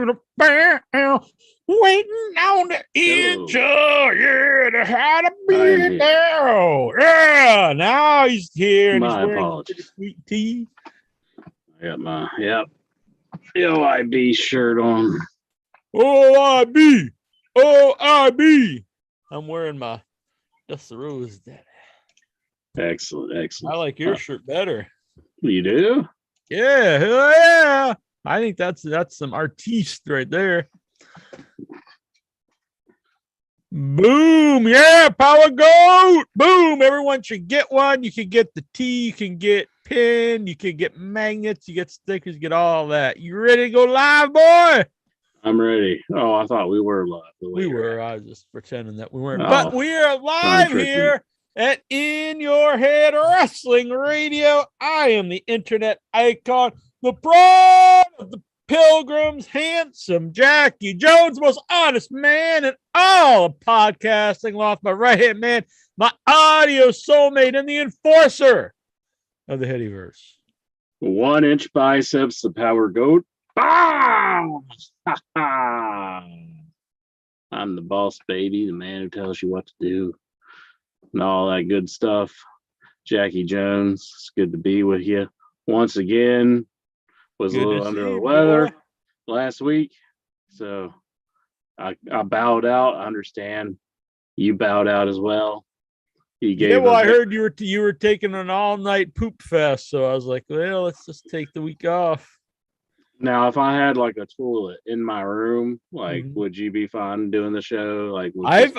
the bell, waiting on the edge. Yeah, they had a big bell. Yeah, now he's here and he's wearing a sweet tea. I got my OIB shirt on. OIB. I'm wearing my That's the Rose Daddy. Excellent. I like your shirt better. You do? Yeah, hell yeah. I think that's some artiste right there. Boom, yeah, Power Goat. Boom, everyone should get one. You can get the tee, you can get pin, you can get magnets, you get stickers, you get all that. You ready to go live, boy? I'm ready. Oh, I thought we were live. We were. I was just pretending that we weren't. But we are live here at In Your Head Wrestling Radio. I am the internet icon, the pride of the Pilgrims, handsome Jackie Jones, most honest man in all of podcasting, lost my right-hand man, my audio soulmate, and the enforcer of the Headyverse. 1 inch biceps, the Power Goat. I'm the boss baby, the man who tells you what to do, and all that good stuff. Jackie Jones, it's good to be with you once again. Was good a little under the weather last week, so I bowed out. I understand you bowed out as well. I heard you were taking an all-night poop fest, so I was like, well, let's just take the week off. Now, if I had like a toilet in my room, like, would you be fine doing the show? Like, I've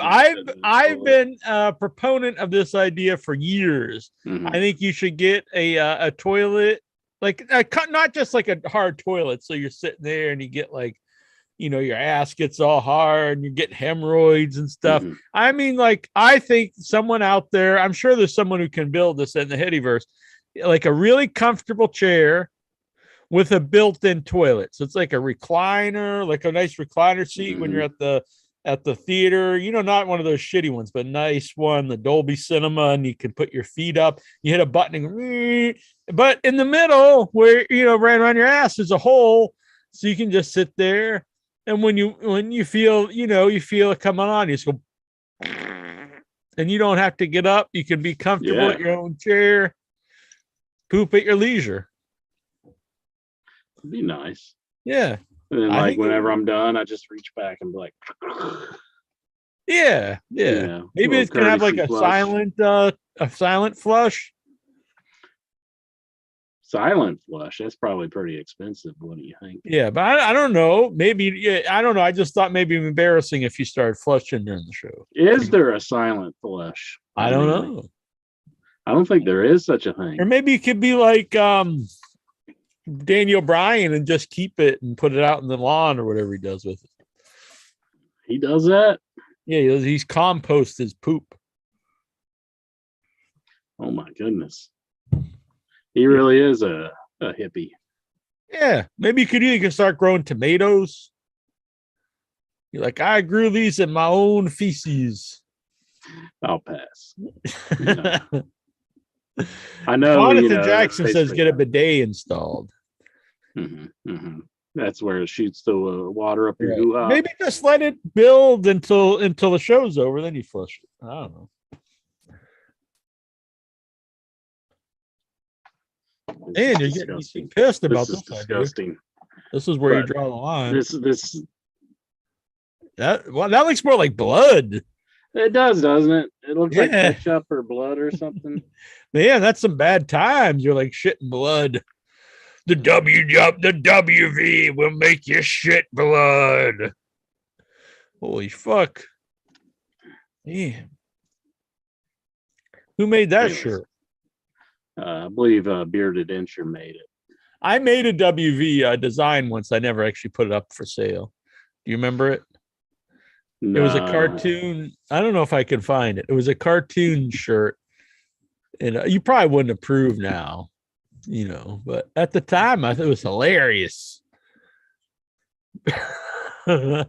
been a proponent of this idea for years. I think you should get a toilet, like not just like a hard toilet, so you're sitting there and you get like, your ass gets all hard and you're getting hemorrhoids and stuff. I mean, like, I think someone out there, I'm sure there's someone who can build this in the Headyverse, like a really comfortable chair with a built-in toilet. So it's like a recliner, like a nice recliner seat when you're at the theater, not one of those shitty ones, but a nice one, the Dolby Cinema, and you can put your feet up, you hit a button, and, but in the middle where, right around your ass is a hole, so you can just sit there. And when you feel, you feel it coming on, you just go, and you don't have to get up. You can be comfortable at your own chair, poop at your leisure. It'd be nice. Yeah. And then, like, whenever I'm done, I just reach back and be like, yeah. Maybe it's gonna have like a silent flush. Silent flush. That's probably pretty expensive. What do you think? Yeah, but I don't know. Maybe I don't know. I just thought maybe embarrassing if you started flushing during the show. Is there a silent flush? I don't know. I don't think there is such a thing. Or maybe it could be like Daniel Bryan and just keep it and put it out in the lawn or whatever he does with it. He does that? Yeah, he's compost his poop. Oh my goodness. He really is a hippie. Yeah, maybe you can start growing tomatoes. You're like, I grew these in my own feces. I'll pass. I know. Jonathan Jackson says get a bidet installed. That's where it shoots the water up your hoo-ha. Maybe just let it build until the show's over, then you flush it. I don't know. And you're getting pissed about this. Disgusting. This is where you draw the line. That looks more like blood. It does, doesn't it? It looks like ketchup or blood or something. Man, that's some bad times. You're like shitting blood. The WV will make you shit blood. Holy fuck. Damn. Who made that shirt? I believe Bearded Incher made it. I made a WV design once. I never actually put it up for sale. Do you remember it? No. It was a cartoon. I don't know if I can find it. It was a cartoon shirt. And you probably wouldn't approve now, but at the time I thought it was hilarious. When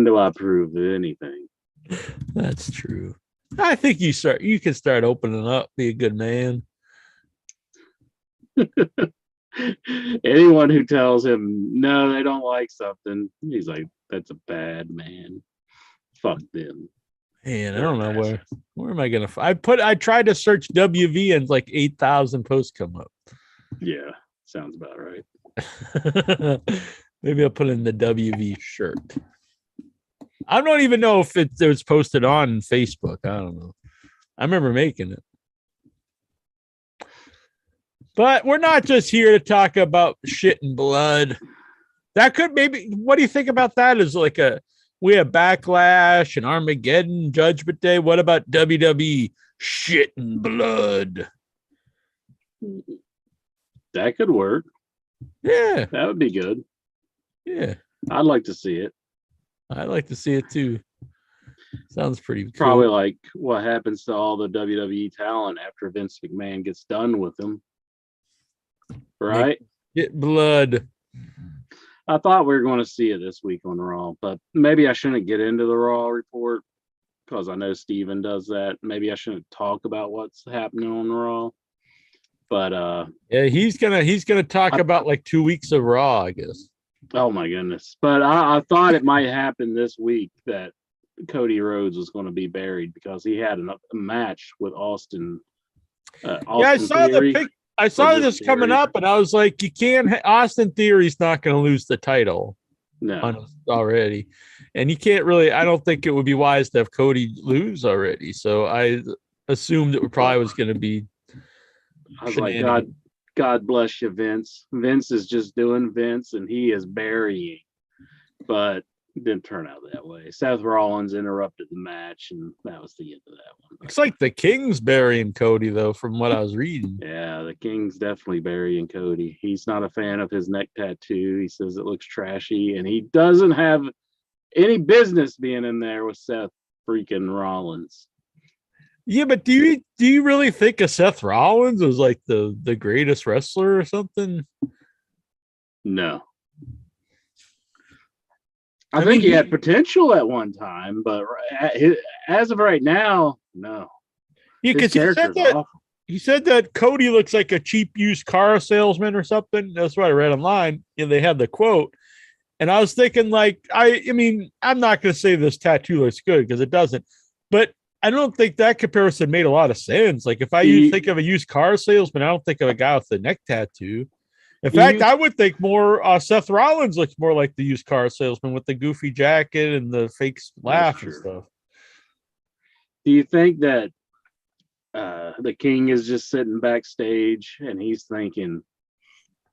do I approve of anything? That's true. I think you can start opening up, be a good man. Anyone who tells him no, they don't like something, he's like, that's a bad man. Fuck them. Man, I don't know where am I gonna? I tried to search WV and like 8,000 posts come up. Yeah, sounds about right. Maybe I'll put in the WV shirt. I don't even know if it was posted on Facebook. I don't know. I remember making it. But we're not just here to talk about shit and blood. That could maybe, what do you think about that? Is like we have Backlash and Armageddon, Judgment Day. What about WWE shit and blood? That could work. Yeah. That would be good. Yeah. I'd like to see it. I'd like to see it too. Sounds pretty cool. Probably like what happens to all the WWE talent after Vince McMahon gets done with them. Right? Get blood. I thought we were going to see it this week on Raw, but maybe I shouldn't get into the Raw report because I know Steven does that. Maybe I shouldn't talk about what's happening on Raw. But yeah, he's gonna talk about like 2 weeks of Raw, I guess. Oh my goodness. But I thought it might happen this week that Cody Rhodes was going to be buried because he had a match with Austin. I saw Theory. the pic. I saw this coming up, and I was like, "You can't." Austin Theory's not going to lose the title, already, and you can't really. I don't think it would be wise to have Cody lose already. So I assumed it probably was going to be. I was like, God bless you, Vince. Vince is just doing Vince, and he is burying. But it didn't turn out that way. Seth Rollins interrupted the match, and that was the end of that one. Looks like the King's burying Cody, though, from what I was reading. Yeah, the King's definitely burying Cody. He's not a fan of his neck tattoo. He says it looks trashy, and he doesn't have any business being in there with Seth freaking Rollins. Yeah, but do you really think of Seth Rollins as like the greatest wrestler or something? No. I think he had potential at one time, but as of right now, no. Yeah, because he said that Cody looks like a cheap used car salesman or something. That's what I read online. And they had the quote. And I was thinking, like, I mean, I'm not going to say this tattoo looks good because it doesn't. But I don't think that comparison made a lot of sense. Like, if I think of a used car salesman, I don't think of a guy with a neck tattoo. In fact, I would think more Seth Rollins looks more like the used car salesman with the goofy jacket and the fake laugh and stuff. Do you think that the King is just sitting backstage and he's thinking,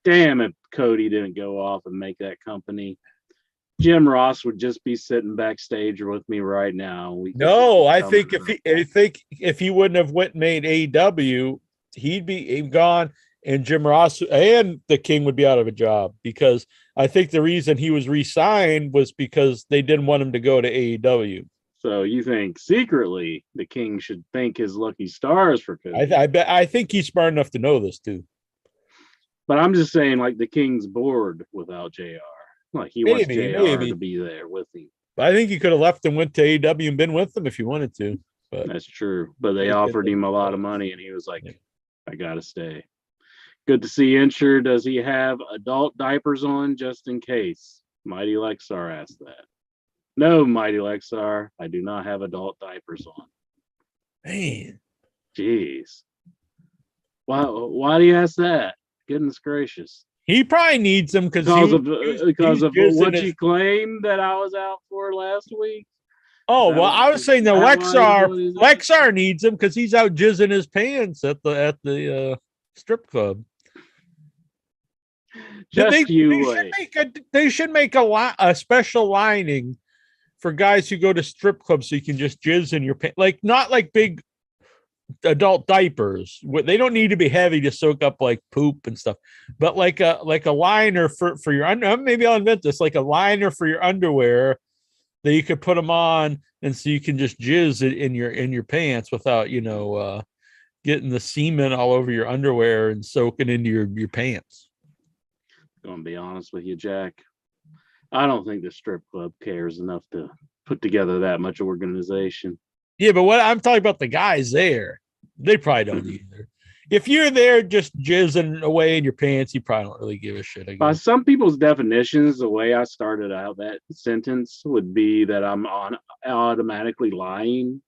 damn, if Cody didn't go off and make that company, Jim Ross would just be sitting backstage with me right now. No, I think if he wouldn't have went and made AEW, he'd be gone. And Jim Ross and the King would be out of a job because I think the reason he was re-signed was because they didn't want him to go to AEW. So you think secretly the King should thank his lucky stars for Cody? I think he's smart enough to know this too. But I'm just saying, like, the King's bored without JR. Like, he wants JR to be there with him. But I think he could have left and went to AEW and been with them if he wanted to. But that's true. But they offered him a lot of money, and he was like, I got to stay. Good to see Insured. Does he have adult diapers on just in case? Mighty Lexar asked that. No, Mighty Lexar, I do not have adult diapers on. Man. Jeez. Why do you ask that? Goodness gracious. He probably needs them because of what you claimed that I was out for last week. Oh, well, I was saying that Lexar needs him because he's out jizzing his pants at the strip club. They should make a special lining for guys who go to strip clubs so you can just jizz in your pants. Like, not like big adult diapers. They don't need to be heavy to soak up like poop and stuff, but like a liner for your underwear. Maybe I'll invent this, like a liner for your underwear that you could put them on, and so you can just jizz it in your pants without getting the semen all over your underwear and soaking into your pants. Going to be honest with you, Jack, I don't think the strip club cares enough to put together that much organization. Yeah, but what I'm talking about, the guys there, they probably don't either. If you're there just jizzing away in your pants, you probably don't really give a shit. By some people's definitions, the way I started out that sentence would be that I'm automatically lying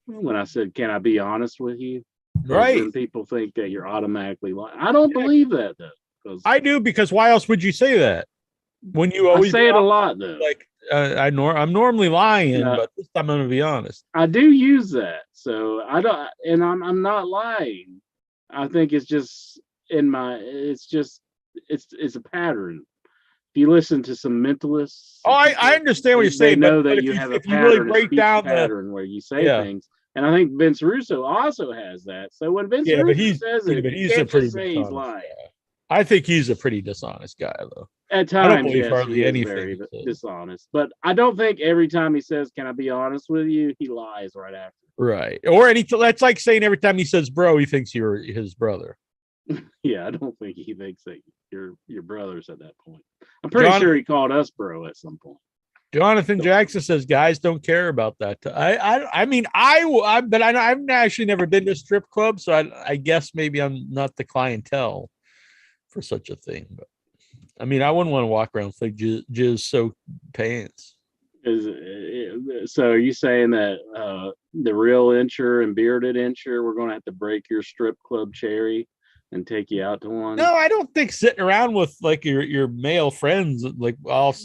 when I said, "Can I be honest with you?" Right. Then people think that you're automatically lying. I don't believe that though. I do, because why else would you say that? When you always say it a lot though. Like I'm normally lying, but this time I'm gonna be honest. I do use that, so I don't, and I'm not lying. I think it's just it's a pattern. If you listen to some mentalists, I understand what you're saying. They know that you have a pattern, really break down pattern where you say things, and I think Vince Russo also has that. So when Vince Russo says it, you can't just say he's lying. I think he's a pretty dishonest guy, though. At times, I don't believe hardly anything. Very dishonest, but I don't think every time he says, "Can I be honest with you?" he lies right after. Right, or that's like saying every time he says "bro," he thinks you're his brother. Yeah, I don't think he thinks that your brothers at that point. I'm pretty sure he called us bro at some point. Jonathan Jackson says guys don't care about that. I mean, but I've actually never been to a strip club, so I guess maybe I'm not the clientele for such a thing. But I mean, I wouldn't want to walk around with like jizz soaked pants. So are you saying that the real incher and bearded incher, we're going to have to break your strip club cherry and take you out to one? No, I don't think sitting around with like your male friends like all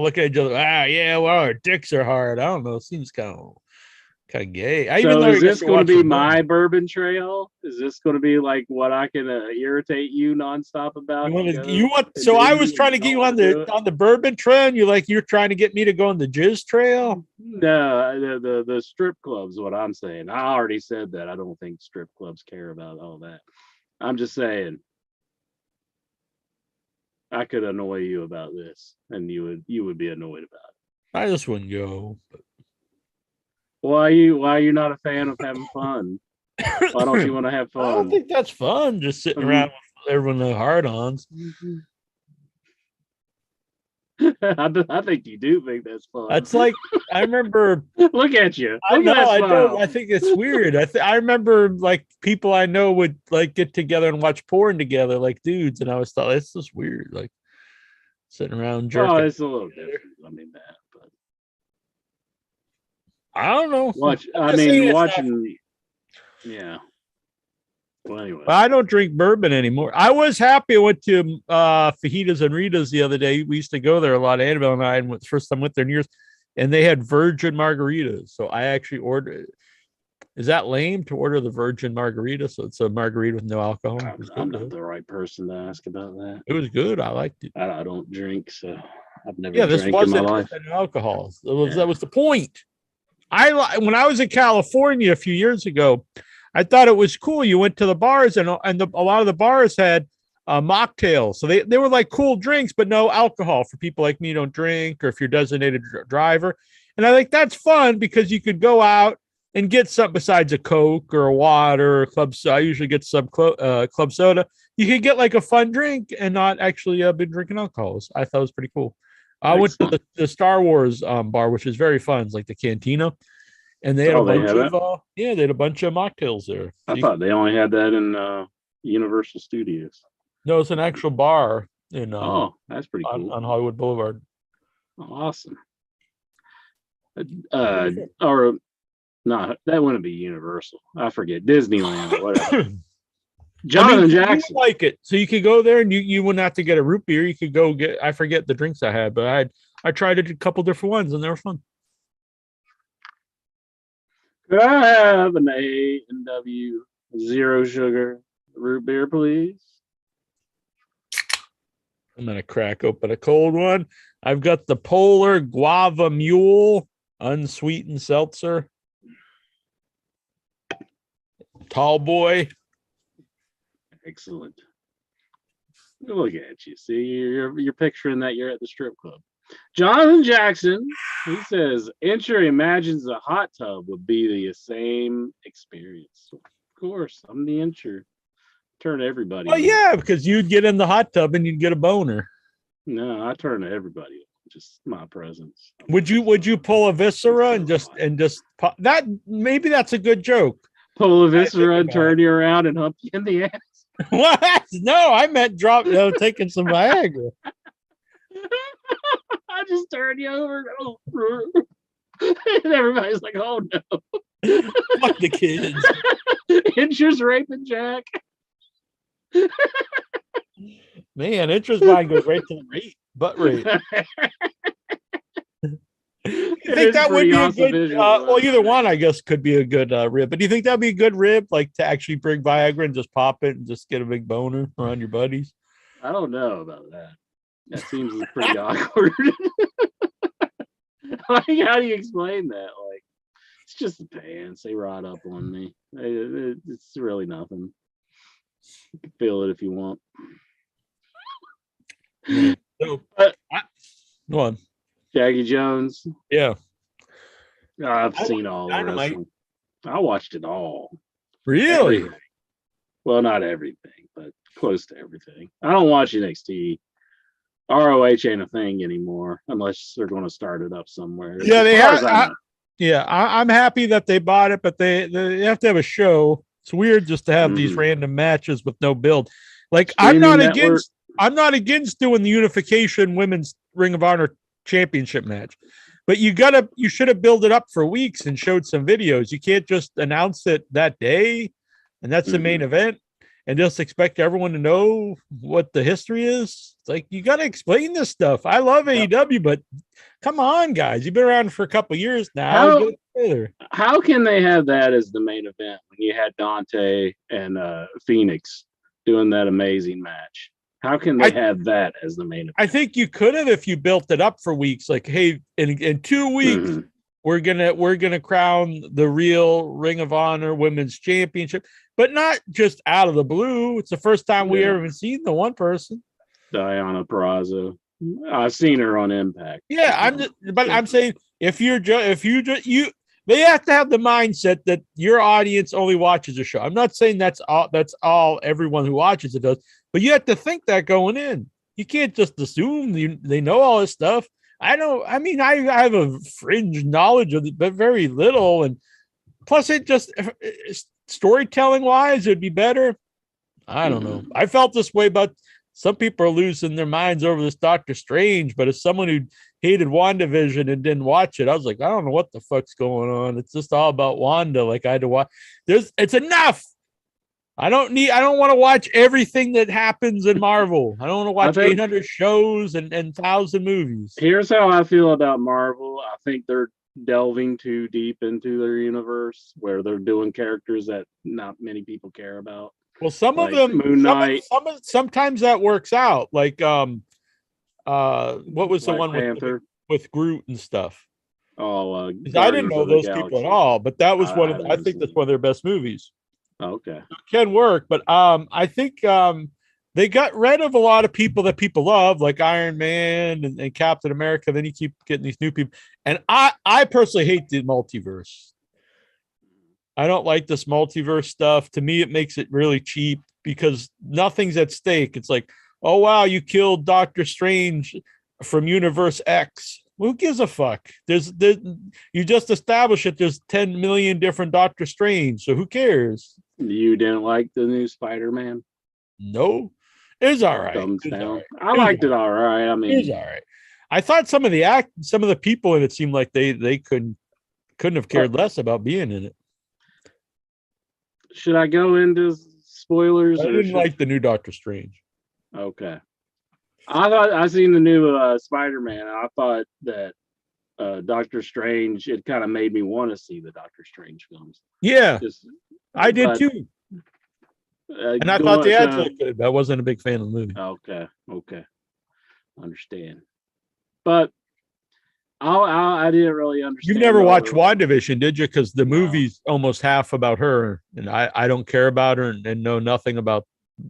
look at each other. Yeah, well, our dicks are hard. I don't know. It seems kind of gay. Is this going to be my bourbon trail? Is this going to be like what I can irritate you nonstop about? So I was trying to get you on the bourbon trail, and you're trying to get me to go on the jizz trail? No, the strip clubs. What I'm saying, I already said that. I don't think strip clubs care about all that. I'm just saying, I could annoy you about this, and you would be annoyed about it. I just wouldn't go. But... Why are you not a fan of having fun? Why don't you want to have fun? I don't think that's fun. Just sitting around with everyone with hard-ons. I think you do think that's fun. That's like I remember. Look at you. I don't. I think it's weird. I remember like people I know would like get together and watch porn together, like dudes, and I always thought it's just weird, like sitting around jerking. Oh, it's a little different. I mean that, but I don't know. Watching. Yeah. Well, anyway, I don't drink bourbon anymore. I was happy. I went to Fajitas and Ritas the other day. We used to go there a lot. Annabelle and I, and the first time I went there in years, and they had virgin margaritas. So I actually ordered. Is that lame to order the virgin margarita? So it's a margarita with no alcohol. I'm not the right person to ask about that. It was good. I liked it. I don't drink, so I've never this drank in my life. Alcohol. That was the point. When I was in California a few years ago, I thought it was cool. You went to the bars, and a lot of the bars had mocktails. So they were like cool drinks, but no alcohol for people like me who don't drink, or if you're a designated driver. And I think that's fun because you could go out and get something besides a Coke or a water or club soda. I usually get some club soda. You could get like a fun drink and not actually been drinking alcohols. I thought it was pretty cool. I went to the Star Wars bar, which is very fun. It's like the Cantina. And they had they had a bunch of mocktails there. I thought they only had that in Universal Studios. No, it's an actual bar in that's pretty cool. On Hollywood Boulevard. Awesome. Or no, that wouldn't be Universal. I forget, Disneyland or whatever. Jonathan Jackson, you would like it, so you could go there and you wouldn't have to get a root beer. You could go get. I forget the drinks I had, but I tried a couple different ones and they were fun. Could I have an A&W zero sugar root beer, please? I'm gonna crack open a cold one. I've got the Polar Guava Mule unsweetened seltzer. Tall boy. Excellent. Look at you. See, you're picturing that you're at the strip club. Jonathan Jackson, he says, Incher imagines a hot tub would be the same experience. Of course, I'm the Incher. Turn everybody. Oh, yeah, because you'd get in the hot tub and you'd get a boner. No, I turn everybody. Just my presence. Would you pull a viscera and just pop that? Maybe that's a good joke. pull a viscera and turn you around and hump you in the ass. What? No, I meant taking some Viagra. I just turned you over. And everybody's like, oh no. Fuck the kids. Interest raping Jack. Man, interest line goes right to the rate, butt rate. You think that would be a good well, either one I guess could be a good rib, but do you think that'd be a good rib, like to actually bring Viagra and just pop it and just get a big boner around your buddies? I don't know about that. That seems pretty awkward. Like, how do you explain that? Like, it's just the pants. They rot up on me. It's really nothing. You can feel it if you want. So, go on. Jackie Jones. Yeah. I've seen all the wrestling. I watched it all. Really? Everything. Well, not everything, but close to everything. I don't watch NXT. ROH ain't a thing anymore unless they're going to start it up somewhere. Yeah, they have. I'm happy that they bought it, but they have to have a show. It's weird just to have these random matches with no build. Like, I'm not against doing the unification women's Ring of Honor championship match, but you should have built it up for weeks and showed some videos. You can't just announce it that day and that's the main event and just expect everyone to know what the history is. It's like, you got to explain this stuff. I love AEW, but come on, guys, you've been around for a couple years now. How can they have that as the main event when you had Dante and Phoenix doing that amazing match? How can they have that as the main event? I think you could have if you built it up for weeks. Like, hey, in 2 weeks, we're gonna crown the real Ring of Honor Women's Championship, but not just out of the blue. It's the first time we ever seen the one person, Diana Perazzo. I've seen her on Impact. Yeah, I'm saying they have to have the mindset that your audience only watches a show. I'm not saying that's all everyone who watches it does. But you have to think that going in. You can't just assume they know all this stuff. I have a fringe knowledge of it, but very little. And plus, it just storytelling wise, it'd be better. I don't know. I felt this way, but some people are losing their minds over this Doctor Strange. But as someone who hated WandaVision and didn't watch it, I was like, I don't know what the fuck's going on. It's just all about Wanda. Like, I had to watch. It's enough. I don't want to watch everything that happens in Marvel. I don't want to watch 800 shows and 1,000 movies. Here's how I feel about Marvel. I think they're delving too deep into their universe where they're doing characters that not many people care about. Well, some of them, Moon Knight. Sometimes that works out. Like, what was the one with Groot and stuff? Oh, I didn't know those people at all, but that was I think that's one of their best movies. Okay. It can work, but I think they got rid of a lot of people that people love, like Iron Man and Captain America. Then you keep getting these new people. And I personally hate the multiverse. I don't like this multiverse stuff. To me, it makes it really cheap because nothing's at stake. It's like, oh, wow, you killed Doctor Strange from Universe X. Who gives a fuck? You just established it. There's 10 million different Doctor Strange. So who cares? You didn't like the new Spider-Man? No, it was all right. I liked it all right. I mean, it was all right. I thought some of the people in it seemed like they couldn't have cared less about being in it. Should I go into spoilers? I didn't like the new Doctor Strange. Okay. I seen the new Spider-Man. I thought that Doctor Strange, it kind of made me want to see the Doctor Strange films. Yeah, I did too. And I thought the ads looked good. I wasn't a big fan of the movie. Okay. Understand. But I didn't really understand. You've never watched WandaVision, did you? Because the movie's almost half about her, and I don't care about her and know nothing about.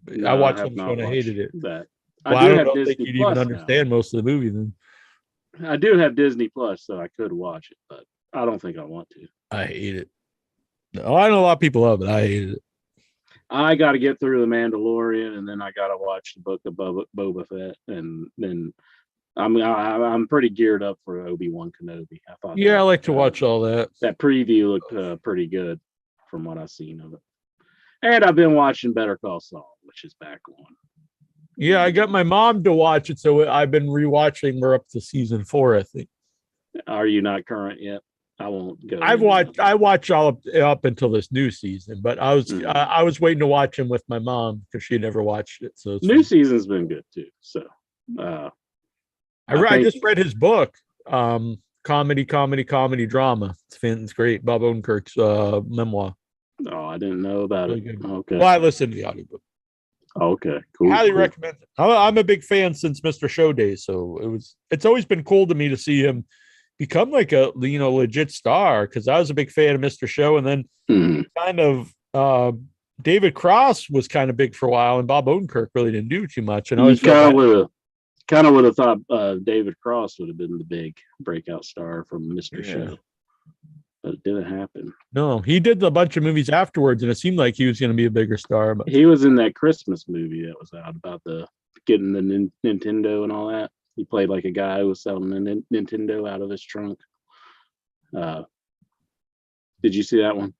No, I watched it and I hated it. That. Well, I don't think you'd even understand most of the movie then. I do have Disney Plus, so I could watch it, but I don't think I want to. I hate it. No, I know a lot of people love it. I hated it. I got to get through The Mandalorian, and then I got to watch the Book of Boba Fett, and then I'm pretty geared up for Obi-Wan Kenobi. I like to watch all that. That preview looked pretty good from what I've seen of it. And I've been watching Better Call Saul, which is back on. Yeah, I got my mom to watch it, so I've been rewatching. We're up to season 4, I think. Are you not current yet? I won't go. I watched all up until this new season, but I was waiting to watch him with my mom because she never watched it. So new season's been good too. So I just read his book, comedy drama. It's great. Bob Odenkirk's memoir. Oh, I didn't know about really it. Good. Okay. Well, I listened to the audiobook. Okay, cool. Highly recommend it. I'm a big fan since Mr. Show Days, so it's always been cool to me to see him become like a legit star, because I was a big fan of Mr. Show, and then kind of David Cross was kind of big for a while, and Bob Odenkirk really didn't do too much. And I always kind of would have thought David Cross would have been the big breakout star from Mr. Show. But it didn't happen. No, he did a bunch of movies afterwards, and it seemed like he was going to be a bigger star. But he was in that Christmas movie that was out about getting the Nintendo and all that. He played like a guy who was selling a Nintendo out of his trunk. Did you see that one?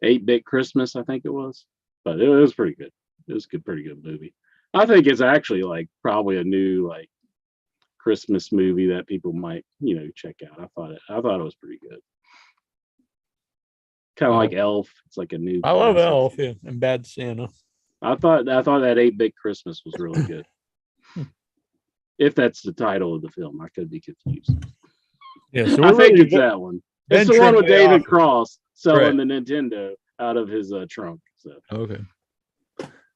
8-Bit Christmas, I think it was. But it was pretty good. It was a pretty good movie. I think it's actually like probably a new like Christmas movie that people might, check out. I thought it was pretty good. Kind of like Elf. It's like a new. I love Elf, yeah, and Bad Santa. I thought that 8-Bit Christmas was really good. If that's the title of the film, I could be confused. Yeah, so I think it's that one. It's the one with David Cross selling the Nintendo out of his trunk. So okay.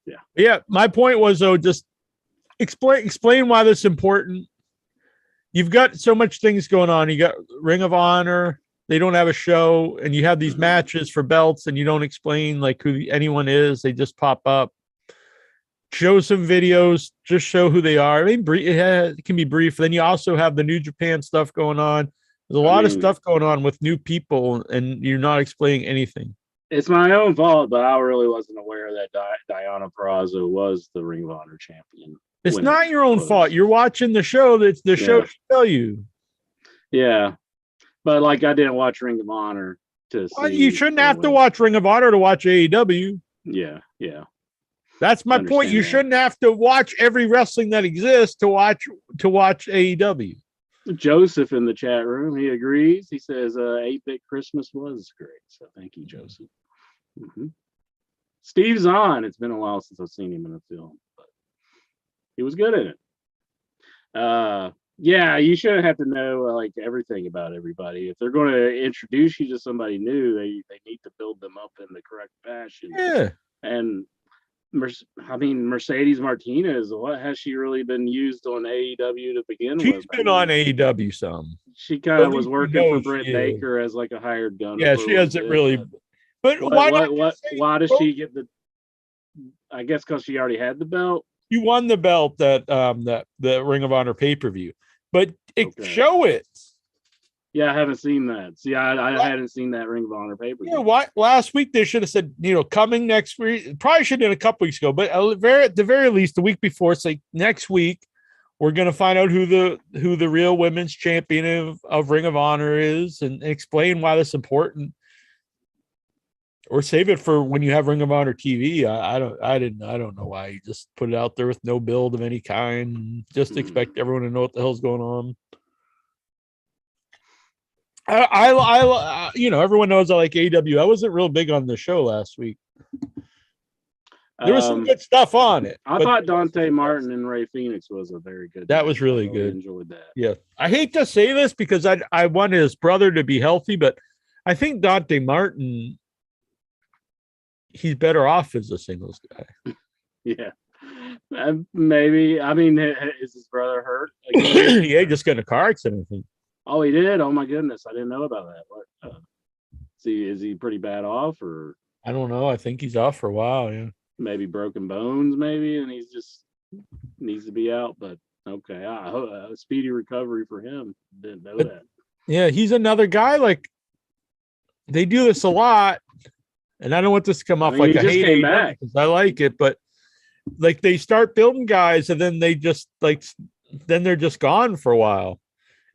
Yeah. Yeah. My point was though, just explain why this is important. You've got so much things going on. You got Ring of Honor. They don't have a show, and you have these matches for belts, and you don't explain like who anyone is. They just pop up. Show some videos, just show who they are. I mean, it can be brief. Then you also have the New Japan stuff going on. There's a lot of stuff going on with new people, and you're not explaining anything. It's my own fault, but I really wasn't aware that Diana Purrazzo was the Ring of Honor champion. It's not your own fault. You're watching the show. That's the show should tell you. Yeah, but like I didn't watch Ring of Honor to see. You shouldn't have to watch Ring of Honor to watch AEW. Yeah. That's my point. You shouldn't have to watch every wrestling that exists to watch AEW. Joseph in the chat room, he agrees. He says 8-Bit Christmas was great. So thank you, Joseph. Steve Zahn. It's been a while since I've seen him in a film, but he was good in it. Yeah, you shouldn't have to know like everything about everybody. If they're going to introduce you to somebody new, they need to build them up in the correct fashion. Yeah. And Mercedes Martinez, what has she really been used on AEW to begin with? She's been on AEW some. She kind of was working for Britt Baker as like a hired gun. Yeah, she hasn't really. But why does she get the? I guess because she already had the belt. You won the belt that the Ring of Honor pay-per-view, but show it. Yeah, I haven't seen that. See, I hadn't seen that Ring of Honor pay-per-view. Yeah, last week they should have said, coming next week. Probably should have done a couple weeks ago, but at the very least, the week before, it's like next week we're going to find out who the real women's champion of Ring of Honor is, and explain why that's important. Or save it for when you have Ring of Honor TV. I don't know why you just put it out there with no build of any kind. Just expect everyone to know what the hell's going on. Everyone knows I like AEW. I wasn't real big on the show last week. There was some good stuff on it. I thought Dante Martin and Ray Phoenix was a very good. That was really good. I enjoyed that. Yeah, I hate to say this because I want his brother to be healthy, but I think Dante Martin, he's better off as a singles guy. Yeah, maybe. I mean, is his brother hurt? Yeah, he just got in a car accident, I think. Oh, he did. Oh my goodness, I didn't know about that. What? Is he pretty bad off, or? I don't know. I think he's off for a while. Yeah. Maybe broken bones, maybe, and he's just needs to be out. But okay, I hope a speedy recovery for him. Didn't know that. Yeah, he's another guy. Like they do this a lot, and I don't want this to come off like I hate it because I like it, but like they start building guys, and then they just then they're just gone for a while.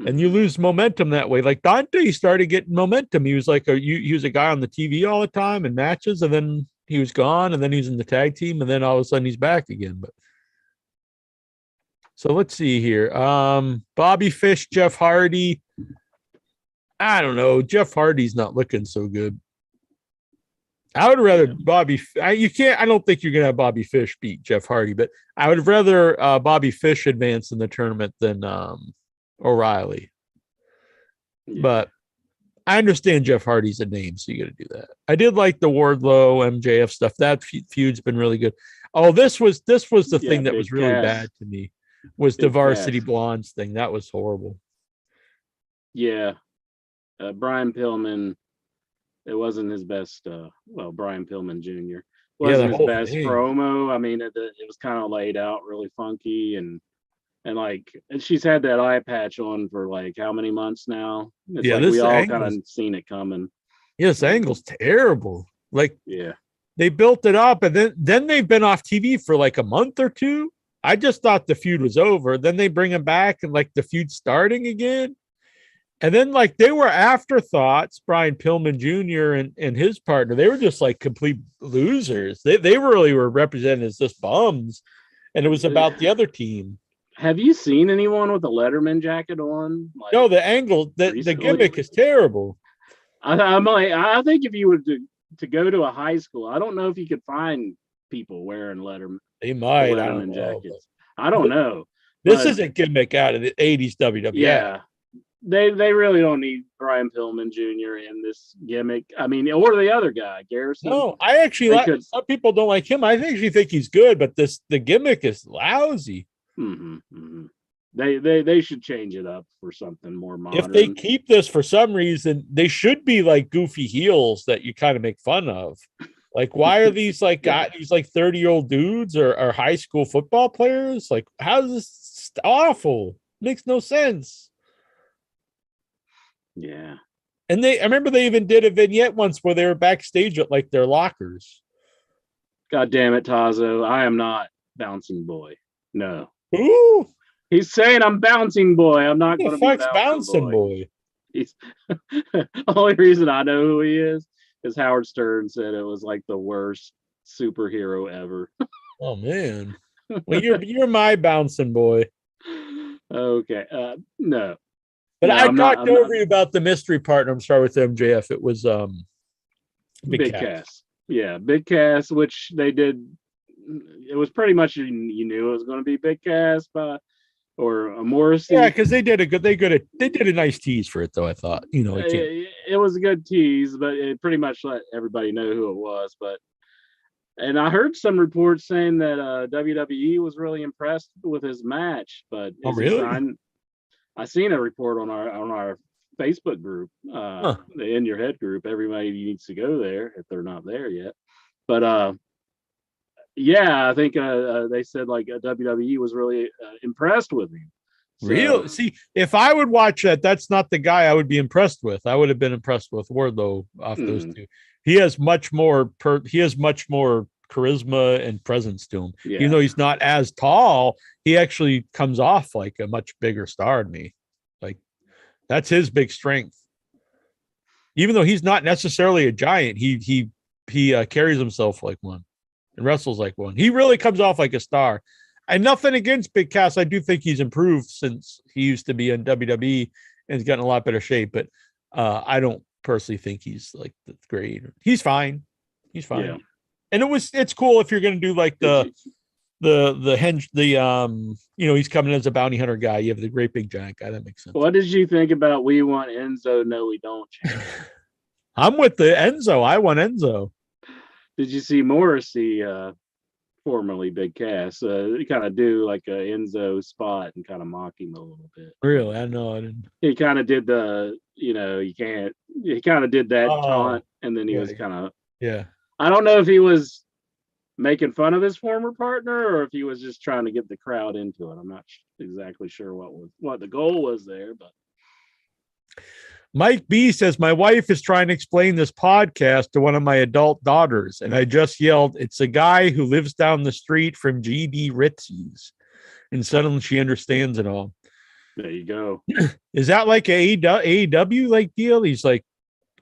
And you lose momentum that way. Like Dante started getting momentum. He was like he was a guy on the TV all the time in matches, and then he was gone, and then he was in the tag team, and then all of a sudden he's back again. But so let's see here. Bobby Fish, Jeff Hardy. I don't know. Jeff Hardy's not looking so good. I would rather Bobby. You can't. I don't think you're gonna have Bobby Fish beat Jeff Hardy, but I would rather Bobby Fish advance in the tournament than O'Reilly. Yeah. But I understand Jeff Hardy's a name, so you got to do that. I did like the Wardlow MJF stuff. That feud's been really good. Oh, this was the thing that was really bad to me. Was the Varsity Blondes thing. That was horrible. Yeah. Brian Pillman, it wasn't his best. Brian Pillman Jr. wasn't his best promo. I mean, it was kind of laid out really funky, and she's had that eye patch on for like how many months now? It's we all kind of seen it coming. Yeah, this angle's terrible. Like, yeah, they built it up, and then they've been off TV for like a month or two. I just thought the feud was over. Then they bring him back, and like the feud's starting again. And then like they were afterthoughts, Brian Pillman Jr. and his partner. They were just like complete losers. They really were represented as just bums, and it was about the other team. Have you seen anyone with a Letterman jacket on? Like, no, the angle, the gimmick is terrible. I think if you were to go to a high school, I don't know if you could find people wearing Letterman. They might. Letterman jackets. I don't know. This isn't gimmick out of the 80s WWE. Yeah. They really don't need Brian Pillman Jr. in this gimmick. I mean, or the other guy, Garrison. No, I actually some people don't like him. I actually think he's good, but the gimmick is lousy. Mm-hmm, mm-hmm. They should change it up for something more modern. If they keep this for some reason, they should be like goofy heels that you kind of make fun of. Like, why are these like these like 30-year-old dudes or high school football players? Like, how is this awful? Makes no sense. Yeah. And I remember they even did a vignette once where they were backstage at like their lockers. God damn it, Tazo. I am not bouncing boy. No. Ooh. He's saying I'm bouncing boy. I'm not going to be bouncing boy. He's the only reason I know who he is Howard Stern said it was like the worst superhero ever. Oh man. Well, you're my bouncing boy. Okay. No. But I talked over you about the mystery partner. I'm sorry, with MJF. It was Big Cass. Yeah, Big Cass, which they did. It was pretty much you knew it was going to be Big Cass, or a Morrissey. Yeah, because they did a nice tease for it, though. I thought, it was a good tease, but it pretty much let everybody know who it was. And I heard some reports saying that WWE was really impressed with his match. But really? I seen a report on our Facebook group, the In Your Head group. Everybody needs to go there if they're not there yet. But yeah, I think they said like WWE was really impressed with him. So, really? See, if I would watch that, that's not the guy I would be impressed with. I would have been impressed with Wardlow off those two. He has much more charisma and presence to him. Yeah. Even though he's not as tall, he actually comes off like a much bigger star to me. Like, that's his big strength. Even though he's not necessarily a giant, he carries himself like one and wrestles like one. He really comes off like a star. And nothing against Big Cass. I do think he's improved since he used to be in WWE and he's gotten a lot better shape. But I don't personally think he's like great. He's fine. He's fine. Yeah. And it's cool if you're going to do like he's coming as a bounty hunter guy. You have the great big giant guy. That makes sense. What did you think about we want Enzo? No, we don't. I'm with the Enzo. I want Enzo. Did you see Morrissey, formerly Big Cass, kind of do like a Enzo spot and kind of mock him a little bit? Really? I know. I didn't. He kind of did he kind of did that taunt, and then he was kind of. Yeah. I don't know if he was making fun of his former partner or if he was just trying to get the crowd into it. I'm not exactly sure what the goal was there, but. Mike B says, my wife is trying to explain this podcast to one of my adult daughters, and I just yelled, it's a guy who lives down the street from GB Ritzy's. And suddenly she understands it all. There you go. Is that like a AEW like deal? He's like,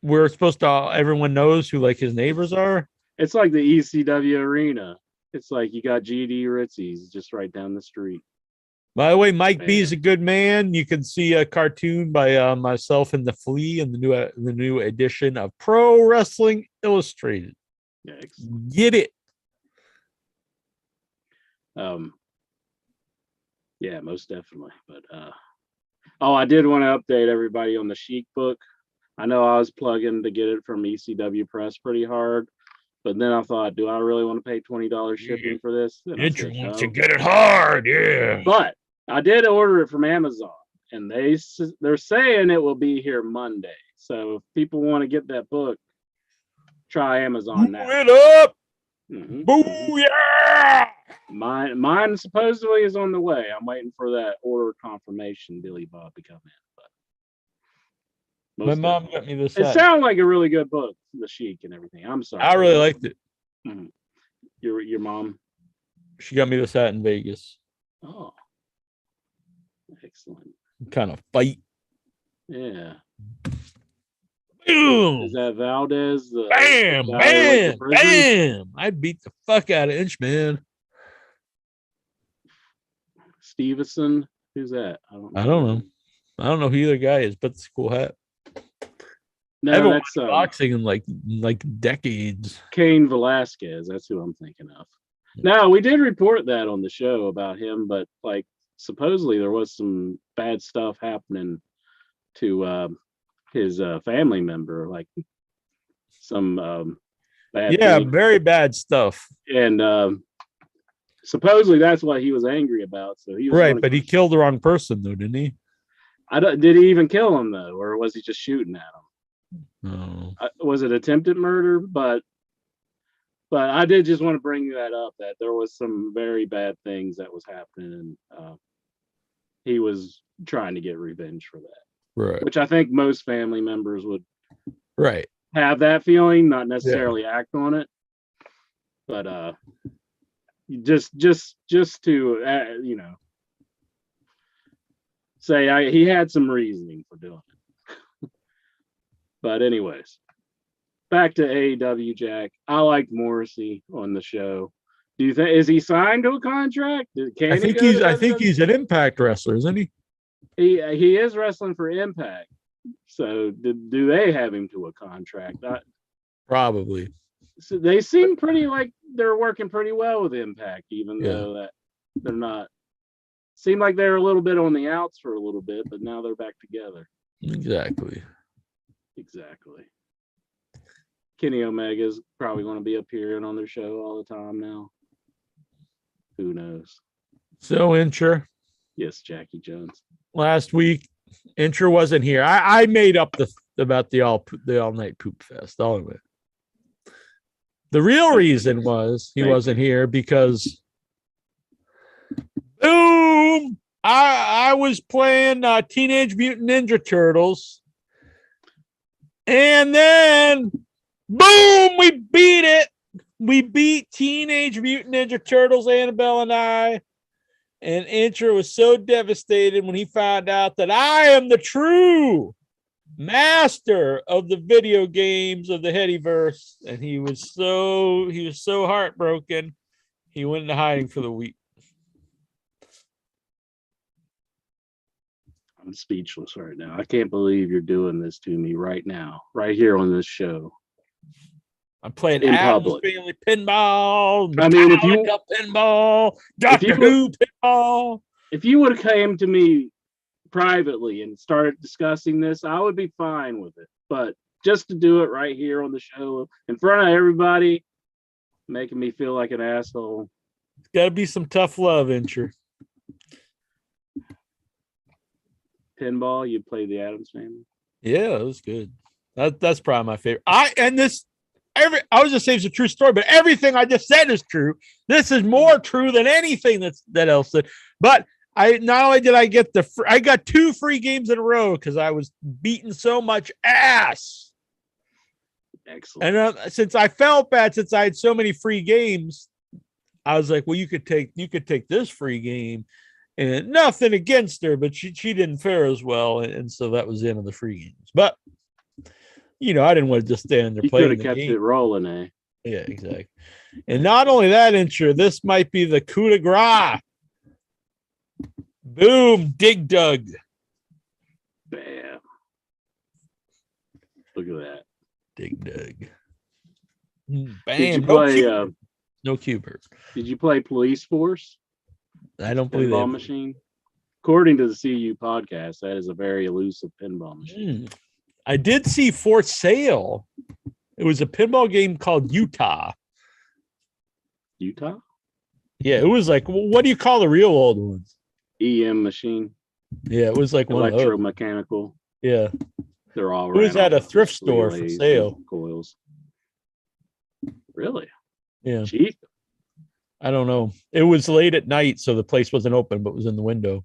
we're supposed to, everyone knows who like his neighbors are. It's like the ECW arena. It's like you got GD Ritzy's just right down the street. By the way, Mike B is a good man. You can see a cartoon by myself and the Flea in the new edition of Pro Wrestling Illustrated. Get it. Yeah, most definitely. But I did want to update everybody on the Sheik book. I know I was plugging to get it from ECW Press pretty hard, but then I thought, do I really want to pay $20 shipping for this? Andrew wants to get it hard, yeah. But I did order it from Amazon, and they're saying it will be here Monday. So if people want to get that book, try Amazon now. It up! Mm-hmm. Boo, yeah! Mine supposedly is on the way. I'm waiting for that order confirmation, Billy Bob, to come in. But my mom got me this. It sounded like a really good book, The Sheik and everything. I'm sorry. I really liked it. Mm-hmm. Your mom? She got me this hat in Vegas. Oh, excellent. Kind of fight. Yeah. Boom! Is that Valdez? Bam! Bam! Bam! I beat the fuck out of Inchman. Stevenson? Who's that? I don't know. I don't know who either guy is, but it's a cool hat. No, I haven't watched boxing in like decades. Cain Velasquez, that's who I'm thinking of. No, we did report that on the show about him, but like supposedly there was some bad stuff happening to his family member, like some bad things. Very bad stuff. And supposedly that's what he was angry about. So he was right, but he killed the wrong person though, didn't he? Did he even kill him though, or was he just shooting at him? No. Was it attempted murder? But I did just want to bring that up, that there was some very bad things that was happening, and he was trying to get revenge for that. Right. Which I think most family members would have that feeling, not necessarily act on it, but just to say he had some reasoning for doing it. But anyways, back to AEW, Jack. I liked Morrissey on the show. Do you think is he signed to a contract? I think he's an Impact wrestler, isn't he? He is wrestling for Impact. So do they have him to a contract? Probably. So they seem pretty like they're working pretty well with Impact, even though that they're not. Seemed like they're a little bit on the outs for a little bit, but now they're back together. Exactly. Kenny Omega's probably going to be appearing on their show all the time now. Who knows? So Incher. Yes, Jackie Jones. Last week, Incher wasn't here. I made up about the all night poop fest. All of it. The real reason was he wasn't here because boom! I was playing Teenage Mutant Ninja Turtles, and then boom! We beat it. We beat Teenage Mutant Ninja Turtles, Annabelle and I. And Incher was so devastated when he found out that I am the true master of the video games of the Headyverse, and he was so heartbroken. He went into hiding for the week. I'm speechless right now. I can't believe you're doing this to me right now, right here on this show. I'm playing Adam's Family Pinball. I mean, if you pinball, Doctor Who pinball. If you would have came to me privately and started discussing this, I would be fine with it. But just to do it right here on the show in front of everybody, making me feel like an asshole. It's got to be some tough love, Incher. Pinball, you played the Addams Family? Yeah, it was good. That's probably my favorite. I was just saying it's a true story, but everything I just said is true. This is more true than anything that else said. But I not only did I get I got 2 free games in a row because I was beating so much ass. Excellent. And since I felt bad, since I had so many free games, I was like, well, you could take this free game And nothing against her, but she didn't fare as well. And so that was the end of the free games. But, I didn't want to just stand there You playing could have the kept game. it rolling, eh? Yeah, exactly. And not only that, intro, this might be the coup de grace. Boom, Dig Dug. Bam. Look at that. Dig Dug. Bam. Did you play no Cubert. Did you play Police Force? I don't believe pinball machine. According to the CU podcast, that is a very elusive pinball machine. I did see For Sale. It was a pinball game called Utah. Utah? Yeah, it was like, what do you call the real old ones? EM machine. Yeah, it was like one electromechanical. Yeah. They're all it was at a thrift store for sale. Coils. Really? Yeah. Cheap? I don't know. It was late at night, so the place wasn't open, but was in the window.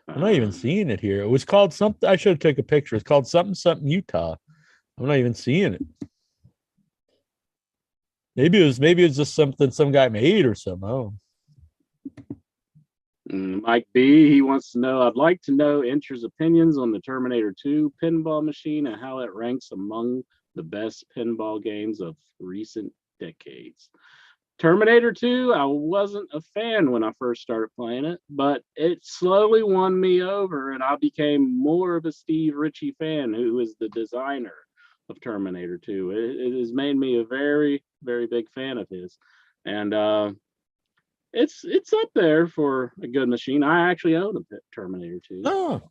I'm not even seeing it here. It was called something. I should have taken a picture. It's called something Utah. I'm not even seeing it. Maybe it was just something some guy made or something. Oh. Mike B, he wants to know, I'd like to know Incher's opinions on the Terminator 2 pinball machine and how it ranks among the best pinball games of recent decades. Terminator 2, I wasn't a fan when I first started playing it, but it slowly won me over, and I became more of a Steve Ritchie fan, who is the designer of Terminator 2. It has made me a very, very big fan of his. And it's up there for a good machine. I actually own a Terminator 2. Oh.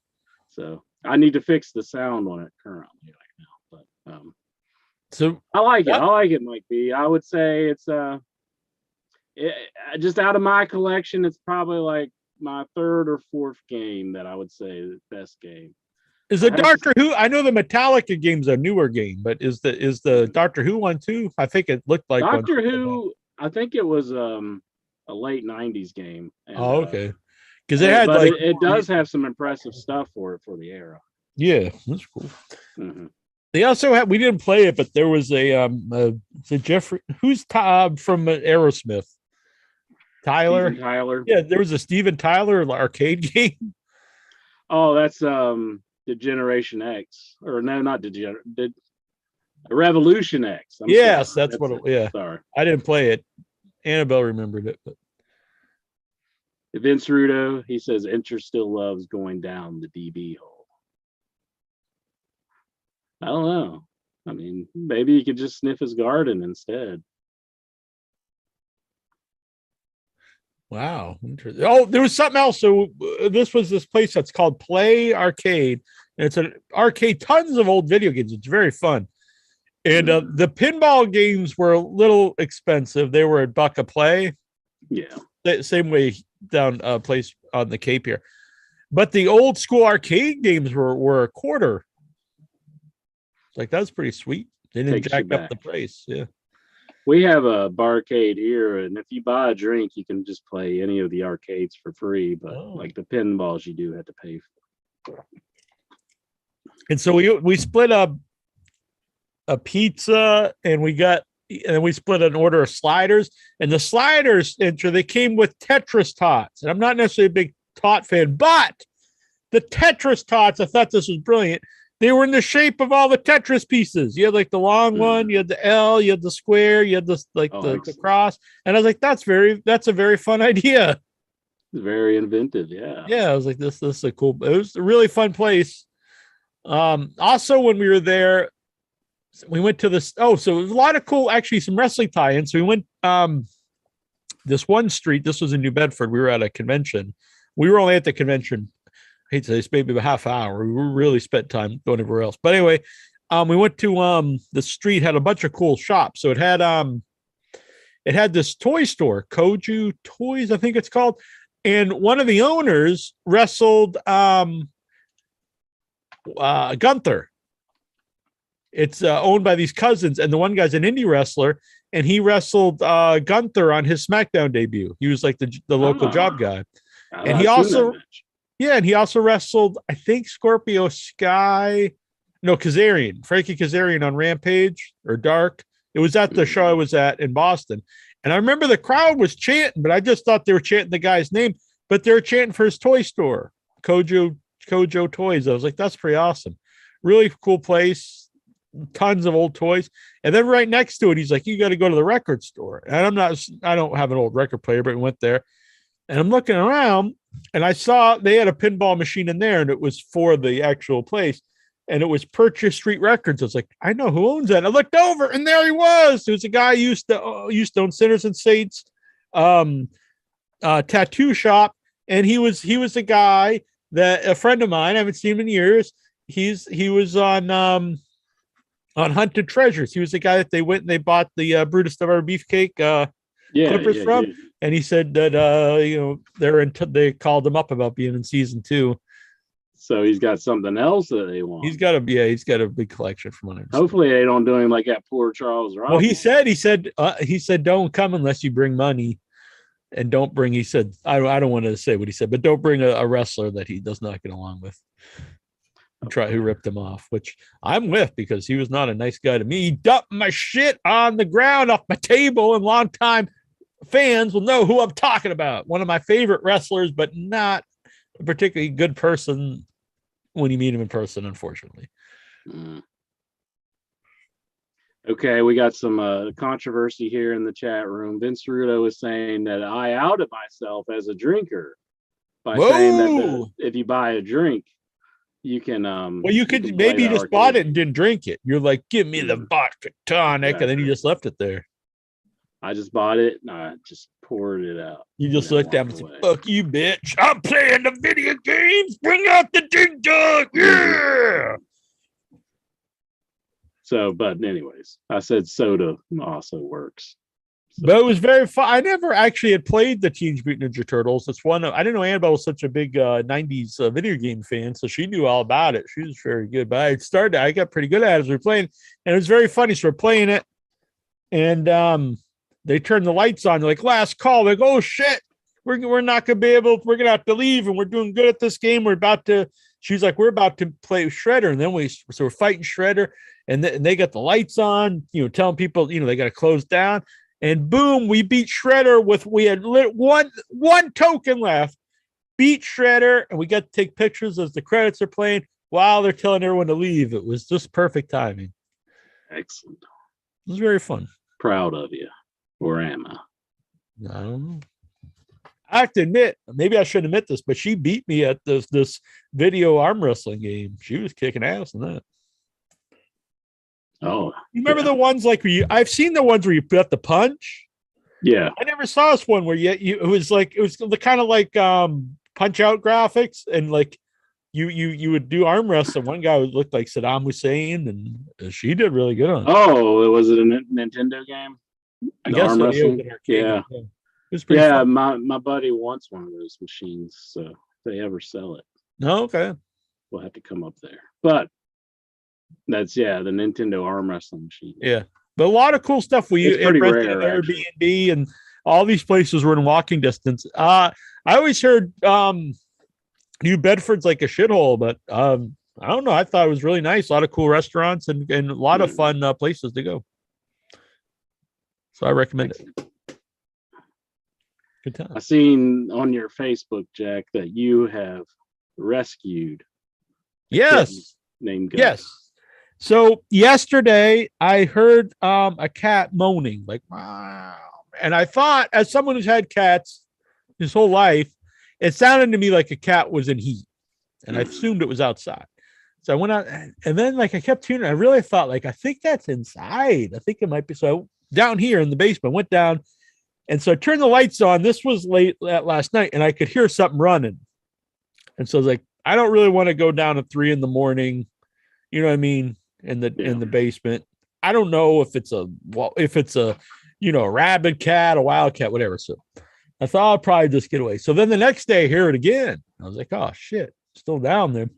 So I need to fix the sound on it currently right now. But so I like it. I like it, Mike B. I would say it's just out of my collection, it's probably like my third or fourth game that I would say the best game. Is the Doctor Who? I know the Metallica game's a newer game, but is the Doctor Who one too? I think it looked like Doctor Who. I think it was a late '90s game. And, okay. Because it had it does have some impressive stuff for the era. Yeah, that's cool. Mm-hmm. They also had, we didn't play it, but there was a Jeffrey, who's Tom from Aerosmith? Tyler. Steven Tyler. Yeah, there was a Steven Tyler arcade game. Oh, that's Degeneration X, or no, not Revolution X. Yes, sorry. That's what it. Yeah, sorry, I didn't play it. Annabelle remembered it, but Vince Rudo, he says Incher still loves going down the DB hole. I don't know. I mean, maybe he could just sniff his garden instead. Wow. Interesting. Oh, there was something else. So this was this place that's called Play Arcade. And it's an arcade, tons of old video games. It's very fun. And the pinball games were a little expensive. They were $1 a play. Yeah. Same way down a place on the Cape here. But the old school arcade games were a quarter. Like, that's pretty sweet. They didn't jack up the price. Yeah. We have a barcade here, and if you buy a drink, you can just play any of the arcades for free. But like the pinballs, you do have to pay for. And so we split up a pizza, and we split an order of sliders. And the sliders, they came with Tetris tots. And I'm not necessarily a big tot fan, but the Tetris tots, I thought this was brilliant. They were in the shape of all the Tetris pieces. You had like the long one, you had the L, you had the square, you had the cross. And I was like, that's a very fun idea. Very inventive, yeah. Yeah, I was like, this is a cool. It was a really fun place. Also, when we were there, we went to this. So it was a lot of cool, actually, some wrestling tie-ins. So we went this one street. This was in New Bedford. We were at a convention. We were only at the convention, I hate to say it's maybe about half an hour. We really spent time going everywhere else. But anyway, we went to the street, had a bunch of cool shops. So it had this toy store, Koju Toys, I think it's called. And one of the owners wrestled Gunther. It's owned by these cousins, and the one guy's an indie wrestler, and he wrestled Gunther on his SmackDown debut. He was like the local job guy. And he also wrestled, I think, Scorpio Frankie Kazarian on Rampage or Dark. It was at the show I was at in Boston. And I remember the crowd was chanting, but I just thought they were chanting the guy's name. but they're chanting for his toy store, Kojo Toys. I was like, that's pretty awesome. Really cool place, tons of old toys. And then right next to it, he's like, you got to go to the record store. And I don't have an old record player, but we went there. And I'm looking around and I saw they had a pinball machine in there and it was for the actual place. And it was Purchase Street Records. I was like, I know who owns that. And I looked over and there he was. It was a guy who used to own Sinners and Saints tattoo shop. And he was a guy that a friend of mine, I haven't seen him in years. He was on Hunted Treasures. He was the guy that they went and they bought the Brutus of our Beefcake clippers from. Yeah. And he said that they called him up about being in season 2. So he's got something else that they want. He's got a big collection from what I understand. Hopefully they don't do him like that poor Charles Ross. Well, he said don't come unless you bring money, and don't bring. He said I don't want to say what he said, but don't bring a wrestler that he does not get along with. Who ripped him off, which I'm with because he was not a nice guy to me. He dumped my shit on the ground off my table, and longtime fans will know who I'm talking about. One of my favorite wrestlers, but not a particularly good person when you meet him in person, unfortunately. Okay, we got some controversy here in the chat room. Vince Rudo is saying that I outed myself as a drinker by saying that if you buy a drink, you can you could maybe just bought it and didn't drink it. You're like, give me the vodka tonic, and then you just left it there. I just bought it and I just poured it out. You just looked down and said, fuck you, bitch. I'm playing the video games. Bring out the ding dong. Yeah. So, but anyways, I said soda also works. So. But it was very fun. I never actually had played the Teenage Mutant Ninja Turtles. It's one I didn't know Annabelle was such a big 90s video game fan, so she knew all about it. She was very good. But I got pretty good at it as we were playing, and it was very funny. So we're playing it, and they turn the lights on. They're like, last call. They're like, oh shit, we're not gonna be able. We're gonna have to leave, and we're doing good at this game. We're about to. She's like, we're about to play Shredder, and then we're fighting Shredder, and they got the lights on. Telling people, they got to close down. And boom, we beat Shredder we had one token left. Beat Shredder, and we got to take pictures as the credits are playing while they're telling everyone to leave. It was just perfect timing. Excellent. It was very fun. Proud of you. Or am I? I don't know. I have to admit, maybe I shouldn't admit this, but she beat me at this video arm wrestling game. She was kicking ass in that. Oh, you remember the ones like I've seen the ones where you put the punch. Yeah, I never saw this one where it was the kind of like punch out graphics, and like you would do arm wrestling. One guy looked like Saddam Hussein, and she did really good on it. Oh, was it a Nintendo game? I guess arm wrestling. Yeah. It was pretty fun. My buddy wants one of those machines, so if they ever sell it. Oh, okay. We'll have to come up there. But that's the Nintendo arm wrestling machine. Yeah. But a lot of cool stuff. It's pretty rare, Airbnb and all these places were in walking distance. I always heard New Bedford's like a shithole, but I don't know. I thought it was really nice. A lot of cool restaurants and a lot of fun places to go. So I recommend it. Good time. I seen on your Facebook, Jack, that you have rescued. Yes. Named Gus. Yes. So yesterday I heard a cat moaning, like wow. And I thought, as someone who's had cats his whole life, it sounded to me like a cat was in heat. And I assumed it was outside. So I went out, and then I kept tuning. I really thought, I think that's inside. I think it might be. So down here in the basement, went down, and so I turned the lights on. This was late last night, and I could hear something running. And so I was like, I don't really want to go down at 3 a.m. You know what I mean? In the basement. I don't know if it's a a rabid cat, a wild cat, whatever. So I thought I'll probably just get away. So then the next day I hear it again. I was like, oh shit, still down there.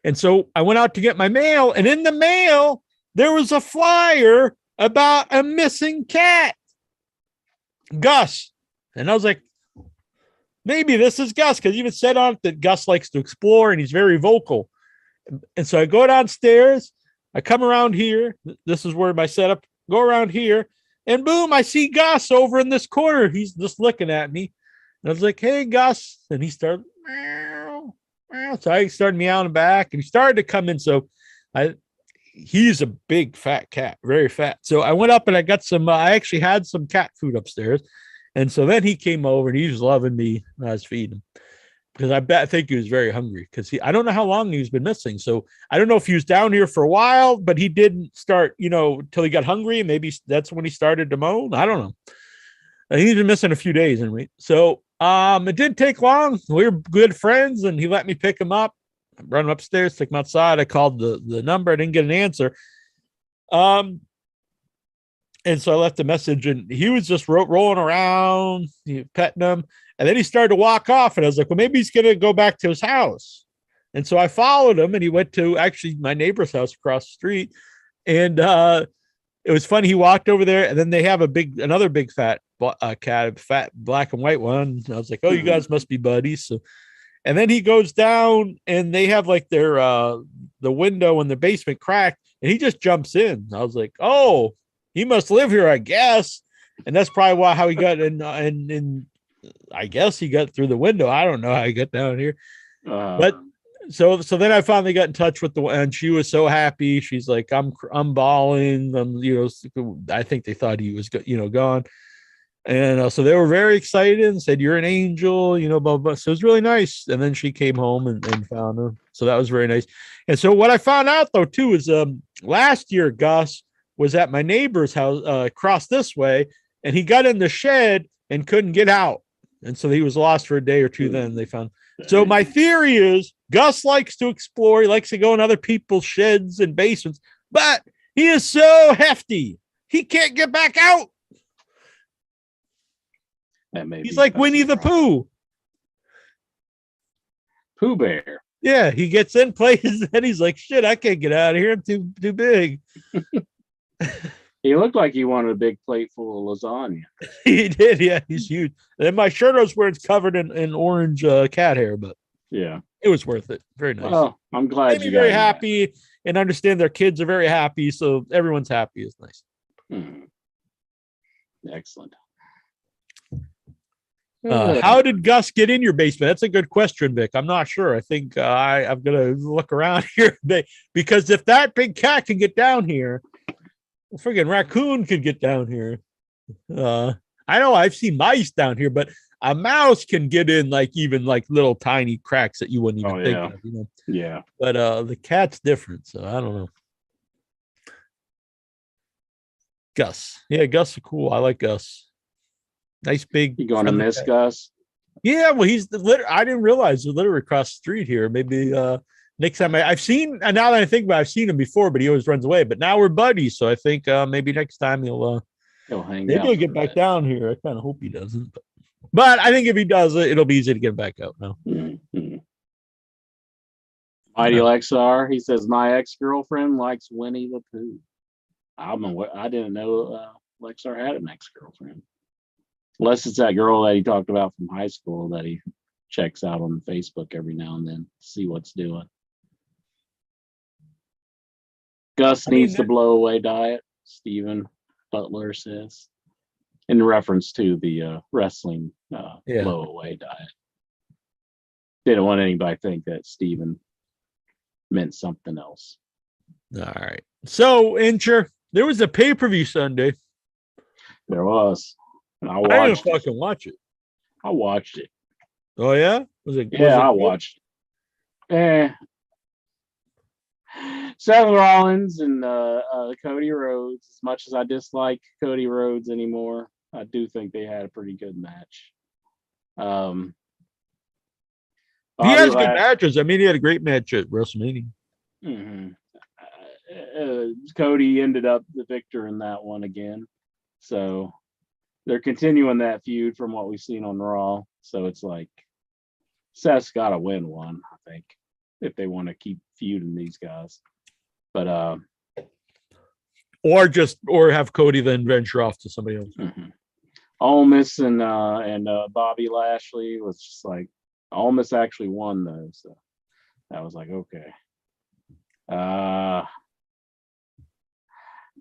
And so I went out to get my mail, and in the mail there was a flyer about a missing cat, Gus. And I was like, maybe this is Gus, because even said on it that Gus likes to explore and he's very vocal. And so I go downstairs, I come around here. This is where my setup, go around here, and boom, I see Gus over in this corner. He's just looking at me. And I was like, hey, Gus. And he started, meow, meow. So I started meowing back and he started to come in. So he's a big fat cat, very fat. So I went up and I got some, I actually had some cat food upstairs. And so then he came over and he was loving me. I was feeding him because I think he was very hungry because I don't know how long he's been missing. So I don't know if he was down here for a while, but he didn't start, till he got hungry. Maybe that's when he started to moan. I don't know. He's been missing a few days anyway. So it didn't take long. We were good friends and he let me pick him up. I run him upstairs, took him outside. I called the number. I didn't get an answer. And so I left a message and he was just rolling around, petting him. And then he started to walk off. And I was like, well, maybe he's going to go back to his house. And so I followed him and he went to actually my neighbor's house across the street. And it was funny. He walked over there and then they have another big fat cat, fat black and white one. And I was like, oh, you guys must be buddies. So, and then he goes down and they have like their, the window in the basement cracked and he just jumps in. I was like, oh, he must live here, I guess. And that's probably how he got in. And I guess he got through the window. I don't know how he got down here. But so then I finally got in touch with and she was so happy. She's like, I'm bawling. I think they thought he was, gone. And so they were very excited and said, you're an angel, blah, blah, blah. So it was really nice. And then she came home and found her. So that was very nice. And so what I found out though, too, is last year, Gus was at my neighbor's house across this way, and he got in the shed and couldn't get out. And so he was lost for a day or two. Then they found. So my theory is Gus likes to explore. He likes to go in other people's sheds and basements, but he is so hefty. He can't get back out. He's like Winnie the Pooh. Pooh Bear. Yeah, he gets in places and he's like, shit, I can't get out of here. I'm too big. He looked like he wanted a big plate full of lasagna. He did, yeah. He's huge. And then my shirt was where it's covered in orange cat hair, but yeah, it was worth it. Very nice. Oh, I'm glad you're very happy and understand their kids are very happy. So everyone's happy is nice. Excellent. How did Gus get in your basement? That's a good question, Vic. I'm not sure. I think I'm going to look around here because if that big cat can get down here, a friggin' raccoon could get down here. I know I've seen mice down here, but a mouse can get in even little tiny cracks that you wouldn't even think of. Yeah. But the cat's different, so I don't know. Gus. Yeah, Gus is cool. I like Gus. Nice big. You going to miss Gus? Yeah, well, he's I didn't realize he's literally across the street here. Maybe next time I've seen, and now that I think about it, I've seen him before, but he always runs away. But now we're buddies, so I think maybe next time he'll hang maybe he'll get back down here. I kind of hope he doesn't, but I think if he does, it'll be easy to get back out now. Mm-hmm. Mighty Lexar, he says my ex-girlfriend likes Winnie the Pooh. I didn't know Lexar had an ex-girlfriend. Unless it's that girl that he talked about from high school that he checks out on Facebook every now and then to see what's doing. Gus needs the blow away diet, Stephen Butler says, in reference to the wrestling blow away diet. Didn't want anybody to think that Stephen meant something else. All right. So, Incher, there was a pay-per-view Sunday. There was. I didn't fucking watch it. I watched it. Oh yeah? I watched it. Seth Rollins and Cody Rhodes. As much as I dislike Cody Rhodes anymore, I do think they had a pretty good match. He has good matches. I mean, he had a great match at WrestleMania. Mm-hmm. Cody ended up the victor in that one again. So they're continuing that feud from what we've seen on Raw. So it's like Seth's got to win one, I think, if they want to keep feuding these guys. But or have Cody then venture off to somebody else. Mm-hmm. Almas and Bobby Lashley was just like Almas actually won though, so I was like, okay.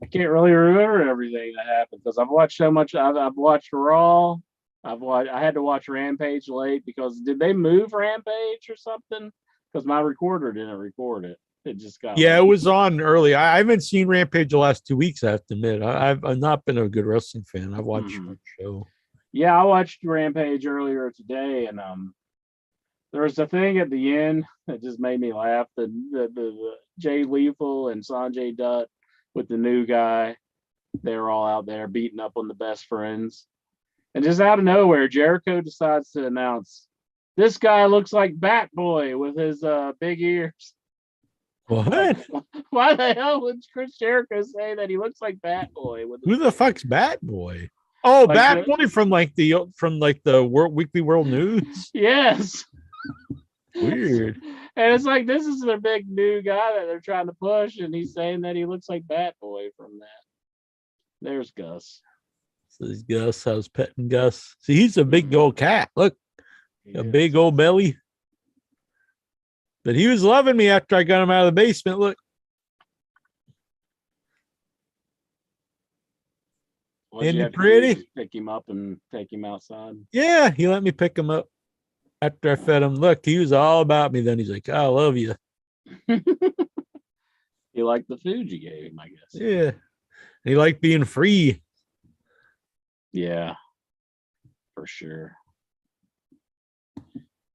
I can't really remember everything that happened because I've watched so much. I've watched Raw, I had to watch Rampage late because did they move Rampage or something? Because my recorder didn't record it. It just got. Yeah, it was on early. I haven't seen Rampage the last 2 weeks. I have to admit, I've not been a good wrestling fan. I've watched one show. Yeah, I watched Rampage earlier today, and there was a thing at the end that just made me laugh. The Jay Lethal and Sanjay Dutt with the new guy, they were all out there beating up on the best friends. And just out of nowhere, Jericho decides to announce, this guy looks like Bat Boy with his big ears. What? Why the hell would Chris Jericho say that he looks like Bat Boy? Who the fuck's Bat Boy? Oh, like Bat Boy from the Weekly World News. Yes. Weird. And it's like this is their big new guy that they're trying to push, and he's saying that he looks like Bat Boy from that. There's Gus. So this Gus, I was petting Gus. See, he's a big old cat. Look, a big old belly. But he was loving me after I got him out of the basement. Look. Isn't he pretty? Pick him up and take him outside. Yeah, he let me pick him up after I fed him. Look, he was all about me. Then he's like, I love you. He liked the food you gave him, I guess. Yeah. He liked being free. Yeah, for sure.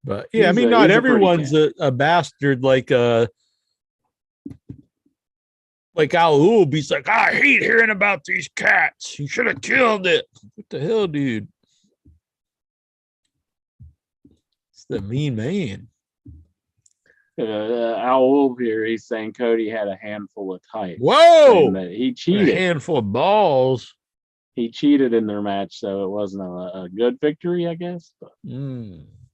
But yeah, I mean, not everyone's a bastard like Al Oob. He's like, I hate hearing about these cats. You should have killed it. What the hell, dude? It's the mean man. Al Oob here, he's saying Cody had a handful of tights. Whoa! He cheated. A handful of balls. He cheated in their match, so it wasn't a good victory, I guess. But.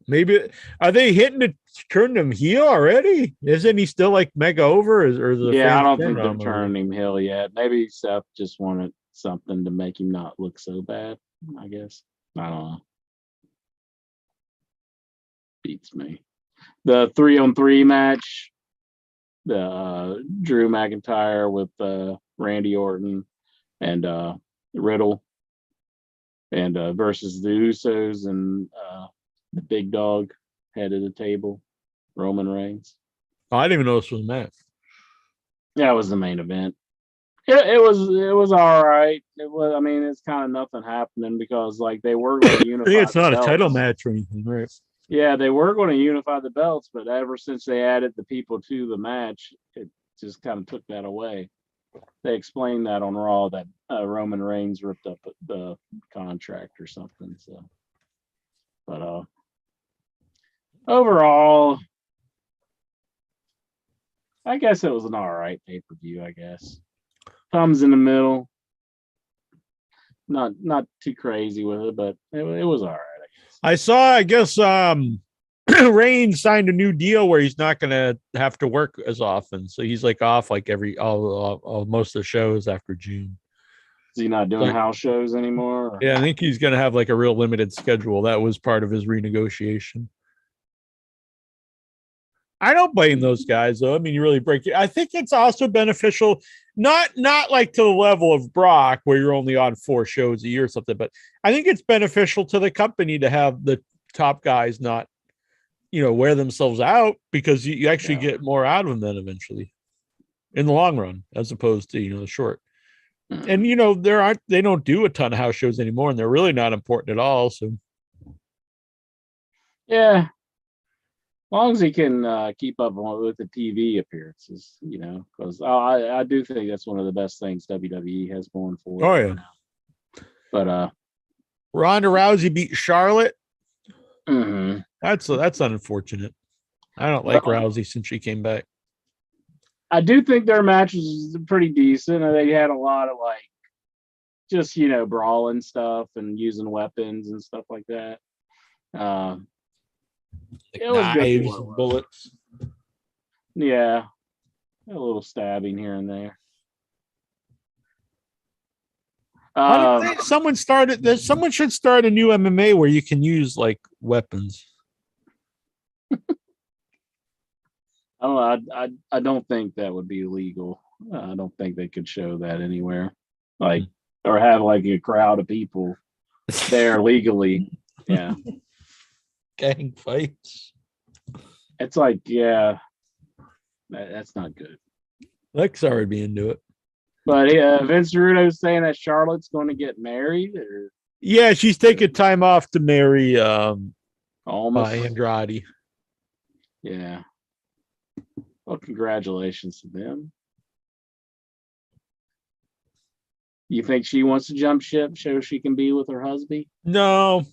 Maybe are they hitting to turn him heel already? Isn't he still like mega over? I don't think they're turning him heel yet. Maybe Seth just wanted something to make him not look so bad, I guess. I don't know. Beats me. The 3-on-3 match, the Drew McIntyre with Randy Orton and Riddle, and versus the Usos and the big dog head of the table, Roman Reigns. Oh, I didn't even know this was a match. Yeah, it was the main event. It was all right. It was. I mean, it's kind of nothing happening because like they were going to unify. It's not a title match or anything, right? Yeah, they were going to unify the belts, but ever since they added the people to the match, it just kind of took that away. They explained that on Raw that Roman Reigns ripped up the contract or something. So, but overall, I guess it was an all right pay-per-view. I guess thumbs in the middle. Not too crazy with it, but it was all right. I saw, I guess, Reigns signed a new deal where he's not going to have to work as often. So he's like off like all most of the shows after June. Is he not doing house shows anymore? Or? Yeah, I think he's going to have like a real limited schedule. That was part of his renegotiation. I don't blame those guys, though. I mean, you really break it. I think it's also beneficial, not like to the level of Brock, where you're only on 4 shows a year or something, but I think it's beneficial to the company to have the top guys not, wear themselves out because you actually get more out of them then eventually in the long run, as opposed to, the short. And, they don't do a ton of house shows anymore, and they're really not important at all. So, yeah. As long as he can keep up with the TV appearances, because I do think that's one of the best things WWE has going for it. Oh, yeah. Now. But Ronda Rousey beat Charlotte. Mm-hmm. That's unfortunate. I don't like Rousey since she came back. I do think their match was pretty decent. They had a lot of just brawling stuff and using weapons and stuff like that. It was knives and bullets. Yeah, a little stabbing here and there. Someone should start a new MMA where you can use weapons. I don't think that would be legal. I don't think they could show that anywhere, or have a crowd of people there legally Yeah. Gang fights. It's like, yeah, that's not good. Lex already be into it. But Vince Rudo's saying that Charlotte's going to get married, or yeah, she's taking time off to marry almost Andrade. Yeah. Well, congratulations to them. You think she wants to jump ship so she can be with her husband? No,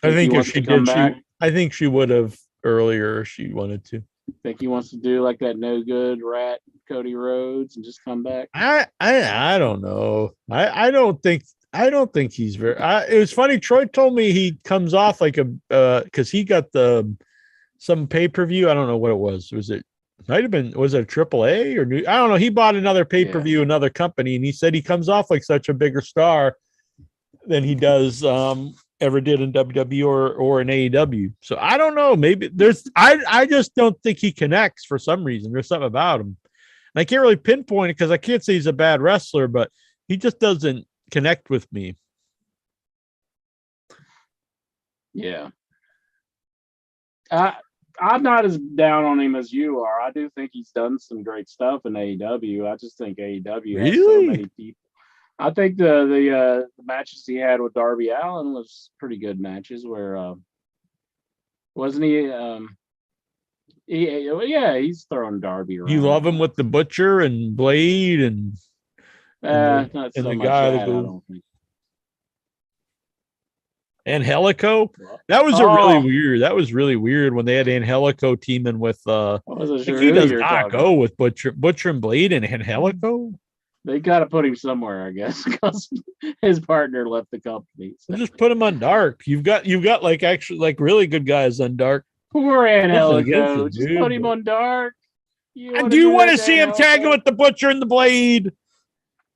I think if she did, I think she would have earlier if she wanted to. Think he wants to do like that no good rat Cody Rhodes and just come back? I don't know. I don't think he's very. It was funny. Troy told me he comes off like a because he got some pay-per-view. I don't know what it was. Was it might have been was it a AAA or new? I don't know. He bought another pay-per-view, another company, and he said he comes off like such a bigger star than he does ever did in WWE or in AEW. So I don't know. Maybe there's I just don't think he connects for some reason. There's something about him. And I can't really pinpoint it because I can't say he's a bad wrestler, but he just doesn't connect with me. Yeah. I'm not as down on him as you are. I do think he's done some great stuff in AEW. I just think AEW has so many people. I think the matches he had with Darby Allin was pretty good matches. Where wasn't he? He's throwing Darby around. You love him with the Butcher and Blade and not so the much guy that, I don't think. Angelico. That was really weird. That was really weird when they had Angelico teaming with I wasn't sure he does not go with Butcher and Blade and Angelico. They got to put him somewhere, I guess, because his partner left the company. So. Just put him on Dark. You've got like actually like really good guys on Dark. Poor Angelico. Just put him on Dark. Do you want to see him tagging with the Butcher and the Blade?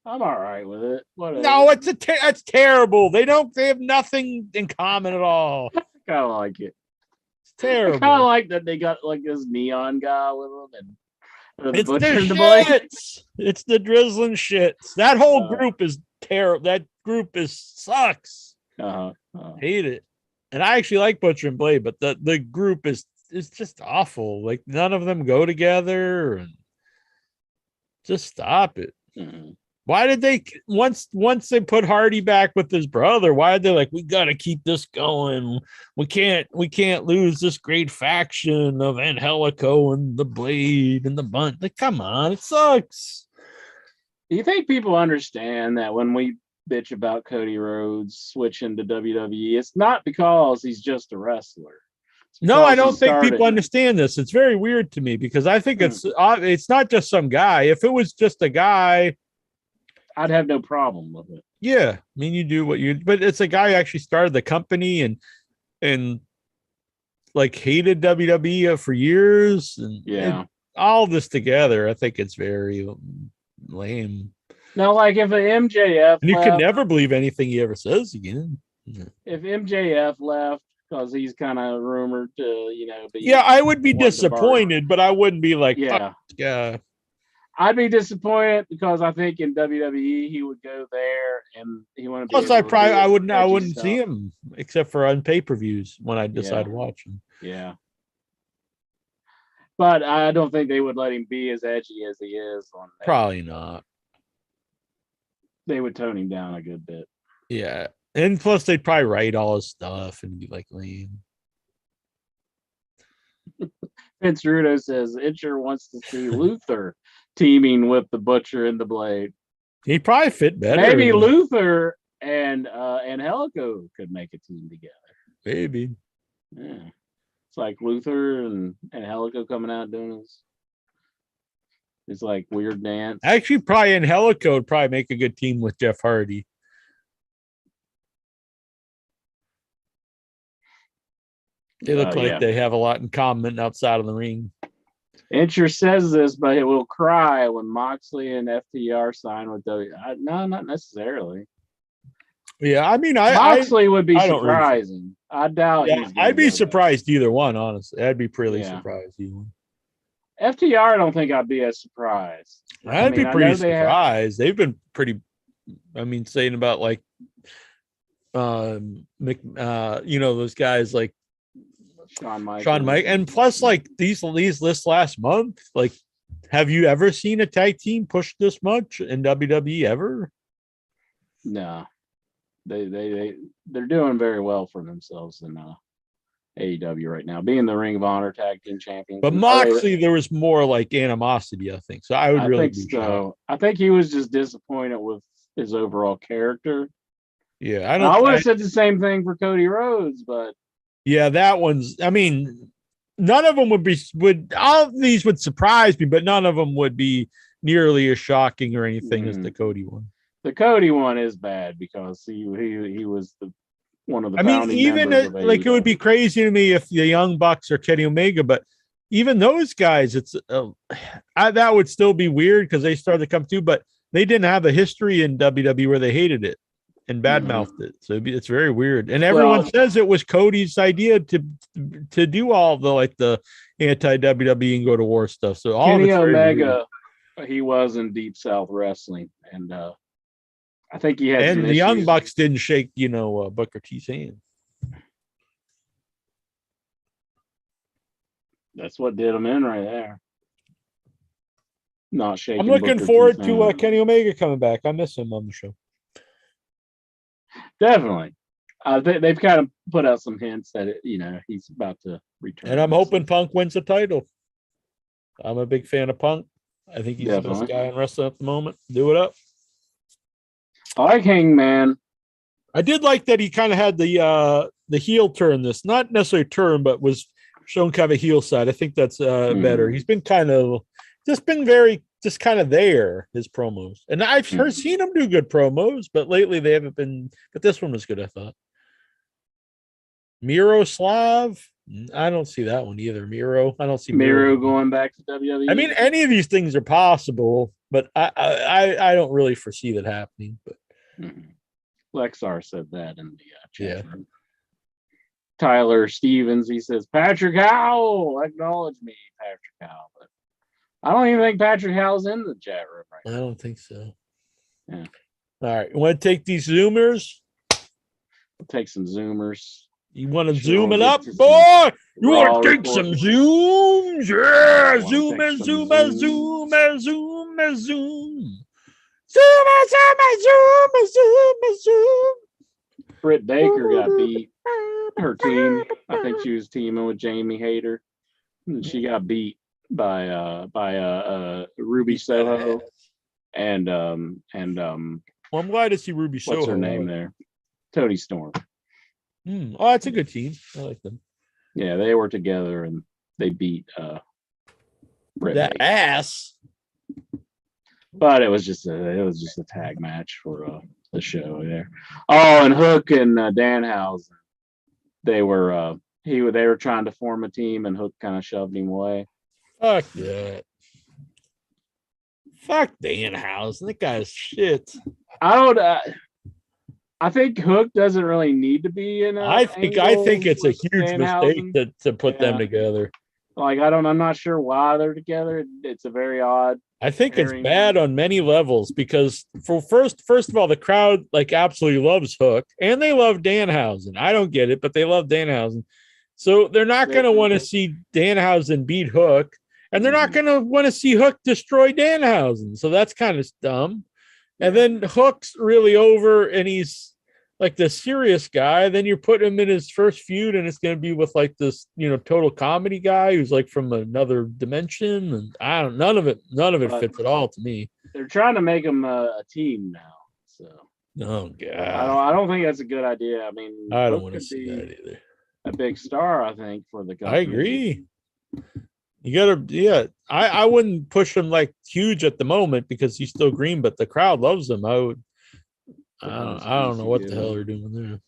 I'm all right with it. Whatever. No, it's terrible. They have nothing in common at all. I kind of like it. It's terrible. I kind of like that they got like this neon guy with them and it's the shits. It's the drizzling shits. That whole group is terrible. That group sucks. Hate it. And I actually like Butcher and Blade, but the group is just awful. Like none of them go together, and just stop it. Mm-hmm. Why did they once they put Hardy back with his brother? Why did they like we got to keep this going? We can't lose this great faction of Angelico and the Blade and the Bunt. Like, come on, it sucks. Do you think people understand that when we bitch about Cody Rhodes switching to WWE, it's not because he's just a wrestler? No, I don't think people understand this. It's very weird to me because I think it's not just some guy. If it was just a guy, I'd have no problem with it. Yeah, I mean, you do what you, but it's a guy who actually started the company and like hated WWE for years, and all this together, I think it's very lame. Now, like if an MJF, and you can never believe anything he ever says again. If MJF left because he's kind of rumored to, be I would be disappointed, but I wouldn't be like, yeah. I'd be disappointed because I think in WWE he would go there and he wouldn't. Plus, I wouldn't see him except for on pay-per-views when I decide to watch him. Yeah, but I don't think they would let him be as edgy as he is on. Probably not. They would tone him down a good bit. Yeah, and plus they'd probably write all his stuff and be like lame. Vince Rudo says Itcher wants to see Luther teaming with the Butcher and the Blade. He'd probably fit better. Maybe Luther and Angelico could make a team together. Maybe. Yeah. It's like Luther and Angelico coming out doing this. It's like weird dance. Actually, probably Angelico would probably make a good team with Jeff Hardy. They look like they have a lot in common outside of the ring. Incher says this, but it will cry when Moxley and FTR sign with WWE. No, not necessarily. Yeah, I mean, Moxley would be surprising. I doubt. Yeah, I'd be surprised either one. Honestly, I'd be pretty surprised either one. FTR, I don't think I'd be as surprised. I'd be pretty surprised. They've been pretty. I mean, saying about like those guys like Shawn Michaels. Shawn Mike, and plus like these this last month, like, have you ever seen a tag team push this much in WWE ever? No, they're doing very well for themselves in AEW right now, being the Ring of Honor tag team champions. But Moxley, there was more like animosity, I think. So I think so. I think he was just disappointed with his overall character. Yeah, I would have said the same thing for Cody Rhodes, but yeah, that one's. I mean, none of them would all of these would surprise me, but none of them would be nearly as shocking or anything as the Cody one. The Cody one is bad because he was one of the. I mean, even like it would be crazy to me if the Young Bucks or Kenny Omega, but even those guys, it's that would still be weird because they started to come through, but they didn't have a history in WWE where they hated it and badmouthed it. So it's very weird. And everyone says it was Cody's idea to do all the anti WWE and go to war stuff. So all Kenny Omega, he was in Deep South Wrestling, and I think he had. And the Young Bucks didn't shake, Booker T's hand. That's what did him in right there. Not shaking. I'm looking forward to Kenny Omega coming back. I miss him on the show. Definitely. They've kind of put out some hints that he's about to return. And I'm hoping Punk wins the title. I'm a big fan of Punk. I think he's the best guy in wrestling at the moment. Do it up. I like Hangman. I did like that he kind of had the heel turn this, not necessarily turn, but was shown kind of a heel side. I think that's better. He's been kind of there, his promos. And I've seen him do good promos, but lately they haven't been, but this one was good, I thought. Miroslav, I don't see that one either. I don't see Miro going back to WWE. I mean, any of these things are possible, but I don't really foresee that happening. But Lexar said that in the chat room. Tyler Stevens, he says, Patrick Howell, acknowledge me, Patrick Howell. But I don't even think Patrick Howell's in the chat room right now. I don't think so. Yeah. All right. You want to take these Zoomers? We'll take some Zoomers. You want to zoom it up, boy? You want to take some Zooms? Yeah. Zoomer. Zoom. Britt Baker got beat. Her team, I think she was teaming with Jamie Hayter. And she got beat by Ruby Soho and well, I'm glad to see Ruby Soho. What's her name there? Tony Storm. Oh, that's a good team. I like them. Yeah, they were together and they beat Britt that Baker. Ass. But it was just a tag match for the show there. Oh, and Hook and Danhausen, they were trying to form a team, and Hook kind of shoved him away. Fuck that. Fuck Danhausen. That guy's shit. I think Hook doesn't really need to be in. I think it's a huge mistake to put them together. Like I'm not sure why they're together. It's a very odd. I think it's bad on many levels because first of all, the crowd absolutely loves Hook and they love Danhausen. I don't get it, but they love Danhausen. So they're not going to want to see Danhausen beat Hook, and they're not going to want to see Hook destroy Danhausen. So that's kind of dumb. And then Hook's really over, and he's like the serious guy. Then you put him in his first feud, and it's going to be with this, total comedy guy who's from another dimension. And none of it fits at all to me. They're trying to make him a team now. So, oh god, I don't think that's a good idea. I mean, I don't want to see that either. A big star, I think, for the company. I agree. You gotta, I wouldn't push him huge at the moment because he's still green, but the crowd loves him. I don't know what the hell they're doing there.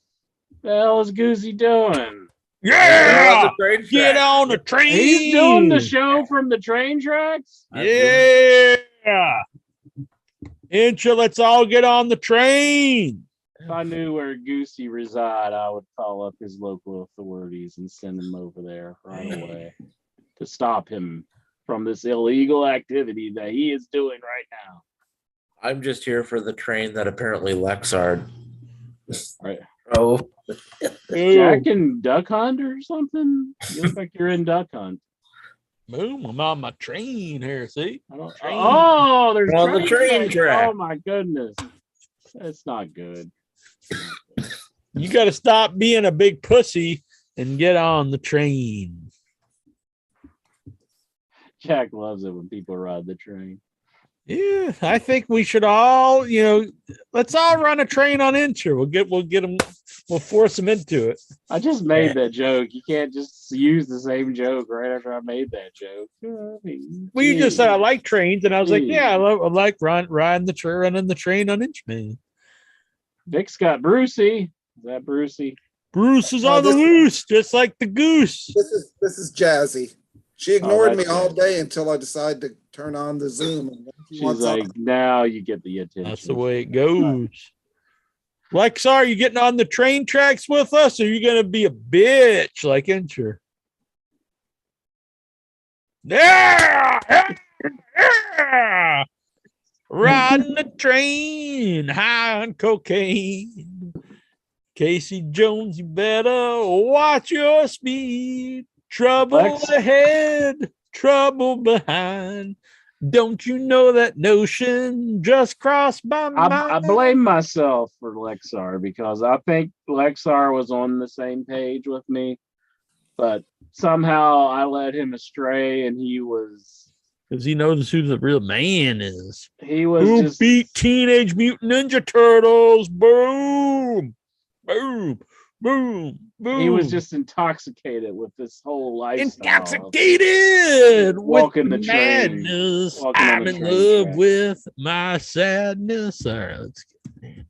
The hell is Goosey doing? Yeah, get on the train. He's doing the show from the train tracks. Yeah, Incha, let's all get on the train. If I knew where Goosey reside, I would call up his local authorities and send him over there right away to stop him from this illegal activity that he is doing right now. I'm just here for the train that apparently Lexard. Right. Oh, Jack and Duck Hunt or something? You look like you're in Duck Hunt. Boom, I'm on my train here. See? Oh, there's on the train track. Oh my goodness. That's not good. You got to stop being a big pussy and get on the train. Jack loves it when people ride the train. Yeah, I think we should all, let's all run a train on Incher. We'll get them, we'll force them into it. I just made that joke. You can't just use the same joke right after I made that joke. Well, you just said I like trains, and I was like, yeah, I like running the train on Inchman. Vic's got Brucey. Is that Brucey? Bruce is on the loose, just like the goose. This is Jazzy. She ignored me all day until I decided to turn on the Zoom. And she's like, now you get the attention. That's the way it goes. Lexar, you getting on the train tracks with us, or are you going to be a bitch like Incher? Yeah! Riding the train, high on cocaine. Casey Jones, you better watch your speed. Trouble ahead, trouble behind. Don't you know that notion just crossed my mind? I blame myself for Lexar because I think Lexar was on the same page with me, but somehow I led him astray, and he was because he knows who the real man is. He was who beat Teenage Mutant Ninja Turtles. Boom, boom. Boom, boom. He was just intoxicated with this whole lifestyle. Intoxicated with the madness. I'm in love with my sadness. All right, let's get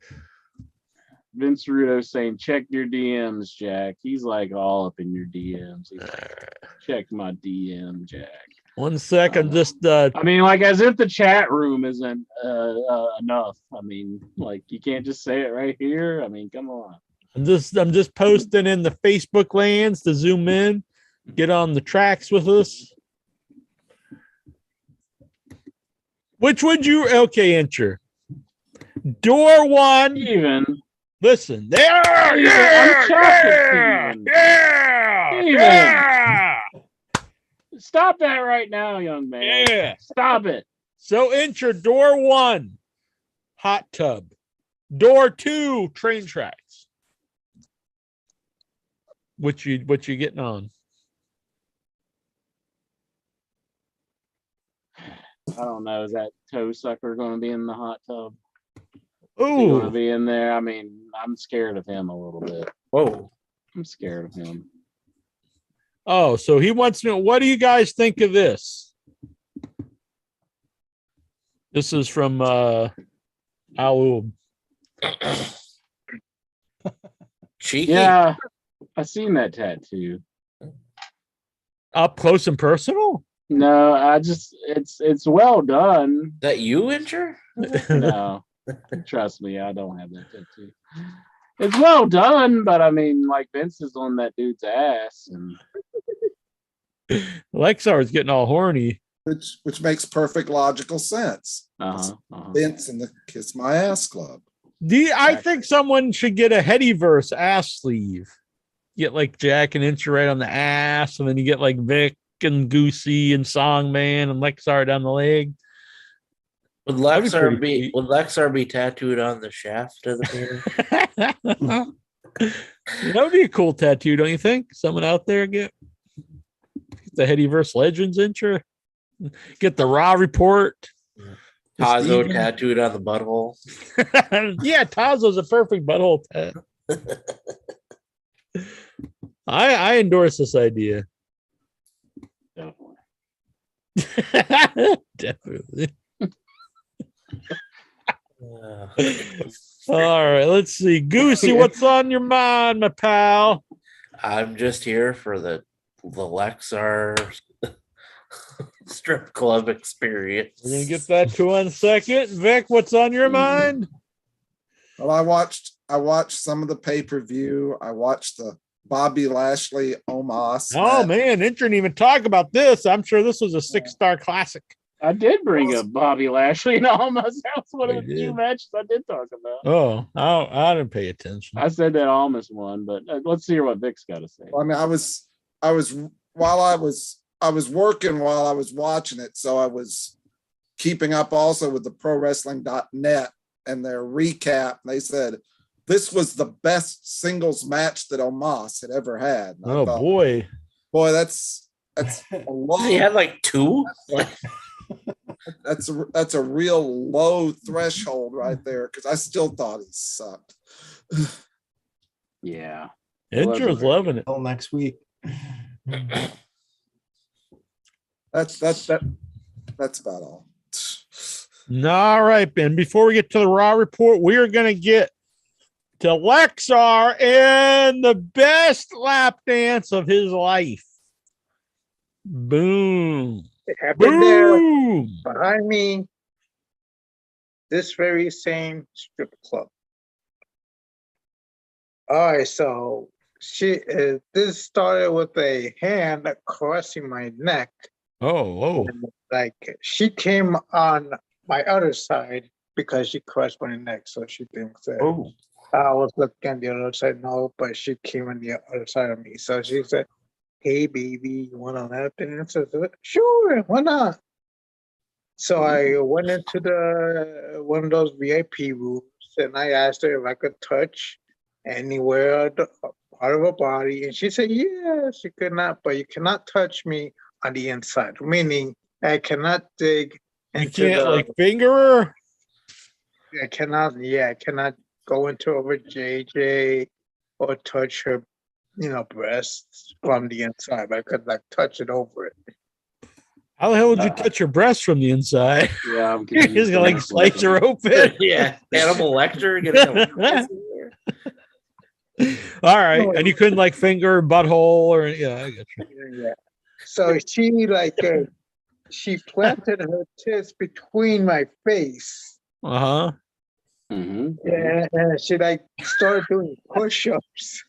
Vince Russo saying, check your DMs, Jack. He's like all up in your DMs. He's like, check my DM, Jack. 1 second, just I mean, like as if the chat room isn't enough. I mean, like you can't just say it right here. I mean, come on. I'm just posting in the Facebook lands to zoom in, get on the tracks with us. Which would you Incher? Door one. Even. Listen, there. Yeah. Stop that right now, young man. Yeah. Stop it. So Incher, door one, hot tub. Door two, train tracks. What you getting on? I don't know. Is that toe sucker going to be in the hot tub? Oh, going to be in there. I mean, I'm scared of him a little bit. Whoa, I'm scared of him. Oh, so he wants to know, what do you guys think of this? This is from Alul. Cheeky. Yeah, I seen that tattoo. Up close and personal? No, it's well done. That you, Incher? No, trust me, I don't have that tattoo. It's well done, but I mean, like Vince is on that dude's ass, and Lexar is getting all horny, which makes perfect logical sense. Vince and the Kiss My Ass Club. I think someone should get a Headyverse ass sleeve. Get like Jack and Incher right on the ass, and then you get like Vic and Goosey and Songman and Lexar down the leg. Would Lexar be tattooed on the shaft of the penis? That would be a cool tattoo, don't you think? Someone out there get the Headyverse Legends Incher. Get the Raw report. Tazo tattooed on the butthole. Yeah, Tazo's a perfect butthole tat. I endorse this idea. Definitely. All right, let's see. Goosey, what's on your mind, my pal? I'm just here for the Lexar strip club experience. We're gonna get that to 1 second. Vic, what's on your mind? Well, I watched some of the pay-per-view. I watched the Bobby Lashley Omos. Oh man, Incher didn't even talk about this. I'm sure this was a 6-star classic. I did bring up Bobby Lashley and Almas. That was one of the few matches I did talk about. Oh, I didn't pay attention. I said that Almas won, but let's hear what Vic's got to say. I mean, I was working while I was watching it, so I was keeping up also with the ProWrestling.net and their recap. They said this was the best singles match that Omos had ever had. And I thought, boy, that's a lot. He had like 2. That's a real low threshold right there, because I still thought he sucked. Yeah, Intro's loving it. Until next week. That's about all. All right, Ben. Before we get to the Raw report, we are going to get to Lexar and the best lap dance of his life. Boom. It happened there behind me. This very same strip club. All right, so this started with a hand caressing my neck. Oh. Like she came on my other side because she caressed my neck, so she thinks that I was looking on the other side. No, but she came on the other side of me. So she said, "Hey, baby, you want to lap dance?" I said, "Sure, why not?" So I went into one of those VIP rooms, and I asked her if I could touch anywhere part of her body, and she said, "Yes, you could not, but you cannot touch me on the inside," meaning I cannot dig. You can't like finger her? I cannot go into her JJ or touch her, breasts from the inside. I could like touch it over it. How the hell would you touch your breast from the inside? Yeah, I'm He's gonna like slice her open. Yeah, Hannibal Lecter getting All right, and you couldn't like finger her butthole or I get you. Yeah. So she planted her tits between my face. Uh-huh. Mm-hmm. Yeah, and she like started doing push-ups.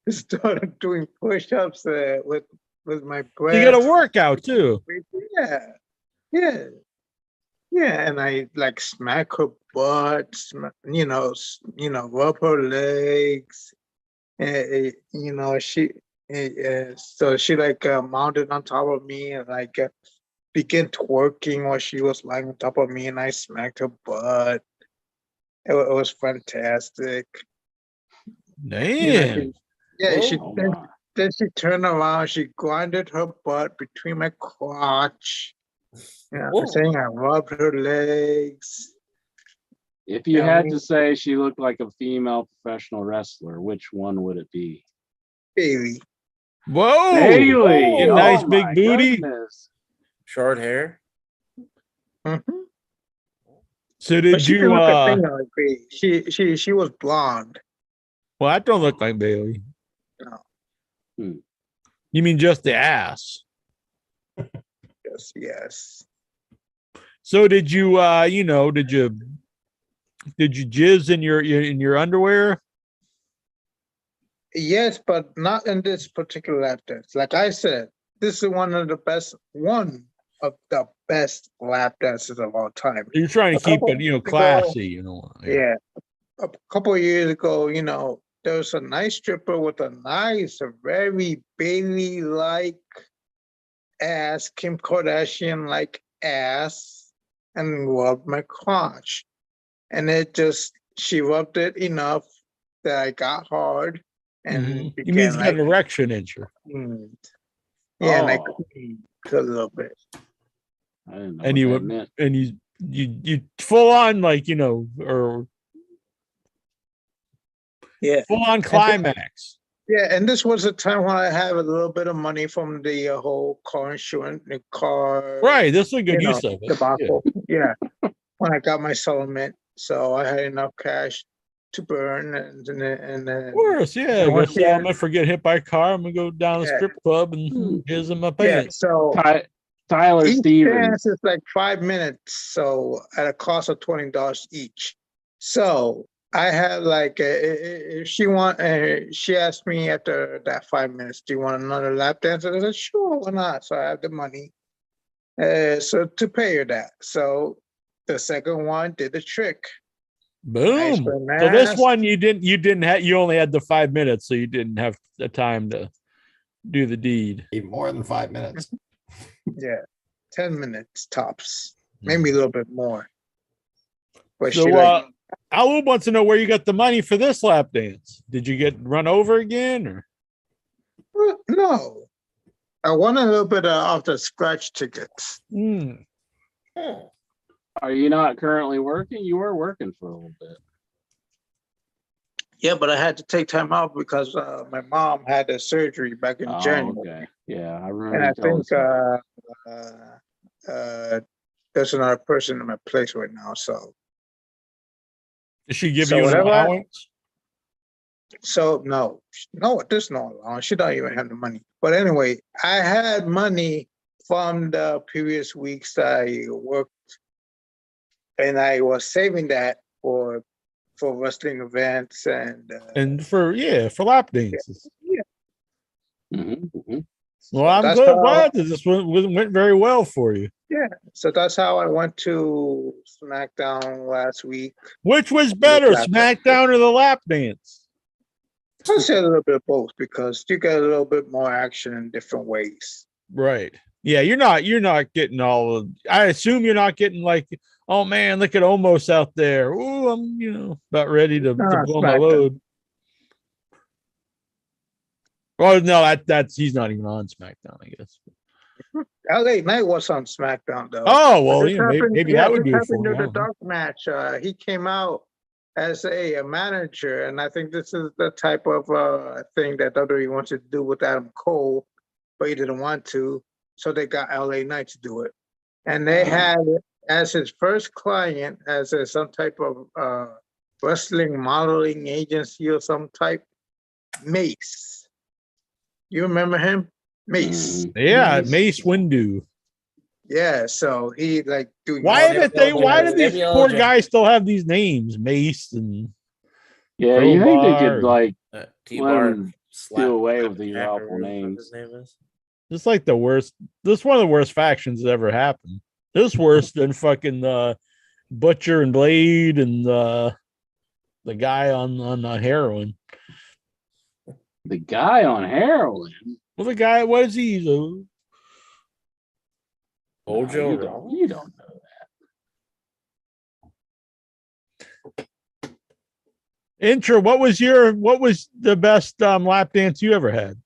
Started doing push-ups with my breast. You got a workout too. Yeah. And I like smack her butt, rub her legs. So she like mounted on top of me and like began twerking while she was lying on top of me, and I smacked her butt. It was fantastic. Damn. Then she turned around. She grinded her butt between my crotch. Saying I rubbed her legs. If you had to say she looked like a female professional wrestler, which one would it be? Bailey. Whoa, Bailey! Nice big booty, goodness. Short hair. Mm-hmm. So did you? She was blonde. Well, that don't look like Bailey. No. You mean just the ass? Yes. So did you? Did you jizz in your underwear? Yes, but not in this particular lap dance. Like I said, this is one of the best lap dances of all time. You're trying to keep it, classy, Yeah. A couple of years ago, there was a nice stripper with a very Bailey-like ass, Kim Kardashian-like ass, and rubbed my crotch. And she rubbed it enough that I got hard. And you mean got an erection in her? Yeah, and I cleaned a little bit. I didn't know and what you that meant. And you full on or full on climax. And this was a time when I had a little bit of money from the whole car insurance, the car. Right, this is a good use of it. Debacle. Yeah, when I got my settlement, so I had enough cash to burn, and of course, go settlement for get hit by a car. I'm gonna go down to the strip club and jizz in my pants. So Tyler each Stevens. dance is like 5 minutes, so at a cost of $20 each. So I had like if she asked me after that 5 minutes, "Do you want another lap dance?" I said, "Sure, why not?" So I have the money, So to pay her that. So the second one did the trick. Boom. So this one you only had the 5 minutes, so you didn't have the time to do the deed. Even more than 5 minutes. Yeah, 10 minutes tops, maybe a little bit more. But so Alou wants to know where you got the money for this lap dance. Did you get run over again, or? No, I won a little bit of the scratch tickets. Are you not currently working? You were working for a little bit. Yeah, but I had to take time out because my mom had a surgery back in January. Okay. Yeah, I remember. And I think there's another person in my place right now. So did she give you an allowance? No, there's no allowance. She don't even have the money. But anyway, I had money from the previous weeks I worked, and I was saving that for wrestling events and for lap dances. Yeah. Well, I'm glad that this went very well for you. Yeah, so that's how I went to SmackDown last week. Which was better, SmackDown or the lap dance? I'll say a little bit of both because you get a little bit more action in different ways. Right. Yeah, you're not getting all of. I assume you're not getting like, oh man, look at Omos out there. Ooh, I'm about ready to blow my load. Well, no, that's he's not even on SmackDown, I guess. LA Knight was on SmackDown though. Oh well, maybe that would do it for him. The dark match. He came out as a manager, and I think this is the type of thing that WWE wanted to do with Adam Cole, but he didn't want to, so they got LA Knight to do it, and they had as his first client as some type of wrestling modeling agency or some type, Mace. You remember him? Mace. Yeah, Mace Windu. Yeah, so he like doing. Why did these poor guys still have these names, Mace and? Yeah, you think they could like T-Bar do away with these awful names? This is like the worst. This is one of the worst factions that ever happened. This worse than fucking Butcher and Blade and the guy on heroin. The guy on heroin. Well, the guy, what is he? Ojo. You don't know that. Intro. What was the best lap dance you ever had?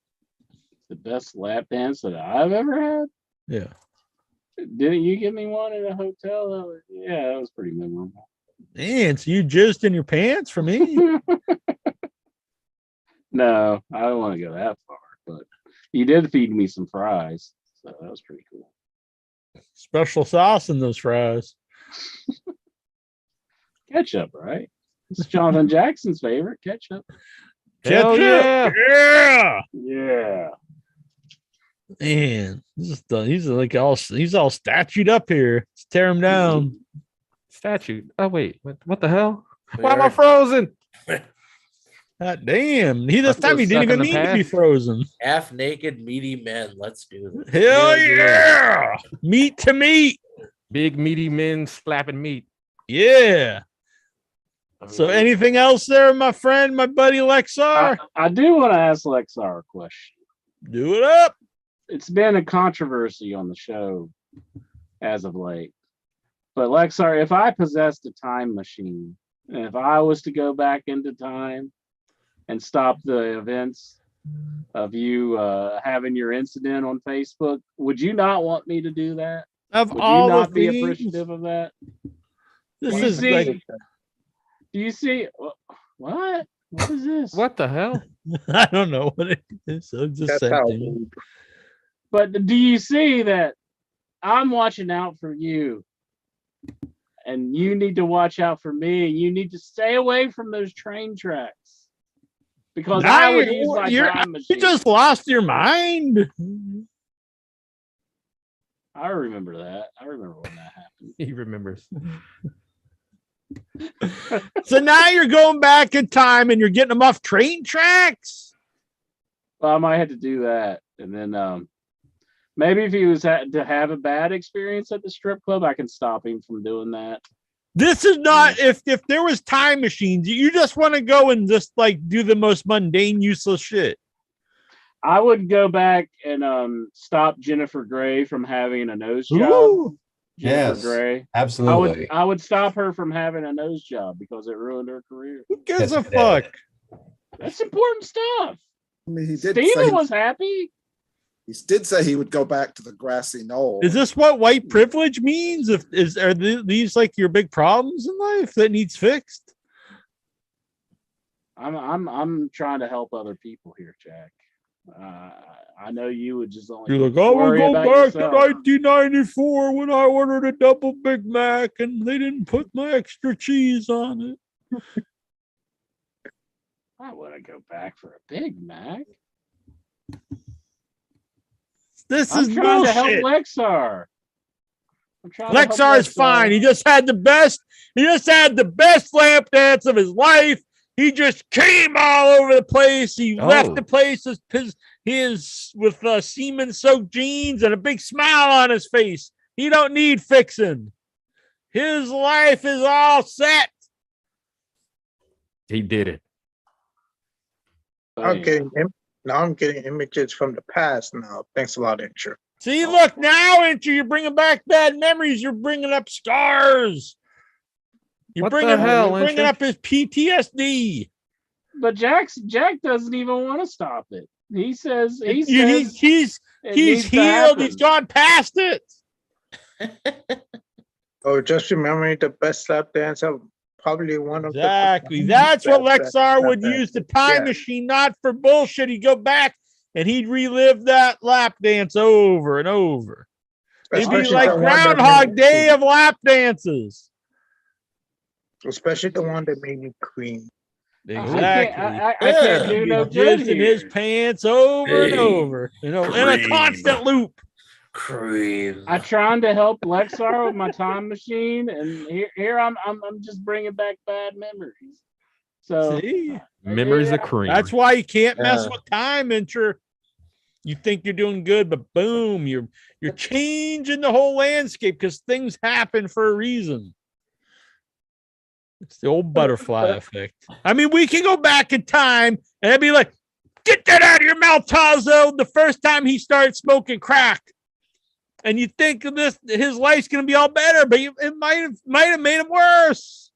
The best lap dance that I've ever had? Yeah. Didn't you give me one in a hotel? Yeah, that was pretty memorable. Man, so you jizzed in your pants for me? No, I don't want to go that far, but you did feed me some fries, so that was pretty cool. Special sauce in those fries. Ketchup, right? It's Jonathan Jackson's favorite ketchup. Ketchup, yeah. Man, he's all statued up here. Let's tear him down. Statue. Oh wait, what the hell? Why am I frozen? God damn! This time he didn't even mean to be frozen. Half naked, meaty men. Let's do this. Hell yeah! Meat to meat. Big meaty men slapping meat. Yeah. So anything else there, my friend, my buddy Lexar? I do want to ask Lexar a question. Do it up. It's been a controversy on the show as of late. But Lexar, if I possessed a time machine, and if I was to go back into time and stop the events of you having your incident on Facebook, would you not want me to do that? Would you not be appreciative of that? This is like... Do you see what? What is this? What the hell? I don't know what it is. But do you see that I'm watching out for you? And you need to watch out for me. You need to stay away from those train tracks. Because I would use my time machine. You just lost your mind. I remember that. I remember when that happened. He remembers. So now you're going back in time and you're getting them off train tracks? Well, I might have to do that. And then Maybe if he was to have a bad experience at the strip club, I can stop him from doing that. This is not if there was time machines, you just want to go and just like do the most mundane, useless shit. I would go back and stop Jennifer Grey from having a nose job. Ooh, Jennifer yes, Grey. absolutely. I would stop her from having a nose job because it ruined her career. Who gives Yes, a fuck? That's important stuff. I mean, he did Steven say was happy. he did say he would go back to the grassy knoll. Is this what white privilege means? Are these like your big problems in life that needs fixed? I'm trying to help other people here, Jack. I know you would just only. You're like, I would worry go about back to yourself. 1994 when I ordered a double Big Mac and they didn't put my extra cheese on it. Why would I go back for a Big Mac? This I'm is trying to help bullshit. Lexar. Lexar is fine. He just had the best lap dance of his life. He just came all over the place. He left the place his with semen-soaked jeans and a big smile on his face. He don't need fixing. His life is all set. He did it. I'm getting images from the past now. Thanks a lot, Incher. See, look now, Incher, you're bringing back bad memories. You're bringing up scars. You're bringing up his PTSD. But Jack doesn't even want to stop it. He says he's healed. He's gone past it. Oh, just remembering the best lap dance of probably one of Exactly. the That's what best Lexar lap would dance. use the time machine, not for bullshit. He'd go back and he'd relive that lap dance over and over. It'd be Especially like the one that Groundhog made Day of lap dances. Especially the one that made me cream. Exactly. I can't do no good Jizzed in here. his pants over and over. In a constant loop. Cream. I'm trying to help Lexar with my time machine, and here I'm just bringing back bad memories. So See? Memories of cream. That's why you can't mess with time, Incher. You think you're doing good, but boom, you're changing the whole landscape because things happen for a reason. It's the old butterfly effect. I mean, we can go back in time and it'd be like, get that out of your mouth, Tazo. The first time he started smoking crack. And you think of this, his life's gonna be all better, but it might have made him worse.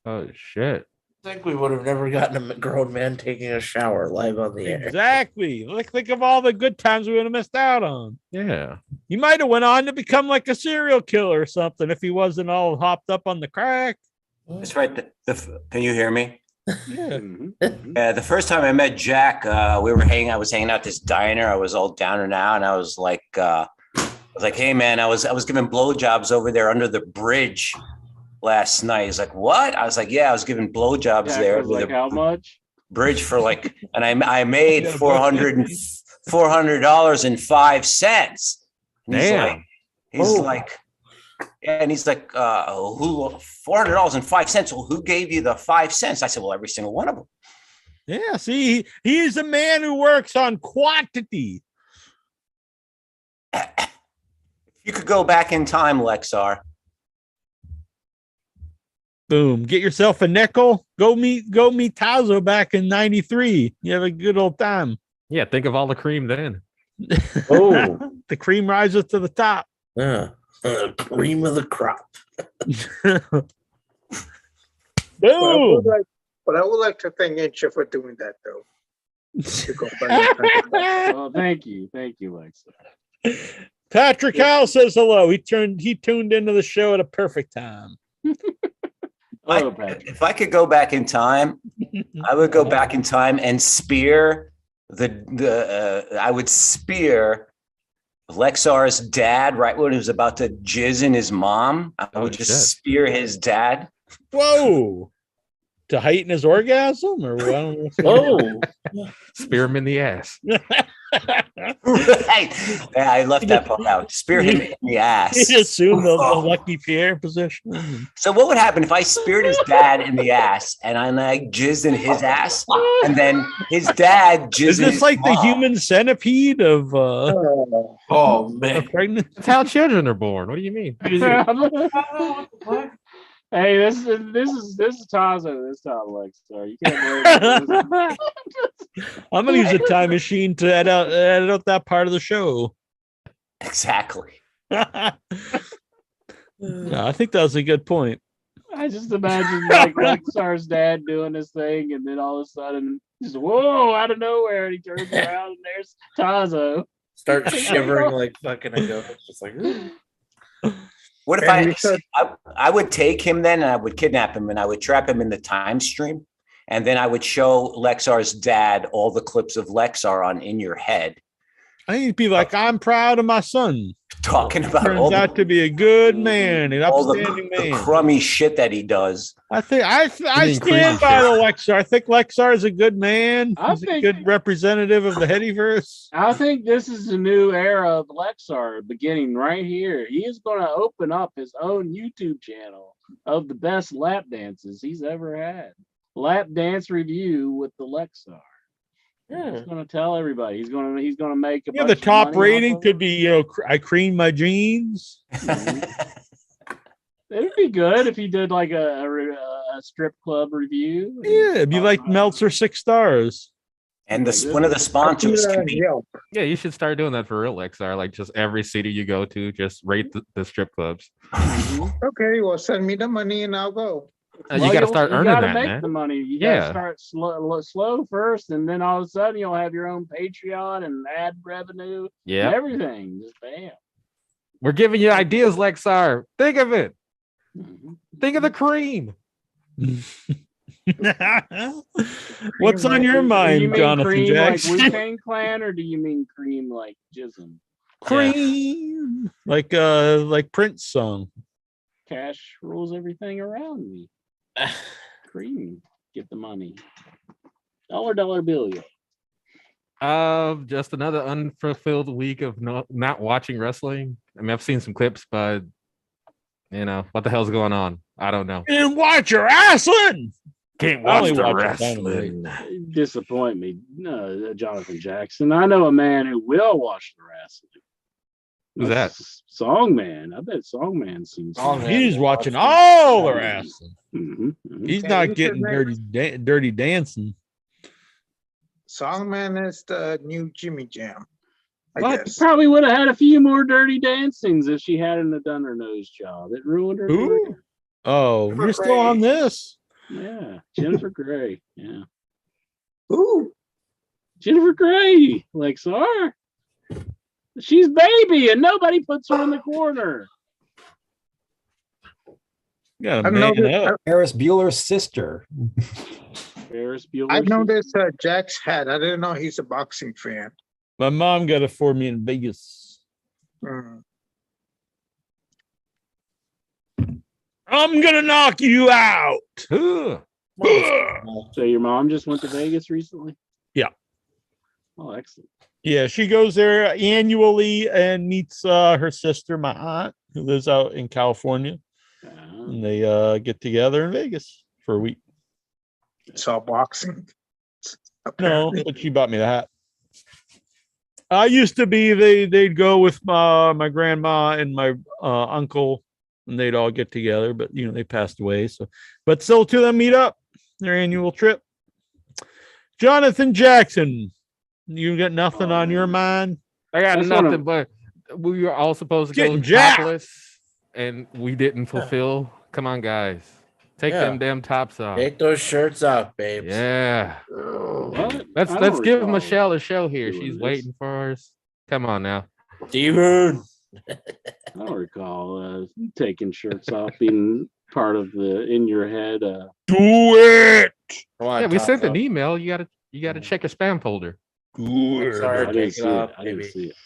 Oh shit. I think we would have never gotten a grown man taking a shower live on the air. Exactly. Think of all the good times we would have missed out on. Yeah. He might have went on to become like a serial killer or something if he wasn't all hopped up on the crack. That's right. Can you hear me? Yeah. The first time I met Jack, I was hanging out at this diner. I was all down and out, and I was like, hey man, I was giving blowjobs over there under the bridge last night. He's like, what? I was like, yeah, I was giving blowjobs Jack there. was like, how much? Bridge for like, and I made $400.05. Damn. He's like, yeah, and he's like, who $400.05? Well, who gave you the 5 cents? I said, well, every single one of them. Yeah, see, he's a man who works on quantity. If you could go back in time, Lexar. Boom. Get yourself a nickel. Go meet Tazo back in 93. You have a good old time. Yeah, think of all the cream then. Oh, The cream rises to the top. yeah. Cream of the crop. Boom. But I would like to thank Incher for doing that, though. To go back in time. Well, thank you, Lexar. Patrick Howell says hello. He tuned into the show at a perfect time. Hello, Patrick. If I could go back in time, I would go back in time and spear I would spear Lexar's dad right when he was about to jizz in his mom. I would just spear his dad. Whoa. to heighten his orgasm, or what? I don't know. Oh, Spear him in the ass. Right. Yeah, I left that part out. Spear him in the ass. He assumed the Lucky Pierre position. So what would happen if I speared his dad in the ass and I jizzed in his ass, and then his dad jizzed Is in this his like the mom? human centipede of oh man. pregnant? That's how children are born. What do you mean? Hey, this is Taza this time, Lex. So you can't believe I'm gonna use a time machine to edit out that part of the show. Exactly. No, I think that was a good point. I just imagine like Lexar's dad doing this thing, and then all of a sudden, just whoa, out of nowhere, and he turns around and there's Tazo. Start shivering like fucking a ghost. Just like, What if I would take him then and I would kidnap him and I would trap him in the time stream, and then I would show Lexar's dad all the clips of Lexar on In Your Head I need to be like, I'm proud of my son. talking about Turns all out to be a good man, an all upstanding the man. crummy shit that he does. I think I mean stand crazy by shit. the Lexar. I think Lexar is a good man. I He's a think- good representative of the Headyverse. I think this is the new era of Lexar beginning right here. He is going to open up his own YouTube channel of the best lap dances he's ever had. Lap dance review with the Lexar. He's going to tell everybody. He's going to make a Yeah, bunch the of top money rating off of could it. be, I cream my jeans. It'd be good if he did like a strip club review. Yeah, it'd be like Meltzer 6 stars. And one of the sponsors can be Yeah, you should start doing that for real, XR. Like just every city you go to, just rate the strip clubs. Okay, well, send me the money and I'll go. And you got to start earning gotta that, make man. the money. You Yeah. gotta start slow first, and then all of a sudden you'll have your own Patreon and ad revenue. And Yeah, everything. Just bam. we're giving you ideas, Lexar. Think of it. Mhm. Think of the cream. What's on your Do you mind, mean Jonathan cream like Jackson? Wu-Tang Clan, or do you mean cream like jism? Cream, like Prince song. Cash rules everything around me. Cream, get the money. Dollar bill, yeah. Just another unfulfilled week of not watching wrestling. I mean, I've seen some clips, but what the hell's going on? I don't know. And watch your wrestling. Can't I watch only the watch wrestling. Disappoint me, Jonathan Jackson. I know a man who will watch the wrestling. Who's that? Songman. I bet Songman's seen Songman. He's Yeah, watching watch all the wrestling. Mm-hmm. He's Yeah, not you getting should dirty dancing. Songman is the new Jimmy Jam. I Well, guess. probably would have had a few more dirty dancings if she hadn't have done her nose job. It ruined her Who? career. Oh, you're still on this? Yeah, Jennifer Grey. Yeah, Ooh, Jennifer Grey, Lexar. She's baby, and nobody puts her in the corner. You gotta I know man that- up. Ferris Bueller's sister. Ferris Bueller. I know this Jack's hat. I didn't know he's a boxing fan. My mom got it for me in Vegas. Mm. I'm gonna knock you out. Ugh. So your mom just went to Vegas recently? Yeah. Oh, excellent. Yeah, she goes there annually and meets her sister, my aunt, who lives out in California, and they get together in Vegas for a week. It's all boxing. No, but she bought me the hat. I used to be they'd go with my grandma and my uncle, and they'd all get together, but they passed away. So, but still, two of them meet up their annual trip. Jonathan Jackson, you got nothing on your mind? I got That's nothing, but we were all supposed to go Getting jacked. topless, and we didn't fulfill. Come on, guys. Take Yeah. them damn tops off. Take those shirts off, babes. Yeah. What? Let's I let's don't give recall Michelle a show here. doing She's this. waiting for us. Come on now. Steven. I don't recall taking shirts off, being part of the In Your Head. Do it. Come on, Yeah, we sent Taco. an email. You gotta check your spam folder. Do it. Sorry, I didn't take see it off, it. I didn't baby. see it.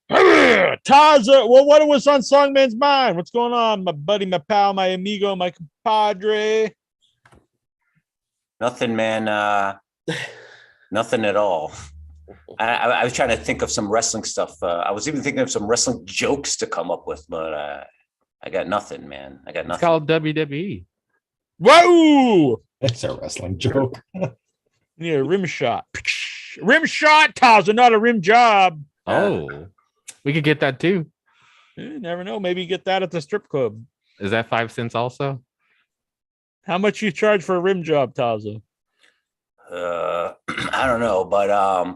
Taza, well, what was on Songman's mind? What's going on, my buddy, my pal, my amigo, my compadre? Nothing, man. Nothing at all. I was trying to think of some wrestling stuff. I was even thinking of some wrestling jokes to come up with, but I got nothing, man. I got It's nothing. called WWE. Whoa! That's a wrestling joke. Yeah, rim shot. Rim shot, Taza, not a rim job. Oh, we could get that too. You never know. Maybe you get that at the strip club. Is that 5 cents also? How much you charge for a rim job, Taza? I don't know, but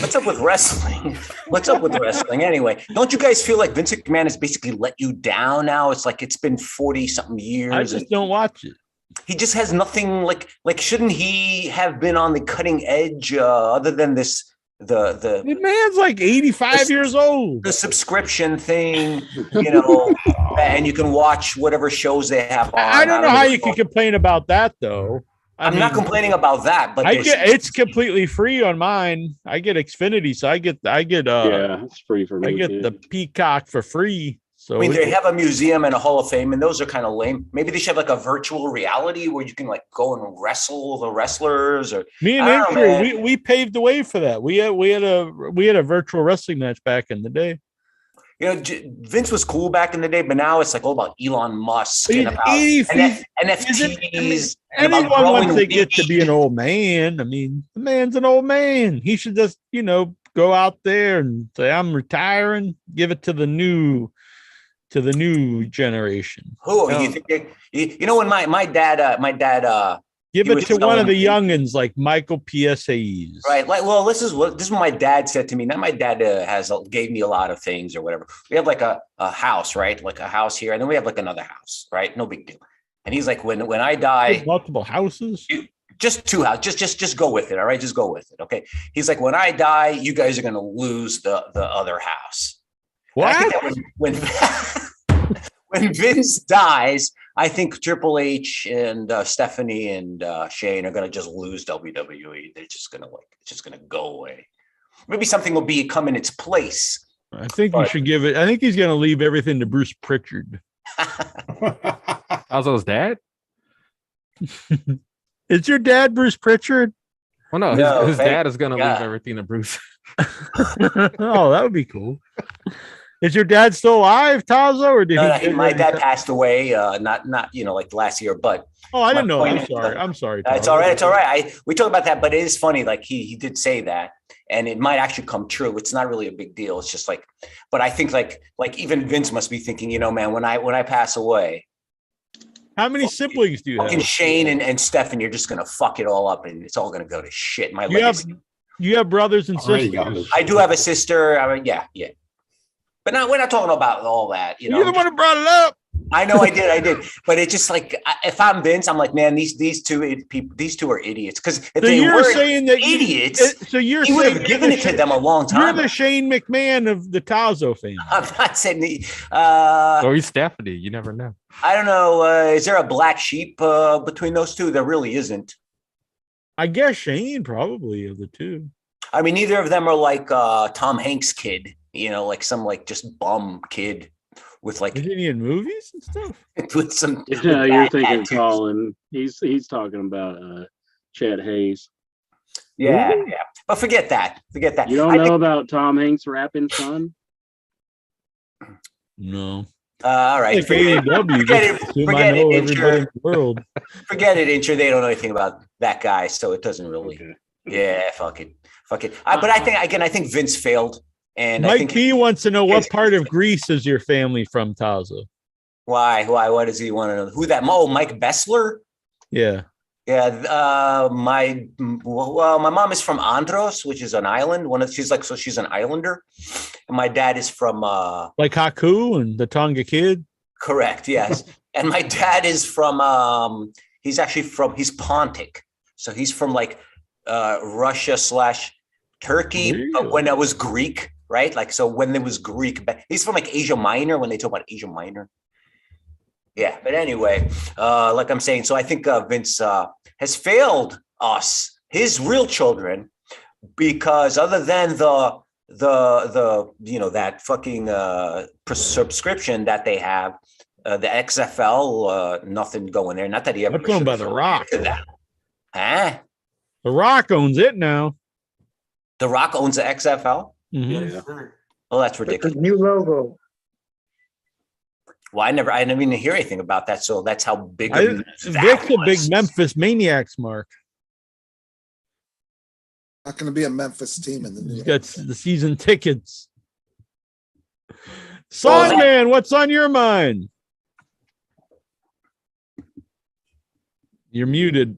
what's up with wrestling? What's up with wrestling anyway? Don't you guys feel like Vince McMahon has basically let you down now? It's like it's been 40-something years. I just don't watch it. He just has nothing like shouldn't he have been on the cutting edge other than this the man's like 85 years old. The subscription thing, you know, and you can watch whatever shows they have on. I don't know how you can complain about that though. I'm not complaining about that, but it's completely free on mine. I get Xfinity, so I get yeah, it's free for me. I get the Peacock for free. So I mean, they have a museum and a Hall of Fame, and those are kind of lame. Maybe they should have like a virtual reality where you can like go and wrestle the wrestlers. Or me and Andrew, we paved the way for that. We had a virtual wrestling match back in the day. You know, Vince was cool back in the day, but now it's like all about Elon Musk and about NFTs. Anyone wants to get to be an old man. I mean, the man's an old man. He should just, go out there and say, "I'm retiring." Give it to the new generation. Who you think? You know, when my dad. Give it to one of the youngins like Michael PSAs. Right. Like, well, this is what my dad said to me. Now my dad gave me a lot of things or whatever. We have like a house, right? Like a house here. And then we have like another house, right? No big deal. And he's like, when I die, multiple houses, just two houses, just go with it. All right. Just go with it. Okay. He's like, when I die, you guys are going to lose the other house. What? When Vince dies, I think Triple H and Stephanie and Shane are going to just lose WWE. They're just going to it's just going to go away. Maybe something will come in its place. I think you should give it. I think he's going to leave everything to Bruce Pritchard. Also his dad? Is your dad Bruce Pritchard? Well, no, his dad is going to leave everything to Bruce. Oh, that would be cool. Is your dad still alive, Tazo, or did my dad passed away? Not like last year, but I didn't know. I'm sorry. Tazo. It's all right. It's all right. We talk about that, but it is funny. Like he did say that, and it might actually come true. It's not really a big deal. It's just like, but I think like even Vince must be thinking, man, when I pass away, how many siblings do you have? Shane and Stephen, you're just gonna fuck it all up, and it's all gonna go to shit. You have brothers and sisters. I do have a sister. Yeah. But we're not talking about all that, You're the one who brought it up. I know I did. But it's just like, if I'm Vince, I'm like, man, these two are idiots. Because if they were idiots, he would have given it to them a long time. You're the Shane McMahon of the Tazo family. I'm not saying or he's Stephanie. You never know. I don't know. Is there a black sheep between those two? There really isn't. I guess Shane probably of the two. I mean, neither of them are like Tom Hanks' kid. Like some just bum kid with like. Is he in movies and stuff? With some. Yeah, you're thinking Colin. He's talking about Chad Hayes. Yeah, yeah. But forget that. You don't know about Tom Hanks' rapping son? No. All right. Forget it. World. Forget it, Incher. They don't know anything about that guy, so it doesn't really. Okay. Yeah, fuck it. But I think Vince failed. And Mike B wants to know what part of Greece is your family from, Tazo? Why? Why does he want to know? Who that? Oh, Mike Bessler? Yeah. Yeah. My mom is from Andros, which is an island. She's an islander. And my dad is from like Haku and the Tonga Kid? Correct, yes. And my dad is from he's Pontic. So he's from like Russia/Turkey, but when I was Greek. Right? Like, so when there was Greek, he's from like Asia Minor when they talk about Asia Minor. Yeah. But anyway, like I'm saying, so I think Vince has failed us, his real children, because other than the that fucking subscription that they have, the XFL, nothing going there. Not that he ever. That's owned by The Rock. Huh? The Rock owns it now. The Rock owns the XFL. Mm-hmm. Yeah. Oh, that's ridiculous. New logo. Well, I didn't even hear anything about that. So that's how big. Vic's a big Memphis Maniacs, Mark. Not going to be a Memphis team in the He's new. got the season tickets. Songman, what's on your mind? You're muted.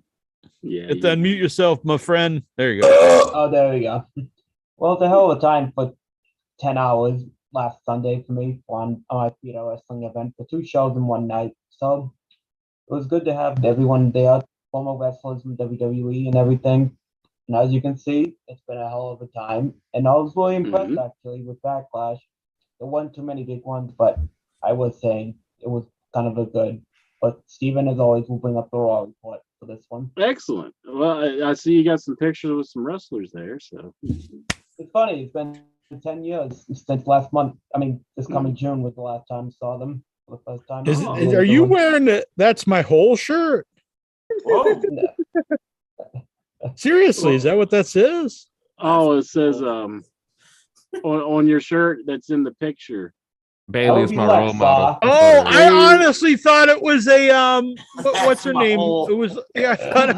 Yeah. You have to unmute yourself, my friend. There you go. Oh, there we go. Well, it's a hell of a time for 10 hours last Sunday for me on my wrestling event for 2 shows in one night. So it was good to have everyone there, former wrestlers from WWE and everything. And as you can see, it's been a hell of a time. And I was really impressed, actually, with Backlash. There weren't too many big ones, but I was saying it was kind of a good. But Steven, as always, will bring up the Raw report for this one. Excellent. Well, I see you got some pictures with some wrestlers there. So It's funny. It's been 10 years since last month. I mean, this coming June was the last time I saw them for the first time. Are you wearing the That's My Whole shirt? Whoa. Seriously, is that what that says? oh, it says on your shirt that's in the picture. Bailey is my Lexa. role model. Oh, I honestly thought it was a what's her name? It was I thought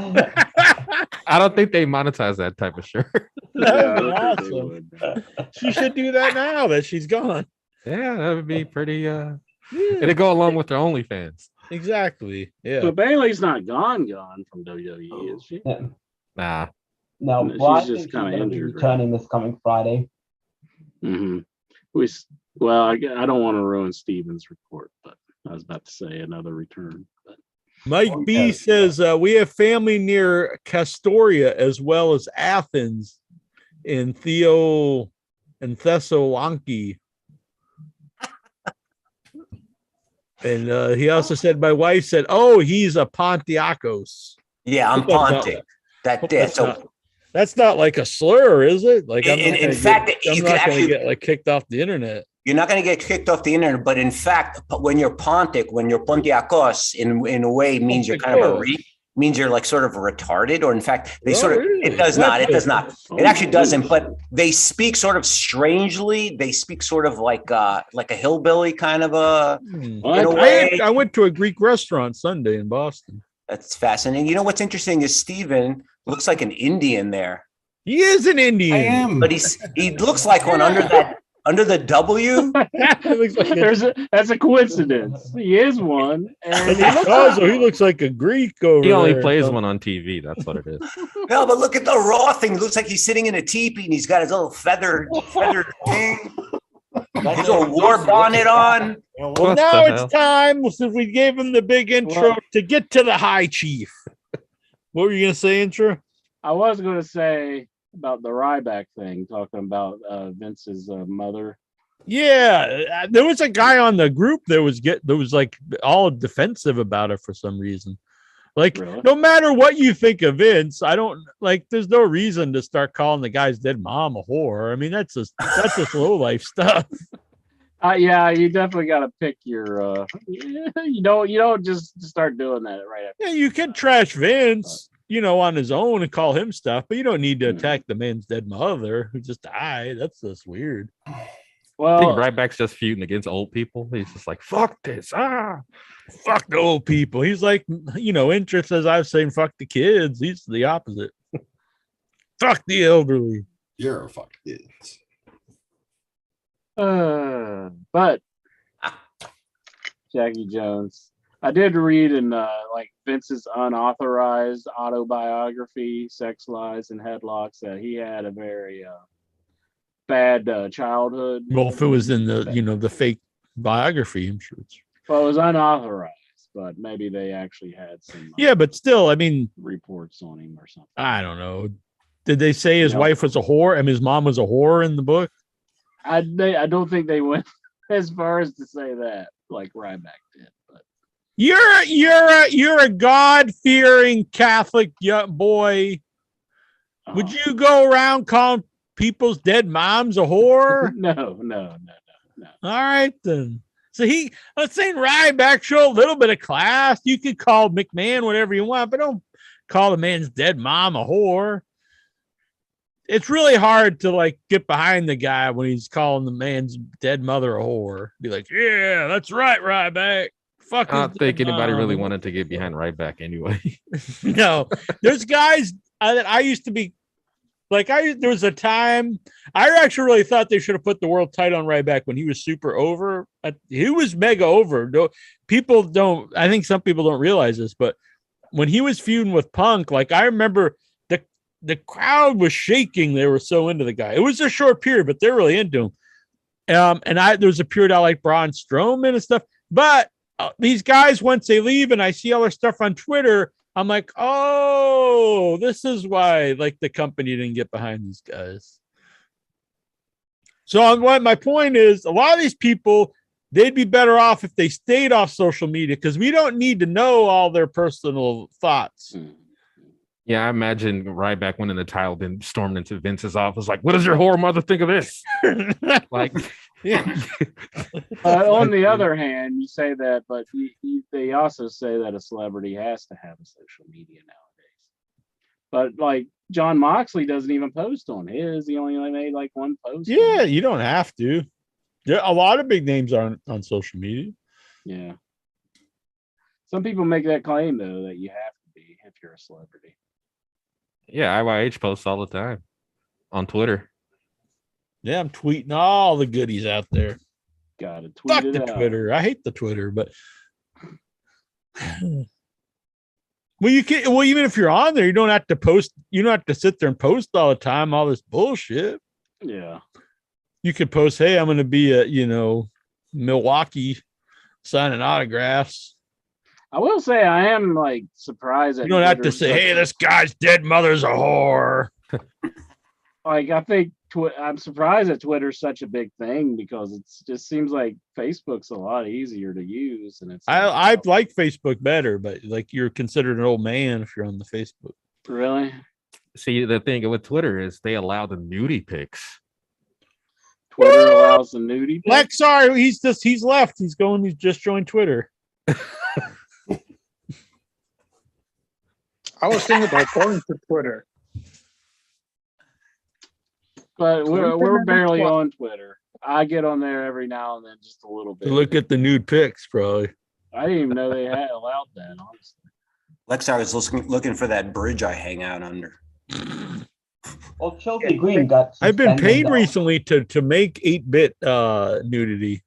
I don't think they monetize that type of shirt. That'd be I think they awesome. would. She should do that now that she's gone. Yeah, that would be pretty. It'd go along with their OnlyFans. Exactly. Yeah. But Bailey's not gone from WWE, is she? Nah. No, She's well, I just think she's kinda going to be injured, returning this coming Friday. Mm-hmm. Well, I don't want to ruin Steven's report, but I was about to say another return. But Mike B says we have family near Castoria as well as Athens in Thessaloniki. And he also said, my wife said, oh, he's a Pontiacos. Yeah, I'm Pontic. That's not like a slur, is it? Like, in fact, I'm not going to get like kicked off the internet. You're not going to get kicked off the internet, but in fact, when you're Pontic, when you're Pontiacos, in a way means you're kind of means you're like sort of retarded, or in fact, they it does not. It does not. It actually doesn't. But they speak sort of strangely. They speak sort of like a hillbilly kind of a. In a way. I went to a Greek restaurant Sunday in Boston. That's fascinating. You know what's interesting is Steven looks like an Indian there. He is an Indian. I am, but he looks like one under the W. That's a coincidence. He is one, and he looks like a Greek over He only there. plays one on TV. That's what it is. No, but look at the Raw thing. It looks like he's sitting in a teepee and he's got his little feathered thing. His little war bonnet on. Well, now it's time, since we gave him the big intro, to get to the high chief. What were you going to say, intro? I was going to say about the Ryback thing, talking about Vince's mother. Yeah, there was a guy on the group that was like all defensive about it for some reason. Like, Really? no matter what you think of Vince, I don't like. There's no reason to start calling the guy's dead mom a whore. I mean, that's just low life stuff. Yeah, you definitely got to pick your. You don't just start doing that right after. Yeah, you can trash Vince, on his own and call him stuff, but you don't need to attack the man's dead mother who just died. That's just weird. Well, I think Ryback's just feuding against old people. He's just like, fuck this. Fuck the old people. He's like, interest as I've saying, fuck the kids. He's the opposite. Fuck the elderly. You're a fuck kids. But Jackie Jones, I did read in Vince's unauthorized autobiography, Sex Lies and Headlocks, that he had a very bad childhood. Well, if it was in the fake biography, I'm sure it's. Well, it was unauthorized, but maybe they actually had some. Yeah, but still, I mean, reports on him or something. I don't know. Did they say his wife was a whore and his mom was a whore in the book? I don't think they went as far as to say that, like Ryback did. But you're a God-fearing Catholic young boy. Would you go around calling people's dead moms a whore? No. All right then. So let's say Ryback show a little bit of class. You could call McMahon whatever you want, but don't call the man's dead mom a whore. It's really hard to like get behind the guy when he's calling the man's dead mother a whore. Be like, yeah, that's right, Ryback. Fuck. I don't think anybody really wanted to get behind Ryback anyway. No, there's guys that I used to be like. There was a time I actually really thought they should have put the world title on Ryback when he was super over. He was mega over. No, people don't. I think some people don't realize this, but when he was feuding with Punk, like I remember the crowd was shaking. They were so into the guy. It was a short period, but they're really into him. And there was a period I like Braun Strowman and stuff. But these guys, once they leave and I see all their stuff on Twitter, I'm like, oh, this is why like the company didn't get behind these guys. So my point is, a lot of these people, they'd be better off if they stayed off social media because we don't need to know all their personal thoughts. Yeah, I imagine Ryback winning the title, then stormed into Vince's office, like, "What does your whore mother think of this?" Like, yeah. On the other hand, you say that, but they also say that a celebrity has to have a social media nowadays. But like John Moxley doesn't even post on his; he only made like one post. Yeah, you don't have to. A lot of big names aren't on social media. Yeah. Some people make that claim though that you have to be if you're a celebrity. yeah, IYH posts all the time on Twitter. Yeah, I'm tweeting all the goodies out there. Gotta tweet Fuck it the out. Twitter. I hate the Twitter, but well, you can. Well, even if you're on there, you don't have to post. You don't have to sit there and post all the time. All this bullshit. Yeah. You could post, "Hey, I'm going to be at Milwaukee signing autographs." I will say I am like surprised that You don't have to say, "Hey, this guy's dead mother's a whore." Like I think I'm surprised that Twitter's such a big thing because it just seems like Facebook's a lot easier to use, and it's. I like Facebook better, but like you're considered an old man if you're on the Facebook. Really? See, the thing with Twitter is they allow the nudie pics. Twitter allows the nudie. Lex, sorry, he's left. He's just joined Twitter. I was thinking about going to Twitter. But we're barely on Twitter. I get on there every now and then, just a little bit. Look at the nude pics, probably. I didn't even know they had allowed that, honestly. Lexar was looking for that bridge I hang out under. Well, Chelsea Green got. I've been paid suspended, recently to make 8-bit nudity.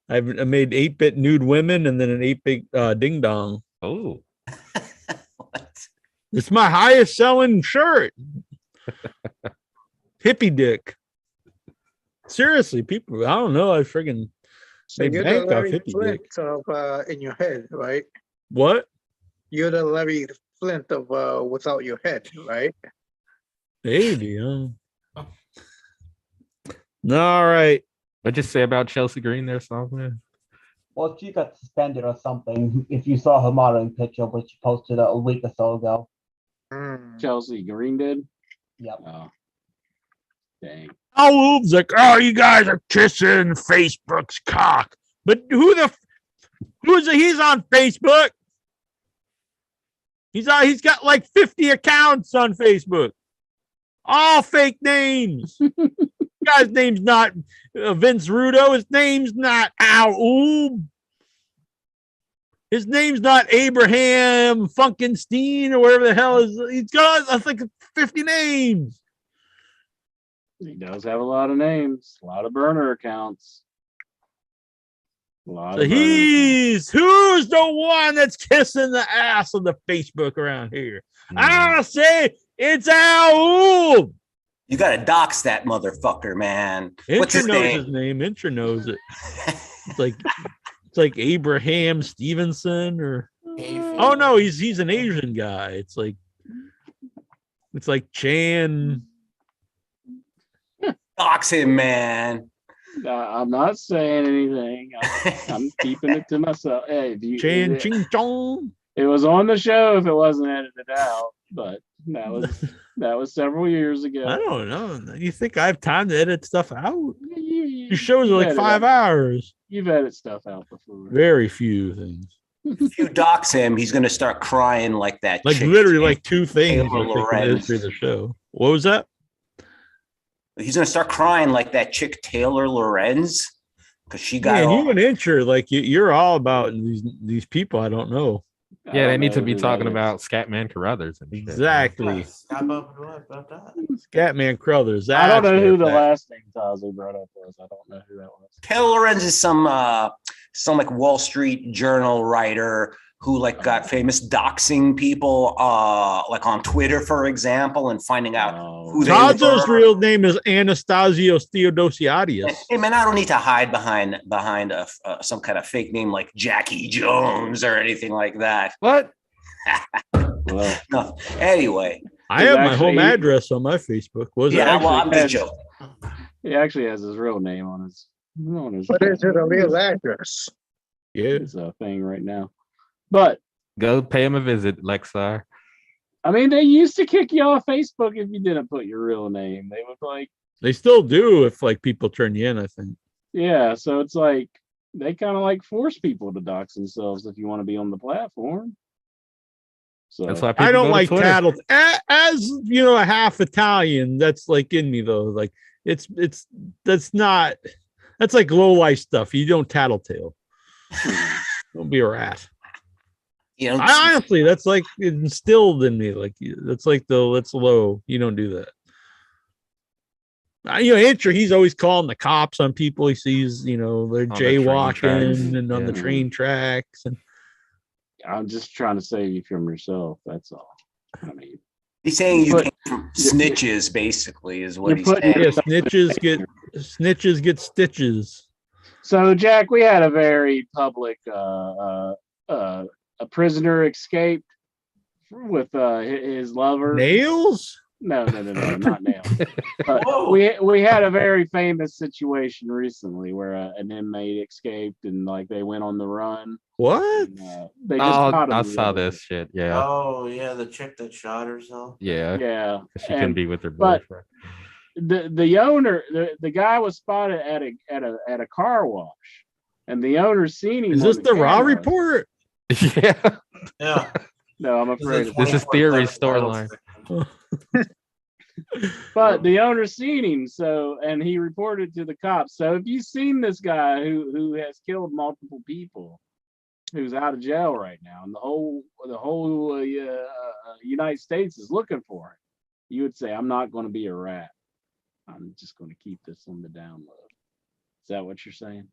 I made 8-bit nude women and then an 8-bit ding dong. Oh, It's my highest selling shirt. Hippie dick. Seriously, people, I don't know. I friggin' So made you're the bank off Larry hippie Flint dick. of in your head, right? What? You're the Larry Flint of without your head, right? Maybe, huh? All right. what'd you say about Chelsea Green there, Solomon? Well, she got suspended or something. If you saw her modeling picture, which she posted a week or so ago. Chelsea Green did. Yep. Oh, dang. Wolves like, oh, you guys are kissing Facebook's cock. But who is it? He's on Facebook. He's got like 50 accounts on Facebook. All fake names. Guy's name's not Vince Rudo. His name's not Al Oob. His name's not Abraham Funkenstein or whatever the hell is. He's got, I think, 50 names. He does have a lot of names, a lot of burner accounts. So who's the one that's kissing the ass on the Facebook around here? I'll say it's Al Oob. You got to dox that motherfucker, man. What's Intra his knows name? his name. Intra knows it. It's like Abraham Stevenson or oh no, he's an Asian guy. It's like Chan. Dox him, man. I'm not saying anything. I'm keeping it to myself. Hey, Chan Ching Chong. It was on the show if it wasn't edited out. but that was several years ago. I don't know. You think I have time to edit stuff out? Your shows are You've like edited 5 hours. You've edited stuff out before. Very few things. If you dox him, he's going to start crying like that. Like chick, literally like 2 things Taylor I think in the Lorenz. history of the show. What was that? He's going to start crying like that chick Taylor Lorenz because she got Man, all. you and Incher, like you're all about these people I don't know. Yeah, they need to know be who talking that is. about Scatman Carruthers and shit. Exactly. About that. Scatman Crothers. I don't know who the that. last name Tazo brought up was. I don't know who that was. Taylor Lorenz is some like Wall Street Journal writer who like got famous doxing people like on Twitter, for example, and finding out who they Tazo's were. real name is Anastasios Theodosiades. Hey man, I don't need to hide behind some kind of fake name like Jackie Jones or anything like that. What? Well, No. Anyway, I have my home actually- address on my Facebook. Was yeah, it? well, I'm just has- joking. he actually has his real name on his. But is it a real address? Yeah. It's a thing right now. But Go pay him a visit, Lexar. I mean, they used to kick you off Facebook if you didn't put your real name. They would like, They still do if like people turn you in, I think. yeah. So it's like they kind of like force people to dox themselves if you want to be on the platform. So That's why people I don't go to like Twitter. tattle. As you know, a half Italian, that's like in me though. Like that's like low life stuff. You don't tattletale. Don't be a rat. You know, I honestly, that's like instilled in me. Like that's like that's low. You don't do that. Incher, he's always calling the cops on people he sees. They're the train tracks. jaywalking and on the Yeah. train tracks. And I'm just trying to save you from yourself. That's all. I mean, he's saying you But- came from snitches, basically, is what You're he's putting saying. yeah, snitches get stitches. so Jack, we had a very public a prisoner escaped with his lover. Nails? No, not now. We had a very famous situation recently where an inmate escaped and like they went on the run. What? And, they just caught him I the saw other this shit. Yeah. Oh yeah, the chick that shot herself. Yeah. day. Yeah, 'Cause she couldn't be with her but- boyfriend. the owner, the guy was spotted at a car wash, and the owner seen him. Is on this the Raw camera. report? Yeah. Yeah. No, I'm afraid. This is Theory's storyline. But the owner seen him, and he reported to the cops. So if you've seen this guy who has killed multiple people, who's out of jail right now, and the whole United States is looking for him, you would say, "I'm not going to be a rat. I'm just going to keep this on the down low." Is that what you're saying?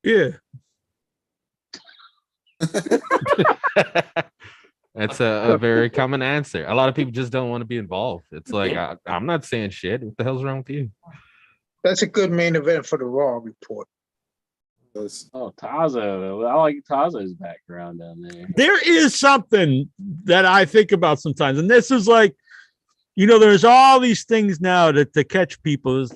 Yeah. That's a very common answer. A lot of people just don't want to be involved. It's like, I'm not saying shit. What the hell's wrong with you? That's a good main event for the Raw report. Oh, Tazo. I like Tazo's background down there. There is something that I think about sometimes, and this is like, there's all these things now to catch people is,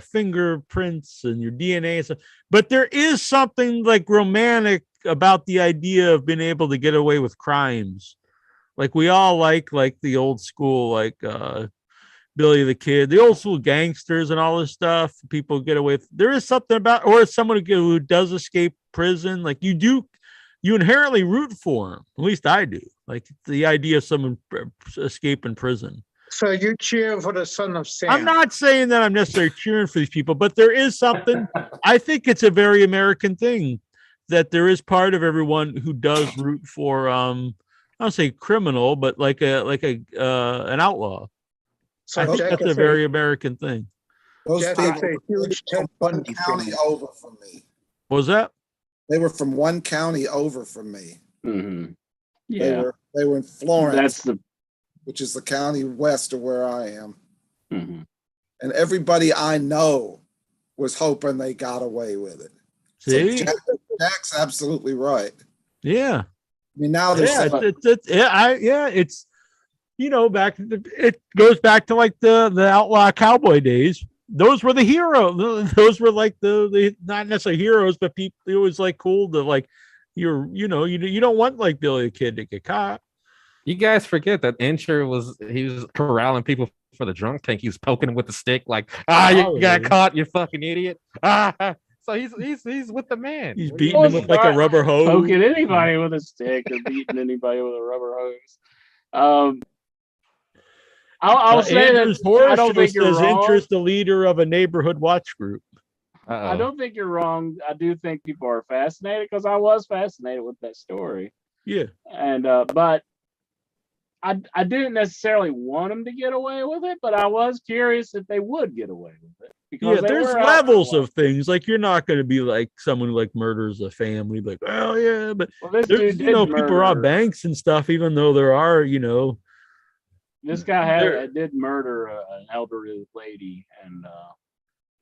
fingerprints and your DNA and stuff. But there is something like romantic about the idea of being able to get away with crimes. Like we all like the old school, like Billy the Kid, the old school gangsters and all this stuff. People get away with. There is something about, or someone who does escape prison. Like you inherently root for them. At least I do. Like the idea of someone escaping prison. So you cheer for the son of Sam. I'm not saying that I'm necessarily cheering for these people, but there is something. I think it's a very American thing that there is part of everyone who does root for I don't say criminal, but like an outlaw. So I think Jack that's a is very American thing. Those Jack people is a huge were Ted from one Bundy county fan. over from me. What was that? They were from one county over from me. Mm-hmm. They Yeah, were in Florence, that's the. which is the county west of where I am. Mhm. And everybody I know was hoping they got away with it. So See? Jack's absolutely right. Yeah. I mean, now there's Yeah, some- it's it goes back to like the outlaw cowboy days. Those were the heroes. Those were like the not necessarily heroes, but people. It was like cool to like you don't want like Billy the Kid to get caught. You guys forget that Incher was corralling people for the drunk tank. He was poking him with the stick, like, you got caught, you fucking idiot. So he's with the man. He's beating him with like a rubber hose. Poking anybody with a stick or beating anybody with a rubber hose. I'll say that I don't think you're wrong. Interest the leader of a neighborhood watch group. I don't think you're wrong. I do think people are fascinated because I was fascinated with that story. Yeah. And but I didn't necessarily want them to get away with it, but I was curious if they would get away with it. Because there's levels of things. Like you're not going to be like someone who like murders a family, like, oh yeah, but there's, people rob banks and stuff, even though there are, this guy did murder an elderly lady, and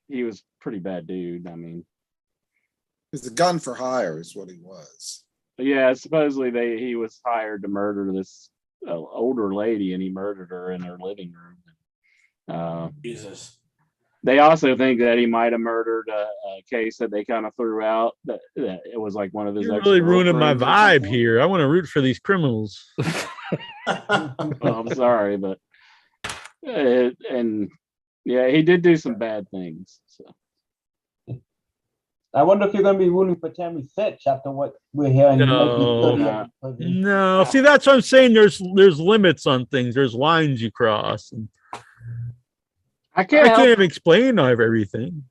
he was a pretty bad dude. I mean, he's a gun for hire, is what he was. Yeah, supposedly he was hired to murder this older lady, and he murdered her in her living room. Jesus. They also think that he might have murdered a case that they kind of threw out. That it was like one of his. You're really ruining my vibe here. I want to root for these criminals. Well, I'm sorry, but he did do some bad things. So. I wonder if you're going to be rooting for Tammy Sitch after what we're hearing. No. See, that's what I'm saying. There's limits on things. There's lines you cross. And I can't even explain everything.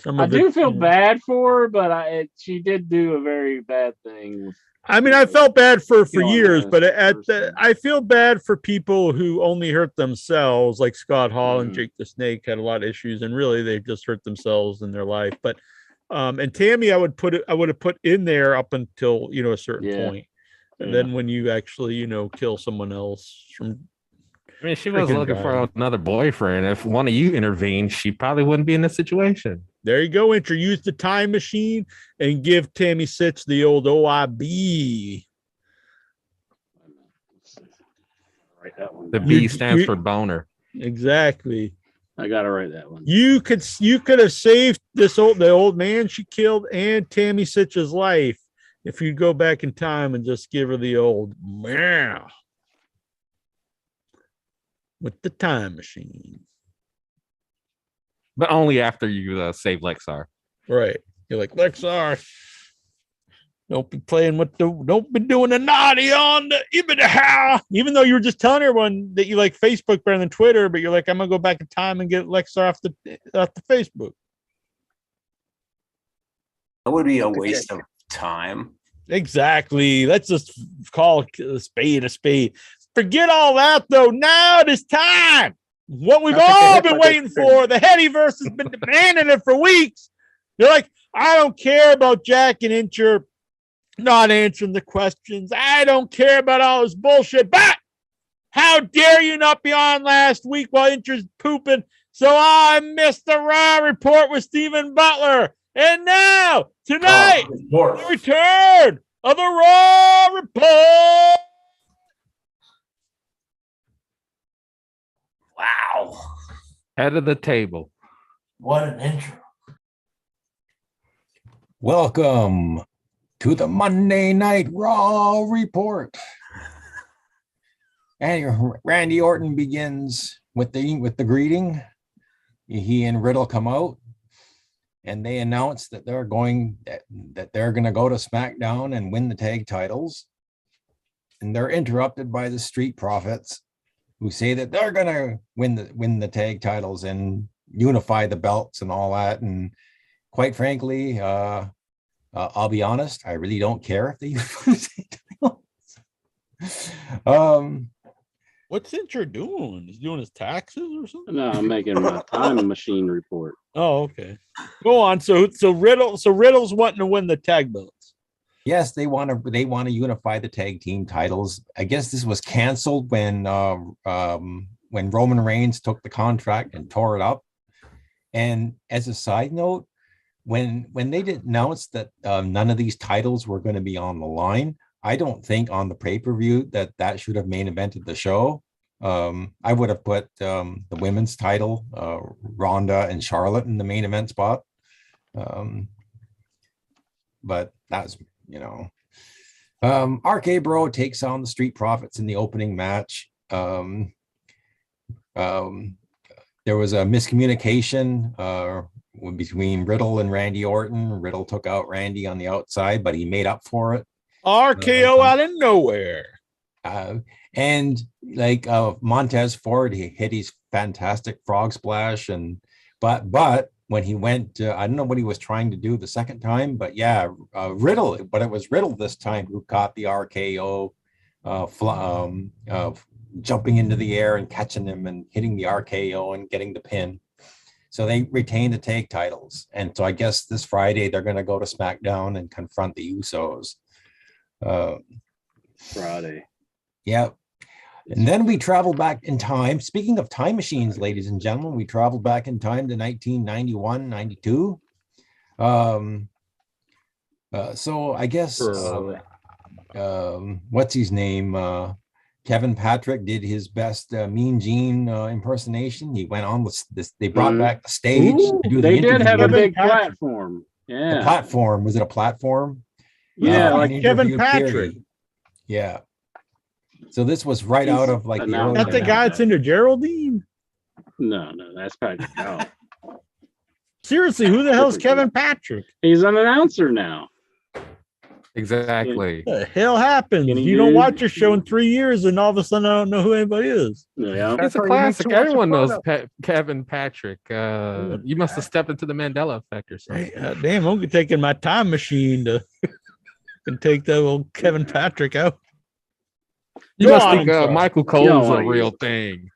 I do feel bad for her, but she did do a very bad thing. I mean, I felt bad for years, but I feel bad for people who only hurt themselves, like Scott Hall and Jake the Snake had a lot of issues, and really they just hurt themselves in their life. But and Tammy, I would have put in there up until a certain point, and then when you actually kill someone else from. I mean, she was looking for another boyfriend. If one of you intervened, she probably wouldn't be in this situation. There you go. Use the time machine and give Tammy Sitch the old OIB. Write that one. The B stands for boner. Exactly. I gotta write that one. You could have saved the old man she killed and Tammy Sitch's life if you'd go back in time and just give her the old meow with the time machine. But only after you save Lexar. Right. You're like, Lexar, don't be doing the naughty on the even though you were just telling everyone that you like Facebook better than Twitter, but you're like, I'm gonna go back in time and get Lexar off the Facebook. That would be a waste of time. Exactly. Let's just call a spade a spade. Forget all that though. Now it is time. What we've all been waiting for. The Headyverse has been demanding it for weeks. You're like, I don't care about Jack and Incher not answering the questions. I don't care about all this bullshit. But how dare you not be on last week while Incher's pooping? So I missed the Raw report with Stephen Butler. And now, tonight, the return of the Raw report. Wow. Head of the table. What an intro. Welcome to the Monday Night Raw report. And Randy Orton begins with the greeting. He and Riddle come out and they announce that they're going to go to SmackDown and win the tag titles. And they're interrupted by the Street Profits, who say that they're going to win the tag titles and unify the belts and all that. And quite frankly, I'll be honest, I really don't care if they unify the tag titles. What's Incher doing? He's doing his taxes or something? No, I'm making my time machine report. Oh, okay. Go on. So Riddle's wanting to win the tag belts. Yes, they want to unify the tag team titles. I guess this was canceled when Roman Reigns took the contract and tore it up. And as a side note, when they did announce that none of these titles were going to be on the line, I don't think on the pay-per-view that should have main evented the show. I would have put the women's title, Ronda and Charlotte, in the main event spot. But that's RK Bro takes on the Street Profits in the opening match. There was a miscommunication between Riddle and Randy Orton. Riddle took out Randy on the outside, but he made up for it. RKO out of nowhere. And like Montez Ford, he hit his fantastic frog splash, but when he went, I don't know what he was trying to do the second time, but yeah, Riddle. But it was Riddle this time who caught the RKO, jumping into the air and catching him and hitting the RKO and getting the pin. So they retained the tag titles, and so I guess this Friday they're going to go to SmackDown and confront the Usos. Friday. Yeah. And then we traveled back in time. Speaking of time machines, ladies and gentlemen, we traveled back in time to 1991, 92. So I guess, what's his name? Kevin Patrick did his best Mean Gene impersonation. He went on with this. They brought back the stage. Ooh, to do they the did have a interview. big platform. Yeah. The platform. Was it a platform? Yeah, like Kevin interviewed Patrick. Perry. Yeah. So this was right out of like the early. Not the guy that's into Geraldine. No, that's Patrick. No. Seriously, who the hell's Kevin Patrick? He's an announcer now. Exactly. What the hell happens? Skinny You don't dude. watch a show in 3 years, and all of a sudden I don't know who anybody is. Yeah. It's a why you need classic. to watch Everyone a knows photo. Kevin Patrick. You must have stepped into the Mandela effect or something. Hey, damn, I'm taking my time machine to and take that old Kevin Patrick out. You Go must on, think I'm sorry. Michael Cole's No, a real thing.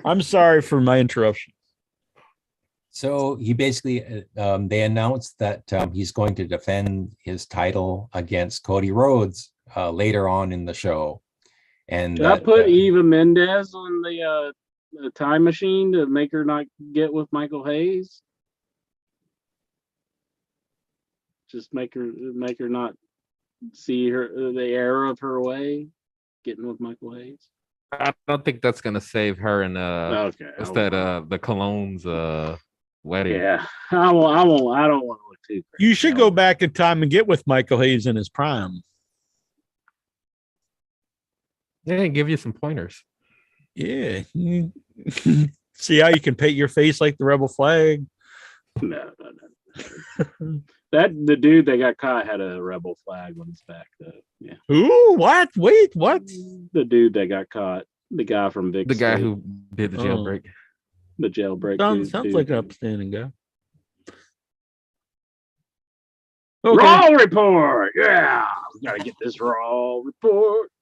I'm sorry for my interruption. So he basically, they announced that he's going to defend his title against Cody Rhodes later on in the show. And Did I that, put Eva Mendez on the time machine to make her not get with Michael Hayes? Just make her not see her the error of her way, getting with Michael Hayes. I don't think that's gonna save her in Okay. what's that the Cologne's wedding. Yeah, I don't want to look too crazy. You should go back in time and get with Michael Hayes in his prime. Yeah, give you some pointers. Yeah. See how you can paint your face like the rebel flag? No. That the dude that got caught had a rebel flag on his back though. Yeah. Ooh, what? Wait, what? The dude that got caught, the guy from Vic The guy State, who did the jailbreak. the jailbreak. Sounds dude. like an upstanding guy. Okay. Raw report. Yeah, we gotta get this raw report.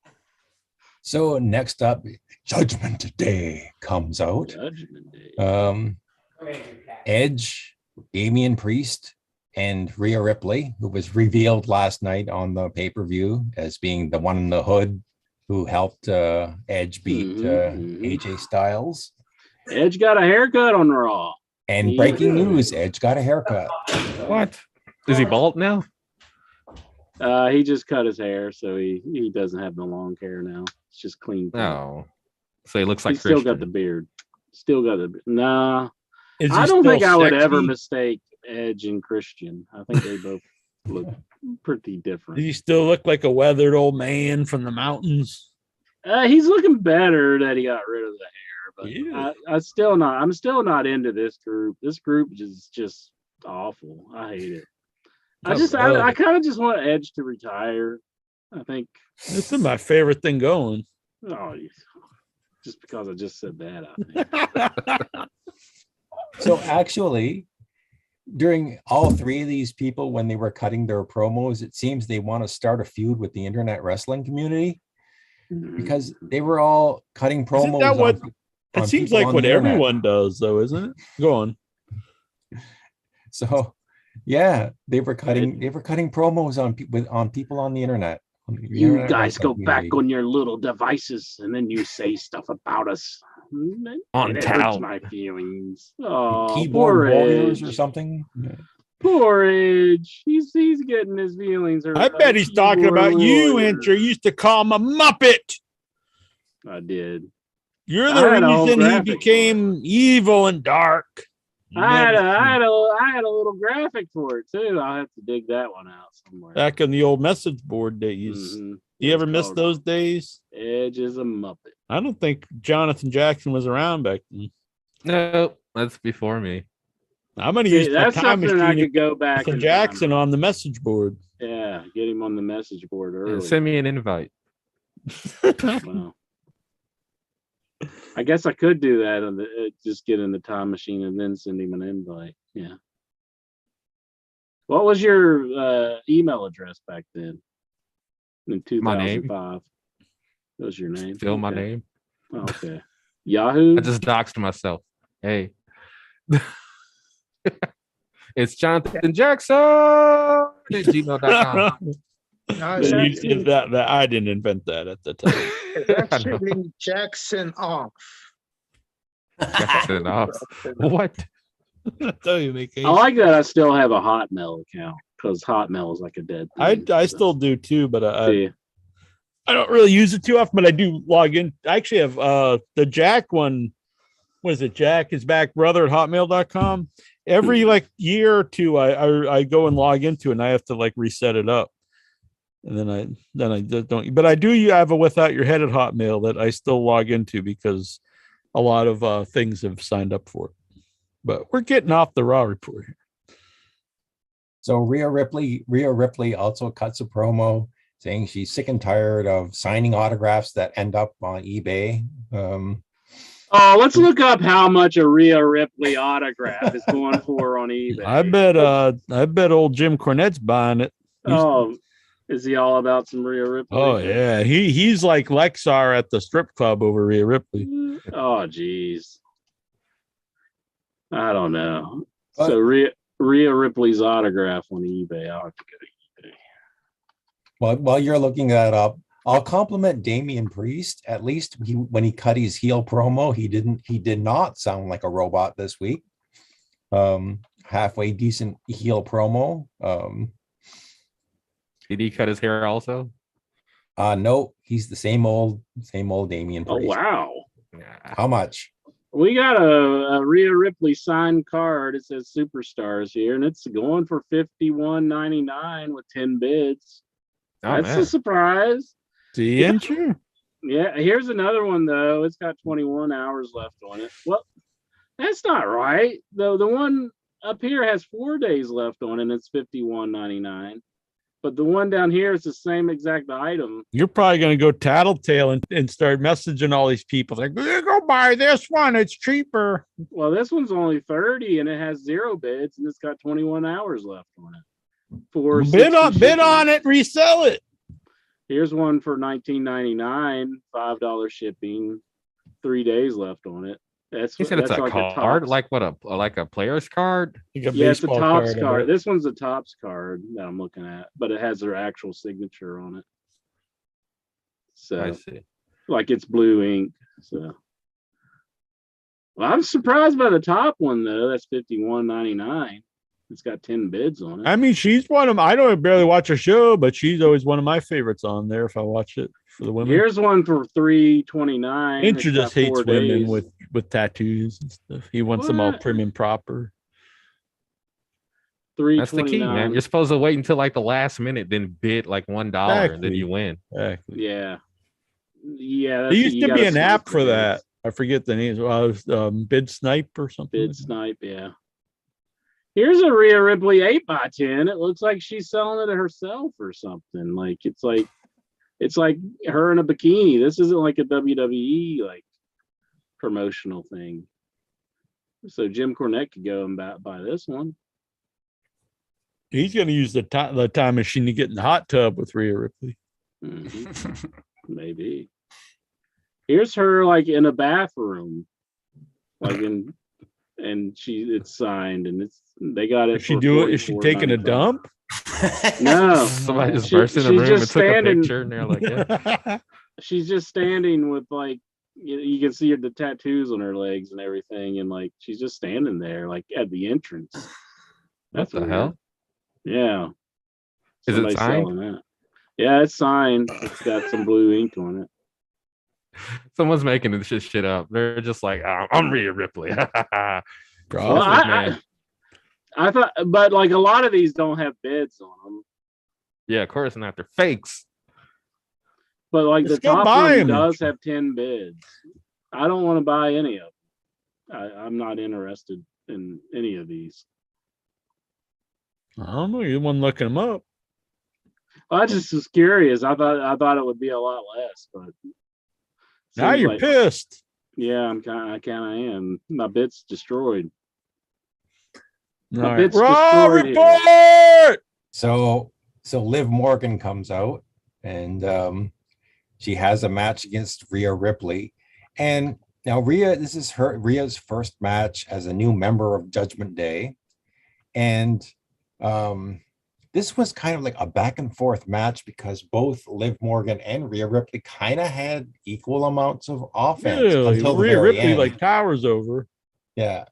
so next up, Judgment Day comes out. Judgment Day. Edge, Damian Priest, and Rhea Ripley, who was revealed last night on the pay-per-view as being the one in the hood who helped Edge beat AJ Styles. Edge got a haircut on Raw. And breaking news, Edge got a haircut. What? Is he bald now? He just cut his hair, so he doesn't have the long hair now. It's just clean. No. So he looks like He's still got Christian. the beard. Still got the nah. Is he I don't think still I would sexy? ever mistake Edge and Christian. I think they both look pretty different. Does he still look like a weathered old man from the mountains? He's looking better that he got rid of the hair, but Yeah. I'm still not into this group. This group is just awful. I hate it. I kind of just want Edge to retire. I think This is my favorite thing going. just because I just said that. I think. So actually, during all three of these people, when they were cutting their promos, it seems they want to start a feud with the internet wrestling community because they were all cutting promos. Isn't that what on it seems people like on what the internet. everyone does, though, isn't it? Go on. So, yeah, they were cutting promos on people on the internet. You guys go back on your little devices and then you say stuff about us. On It town. hurts my feelings. Oh, Keyboard poor warriors Edge. or something. Poor Edge. He's getting his feelings hurt. I by bet he's talking keyboard about you, warriors. Enter. You used to call him a Muppet. I did. You're I had the a whole reason he graphic for became evil and dark. I had a little graphic for it too. I'll have to dig that one out somewhere. Back in the old message board days. Mm-hmm. You ever miss those days? Edge is a Muppet. I don't think Jonathan Jackson was around back then. No, that's before me. I'm going to use that's my time something machine. I could go back and Jackson on the message board. Yeah, get him on the message board early. Send me an invite. Wow. I guess I could do that on just get in the time machine and then send him an invite. Yeah. What was your email address back then? In 2005. That was your name. Still my name. Oh, okay. Yahoo. I just doxed myself. Hey. It's Jonathan Jackson at gmail.com. That I didn't invent that at the time. It's actually Jackson off. Jackson off. What? I like that I still have a Hotmail account because Hotmail is like a dead thing. I still do too, but I don't really use it too often, but I do log in. I actually have the Jack one. What is it? Jack is back brother at hotmail.com. Every like year or two, I go and log into it and I have to like reset it up. And then I don't, but I do have a without your head at Hotmail that I still log into because a lot of things have signed up for it. But we're getting off the Raw report here. So Rhea Ripley also cuts a promo saying she's sick and tired of signing autographs that end up on eBay. Let's look up how much a Rhea Ripley autograph is going for on eBay. I bet old Jim Cornette's buying it. Is he all about some Rhea Ripley? Oh yeah, he's like Lexar at the strip club over Rhea Ripley. Oh geez, I don't know. So Rhea Ripley's autograph on eBay. I'll have to go to eBay. Well, while you're looking that up, I'll compliment Damian Priest. At least when he cut his heel promo, he did not sound like a robot this week. Halfway decent heel promo. Did he cut his hair also? No, he's the same old Damian Priest. Oh wow! How much? We got a Rhea Ripley signed card. It says Superstars here, and it's going for $51.99 with 10 bids. That's a surprise. The entry. Yeah, here's another one though. It's got 21 hours left on it. Well, that's not right. Though the one up here has 4 days left on it, and it's $51.99. But the one down here is the same exact item. You're probably going to go tattletale and start messaging all these people like, go buy this one. It's cheaper. Well, this one's only 30 and it has 0 bids and it's got 21 hours left on it. Bid on it, resell it. Here's one for $19.99, $5 shipping, 3 days left on it. He said it's a like card, like what a player's card? Yeah, it's a Topps card. This one's a Topps card that I'm looking at, but it has their actual signature on it. So I see. Like it's blue ink. So well, I'm surprised by the top one though. That's $51.99. It's got 10 bids on it. I mean, she's one of I don't barely watch her show, but she's always one of my favorites on there if I watch it for the women. Here's one for $329. Incher just hates women with tattoos and stuff. He wants them all prim and proper. That's the key, man. You're supposed to wait until like the last minute, then bid like $1, and then you win. Exactly. Yeah. Yeah. There used to be an app for that. I forget the name. Well, it was Bid Snipe or something. Bid Snipe, yeah. Here's a Rhea Ripley 8x10. It looks like she's selling it herself or something. Like it's like her in a bikini. This isn't like a WWE like promotional thing. So Jim Cornette could go and buy this one. He's going to use the time machine to get in the hot tub with Rhea Ripley. Mm-hmm. Maybe. Here's her like in a bathroom, like and it's signed and they got it. Is she doing? Is she taking a dump? No, somebody just burst in the room and took a picture, and they're like, yeah. She's just standing with like you can see the tattoos on her legs and everything, and like she's just standing there like at the entrance. What the hell? Yeah. Is it signed? That. Yeah, it's signed. It's got some blue ink on it. Someone's making this shit up. They're just like, I'm Rhea Ripley. Well, I thought, but like a lot of these don't have bids on them. Yeah, of course not. They're fakes. But like Just the go top buy one 'em. does have 10 bids. I don't want to buy any of them. I'm not interested in any of these. I don't know. You're the one looking them up. I just was curious. I thought it would be a lot less, but Now seems you're like- pissed. Yeah, I kind of am. My bit's destroyed. All My right. bit's Raw destroyed here. report. So Liv Morgan comes out and she has a match against Rhea Ripley. And now this is Rhea's first match as a new member of Judgment Day. And this was kind of like a back and forth match because both Liv Morgan and Rhea Ripley kind of had equal amounts of offense until the Rhea very Ripley end. like towers over. Yeah.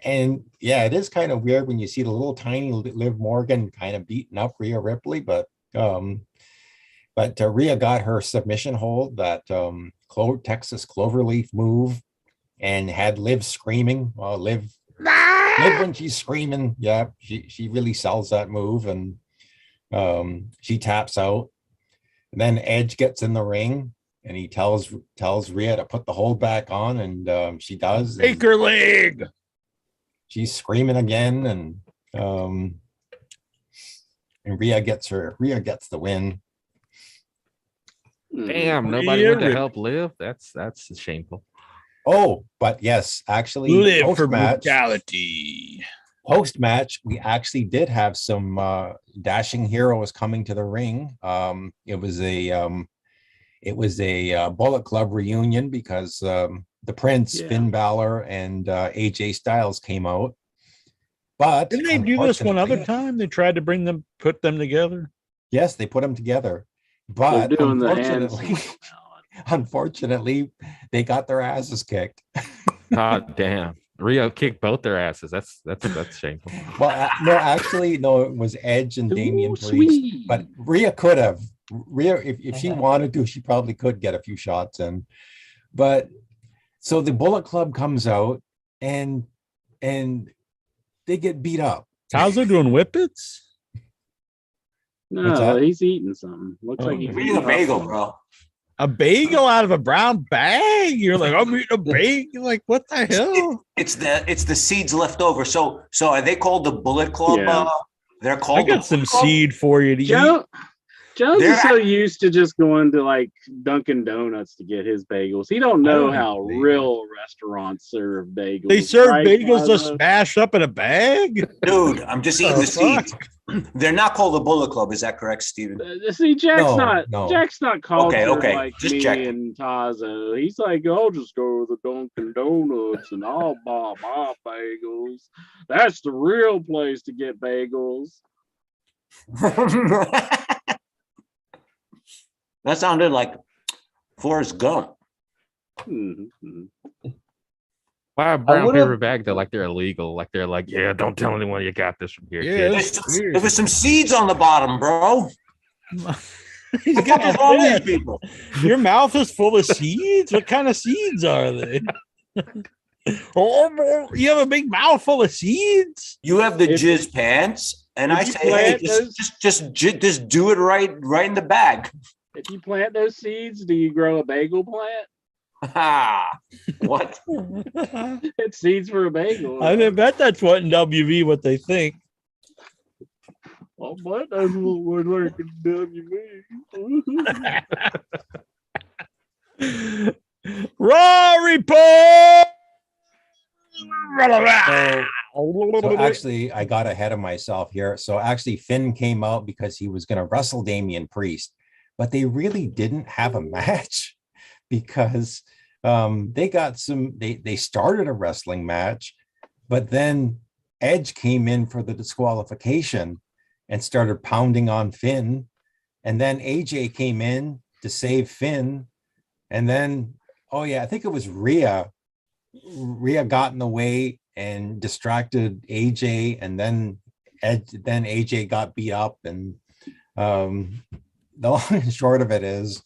And yeah, it is kind of weird when you see the little tiny Liv Morgan kind of beating up Rhea Ripley, but Rhea got her submission hold, that Texas Cloverleaf move, and had Liv screaming. Liv when she's screaming, yeah, she really sells that move, and she taps out. And then Edge gets in the ring and he tells Rhea to put the hold back on, and she does. Take her leg. She's screaming again, and Rhea gets the win. Damn, nobody Rhea went to Ripley. help Liv. That's shameful. Oh, but yes, actually, Live for post-match, brutality. we actually did have some dashing heroes coming to the ring. It was a Bullet Club reunion because the Prince, Finn Balor, and AJ Styles came out. But Didn't they do this one other unfortunately- time? They tried to put them together. Yes, they put them together. But They're doing the hands. unfortunately, they got their asses kicked. God damn. Rhea kicked both their asses. That's shameful. Well, no, it was Edge and Damian Priest. Sweet. But Rhea could have. Rhea, if she wanted to, she probably could get a few shots in. But so the Bullet Club comes out and they get beat up. How's they doing whippets? What's No, that? he's eating something. Looks like he's I'm eating a bagel, bro. A bagel out of a brown bag? You're like, I'm eating a bagel. Like, what the hell? It's the seeds left over. So are they called the Bullet Club? Yeah. They're called. I got the some Bullet Club? seed for you to eat. Jones They're is so used to just going to like Dunkin' Donuts to get his bagels. He don't know how real restaurants serve bagels. They serve right, bagels just Plaza? smashed up in a bag? Dude, I'm just eating Oh, the seeds. fuck. They're not called the Bullet Club. Is that correct, Steven? See, Jack's No. not cultured Okay, like just me checking. and Tazo. He's like, I'll just go to the Dunkin' Donuts and I'll buy my bagels. That's the real place to get bagels. That sounded like Forrest Gump. Mhm. Why a brown would've- paper bag? They're like they're illegal. Like they're like, yeah, don't tell anyone you got this from here. Yeah, kid. that's weird. There was some seeds on the bottom, bro. He's What the fuck getting is wrong with upset. you people? Your mouth is full of seeds? What kind of seeds are they? Oh, you have a big mouth full of seeds? You have the If- jizz pants, and if I you say, hey, plant just do it right in the bag. If you plant those seeds, do you grow a bagel plant? Ha! What? It's seeds for a bagel. I bet that's what in WV what they think. Oh, but that's what we're working WB. Raw report. So actually, I got ahead of myself here. So actually, Finn came out because he was going to wrestle Damian Priest, but they really didn't have a match because they started a wrestling match, but then Edge came in for the disqualification and started pounding on Finn, and then AJ came in to save Finn, and then I think it was Rhea got in the way and distracted AJ, and then AJ got beat up, and the long and short of it is,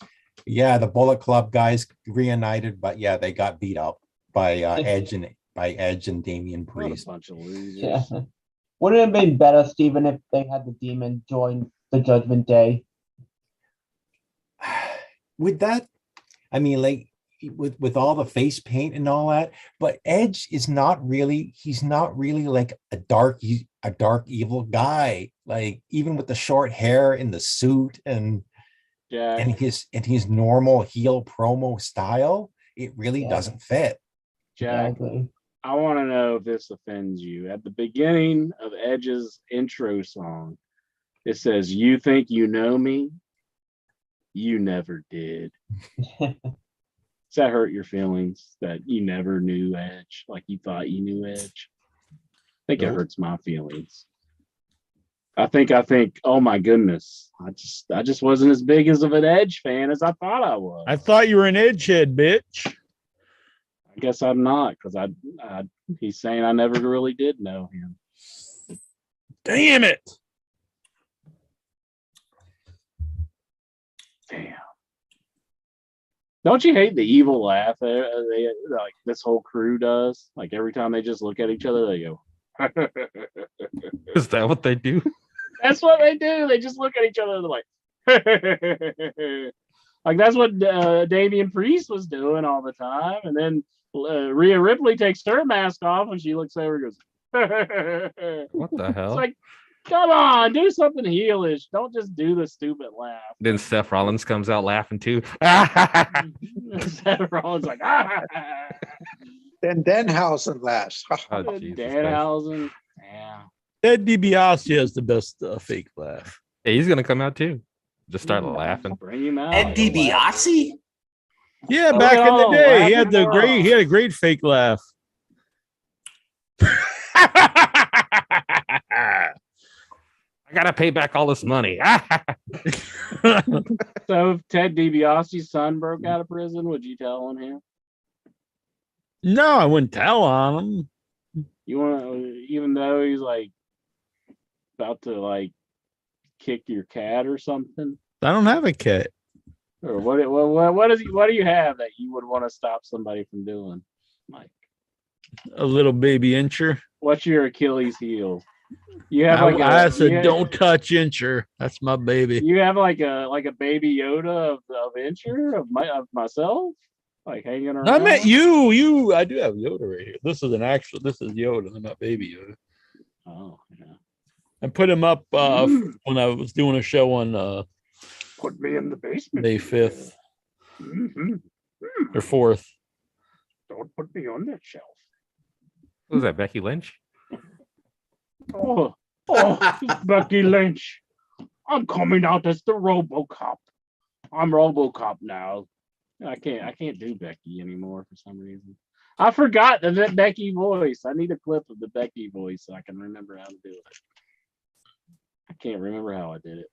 the Bullet Club guys reunited, but they got beat up by Edge by Edge and Damian What a Priest. bunch of losers. Yeah. Would it have been better, Steven, if they had the Demon join the Judgment Day? With that, I mean, like with all the face paint and all that, but Edge is not really, he's not really like a dark evil guy. Like even with the short hair and the suit and his normal heel promo style, it really doesn't fit. Jack, I want to know if this offends you. At the beginning of Edge's intro song, it says, "You think you know me? You never did." Does that hurt your feelings that you never knew Edge, like you thought you knew Edge? I think it hurts my feelings. I think, oh my goodness, I just wasn't as big as of an Edge fan as I thought I was. I thought you were an Edgehead, bitch. I guess I'm not, because he's saying I never really did know him. Damn it. Damn. Don't you hate the evil laugh they like this whole crew does? Like every time they just look at each other, they go. Is that what they do? That's what they do. They just look at each other and they're like, like that's what Damian Priest was doing all the time. And then Rhea Ripley takes her mask off and she looks over and goes, what the hell? It's like, come on, do something heelish. Don't just do the stupid laugh. Then Seth Rollins comes out laughing too. Seth Rollins like, Then Danhausen laughs. Oh, Danhausen, yeah. Ted DiBiase has the best fake laugh. Hey, he's gonna come out too. Just start laughing. Bring him out. Ed DiBiase? Yeah, back in the day, he had a great fake laugh. I gotta pay back all this money. So if Ted DiBiase's son broke out of prison, would you tell on him? No, I wouldn't tell on him. You want to, even though he's like about to like kick your cat or something? I don't have a cat. Or what do you have that you would want to stop somebody from doing, Mike? A little baby incher. What's your Achilles heel? You have I said, don't touch Incher. That's my baby. You have like a baby Yoda of Incher of myself, like hanging around. I meant you. I do have Yoda right here. This is Yoda. I'm not baby Yoda. Oh yeah. I put him up when I was doing a show on Put me in the basement. May 5th or 4th. Don't put me on that shelf. What was that, Becky Lynch? Oh, Becky Lynch. I'm coming out as the RoboCop. I'm RoboCop now. I can't do Becky anymore for some reason. I forgot the Becky voice. I need a clip of the Becky voice so I can remember how to do it. I can't remember how I did it.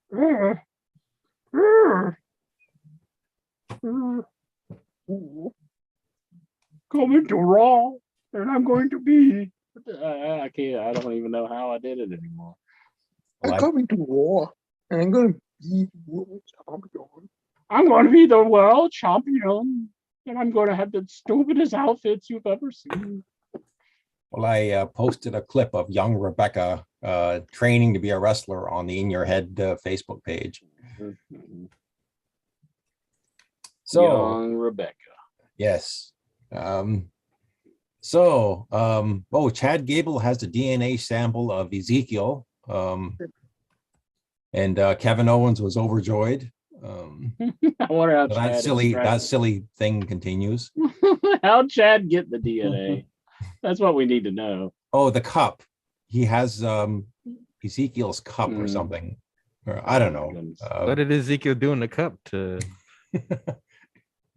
Coming to Raw, and I'm going to be. I can't. I don't even know how I did it anymore. I'm coming to Raw, and I'm going to be world champion. I'm going to be the world champion, and I'm going to have the stupidest outfits you've ever seen. Well, I posted a clip of young Rebecca training to be a wrestler on the In Your Head Facebook page. So, young Rebecca. Yes. Chad Gable has the DNA sample of Ezekiel. And Kevin Owens was overjoyed. I wonder how that silly thing continues. How'd Chad get the DNA? That's what we need to know. Oh, the cup. He has Ezekiel's cup or something. Or, I don't know. What did Ezekiel do in the cup to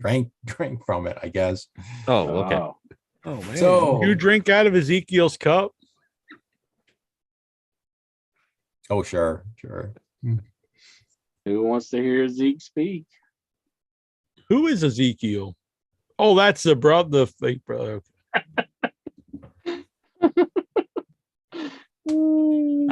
drink from it, I guess. Oh, okay. Oh man. So you drink out of Ezekiel's cup? Oh, sure. Who wants to hear Zeke speak? Who is Ezekiel? Oh, that's the fake brother.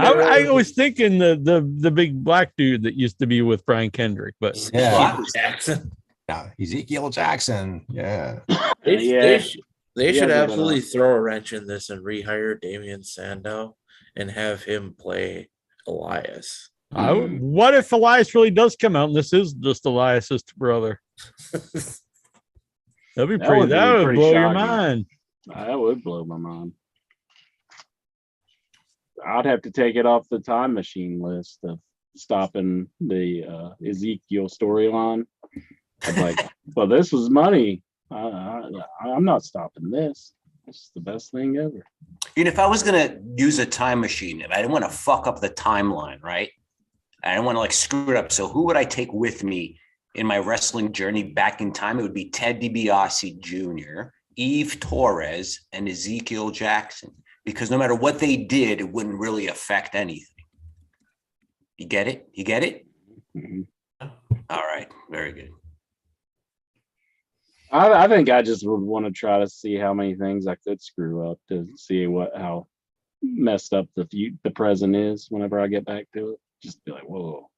I was thinking the big black dude that used to be with Brian Kendrick, but yeah, Jackson. Yeah, Ezekiel Jackson. Yeah. There's They should absolutely throw a wrench in this and rehire Damian Sandow and have him play Elias. What if Elias really does come out and this is just Elias's brother? That'd be pretty. That would blow your mind. That would blow my mind. I'd have to take it off the time machine list of stopping the Ezekiel storyline. I'm like, well, this was money. I'm not stopping this. It's the best thing ever. If I was gonna use a time machine, if I didn't want to fuck up the timeline, right? I didn't want to like screw it up. So who would I take with me in my wrestling journey back in time? It would be Ted DiBiase Jr., Eve Torres, and Ezekiel Jackson. Because no matter what they did, it wouldn't really affect anything. You get it? You get it? Mm-hmm. All right. Very good. I think I just would want to try to see how many things I could screw up to see how messed up the present is whenever I get back to it. Just be like, whoa.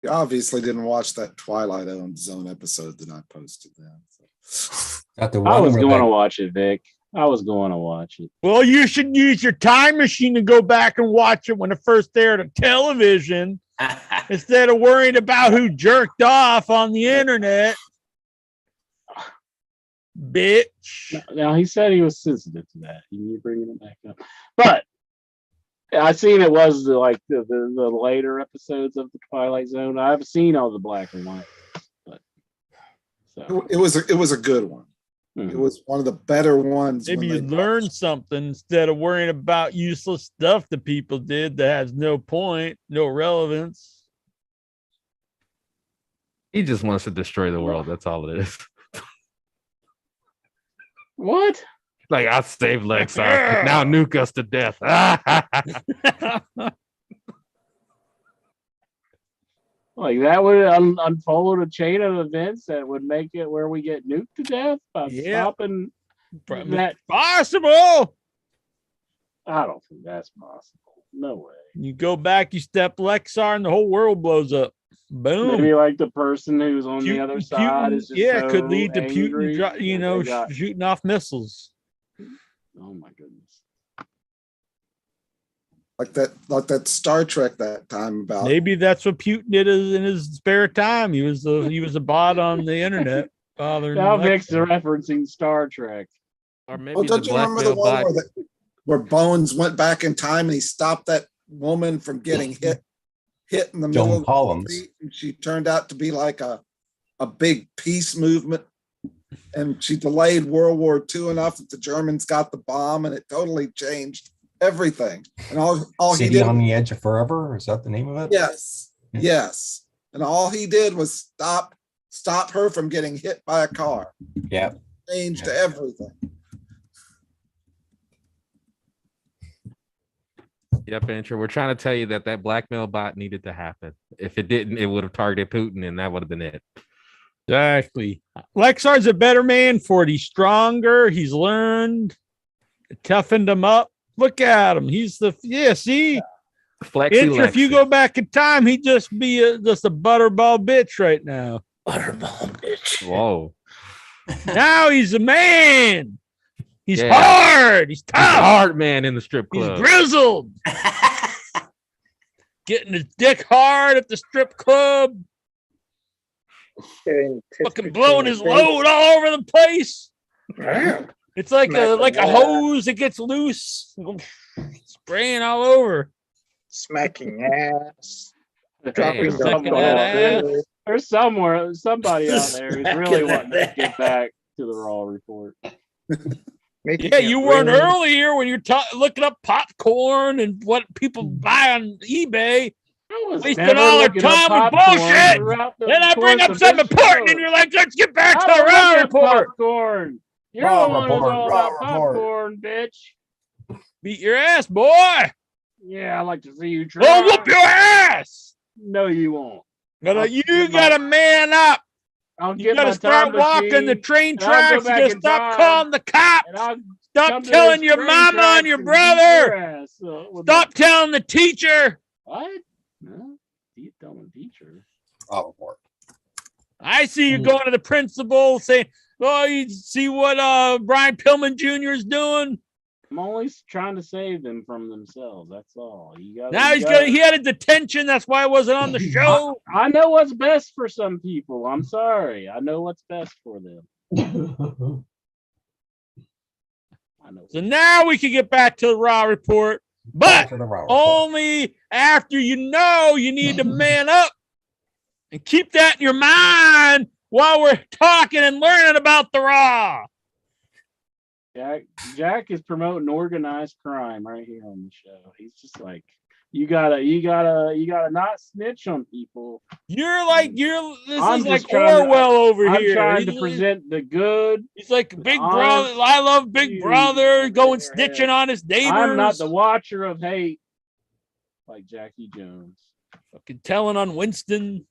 You obviously didn't watch that Twilight Zone episode that I posted then. So. I was going to watch it, Vic. I was going to watch it. Well, you should use your time machine to go back and watch it when it first aired on television instead of worrying about who jerked off on the internet. Bitch. Now, he said he was sensitive to that. You're bringing it back up. But I seen it was the later episodes of the Twilight Zone. I've seen all the black and white. But so. It was a good one. Mm-hmm. It was one of the better ones. Maybe you learned something instead of worrying about useless stuff that people did that has no point, no relevance. He just wants to destroy the world. That's all it is. What? Like, I saved Lexar. Now nuke us to death. Like that would unfold a chain of events that would make it where we get nuked to death by stopping that. Possible. I don't think that's possible. No way. You go back, you step Lexar, and the whole world blows up. Boom. Maybe like the person who's on the other side is just so could lead to angry Putin, shooting off missiles. Oh my goodness. Like that Star Trek that time about. Maybe that's what Putin did in his spare time. He was a bot on the internet. Now Vic's referencing Star Trek. Or maybe don't you remember the one where Bones went back in time and he stopped that woman from getting hit in the middle of the street, and she turned out to be like a big peace movement, and she delayed World War II enough that the Germans got the bomb, and it totally changed everything. And all City he did on the Edge of Forever, is that the name of it? Yes. And all he did was stop her from getting hit by a car. Yeah. Changed everything. Yep, Andrew. We're trying to tell you that blackmail bot needed to happen. If it didn't, it would have targeted Putin, and that would have been it. Exactly. Lexar's a better man for it. He's stronger. He's learned. It toughened him up. Look at him. He's see? If you go back in time, he'd just be just a butterball bitch right now. Butterball bitch. Whoa. Now he's a man. He's hard. He's tough. He's a hard man in the strip club. He's grizzled. Getting his dick hard at the strip club. Fucking blowing his load all over the place. It's like a hose that gets loose, spraying all over. Smacking ass. Dropping that ass. There's somebody out there who's really wanting to get back to the Raw report. You weren't earlier when you're looking up popcorn and what people buy on eBay. Wasting all their time with bullshit. Then I bring up something important and you're like, let's get back to the Raw report. Popcorn. You're the one who's all about popcorn, bitch. Beat your ass, boy. Yeah, I like to see you try. We'll whoop your ass. No, you won't. You gotta man up. You gotta start walking the train tracks. You gotta stop calling the cops. Stop telling your mama and your brother. Stop telling the teacher. What? No, you telling the teacher. Raw report. I see you going to the principal saying, "Oh, you see what Brian Pillman Jr. is doing?" I'm only trying to save them from themselves. That's all. Now he had a detention. That's why I wasn't on the show. I know what's best for some people. I'm sorry. I know what's best for them. I know. So now we can get back to the Raw report, but only after you need to man up and keep that in your mind while we're talking and learning about the Raw. Jack is promoting organized crime right here on the show. He's just like, you gotta not snitch on people. This is like Orwell over here. I'm trying to present the good. He's like Big Brother. I love Big Brother going snitching on his neighbors. I'm not the watcher of hate like Jackie Jones. Fucking telling on Winston.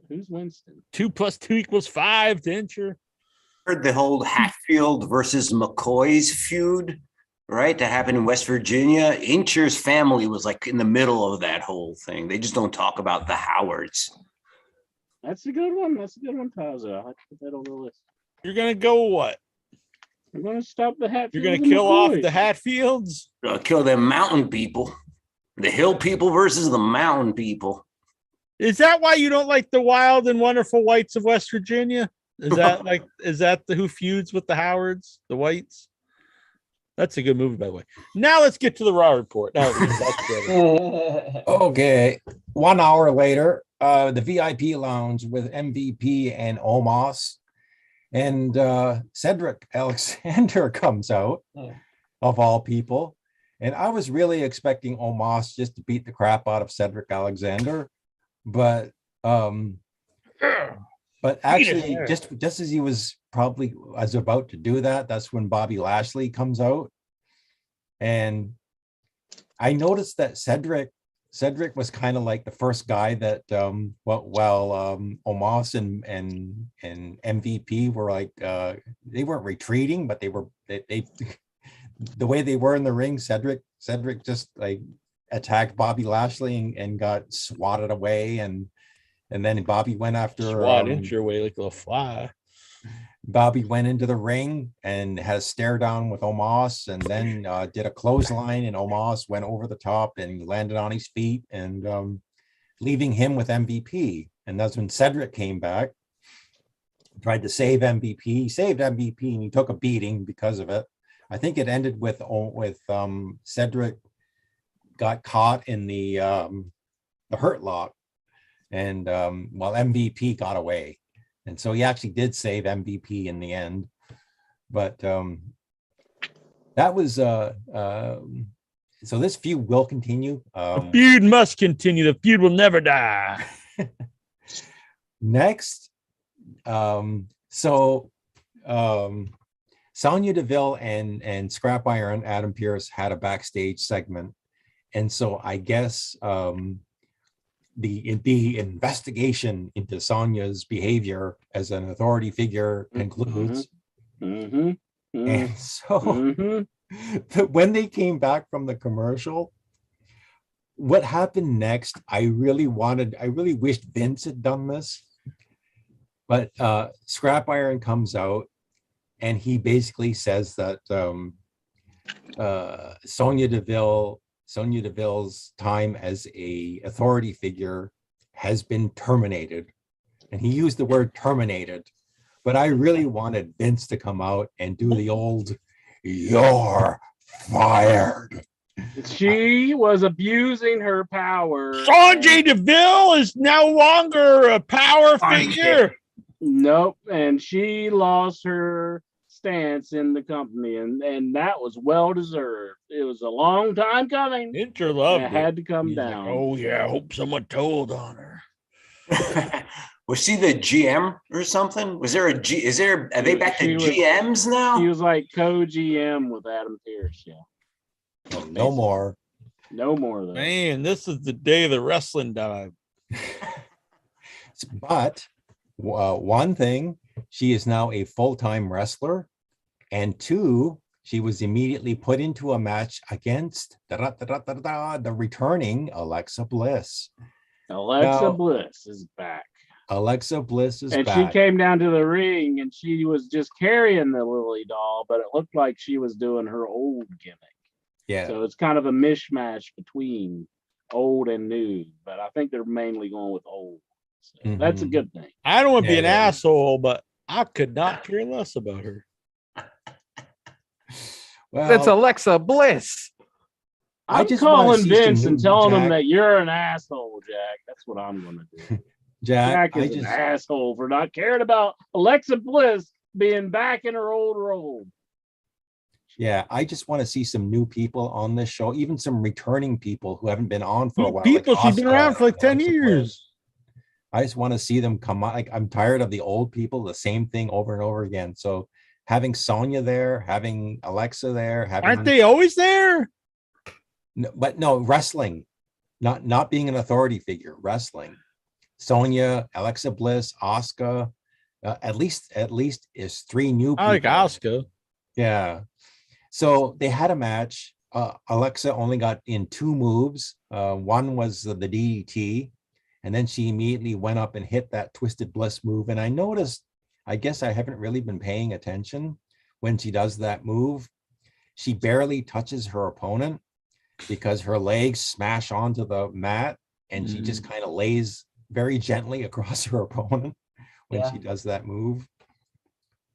Who's Winston? 2 + 2 = 5, didn't you? Heard the whole Hatfield versus McCoy's feud, right? That happened in West Virginia. Incher's family was like in the middle of that whole thing. They just don't talk about the Howards. That's a good one. Taza. I have to put that on the list. You're gonna go what? I'm gonna stop the Hatfields. You're gonna kill off the Hatfields? Kill them mountain people. The hill people versus the mountain people. Is that why you don't like the Wild and Wonderful Whites of West Virginia? Is that who feuds with the Howards, the Whites? That's a good movie, by the way. Now let's get to the Raw report. Okay. 1 hour later, the VIP lounge with MVP and Omos, and Cedric Alexander comes out, of all people. And I was really expecting Omos just to beat the crap out of Cedric Alexander, but actually, just as he was about to do that, that's when Bobby Lashley comes out. And I noticed that Cedric was kind of like the first guy that Omos and MVP were like they weren't retreating, but they the way they were in the ring, Cedric just like attacked Bobby Lashley and got swatted away, and then Bobby went after your way like a little fly. Bobby went into the ring and had a stare down with Omos, and then did a clothesline, and Omos went over the top and landed on his feet, and leaving him with MVP. And that's when Cedric came back, tried to save MVP. He saved MVP, and he took a beating because of it. I think it ended with Cedric got caught in the hurt lock, and while MVP got away. And so he actually did save MVP in the end. But that was so this feud will continue. The feud must continue. The feud will never die. Next, Sonya Deville and Scrap Iron Adam Pearce had a backstage segment. And so I guess the investigation into Sonya's behavior as an authority figure concludes. And so when they came back from the commercial, what happened next, I really wished Vince had done this. But Scrap Iron comes out and he basically says that Sonya Deville's time as a authority figure has been terminated. And he used the word terminated, but I really wanted Vince to come out and do the old, "You're fired." She was abusing her power. Sonya Deville is no longer a power figure. Nope. And she lost her stance in the company, and that was well deserved. It was a long time coming. Interloved. It had to come down. Like, oh yeah, I hope someone told on her. Was she the GM or something? Was there are they back to GMs now? He was like co-GM with Adam Pearce, yeah. Oh, no more though. Man, this is the day of the wrestling dive. But one thing, she is now a full-time wrestler, and two, she was immediately put into a match against the returning Alexa Bliss. Alexa Bliss is back. Alexa Bliss is And back. she came down to the ring and she was just carrying the Lily doll, but it looked like she was doing her old gimmick. Yeah. So it's kind of a mishmash between old and new, but I think they're mainly going with old. So that's a good thing. I don't want to be an Yeah. asshole, but I could not care less about her. Well, That's Alexa Bliss. I I'm just wanna calling see some Vince and new telling him Jack. that you're an asshole, Jack. That's what I'm going to do. Jack, Jack I is an just asshole for not caring about Alexa Bliss being back in her old role. I just want to see some new people on this show, even some returning people who haven't been on for a New while. people, she's been Asuka around for like and 10 Alexa years. Bliss. I just want to see them come on. Like, I'm tired of the old people, the same thing over and over again. So having Sonya there, having Alexa there, having Aren't they always there? no wrestling, not being an authority figure, wrestling. Sonya, Alexa Bliss, Asuka, at least is 3 new people. I like Asuka. Yeah. So they had a match. Alexa only got in 2 moves. One was the DDT, and then she immediately went up and hit that Twisted Bliss move. And I noticed, I guess I haven't really been paying attention when she does that move. She barely touches her opponent because her legs smash onto the mat, and she just kind of lays very gently across her opponent when she does that move.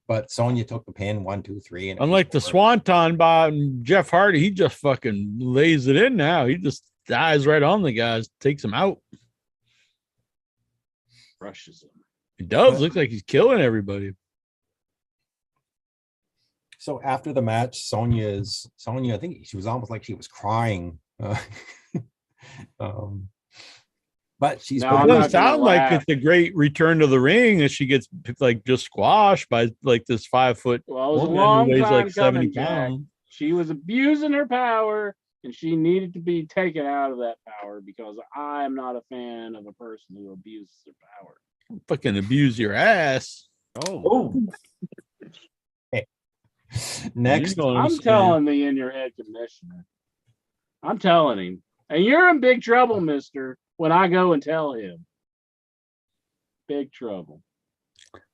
But Sonya took the pin 1, 2, 3. And Unlike the Swanton by Jeff Hardy, he just fucking lays it in now. He just dives right on the guys, takes them out. Crushes them. He does look like he's killing everybody. So after the match, Sonya, I think she was almost like she was crying. But she's No, It I'm doesn't not gonna sound like laugh. it's a great return to the ring as she gets like just squashed by like this 5 foot Well, it was a woman long who weighs time like 70 coming, Jack. pounds. She was abusing her power, and she needed to be taken out of that power because I am not a fan of a person who abuses their power. Fucking abuse your ass. Oh, next. I'm telling the in your head commissioner. I'm telling him. And you're in big trouble, mister, when I go and tell him. Big trouble.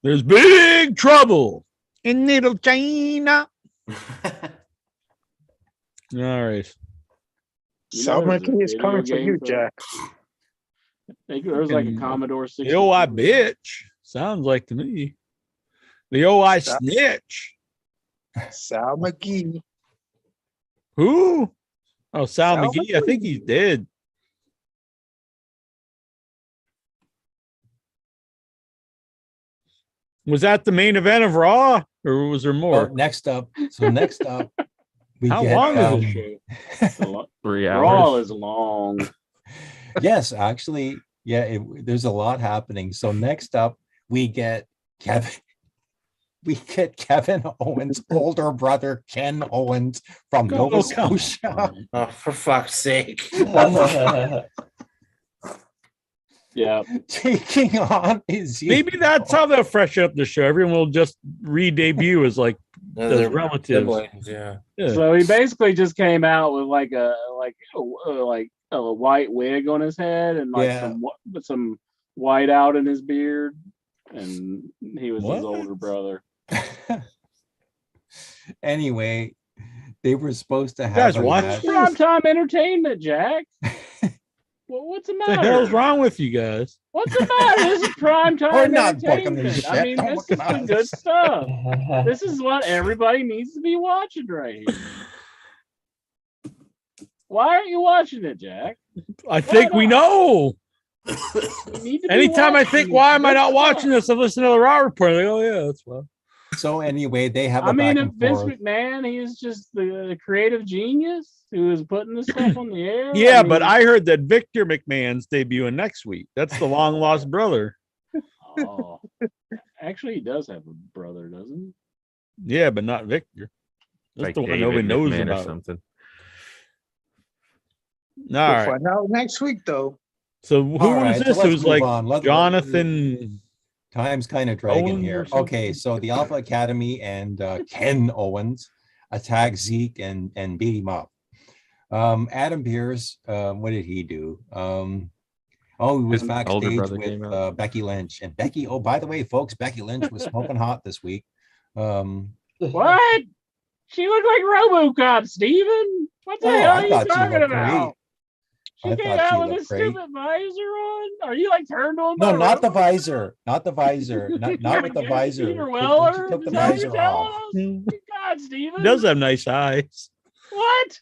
There's big trouble in little China. All right. Salma Key is coming for you, Jack. I think there's like a Commodore 60. The OI bitch. Sounds like to me. The OI snitch. Sal McGee. Who? Oh, Sal Sal McGee. I think he's dead. Was that the main event of Raw, or was there more? Next up, we How get, long is the show? 3 hours. Raw is long. Yes, actually, there's a lot happening. So next up, we get Kevin Owens' older brother, Ken Owens from Nova Scotia. Oh, for fuck's sake. Yeah. Taking on his Maybe that's how they'll freshen up the show. Everyone will just re-debut as like Their the relatives. siblings, yeah. So he basically just came out with like a white wig on his head and like some white out in his beard, and he was his older brother. Anyway, they were supposed to have guys a watch match. Primetime entertainment, Jack. Well, what's the What matter? the hell's wrong with you guys? What's the matter? This is primetime We're not booking entertainment. this I shit. mean, Don't this look is at the us. good stuff. This is what everybody needs to be watching right here. Why aren't you watching it, Jack? I think we know. You need to be Anytime I watching think, it. why am I Good not stuff. watching this? I listen to the Raw report. Like, oh yeah, that's well. So anyway, they have a I mean, back if and Vince forth. McMahon, he is just the creative genius who is putting this stuff on the air. Yeah, mean, but I heard that Victor McMahon's debuting next week. That's the long lost brother. Oh, actually, he does have a brother, doesn't Yeah, but not Victor. That's Like the one David nobody knows McMahon or about. something. All We'll right. find out next week, though. So who All was right, so this? It let's was move like on. Jonathan. Time's kind of dragging Owens or here. something? Okay, so the Alpha Academy and Ken Owens attack Zeke and beat him up. Adam Pearce, what did he do? Oh, he was His older backstage brother with came out. Becky Lynch. And Becky, oh, by the way, folks, Becky Lynch was smoking hot this week. What? She looked like RoboCop, Steven. What the hell I are you thought she talking looked about? great. She I came thought she out with a looked great. stupid visor on. Are you like turned on? No, by not the RoboCop? visor. Not the visor. Not with the Gary visor. Peter When she Weller? took the Is that what you're visor telling off. us? Good God, Steven. Does have nice eyes. What?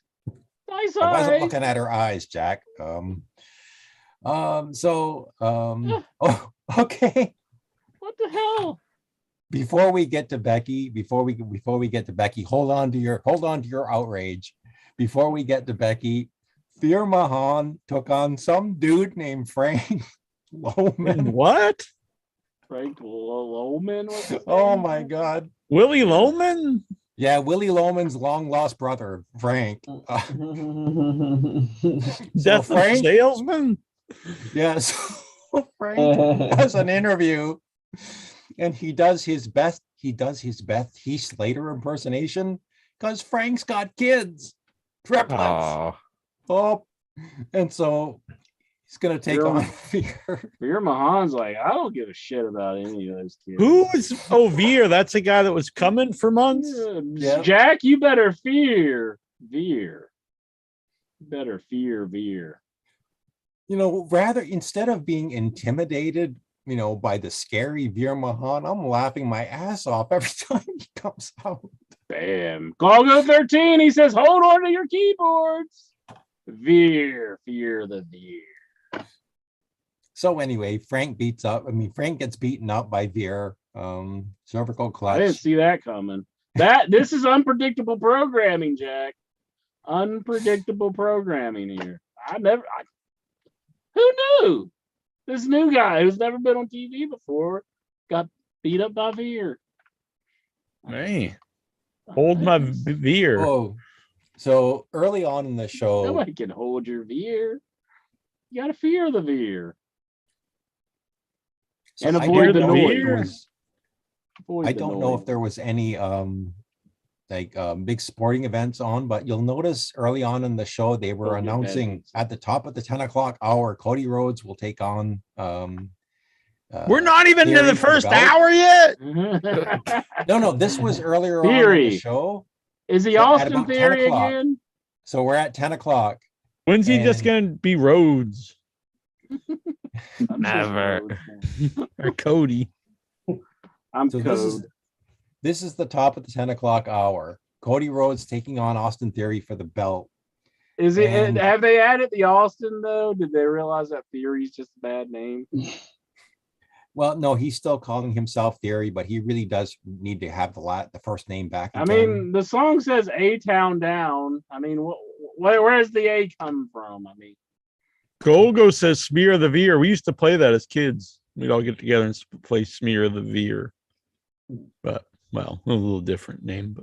Nice I wasn't eyes. looking at her eyes, Jack. Oh, okay. What the hell? Before we get to Becky, hold on to your outrage. Before we get to Becky, Veer Mahan took on some dude named Frank Loman. What? Frank Loman? What's his Oh name? my God. Willie Loman? Yeah, Willie Loman's long lost brother, Frank. Death Frank- salesman? Yes. Frank does an interview and he does his best Heath Slater impersonation because Frank's got kids. Triplets. Oh, and so he's gonna take on Veer. Veer Mahan's like, I don't give a shit about any of those kids. Who is Veer? That's the guy that was coming for months. Yeah. Jack, you better fear Veer. You better fear Veer. You know, rather instead of being intimidated, you know, by the scary Veer Mahan, I'm laughing my ass off every time he comes out. Bam. Golgo 13, he says, hold on to your keyboards. Veer, fear the Veer. So anyway, Frank gets beaten up by Veer. Cervical clutch. I didn't see that coming. This is unpredictable programming, Jack. Unpredictable programming here. Who knew? This new guy who's never been on TV before got beat up by Veer. Hey, hold my Veer. Oh, so early on in the show, Nobody can hold your Veer. You gotta fear the Veer. so And I avoid don't the know if noise. there was- Avoid I the don't know noise. if there was any big sporting events on, but you'll notice early on in the show they were Don't get announcing bad. at the top of the 10 o'clock hour, Cody Rhodes will take on We're not even in Theory the for the first belt. hour yet. No, this was earlier on in Theory. the show. Is he So at Austin about 10 Theory o'clock. again? So we're at 10 o'clock. When's he just And- gonna be Rhodes I'm Never. just Rhodes, man. or Cody? I'm So Code. this is the top of the 10 o'clock hour. Cody Rhodes taking on Austin Theory for the belt. Is it? and- Have they added the Austin though? Did they realize that Theory's just a bad name? Well, no, he's still calling himself Theory, but he really does need to have the first name back. I again. mean, the song says "A Town Down." I mean, where's the A come from? I mean, Golgo says Smear the Veer. We used to play that as kids. We'd all get together and play Smear the Veer. But well, a little different name,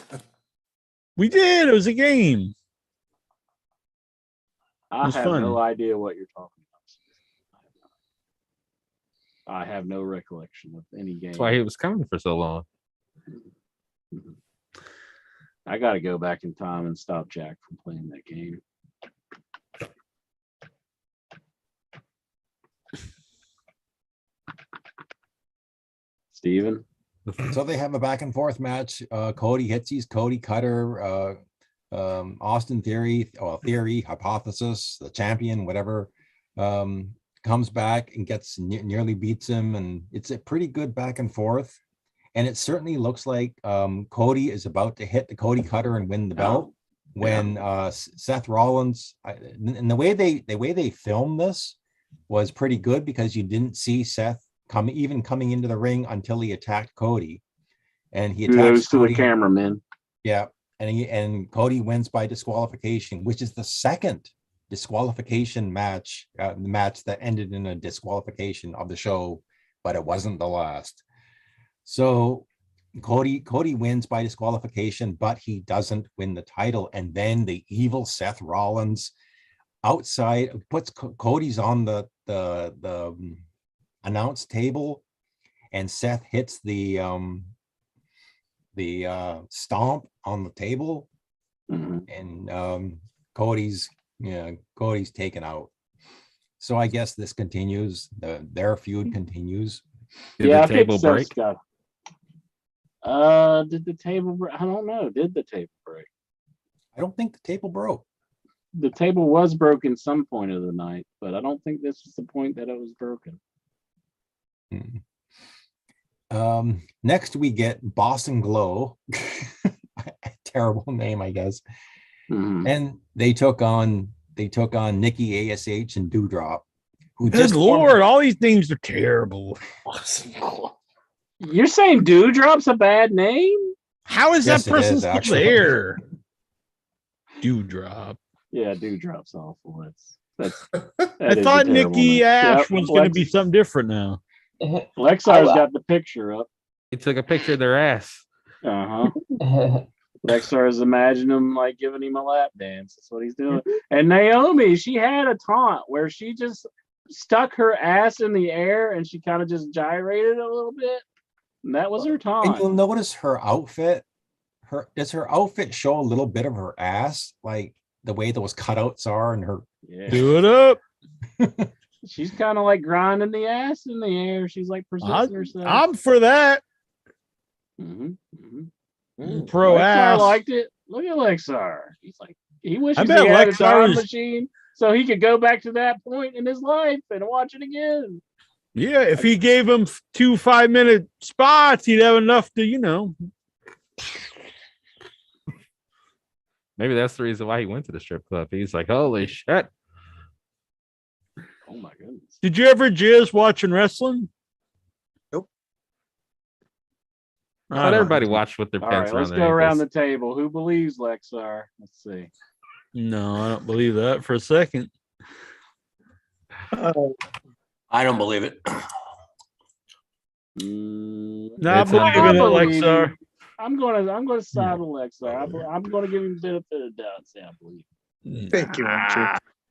but we did. It was a game. I was have fun. no idea what you're talking about. I have no recollection of any game. That's why he was coming for so long. I got to go back in time and stop Jack from playing that game. Steven? So they have a back and forth match. Cody hits Cody Cutter, Austin Theory, Hypothesis, the champion, whatever, comes back and gets nearly beats him. And it's a pretty good back and forth. And it certainly looks like Cody is about to hit the Cody Cutter and win the belt. When Seth Rollins, and the way they filmed this was pretty good because you didn't see Seth coming into the ring until he attacked Cody, and he attacks Kudos to Cody. the cameraman. Yeah, and Cody wins by disqualification, which is the second disqualification match, the match that ended in a disqualification of the show, but it wasn't the last. So Cody wins by disqualification, but he doesn't win the title. And then the evil Seth Rollins outside puts Cody's on the announce table, and Seth hits the stomp on the table, Mhm. and Cody's Yeah, Cody's taken out. So I guess this continues. Their feud continues. Did Yeah, the I think table so, break? Scott. Did the table break? I don't know. Did the table break? I don't think the table broke. The table was broken some point of the night, but I don't think this was the point that it was broken. Next we get Boston Glow. Terrible name, I guess. And they took on Nikki ASH and Dewdrop. Who Good Lord, all these names are terrible. You're saying Dewdrop's a bad name? How is Yes, that it person is, still actually. there? Dewdrop. Yeah, Dewdrop's awful. That's I thought Nikki Ash was going to be something different now. Lexar's got the picture up. He took a picture of their ass. Lexar's imagining him like giving him a lap dance. That's what he's doing. And Naomi, she had a taunt where she just stuck her ass in the air and she kind of just gyrated a little bit. And that was her taunt. And you'll notice her outfit. Does her outfit show a little bit of her ass, like the way those cutouts are, and her? Yeah. Do it up. She's kind of like grinding the ass in the air. She's like presenting herself. I'm for that. Pro Lexar ass. liked it. Look at Lexar. He's like, he wishes I bet he had a Lexar time is- machine so he could go back to that point in his life and watch it again. Yeah, if he gave him 2 5-minute spots, he'd have enough to, Maybe that's the reason why he went to the strip club. He's like, holy shit. Oh my goodness. Did you ever jizz watching wrestling? Nope. Not everybody watched with their All pants right, let's around go their around ankles. the table. Who believes Lexar? Let's see. No, I don't believe that for a second. I don't believe it. No, I It's believe in it, unbelievable. Lexar. I'm gonna side with Lexar. I'm gonna give him benefit of doubt and say I believe. Thank you, Andrew.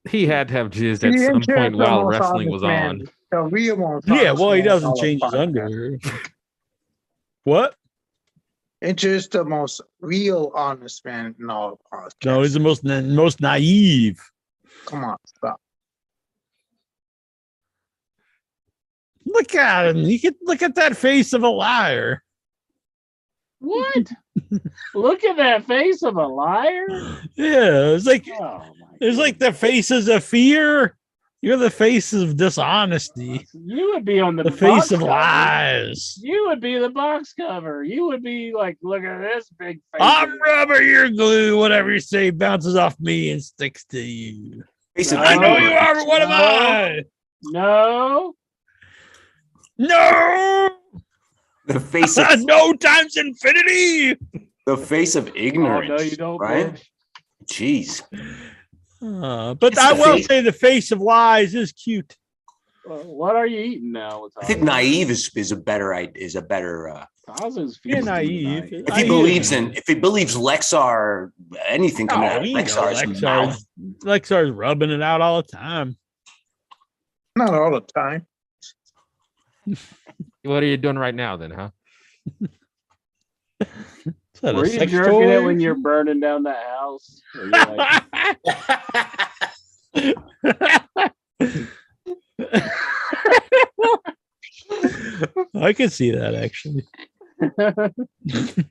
He had to have jizzed at some point while wrestling was on. The real most Yeah, honest well, he man in doesn't all of change his podcast. underwear. What? Andrew is the most real honest man in all of podcasts. No, he's the most naive. Come on, stop. Look at him. You can look at that face of a liar. What? Look at that face of a liar. Yeah, it's like Oh my it's like the faces of fear. You're the face of dishonesty. You would be on the The box face of cover. lies. You would be the box cover. You would be like, look at this big face. I'm rubber, you're glue. Whatever you say bounces off me and sticks to you. Face of I know you ignorance. are, but what am I? No. No! The face of No times infinity. the face of ignorance. Oh, no, you don't. right? Bitch. Jeez. But It's I the will face. say the face of lies is cute. What are you eating now? I think naive is a better. You're naive. If he believes Lexar, anything coming out of we know Lexar's mouth. Lexar's rubbing it out all the time. Not all the time. What are you doing right now then, huh? Is that a Were you sex jerking toy? it when you're burning down that house? Or you like, I can see that actually.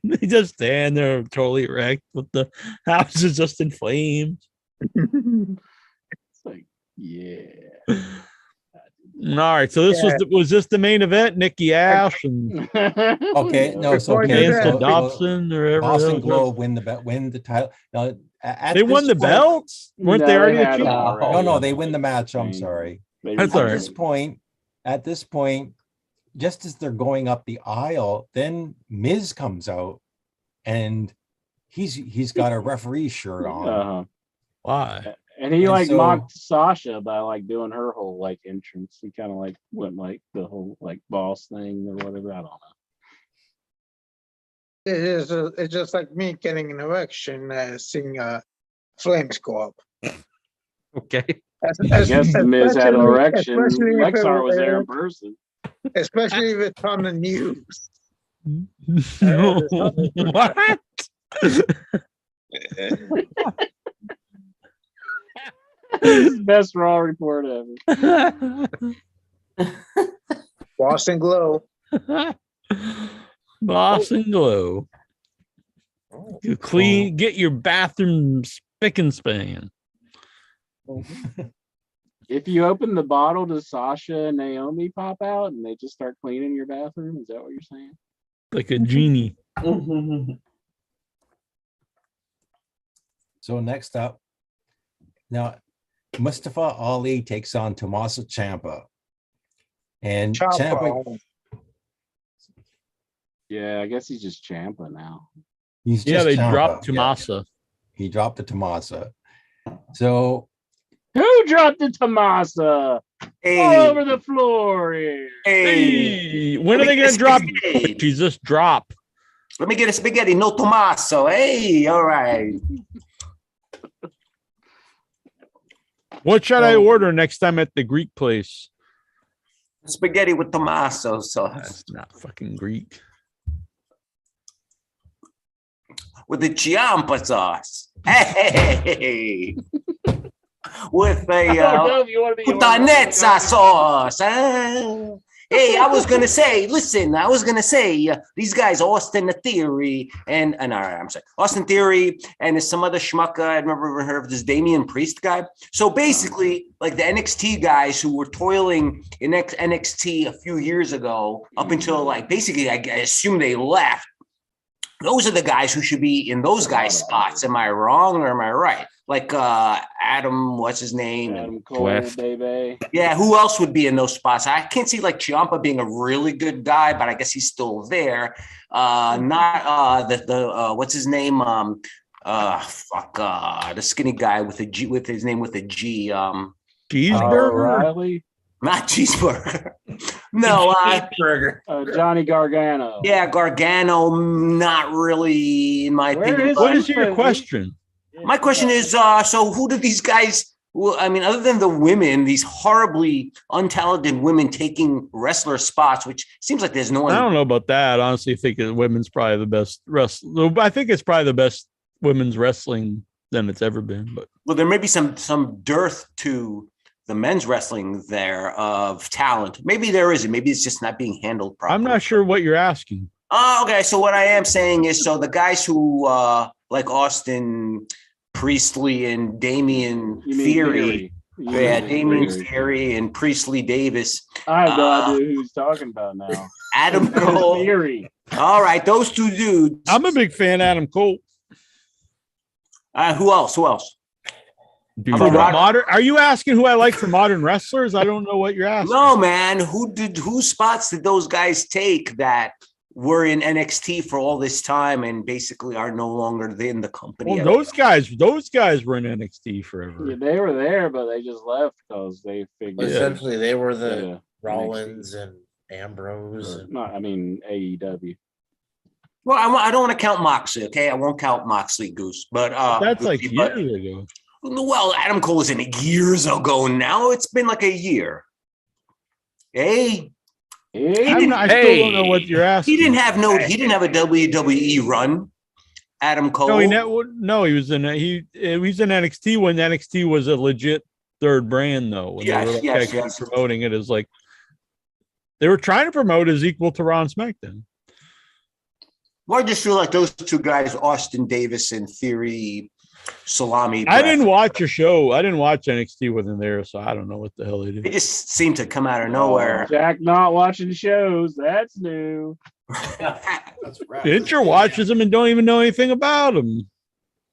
They just stand there totally erect with the house is just in flames. it's like, yeah. All right, so this was this the main event? Nikki Ash and Okay, no, so Before you okay, do Nancy that, Dobson or whatever. Boston Globe win the title. Now, at They won this the point- belts? Weren't they No, already the had them champ? already. No, they win the match. I'm sorry. That's all right. At this point, just as they're going up the aisle, then Miz comes out and he's got a referee shirt on. Uh-huh. Why? And he And like so- mocked Sasha by like doing her whole like entrance. He kind of like went like the whole like boss thing or whatever. I don't know. It's just like me getting an erection, seeing flames go up. Okay. I guess the Miz had an erection. especially if it Lexar was there in was- person. Especially if it's on the news. What? Best Raw report ever. Boston Glow. Boston Glow. Oh, You clean, get your bathroom spick and span. If you open the bottle, does Sasha and Naomi pop out and they just start cleaning your bathroom? Is that what you're saying? Like a genie. So next up, now Mustafa Ali takes on Tommaso Ciampa. And Ciampa, Yeah, I guess he's just Ciampa now. he's Yeah, just they Ciampa. dropped Yeah, Tomasa. he dropped the Tommaso. So Who dropped the Tomasa? Hey, All over the floor here. Hey, when are they going to drop? Jesus, drop. Let me get a spaghetti, no Tommaso. Hey, all right. What should I order next time at the Greek place? Spaghetti with Tommaso sauce. That's not fucking Greek. With the Ciampa sauce. Hey. With a putanezza sauce. Hey, I was gonna say, these guys, Austin Theory and I'm sorry, Austin Theory, and there's some other schmuck. I've never heard of this Damian Priest guy. So basically, like the NXT guys who were toiling in NXT a few years ago, up until like basically, I assume they left. Those are the guys who should be in those guys' spots. Am I wrong or am I right? Like Adam, what's his name? Adam Cole, baby. Yeah, who else would be in those spots? I can't see like Ciampa being a really good guy, but I guess he's still there. Not the what's his name? The skinny guy with a G, with his name with a G. Cheeseburger. O'Reilly. Not cheeseburger. No, burger. Johnny Gargano. Yeah, Gargano. Not really, in my opinion. What is your question? My question is, so who do these guys? Well, I mean, other than the women, these horribly untalented women taking wrestler spots, which seems like there's no one. I don't know about that. Honestly, I think women's probably the best wrestler. I think it's probably the best women's wrestling than it's ever been. But well, there may be some dearth to the men's wrestling there of talent. Maybe there isn't. Maybe it's just not being handled properly. I'm not sure what you're asking. Oh, okay. So what I am saying is, so the guys who like Austin Priestley and Damian Theory. Yeah, Damian Theory and Priestley Davis. I have no idea who he's talking about now. Adam Cole. Theory. All right, those two dudes. I'm a big fan of Adam Cole. Who else? Dude, are you asking who I like for modern wrestlers? I don't know what you're asking. No, man. Whose spots did those guys take that were in NXT for all this time and basically are no longer in the company? Well, those guys were in NXT forever. Yeah, they were there, but they just left because they figured. Essentially, they were the Rollins and Ambrose. And... No, I mean AEW. Well, I don't want to count Moxley. Okay, I won't count Moxley, Goose. But that's like years ago. Well, Adam Cole was in years ago. Now it's been like a year. Hey. I still don't know what you're asking. He didn't have a WWE run. Adam Cole. No, he was in NXT when NXT was a legit third brand though. When they were promoting it as like they were trying to promote as equal to Raw and SmackDown. Well, I just feel like those two guys, Austin Davis and Theory, salami. I didn't watch your show. I didn't watch NXT with him there, so I don't know what the hell they did. They just seem to come out of nowhere. Jack not watching shows. That's new. That's right. Incher watches them and don't even know anything about them.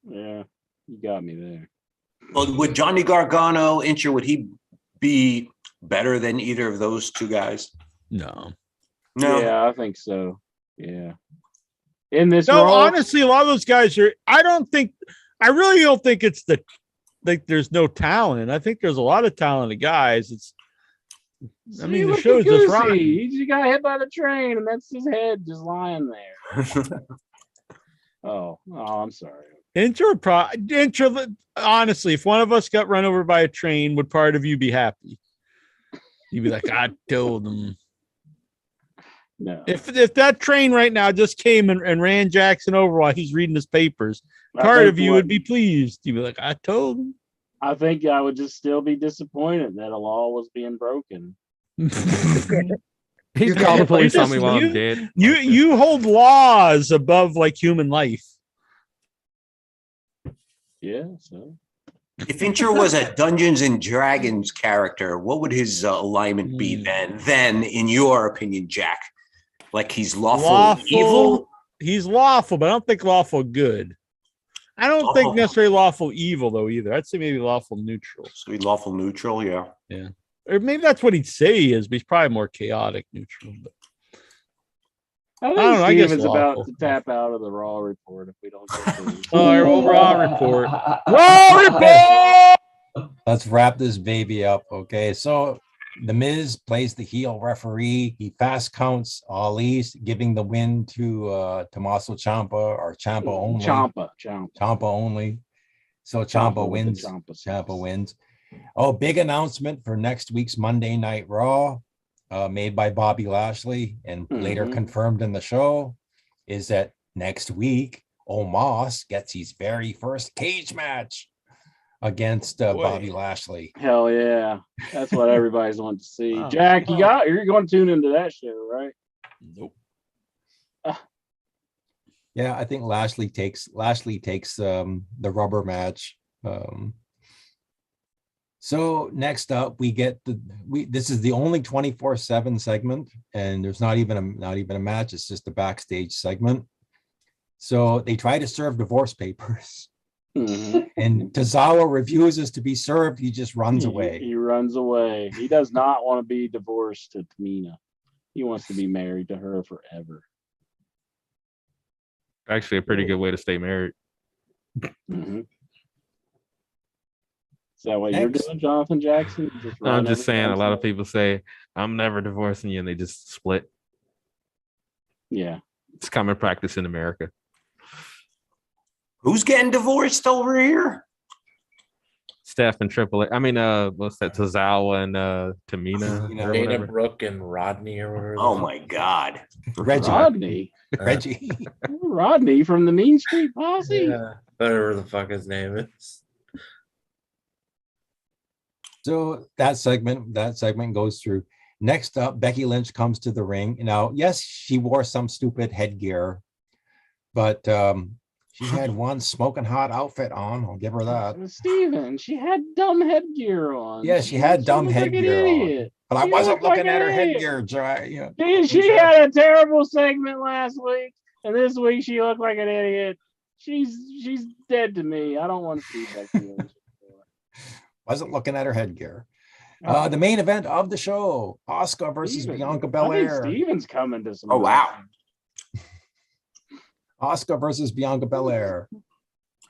Yeah, you got me there. Well, would Johnny Gargano, Incher, would he be better than either of those two guys? No. Yeah, I think so. Yeah. In this role, honestly, a lot of those guys are. I really don't think it's there's no talent. I think there's a lot of talented guys. The show's just right. He got hit by the train, and that's his head just lying there. oh, I'm sorry. Honestly, if one of us got run over by a train, would part of you be happy? You'd be like, I told them. No. If that train right now just came and ran Jackson over while he's reading his papers, part of you would be pleased. You'd be like, I told him. I think I would just still be disappointed that a law was being broken. He's called the police on me while I'm dead. You hold laws above like human life. Yeah, so If Fincher was a Dungeons and Dragons character, what would his alignment be then? Then, in your opinion, Jack, like he's lawful evil. He's lawful, but I don't think lawful good. I don't think necessarily lawful evil though either. I'd say maybe lawful neutral. So he's lawful neutral, yeah. Yeah. Or maybe that's what he'd say he is, but he's probably more chaotic neutral. But I think don't know, I guess Steven's about lawful. to tap out of the Raw report if we don't get to Raw report. Raw report. Let's wrap this baby up. Okay. So The Miz plays the heel referee. He fast counts Ali, giving the win to Tommaso Ciampa, or Ciampa only. Ciampa only. So Ciampa wins. Ciampa wins. Oh, big announcement for next week's Monday Night Raw, made by Bobby Lashley and later confirmed in the show, is that next week Omos gets his very first cage match against Bobby Lashley. Hell yeah. That's what everybody's wanting to see. Jack, you're going to tune into that show, right? Nope. Yeah, I think Lashley takes the rubber match. So next up, we get this is the only 24/7 segment, and there's not even a match. It's just a backstage segment. So they try to serve divorce papers, and Tozawa refuses to be served. He just runs away. He runs away. He does not want to be divorced to Tamina. He wants to be married to her forever. Actually, a pretty good way to stay married. Is that what you're doing, Jonathan Jackson? I'm just saying, a lot of people say, I'm never divorcing you, and they just split. Yeah. It's common practice in America. Who's getting divorced over here? Steph and Triple H. I mean, what's that? Tozawa and Tamina. Dana Brooke and Rodney or whatever. Oh my God. Rodney. Reggie. Rodney from the Mean Street Posse. Yeah, whatever the fuck his name is. So that segment goes through. Next up, Becky Lynch comes to the ring. Now, yes, she wore some stupid headgear, but she had one smoking hot outfit on. I'll give her that. Steven, she had dumb headgear on. Yeah, she had dumb headgear on. But I wasn't looking at her headgear. She had a terrible segment last week, and this week she looked like an idiot. She's dead to me. I don't want to see Becky Lynch. Wasn't looking at her headgear. The main event of the show: Asuka versus Bianca Belair. I think Steven's coming to some. Oh wow! Asuka versus Bianca Belair,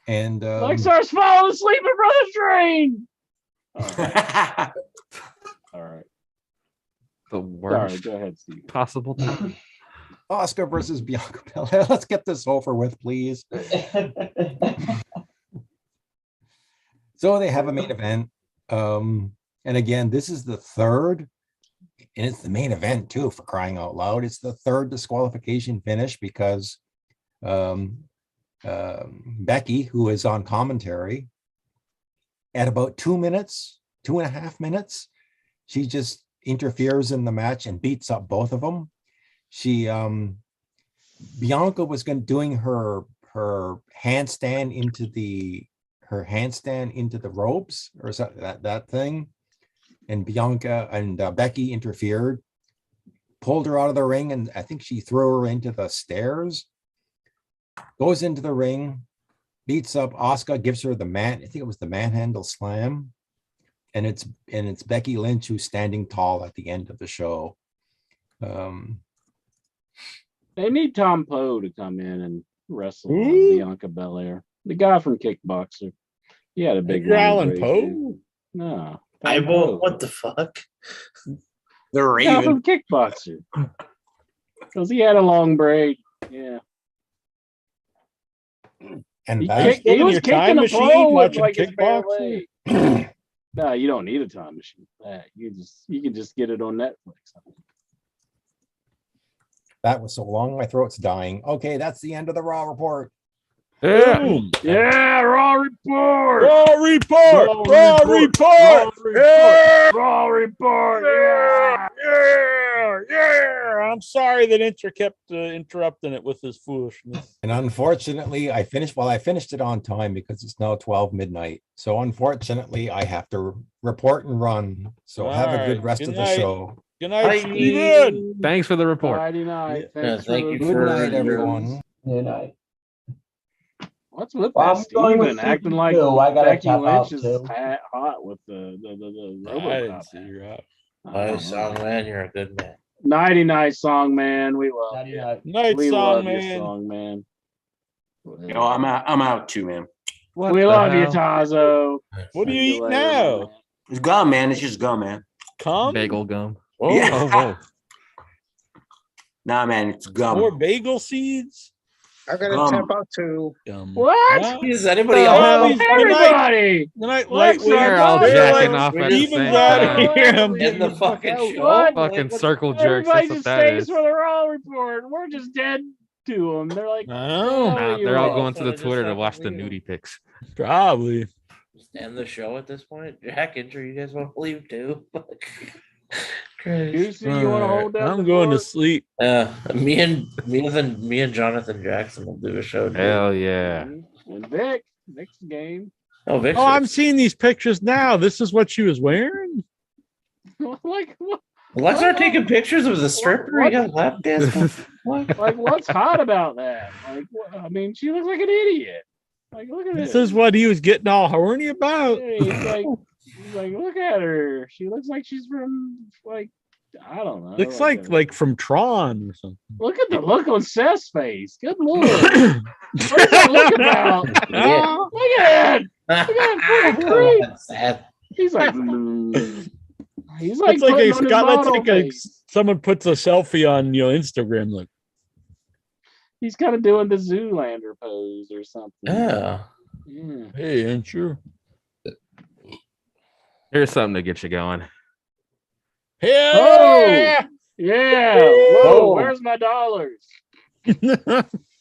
and Lexar's falling asleep in front of the train. All right. The worst. Sorry, go ahead, Steve. Possible time. Asuka versus Bianca Belair. Let's get this over with, please. So they have a main event. And again, this is the third, and it's the main event too, for crying out loud. It's the third disqualification finish because Becky, who is on commentary, at about 2.5 minutes, she just interferes in the match and beats up both of them. Bianca was doing her handstand into the ropes or that thing, and Bianca and Becky interfered, pulled her out of the ring, and I think she threw her into the stairs. Goes into the ring, beats up Asuka, gives her I think it was the manhandle slam, and it's Becky Lynch who's standing tall at the end of the show. They need Tom Poe to come in and wrestle Bianca Belair. The guy from Kickboxer. He had a big Alan Poe? No. I won't. What the fuck? The The guy from Kickboxer. Because he had a long braid. Yeah. And He your was kicking time a machine pole with watching like his bare Kickboxer? leg. No, you don't need a time machine for that. You can just get it on Netflix. that was so long, my throat's dying. Okay, that's the end of the Raw report. Boom. Yeah, Raw report. Raw report. Raw report. Yeah. Raw report. Yeah. I'm sorry that Inter kept interrupting it with his foolishness. And unfortunately, I finished it on time because it's now 12 midnight. So unfortunately, I have to report and run. So have a good rest of the show. Good night, Steven. Thanks for the report. Friday night. Thank you Good for night, everyone. Good night. What's with Well, that I'm going with Steven acting season like two. I gotta Becky tap out, Lynch is too. hot with the I RoboCop. didn't see you out. Nice song, man. You're a good man. Nighty night song, man. We love Nighty you. night. Night We song, love your man. song, man. Yo, I'm out too, man. We love you, Tazo. What do you See eat later, now? man. It's gum, man. It's just gum, man. Come? Bagel gum. Whoa. Yeah. Oh, whoa. Nah, man, it's gum. More bagel seeds? I'm gonna Gum. tap out too. What? Is anybody hell? else Everybody! Good night, Let's lightweight. They're all They're jacking like- off at the Steven's same out of time. here. I'm in getting the the fuck fucking out. show? What? Fucking Like, circle jerks. Everybody That's just what that stays is. for the Raw report. We're just dead to them. They're like, Oh, Nah, you they're all all going to the just Twitter to fucking watch the leave 'em. nudie pics. probably. Just end the show at this point? Jack, Inter, you guys want to leave too? Juicy, you want to hold down I'm the going to fort? sleep. Me and Jonathan Jackson will do a show. Too. Hell yeah. And Vic's game. Oh, Victor. Oh, I'm seeing these pictures now. This is what she was wearing? Like, what? Let's start taking pictures of the stripper. What? You got lap dance. What? Like, what's hot about that? Like, I mean, she looks like an idiot. Like, look at This is what he was getting all horny about. He's like, look at her. She looks like she's from, like, I don't know. Looks like from Tron or something. Look at the look on Seth's face. Good lord. What's that look about? Yeah. Look at it. Look at that full creep. That's sad. He's like, he's like, It's like putting on his that's model like face. someone puts a selfie on Instagram. Like, He's kind of doing the Zoolander pose or something. Yeah. Yeah. hey, ain't you? Here's something to get you going. Hell Oh! yeah! Yeah. Whoa, Whoa. where's my dollars?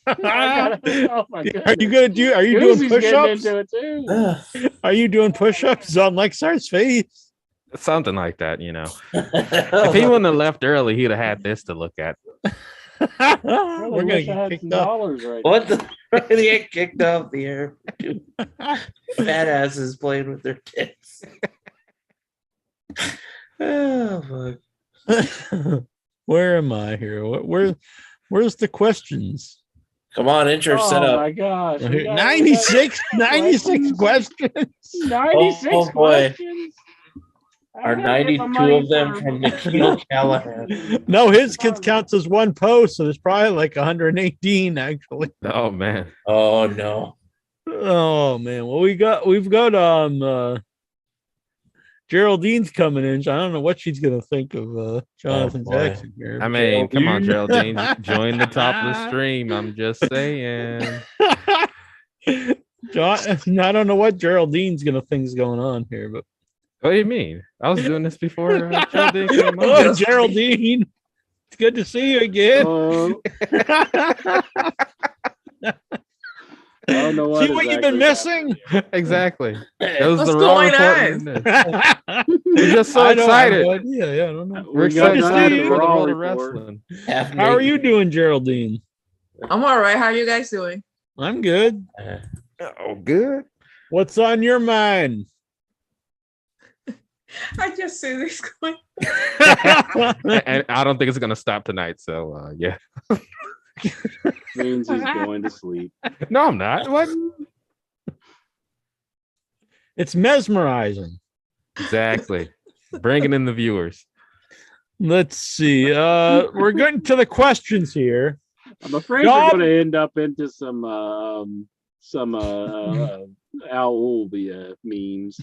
Oh my god. Are you gonna do? Are you doing push-ups? Into it too. Are you doing push-ups on Lexar's face? Something like that, you know. If he wouldn't have left early, he'd have had this to look at. We're I gonna wish I get had kicked some off. dollars right What the? They get kicked off the air. Fat asses playing with their tits. Oh, fuck. Where am I here? Where's the questions? Come on, intro Oh set up. my gosh. we got- 96 questions. 96 Oh, boy. questions. Are I gotta get my 92 money of them for- from Nikhil Callahan? No, his counts as one post, so there's probably like 118 actually. Oh man. Oh, no. Oh man, well we've got Geraldine's coming in. I don't know what she's gonna think of Jonathan Oh, boy. Jackson here. I mean, come on, Geraldine. Join the top of the stream. I'm just saying. John, I don't know what Geraldine's gonna think's going on here, but What do you mean? I was doing this before Geraldine came on. oh, Geraldine, it's good to see you again. Oh, I don't know what See what is you've been actually missing? Exactly. That was What's the wrong going report. on? in this. We're just so I know, I have excited. no idea. Yeah, I don't know. happening. We're We got excited to see for you. the Raw world of report. wrestling. How are you doing, Geraldine? I'm all right. How are you guys doing? I'm good. Oh, good. What's on your mind? I just see this going. And I don't think it's gonna stop tonight. So yeah. Means he's going to sleep. No, I'm not. What? It's mesmerizing. Exactly. Bringing in the viewers. Let's see. We're getting to the questions here. I'm afraid Dom- we're going to end up into some Al Olby memes.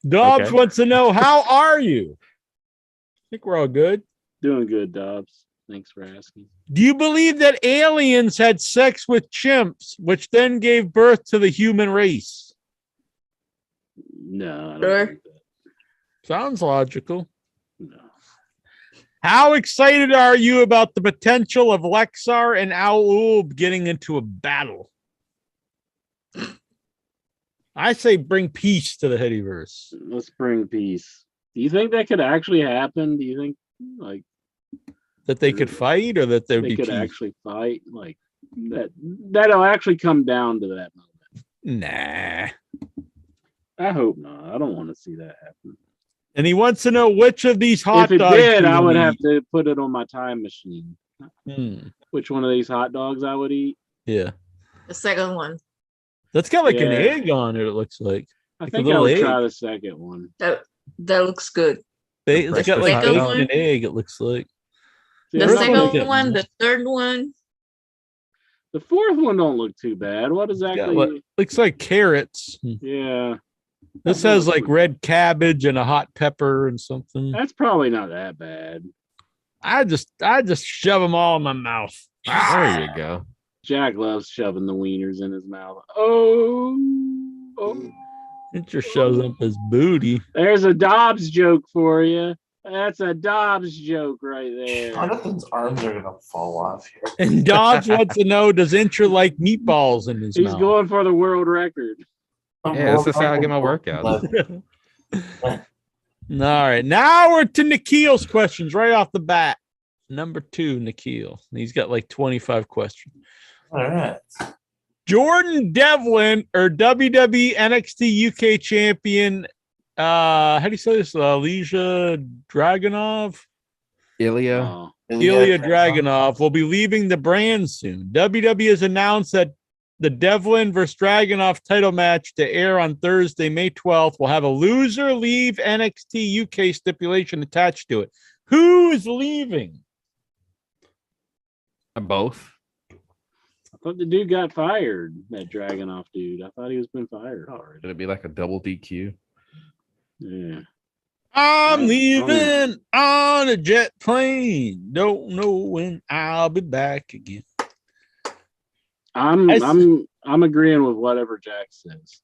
Dobbs Okay. wants to know, how are you? I think we're all good. Doing good, Dobbs. Thanks for asking. Do you believe that aliens had sex with chimps, which then gave birth to the human race? No, I don't Sure. think that. Sounds logical. No. How excited are you about the potential of Lexar and Al Ulb getting into a battle? I say bring peace to the Headyverse. Let's bring peace. Do you think that could actually happen? Do you think like that they could fight, or that there they be could peace? actually fight? Like that'll actually come down to that moment. Nah. I hope not. I don't want to see that happen. And he wants to know which of these hot if it dogs. did, he I would eat. have to put it on my time machine. Which one of these hot dogs I would eat? Yeah. The second one. That's got like an Yeah. egg on it, it looks like. I Like think a I little would egg. try the second one. That looks good. It's got like second bacon one? and egg, it looks like. The Yeah, second one, the third one. The fourth one don't look too bad. What exactly? Looks like carrots. Yeah. This has like red cabbage and a hot pepper and something. That's probably not that bad. I just shove them all in my mouth. There you go. Jack loves shoving the wieners in his mouth. Oh. It just shows up his booty. There's a Dobbs joke for you. That's a Dobbs joke right there. Jonathan's arms are gonna fall off here. And Dobbs wants to know, does Incher like meatballs in his He's mouth? going for the world record. Yeah, this is how I get my workouts. All right, now we're to Nikhil's questions right off the bat. Number 2, Nikhil. He's got like 25 questions. All right. Jordan Devlin or WWE NXT UK champion. How do you say this? Ilya Dragunov? Ilya. Ilya Dragunov will be leaving the brand soon. WWE has announced that the Devlin versus Dragunov title match to air on Thursday, May 12th, will have a loser leave NXT UK stipulation attached to it. Who is leaving? Both. I thought the dude got fired, that Dragunov dude. I thought he was been fired already. Should it be like a double DQ? Yeah. I'm leaving on a jet plane. Don't know when I'll be back again. I'm agreeing with whatever Jack says.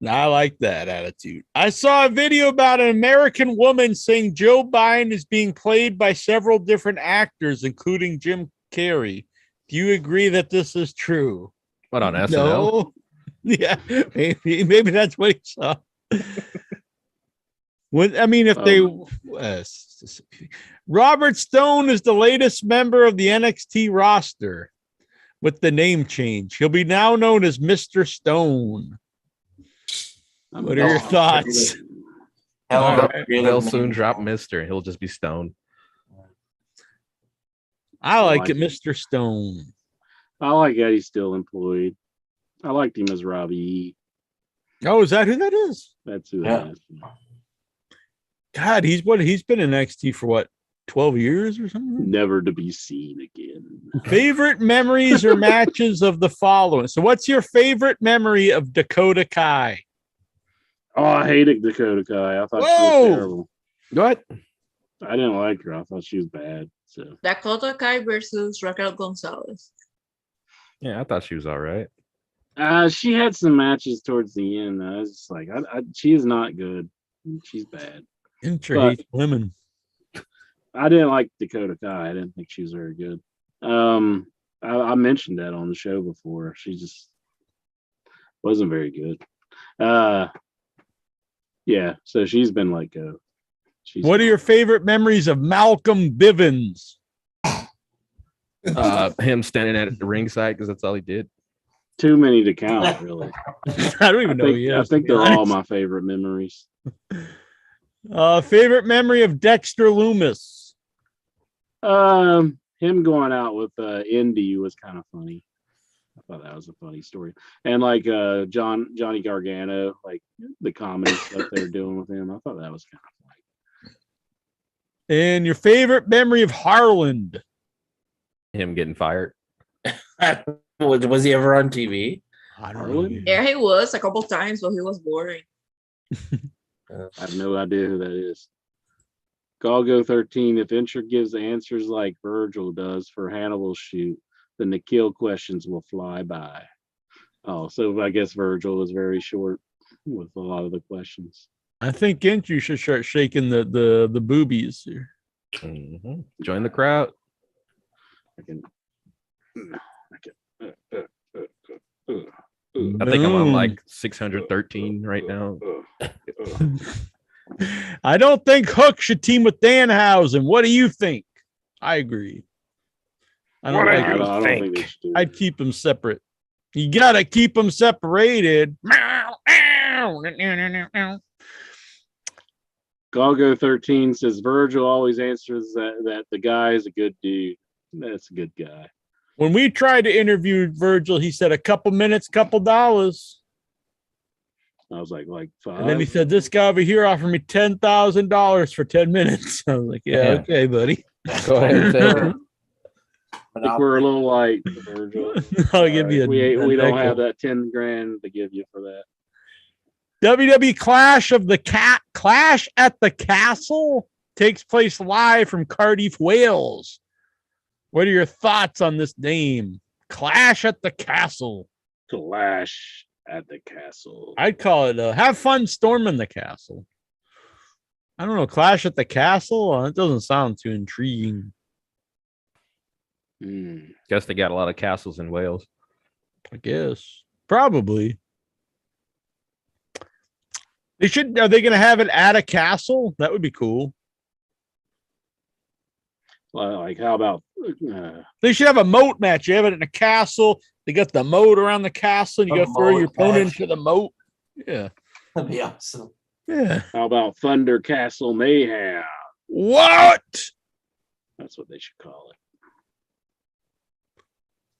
I like that attitude. I saw a video about an American woman saying Joe Biden is being played by several different actors, including Jim Carrey. Do you agree that this is true? What, on SNL? No. Yeah, maybe that's what he saw. If they Robert Stone is the latest member of the NXT roster with the name change. He'll be now known as Mr. Stone. What are your thoughts? They'll soon drop Mr. He'll just be Stone. I like it, Mr. Stone. I like that he's still employed. I liked him as Robbie E. Oh, is that who that is? That's who that is. God, he's been in NXT for what, 12 years or something? Never to be seen again. Favorite memories or matches of the following. So what's your favorite memory of Dakota Kai? Oh, I hated Dakota Kai. I thought she was terrible. What? I didn't like her. I thought she was bad. So Dakota Kai versus Raquel Gonzalez. Yeah, I thought she was all right. She had some matches towards the end. I was just like, she is not good. She's bad. Hates women. I didn't like Dakota Kai. I didn't think she was very good. I mentioned that on the show before. She just wasn't very good. Yeah, so she's been let go. What are your favorite memories of Malcolm Bivens? Him standing at the ringside because that's all he did. Too many to count, really. I don't even know. I think they're all my favorite memories. Favorite memory of Dexter Loomis? Him going out with Indy was kind of funny. I thought that was a funny story. And like Johnny Gargano, like the comedy stuff they were doing with him, I thought that was kind of funny. And your favorite memory of Harland? Him getting fired. Was he ever on TV? Harland? Yeah, he was a couple times, but he was boring. I have no idea who that is. Galgo 13, if Incher gives answers like Virgil does for Hannibal's shoot, then the kill questions will fly by. Oh, so I guess Virgil was very short with a lot of the questions. I think Incher should start shaking the boobies here. Mm-hmm. Join the crowd. I think I'm on like 613 right now. I don't think Hook should team with Danhausen. What do you think? I agree. I don't think they should. I'd keep them separate. You gotta keep them separated. Galgo 13 says Virgil always answers that the guy is a good dude. That's a good guy. When we tried to interview Virgil, he said a couple minutes, couple dollars. I was like 5. And then he said, this guy over here offered me $10,000 for 10 minutes. I was like, yeah, okay, buddy. Go ahead and take it. I think we're a little light, Virgil. I'll give you we don't have that 10 grand to give you for that. WWE Clash at the Castle takes place live from Cardiff, Wales. What are your thoughts on this name? Clash at the Castle. Clash at the Castle. I'd call it have fun storming the castle. I don't know. Clash at the Castle? It doesn't sound too intriguing. Guess they got a lot of castles in Wales. I guess. Probably. Are they going to have it at a castle? That would be cool. Well, like, how about they should have a moat match. You have it in a castle. They got the moat around the castle, and you got to throw your opponent into the moat. Yeah. That'd be awesome. Yeah. How about Thunder Castle Mayhem? What? That's what they should call it.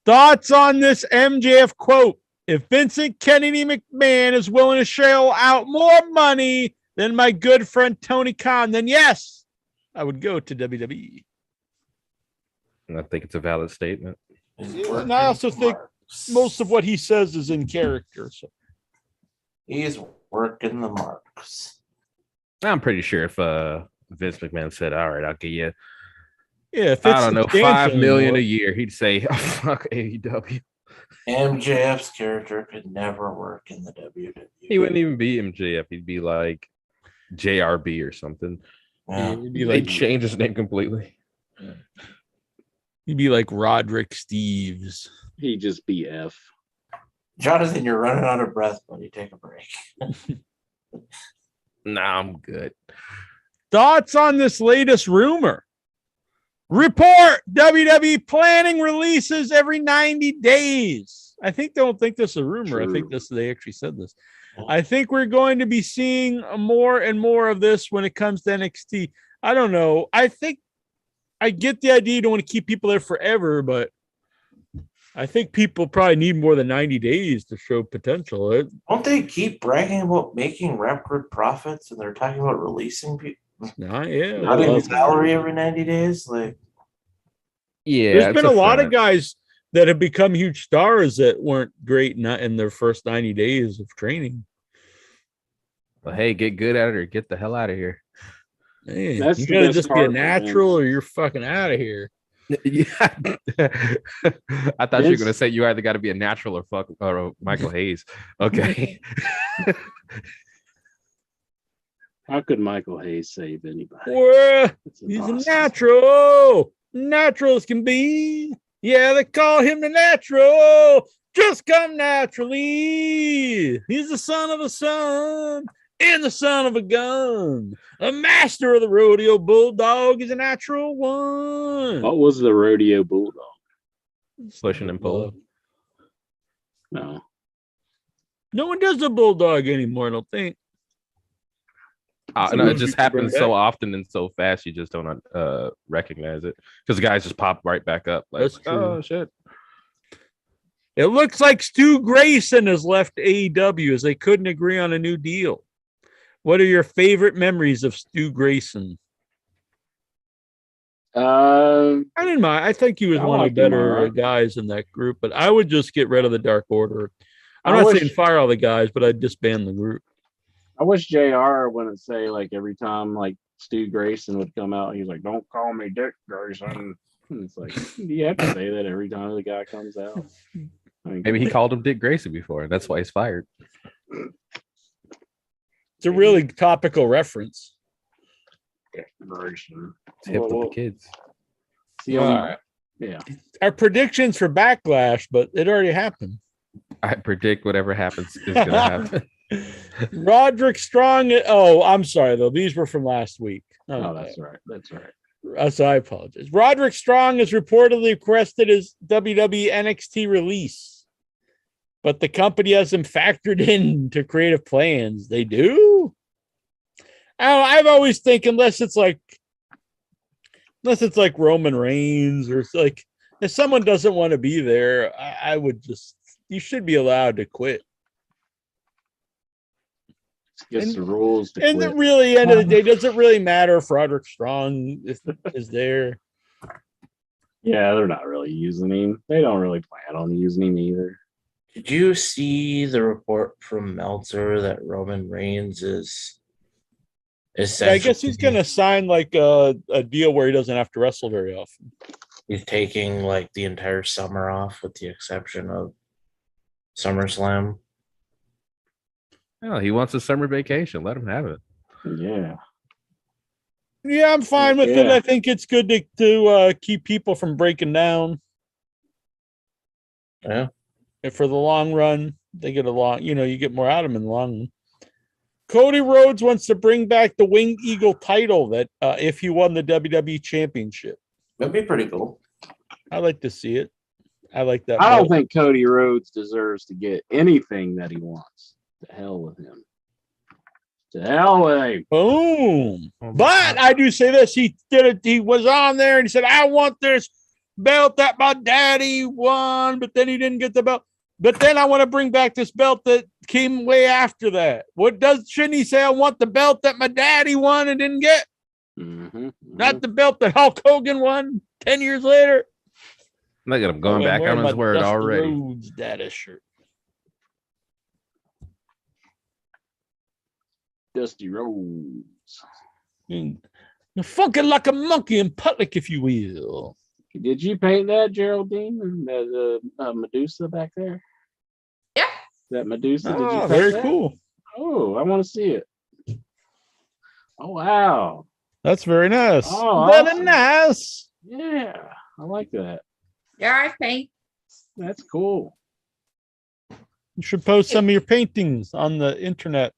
Thoughts on this MJF quote? If Vincent Kennedy McMahon is willing to shell out more money than my good friend Tony Khan, then yes, I would go to WWE. I think it's a valid statement. And I also think most of what he says is in character. So he's working the marks. I'm pretty sure if Vince McMahon said, all right, I'll give you, I don't know, $5 million a year, he'd say, oh, fuck AEW. MJF's character could never work in the WWE. He wouldn't even be MJF. He'd be like JRB or something. Yeah. They'd change his name completely. Yeah. He'd be like Roderick Steves. He'd just be F. Jonathan, you're running out of breath, buddy. Take a break. Nah, I'm good. Thoughts on this latest rumor? Report WWE planning releases every 90 days. I don't think this is a rumor. True. I think they actually said this. I think we're going to be seeing more and more of this when it comes to NXT. I don't know. I think I get the idea you don't want to keep people there forever, but I think people probably need more than 90 days to show potential. Don't they keep bragging about making record profits and they're talking about releasing people? Cutting salary every 90 days? Like, yeah. There's been a lot of guys that have become huge stars that weren't great in their first 90 days of training. Well, hey, get good at it or get the hell out of here. Man, you gotta just be a natural or you're fucking out of here. Yeah. I thought you were gonna say you either got to be a natural or Michael Hayes. Okay. How could Michael Hayes save anybody? Well, he's a natural as can be. Yeah, they call him the natural. Just come naturally. He's the son of a son and the son of a gun. A master of the rodeo bulldog is a natural one. What was the rodeo bulldog? Pushing and pulling. No one does the bulldog anymore, I don't think. No, it just happens so often and so fast you just don't recognize it because the guys just pop right back up. Like, oh shit! It looks like Stu Grayson has left AEW as they couldn't agree on a new deal. What are your favorite memories of Stu Grayson? I didn't mind. I think he was one of the better guys in that group, but I would just get rid of the Dark Order. I'm not saying fire all the guys, but I'd disband the group. I wish JR wouldn't say like every time like Stu Grayson would come out, he's like, "Don't call me Dick Grayson." And it's like, you have to say that every time the guy comes out. Maybe he called him Dick Grayson before, and that's why he's fired. It's a really topical reference. Dick Grayson. It's hip with the kids. Yeah. Our predictions for Backlash, but it already happened. I predict whatever happens is going to happen. Roderick Strong. Oh, I'm sorry though. These were from last week. Oh, that's right. That's right. So I apologize. Roderick Strong is reportedly requested his WWE NXT release, but the company hasn't factored into creative plans. They do. I've always think unless it's like Roman Reigns or like if someone doesn't want to be there, I would just you should be allowed to quit. Gets the rules. And at really end of the day, does it really matter if Roderick Strong is there? Yeah, they're not really using him. They don't really plan on using him either. Did you see the report from Meltzer that Roman Reigns is I guess he's going to sign like a deal where he doesn't have to wrestle very often. He's taking like the entire summer off with the exception of SummerSlam. Oh, he wants a summer vacation. Let him have it. Yeah. Yeah, I'm fine with it. I think it's good to keep people from breaking down. Yeah. And for the long run, they get you get more out of them in the long run. Cody Rhodes wants to bring back the Winged Eagle title that if he won the WWE Championship. That'd be pretty cool. I like to see it. I like that. I don't think Cody Rhodes deserves to get anything that he wants. To hell with him. To hell with him. Boom. But I do say this. He did it. He was on there and he said, I want this belt that my daddy won, but then he didn't get the belt. But then I want to bring back this belt that came way after that. Shouldn't he say I want the belt that my daddy won and didn't get? Not the belt that Hulk Hogan won 10 years later. Look at him going back on his word Dusty already. Rhodes data shirt. Dusty Rhodes. You're funking like a monkey in public, if you will. Did you paint that, Geraldine? The Medusa back there? Yeah. That Medusa? Did you paint very that? cool. Oh, I want to see it. Oh, wow. That's very nice. Oh, very awesome. nice. Yeah, I like that. Yeah, I paint. That's cool. You should post some of your paintings on the internet.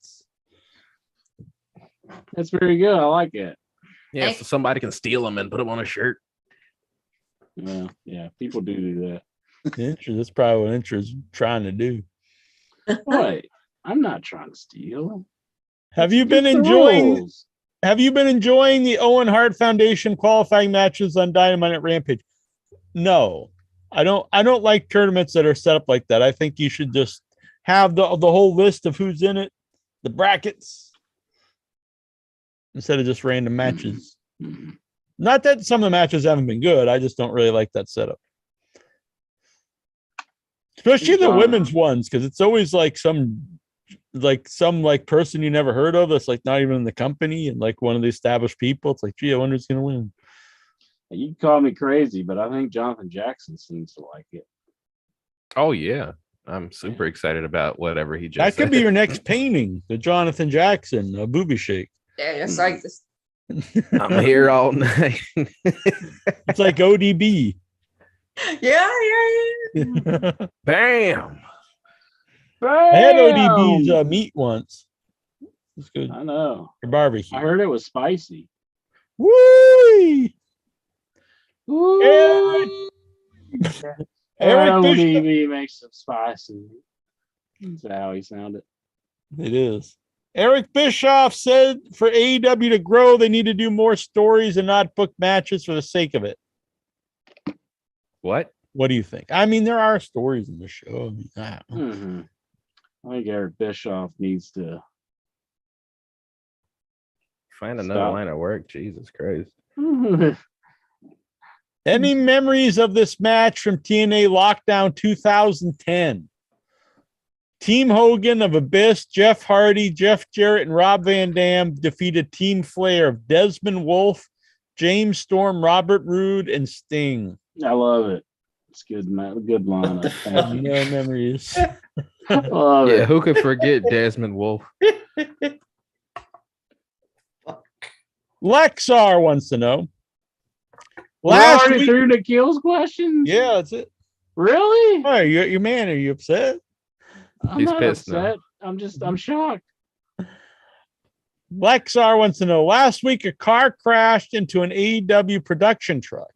That's very good. I like it. Yeah, so somebody can steal them and put them on a shirt. Yeah, people do that. That's probably what Intra's trying to do. Wait, I'm not trying to steal. Have you been enjoying the Owen Hart Foundation qualifying matches on Dynamite at Rampage? No, I don't like tournaments that are set up like that. I think you should just have the whole list of who's in it, the brackets, instead of just random matches. Not that some of the matches haven't been good. I just don't really like that setup. Especially the women's ones, because it's always like some person you never heard of that's like not even in the company and like one of the established people. It's like, gee, I wonder who's gonna win. You can call me crazy, but I think Jonathan Jackson seems to like it. Oh yeah. I'm super excited about whatever he just That could said. be your next painting, the Jonathan Jackson booby shake. Yeah, just like this. I'm here all night. It's like ODB. Yeah. Bam. I had ODB's meat once. It's good. I know. For barbecue. I heard it was spicy. Woo! Eric ODB makes it spicy. That's how he sounded. It is. Eric Bischoff said for AEW to grow, they need to do more stories and not book matches for the sake of it. What? What do you think? I mean, there are stories in the show. I mean, I don't know. I think Eric Bischoff needs to find another line of work. Jesus Christ. Any memories of this match from TNA Lockdown 2010? Team Hogan of Abyss, Jeff Hardy, Jeff Jarrett, and Rob Van Dam defeated Team Flair of Desmond Wolfe, James Storm, Robert Roode, and Sting. I love it. It's good, man. Good lineup. No memories. Love it. Who could forget Desmond Wolfe? Lexar wants to know. Last week through the kills questions. Yeah, that's it. Really? Oh, you man, are you upset? I'm not upset. I'm shocked. Lexar wants to know, last week a car crashed into an AEW production truck.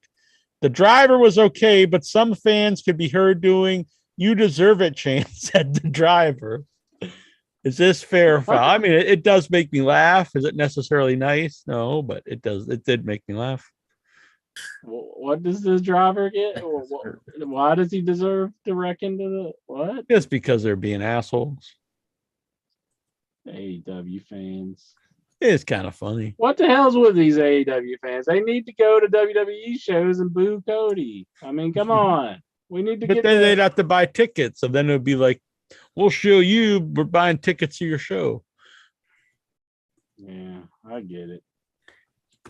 The driver was okay, but some fans could be heard doing "You deserve it" chants at the driver. Is this fair or foul? I mean, it does make me laugh. Is it necessarily nice? No, but it did make me laugh. What does this driver get? Why does he deserve to reckon to the what? Just because they're being assholes. AEW fans. It's kind of funny. What the hell's with these AEW fans? They need to go to WWE shows and boo Cody. I mean, come on. We need to But then they'd have to buy tickets. So then it would be like, we'll show you. We're buying tickets to your show. Yeah, I get it.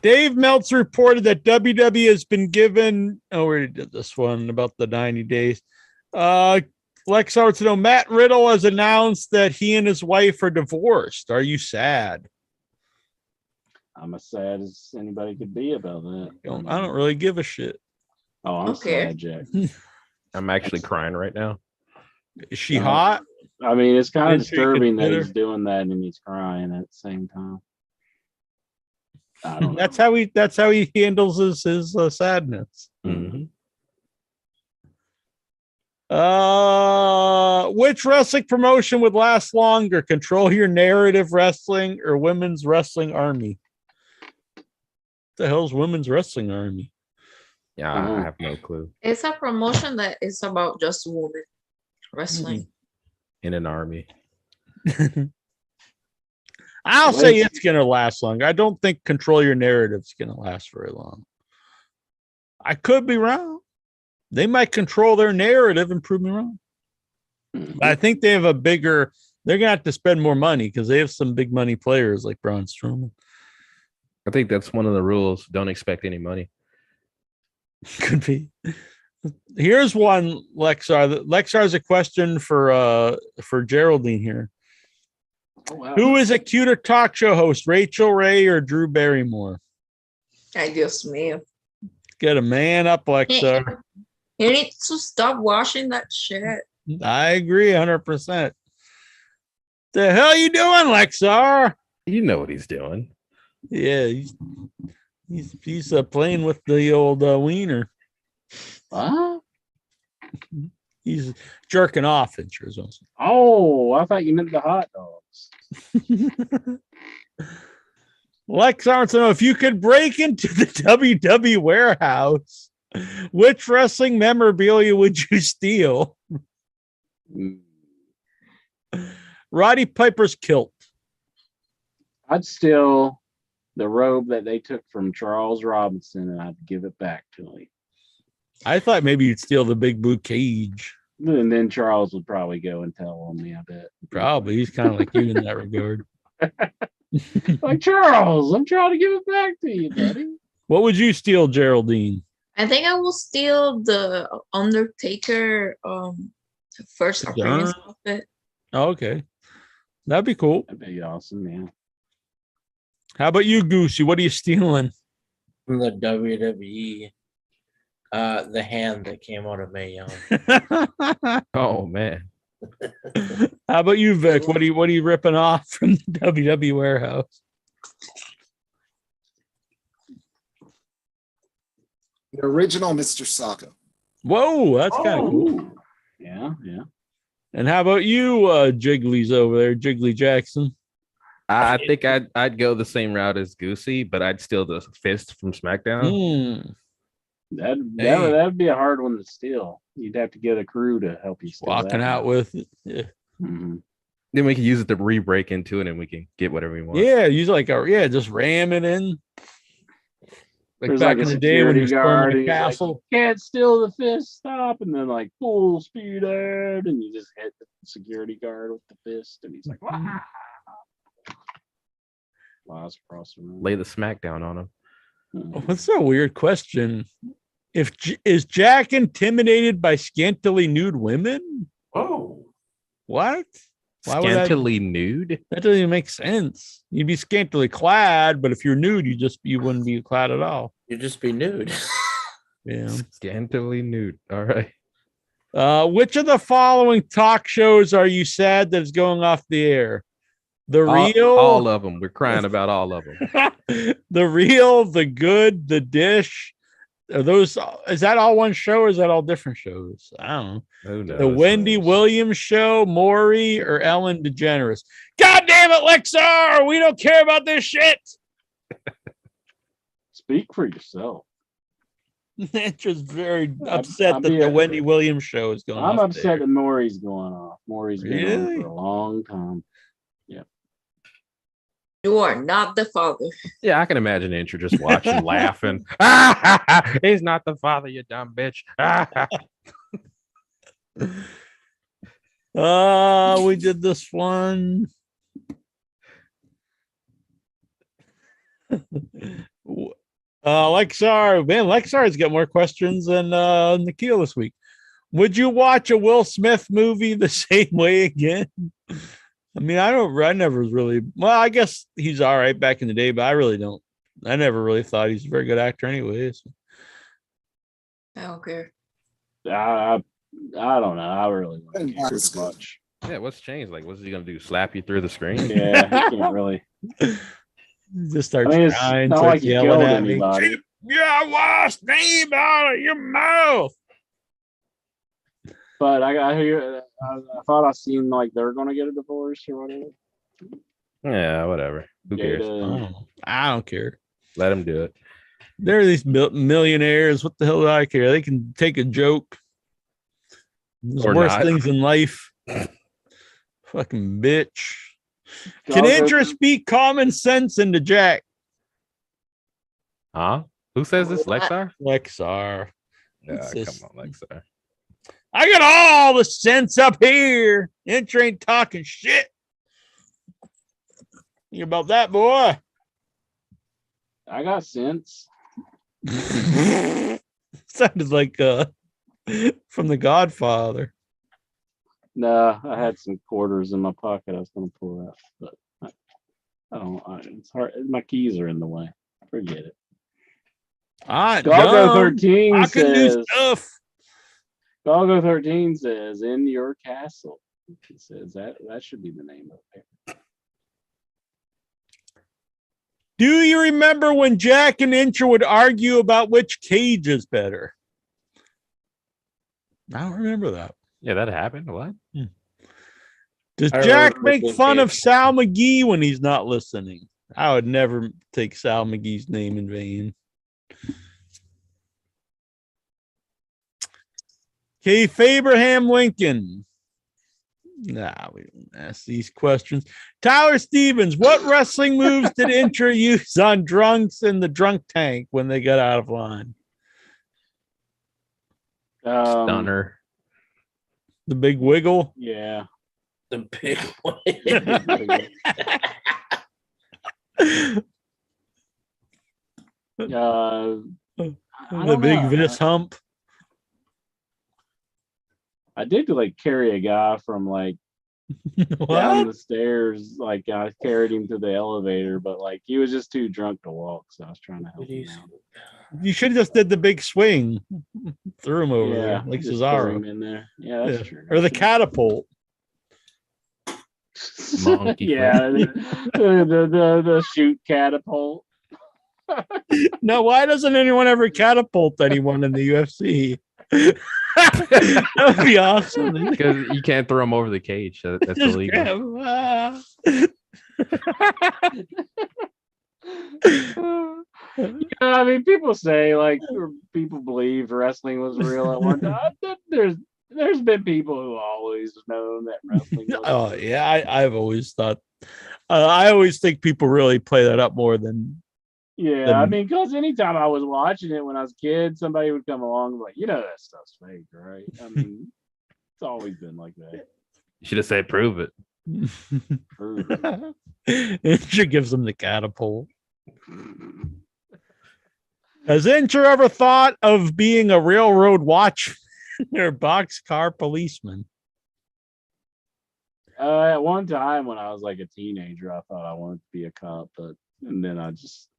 Dave Meltzer reported that WWE has been given. Oh, we already did this one about the 90 days. Lex wants to know, Matt Riddle has announced that he and his wife are divorced. Are you sad? I'm as sad as anybody could be about that. I don't really give a shit. Oh, I'm sad, Jack. I'm actually crying right now. Is she hot? I mean, it's kind of disturbing that he's doing that and he's crying at the same time. I don't know. That's how he handles his sadness. Mm-hmm. Which wrestling promotion would last longer? Control Your Narrative Wrestling or Women's Wrestling Army? What the hell's Women's Wrestling Army? Yeah, I have no clue. It's a promotion that is about just women wrestling. In an army. I'll say it's going to last longer. I don't think Control Your Narrative is going to last very long. I could be wrong. They might control their narrative and prove me wrong. I think they have they're going to have to spend more money because they have some big money players like Braun Strowman. I think that's one of the rules. Don't expect any money. Could be. Here's one, Lexar. Lexar has a question for Geraldine here. Oh, wow. Who is a cuter talk show host, Rachel Ray or Drew Barrymore? Ay, Dios mío. Get a man up, Lexar. He needs to stop watching that shit. I agree 100%. The hell you doing, Lexar? You know what he's doing. Yeah, he's playing with the old wiener. What? He's jerking off in Arizona. Oh, I thought you meant the hot dogs. Lex wants to know, if you could break into the WWE warehouse, which wrestling memorabilia would you steal? Roddy Piper's kilt. I'd steal the robe that they took from Charles Robinson and I'd give it back to him. I thought maybe you'd steal the big blue cage. And then Charles would probably go and tell on me, I bet. Probably. He's kind of like you in that regard. Like, Charles, I'm trying to give it back to you, buddy. What would you steal, Geraldine? I think I will steal the Undertaker first appearance outfit. Oh, okay. That'd be cool. That'd be awesome, man. How about you, Goosey? What are you stealing? From the WWE, the hand that came out of Mae Young. Oh man. How about you, Vic? What are you ripping off from the WWE warehouse? The original Mr. Saka. Whoa, that's kind of cool. Yeah. And how about you, Jiggly's over there, Jiggly Jackson? I think I'd go the same route as Goosey, but I'd steal the fist from SmackDown. That'd be a hard one to steal. You'd have to get a crew to help you steal walking out with it. Yeah. Mm-hmm. Then we can use it to re-break into it and we can get whatever we want. Yeah, use just ram it in. Like There's back like in the day when you stormed the guard, castle. Like, can't steal the fist, stop, and then like full speed out, and you just hit the security guard with the fist, and he's like, wow. Flies across the room. Lay the smackdown on him. Oh, that's a weird question. Is Jack intimidated by scantily nude women? Oh, what? Why scantily nude? That doesn't even make sense. You'd be scantily clad, but if you're nude, you wouldn't be clad at all. You'd just be nude. Yeah, scantily nude. All right. Which of the following talk shows are you sad that is going off the air? The Real, all of them. We're crying about all of them. The Real, The Good, The Dish. Are those? Is that all one show, or is that all different shows? I don't know. Who knows? The Wendy Williams Show, Maury, or Ellen DeGeneres? God damn it, Lexar! We don't care about this shit. Speak for yourself. Andrew's very upset that the Wendy Williams Show is going. I'm upset there. that Maury's going off. Maury's been on for a long time. Yeah. You are not the father. Yeah, I can imagine Andrew just watching, laughing. He's not the father, you dumb bitch. We did this one. Lexar's got more questions than Nikhil this week. Would you watch a Will Smith movie the same way again? I mean, I never really, well, I guess he's all right back in the day, but I really don't. I never really thought he's a very good actor anyways. I don't care. I don't know. I really don't care as much. Yeah, what's changed? Like, what's he gonna do? Slap you through the screen? Yeah, he can't really. Just starts crying, not like yelling at me. Keep your last name out of your mouth. But I thought I seen like they're gonna get a divorce or whatever. Yeah, whatever. Who cares? I don't care. Let him do it. They're these millionaires. What the hell do I care? They can take a joke. There's worse things in life. Fucking bitch. Can Andrew speak common sense into Jack? Huh? Who says this? Lexar? Lexar. Yeah, come on, Lexar. I got all the sense up here. Andrew ain't talking shit. Think about that, boy. I got sense. Sounded like from The Godfather. No, I had some quarters in my pocket. I was going to pull out, but I don't. It's hard. My keys are in the way. Forget it. Galgo 13 I can do stuff. Galgo 13 says, "In your castle." It says that should be the name of it. Do you remember when Jack and Incher would argue about which cage is better? I don't remember that. Yeah, that happened. What? Does Jack make fun of Sal McGee when he's not listening? I would never take Sal McGee's name in vain. Okay, Abraham Lincoln. Nah, we don't ask these questions. Tyler Stevens, what wrestling moves did Incher use on drunks in the drunk tank when they got out of line? Stunner. The big wiggle? Yeah. The big one. The big Vis hump. I did like carry a guy from like down the stairs. Like I carried him to the elevator, but like he was just too drunk to walk, so I was trying to help him out. You should have just did the big swing. Threw him over there, like Cesaro. In there. Yeah, that's true. Or the catapult. Yeah, the shoot catapult. No, why doesn't anyone ever catapult anyone in the UFC? That would be awesome. Because you can't throw them over the cage. That's illegal. Yeah, I mean, people say like people believe wrestling was real at one time. There's been people who always known that wrestling was oh yeah, I've always thought. I always think people really play that up more than. Yeah, I mean, because anytime I was watching it when I was a kid, somebody would come along and be like, you know, that stuff's fake, right? I mean, it's always been like that. You should have said, prove it. Prove it. Incher gives them the catapult. Has Incher ever thought of being a railroad watchman or boxcar policeman? At one time when I was like a teenager, I thought I wanted to be a cop, and then I just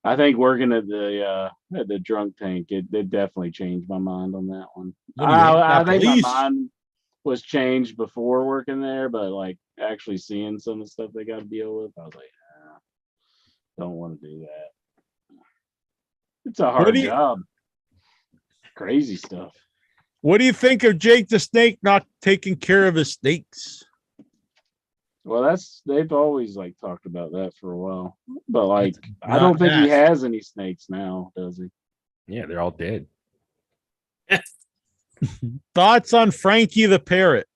I think working at the drunk tank, it definitely changed my mind on that one. I think my mind was changed before working there, but like actually seeing some of the stuff they got to deal with, I was like, don't want to do that. It's a hard job. Crazy stuff. What do you think of Jake the Snake not taking care of his snakes? Well, they've always like talked about that for a while, but like I don't think he has any snakes now, does he? Yeah, they're all dead. Thoughts on Frankie the Parrot?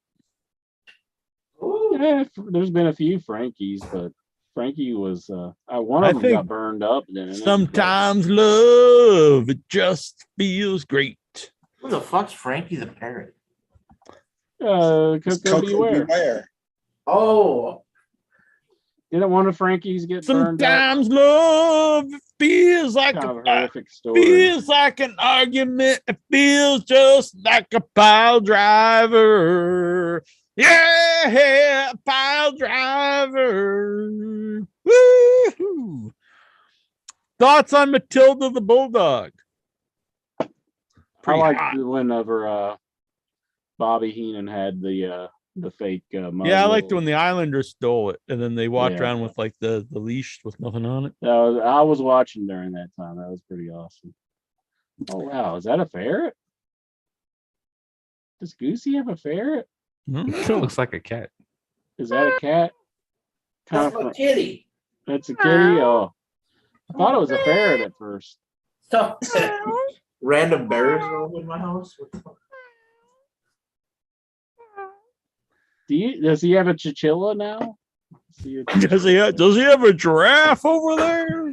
Yeah, there's been a few Frankies, but Frankie was one of them got burned up. Sometimes love, it just feels great. Who the fuck's Frankie the Parrot? Coco Beware. Oh. Didn't one of Frankie's get burned up? Sometimes love feels like kind of a horrific story. Feels like an argument. It feels just like a pile driver. Yeah, pile driver. Woo-hoo. Thoughts on Matilda the Bulldog? I liked whenever Bobby Heenan had the fake muzzle. Yeah, I liked when the Islanders stole it and then they walked around with like the leash with nothing on it. I was watching during that time. That was pretty awesome. Oh wow, is that a ferret? Does Goosey have a ferret? It looks like a cat. Is that a cat? That's a kitty. That's a kitty. Oh, I thought it was a ferret at first. Stop. Random bears over in my house. Does he have a chinchilla now? Does he have a giraffe over there?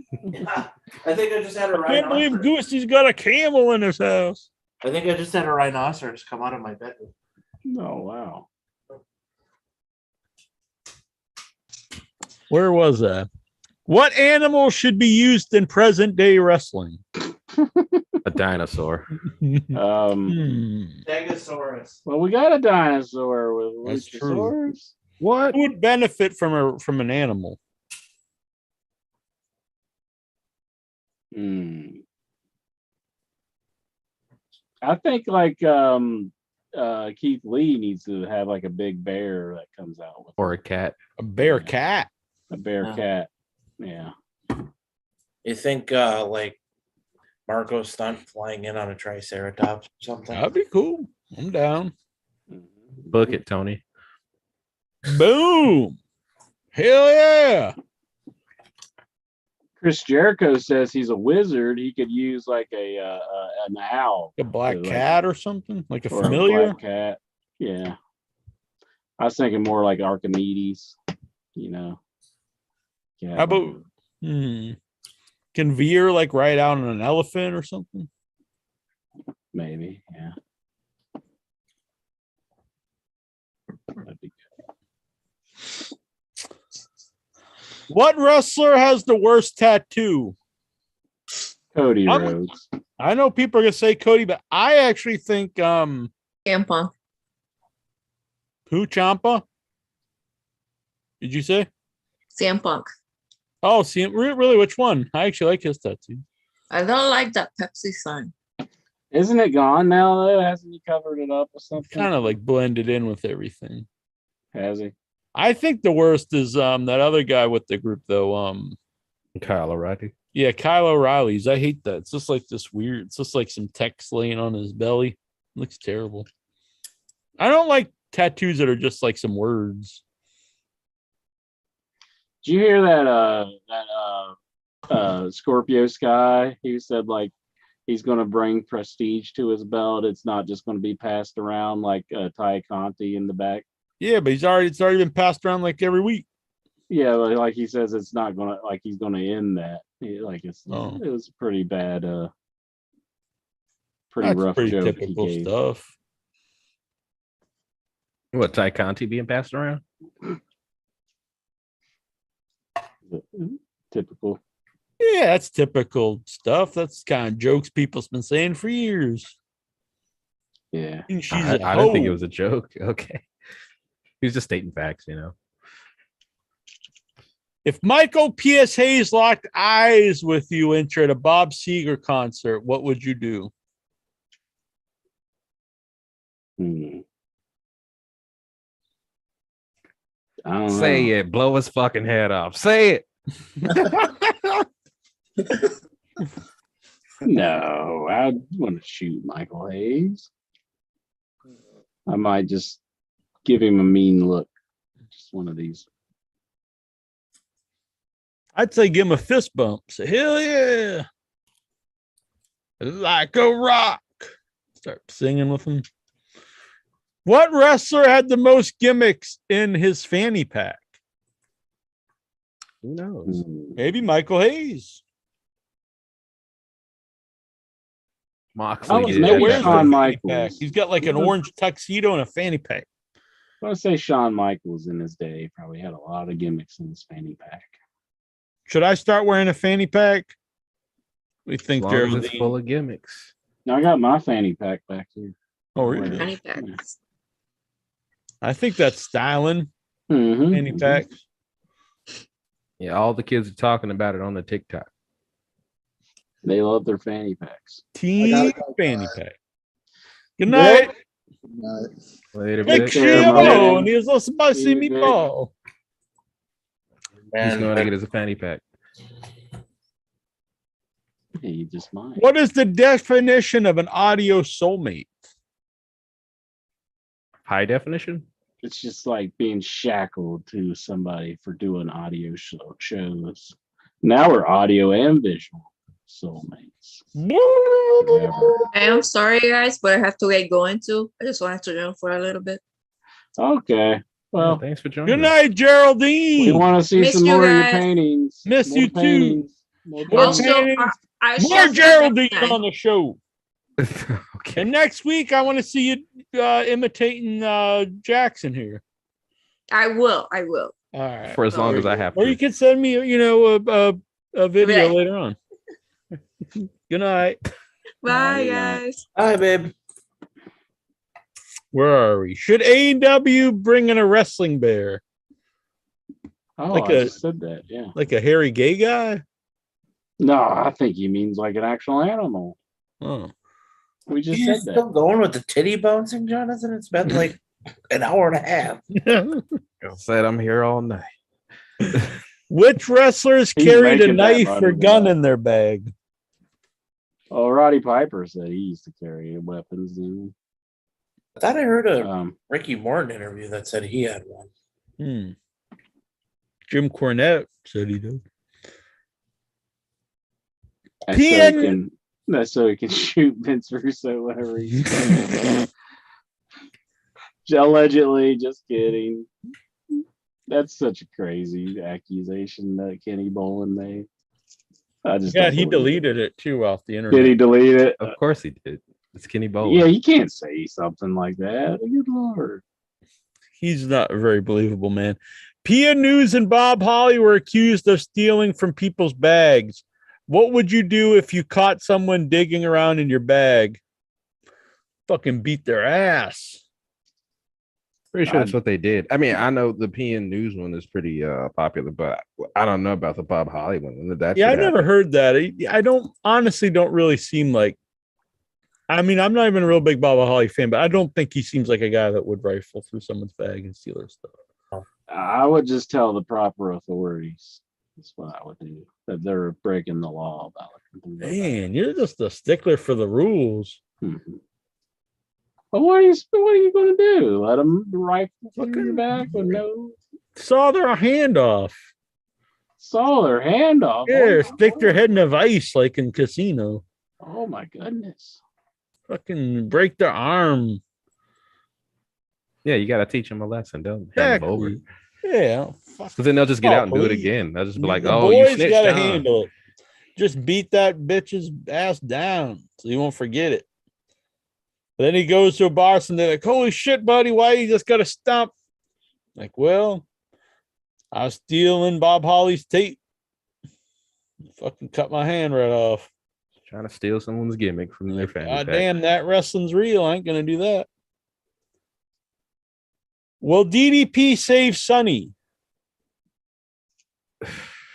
I think I just had a rhinoceros. I can't believe Goosey's got a camel in his house. I think I just had a rhinoceros come out of my bedroom. Oh wow. Where was that? What animal should be used in present day wrestling? A dinosaur. Stegosaurus. Well, we got a dinosaur with Luchasaurus. What would benefit from an animal? I think like Keith Lee needs to have like a big bear that comes out with or a cat. A bear cat. A bear cat. Yeah. You think like Marco Stunt flying in on a Triceratops or something? That'd be cool. I'm down. Book it, Tony. Boom. Hell yeah. Chris Jericho says he's a wizard. He could use like an owl. A black cat or something? Like a familiar? A black cat. Yeah. I was thinking more like Archimedes, you know. Yeah. How about can Veer like ride out on an elephant or something? Maybe, yeah. That'd be good. What wrestler has the worst tattoo? Cody Rhodes. I know people are gonna say Cody, but I actually think Ciampa. Who, Ciampa? Did you say? CM Punk. Oh, really? Which one? I actually like his tattoo. I don't like that Pepsi sign. Isn't it gone now though? Hasn't he covered it up or something? Kind of like blended in with everything. Has he? I think the worst is that other guy with the group though. Kyle O'Reilly. Yeah, Kyle O'Reilly's. I hate that. It's just like this weird. It's just like some text laying on his belly. It looks terrible. I don't like tattoos that are just like some words. Did you hear that Scorpio Sky? He said like he's going to bring prestige to his belt. It's not just going to be passed around like Ty Conti in the back. Yeah, but it's already been passed around like every week. Yeah, like he says, it's not gonna like he's gonna end that. Like it was pretty bad. Pretty rough. Pretty joke typical stuff. What, Ty Conti being passed around? Typical. Yeah, that's typical stuff. That's kind of jokes people's been saying for years. Yeah, I don't think it was a joke. Okay, he was just stating facts, you know. If Michael P.S. Hayes locked eyes with you at a Bob Seger concert, what would you do? I don't Say know. it. Blow his fucking head off. Say it. No, I want to shoot Michael Hayes. I might just give him a mean look. Just one of these. I'd say give him a fist bump. Say, hell yeah. Like a rock. Start singing with him. What wrestler had the most gimmicks in his fanny pack? Who knows? Maybe Michael Hayes. Moxley. Maybe Where's Shawn the fanny Michaels. pack? He's got like an orange tuxedo and a fanny pack. I want to say Shawn Michaels in his day probably had a lot of gimmicks in his fanny pack. Should I start wearing a fanny pack? We think As long as Geraldine. it's full of gimmicks. Now I got my fanny pack back here. Oh, really? Fanny packs. I think that's styling. Mm-hmm. Fanny packs. Yeah, all the kids are talking about it on the TikTok. They love their fanny packs. Team fanny pack. Good night. Later, Big Vic. Shimo and he's a spicy meatball. He's going to get his fanny pack. Hey, you just might. What is the definition of an audio soulmate? High definition? It's just like being shackled to somebody for doing audio shows. Now we're audio and visual soulmates. Hey, I'm sorry, guys, but I have to get going too. I just wanted to know for a little bit. Okay. Well, thanks for joining. Good night, Geraldine. We want to see Miss some you more of your guys. paintings. Miss More you too. paintings. More Also, paintings. I More shall see you Geraldine next time. on the show. Okay. And next week, I want to see you imitating Jackson here. I will. All right. For as long as I have Or you to. can send me, a video Okay. later on. Good night. Bye, Good night. guys. Hi, babe. Where are we? Should AEW bring in a wrestling bear? Oh, Like I a- just said that. Yeah. Like a hairy gay guy? No, I think he means like an actual animal. Oh. We just You said still that. going with the titty bouncing, Jonathan? It's been like an hour and a half. I said I'm here all night. Which wrestlers He's carried a making that knife money or gun tonight. in their bag? Oh, Roddy Piper said he used to carry weapons. Didn't I thought I heard he? a Ricky Morton interview that said he had one. Jim Cornette said he did. That's so he can shoot Vince Russo whenever he's allegedly. Just kidding. That's such a crazy accusation that Kenny Bolin made. I just Yeah, don't he believe deleted it too off the Did internet. he delete it? Of course he did. It's Kenny Bolin. Yeah, you can't say something like that. Good Lord. He's not a very believable man. Pia News and Bob Holly were accused of stealing from people's bags. What would you do if you caught someone digging around in your bag? Fucking beat their ass. Pretty sure that's what they did. I mean, I know the PN News one is pretty popular, but I don't know about the Bob Holly one. I never heard that. I don't really seem like. I mean, I'm not even a real big Bob Holly fan, but I don't think he seems like a guy that would rifle through someone's bag and steal their stuff. I would just tell the proper authorities. That's what I would do. That they're breaking the law about it. Man, you're just a stickler for the rules. Mm-hmm. But what are you going to do? Let them rifle through your back with no saw their hand off? Saw their hand off? Yeah, stick their head in a vice like in Casino. Oh my goodness! Fucking break their arm. Yeah, you got to teach them a lesson. Don't have them over. Yeah. Because then they'll just get out and do it again. They'll just be like, the "Oh, you boys snitched gotta on." handle it. Just beat that bitch's ass down so you won't forget it. Then he goes to a boss and they're like, "Holy shit, buddy, why you just got to stomp?" Like, well, I was stealing Bob Holly's tape. Fucking cut my hand right off. Trying to steal someone's gimmick from their family. God damn, that wrestling's real. I ain't gonna do that. Will DDP save Sonny?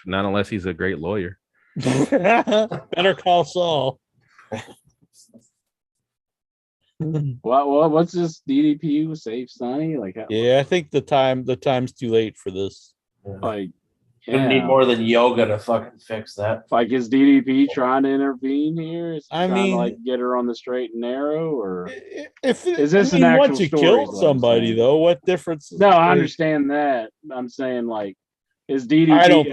Not unless he's a great lawyer. Better call Saul. What's this DDP with Save Sonny? Like, yeah, I think the time's too late for this. Like, Gonna need more than yoga to fucking fix that. Like, is DDP trying to intervene here? Is he I trying mean, to like get her on the straight and narrow, or is this an actual once you story? kill somebody, though, what difference? No, I understand that. I'm saying, like, is DDP? I don't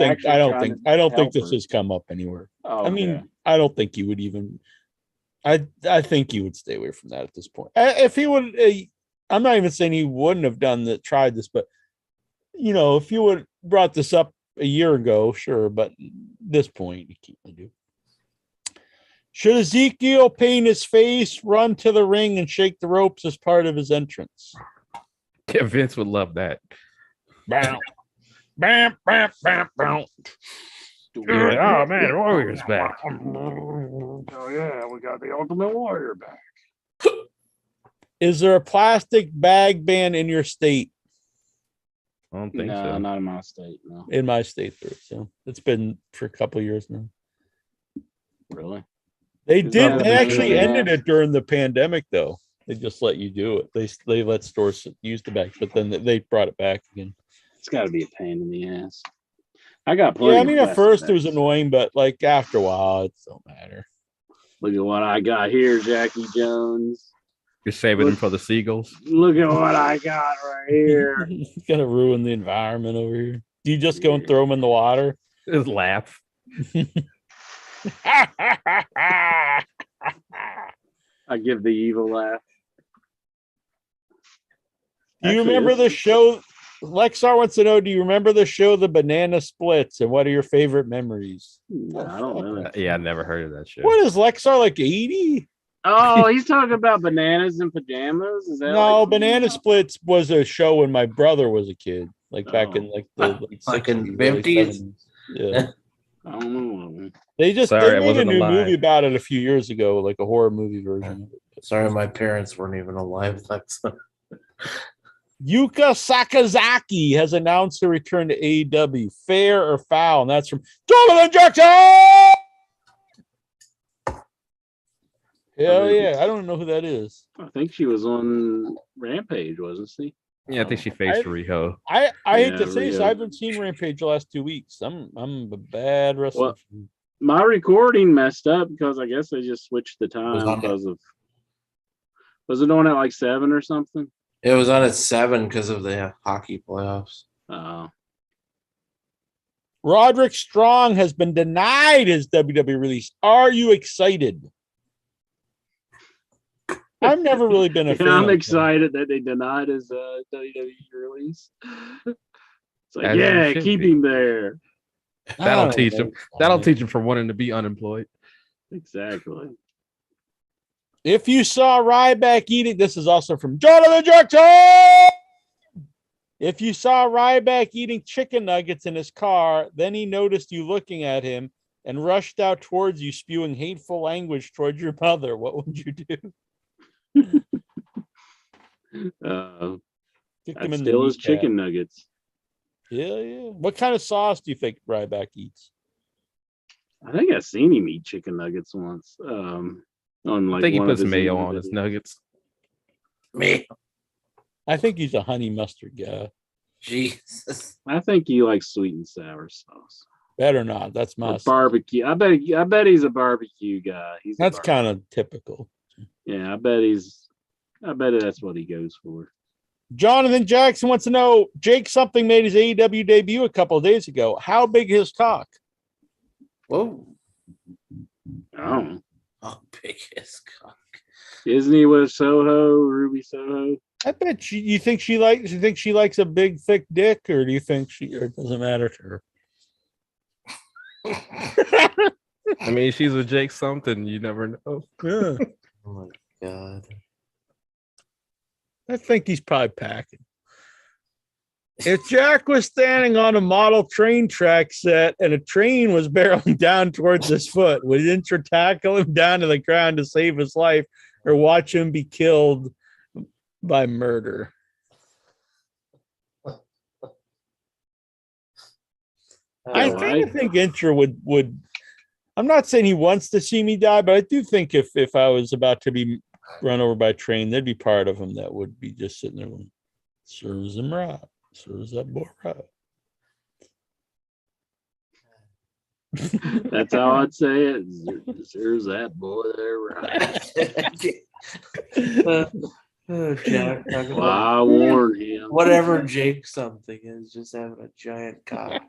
think this her? has come up anywhere. Oh, I mean, I don't think you would even. I think you would stay away from that at this point. If he would, I'm not even saying he wouldn't have tried this, but if you would brought this up a year ago, sure, but at this point, you can't do. Should Ezekiel paint his face, run to the ring, and shake the ropes as part of his entrance? Yeah, Vince would love that. Bam, bam, bam, bam, bam. Yeah, oh man, Warrior's back. Oh yeah, we got the Ultimate Warrior back. Is there a plastic bag ban in your state? I don't think so. Not in my state. No. In my state, there. So it's been for a couple of years now. Really? They did. They actually ended it during the pandemic, though. They just let you do it. They let stores use the bags, but then they brought it back again. It's got to be a pain in the ass. I got plenty. Yeah, I mean, at first it was annoying, but like after a while, it don't matter. Look at what I got here, Jackie Jones. You're saving them for the seagulls. Look at what I got right here. It's gonna ruin the environment over here. Do you just go and throw them in the water? Just laugh. I give the evil laugh. Do you remember the show? Lexar wants to know, do you remember the show The Banana Splits, and what are your favorite memories? No, I don't know. Yeah, I never heard of that show. What is Lexar, like 80? Oh, he's talking about Bananas in Pajamas? Is that no, Banana Splits was a show when my brother was a kid, like back in like the like 60s, 50s. Yeah. I don't know. They made a new movie about it a few years ago, like a horror movie version. Sorry, my parents weren't even alive. That's Yuka Sakazaki has announced her return to AEW. Fair or foul? And that's from Donovan Jackson. Hell yeah. I don't know who that is. I think she was on Rampage, wasn't she? Yeah, I think she faced Riho. I hate to say this, I haven't seen Rampage the last 2 weeks. I'm a bad wrestler. Well, my recording messed up because I guess they just switched the time because of. Was it on at like 7 or something? It was on at 7 because of the hockey playoffs. Roderick Strong has been denied his WWE release. Are you excited? I've never really been a fan. I'm excited that they denied his WWE release. It's like, yeah, keep him there. That'll teach him. That'll teach him for wanting to be unemployed. Exactly. If you saw Ryback eating, this is also from Jonathan Jackson. If you saw Ryback eating chicken nuggets in his car, then he noticed you looking at him and rushed out towards you, spewing hateful language towards your mother, what would you do? That still is chicken nuggets. Yeah. What kind of sauce do you think Ryback eats? I think I've seen him eat chicken nuggets once. On like I think he puts mayo on his nuggets. Me. I think he's a honey mustard guy. Jesus. I think he likes sweet and sour sauce. Better not. That's my barbecue. I bet he's a barbecue guy. That's kind of typical. Yeah, I bet that's what he goes for. Jonathan Jackson wants to know, Jake something made his AEW debut a couple of days ago. How big is his cock? Whoa. Oh. How big is cock? Isn't he with Soho, Ruby Soho? I bet you think she likes a big thick dick, or do you think or it doesn't matter to her? I mean, she's with Jake something. You never know. Yeah. Oh my God. I think he's probably packing. If Jack was standing on a model train track set and a train was barreling down towards his foot, would Intra tackle him down to the ground to save his life or watch him be killed by murder? I kind of think Incher would. I'm not saying he wants to see me die, but I do think if I was about to be run over by a train, there'd be part of him that would be just sitting there going, serves him right. Serves that boy right. That's how I'd say it. Serves that boy there right. Jack, well, I warned him. Whatever Jake something is, just having a giant cock.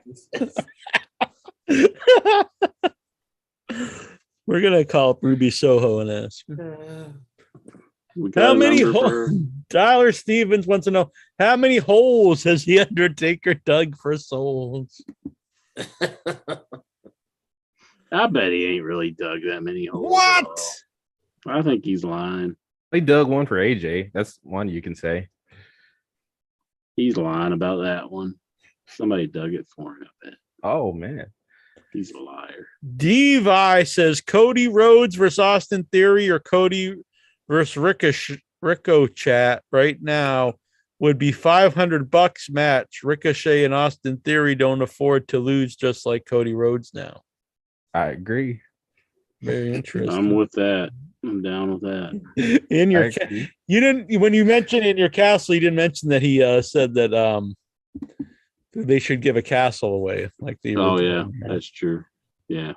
We're gonna call up Ruby Soho and ask how many holes. Tyler Stevens wants to know how many holes has the Undertaker dug for souls. I bet he ain't really dug that many holes. What? I think he's lying. They dug one for AJ. That's one you can say. He's lying about that one. Somebody dug it for him, I bet. Oh man. He's a liar. Devi says Cody Rhodes versus Austin Theory or Cody versus Rico chat right now would be $500 match. Ricochet and Austin Theory don't afford to lose just like Cody Rhodes now. I agree. Very interesting. I'm with that. I'm down with that. In your you didn't when you mentioned in your castle, you didn't mention that he said that they should give a castle away like the original. Oh yeah, that's true. Yeah.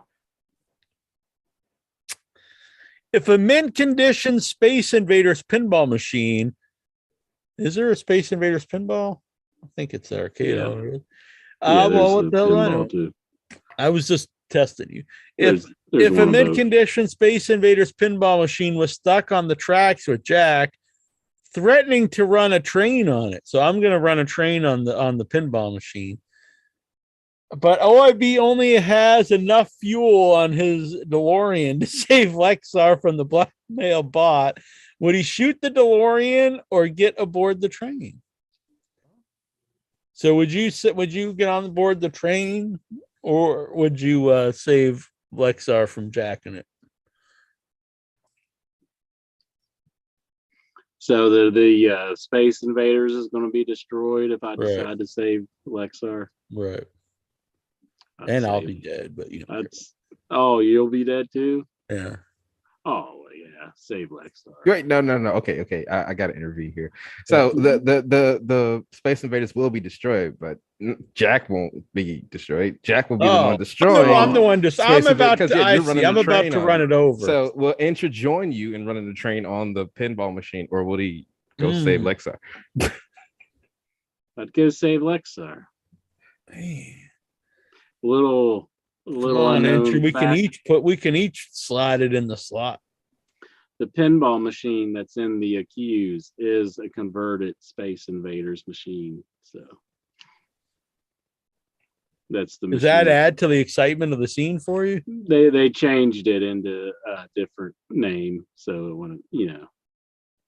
If a mint condition Space Invaders pinball machine, is there a Space Invaders pinball? I think it's the arcade. Yeah. Well, what the hell? I was just testing you. If a mint condition Space Invaders pinball machine was stuck on the tracks with Jack, threatening to run a train on it, so I'm going to run a train on the pinball machine. But OIB only has enough fuel on his DeLorean to save Lexar from the blackmail bot. Would he shoot the DeLorean or get aboard the train? So would you get on board the train, or would you save Lexar from jacking it? So the Space Invaders is going to be destroyed if I decide to save Lexar. Right. I'll be dead, but you know. Oh, you'll be dead too? Yeah. Oh yeah, save Lexar. Wait, no. Okay. I got to intervene here. So the Space Invaders will be destroyed, but Jack won't be destroyed. Jack will be the one destroyed. I'm the one. I'm about to run it over. So will Incher join you in running the train on the pinball machine, or will he go save Lexar? I'd go save Lexar. Man. Little on, we can each slide it in the slot. The pinball machine that's in the Accused is a converted Space Invaders machine. So that's the machine. Does that add to the excitement of the scene for you? They changed it into a different name, so it wouldn't,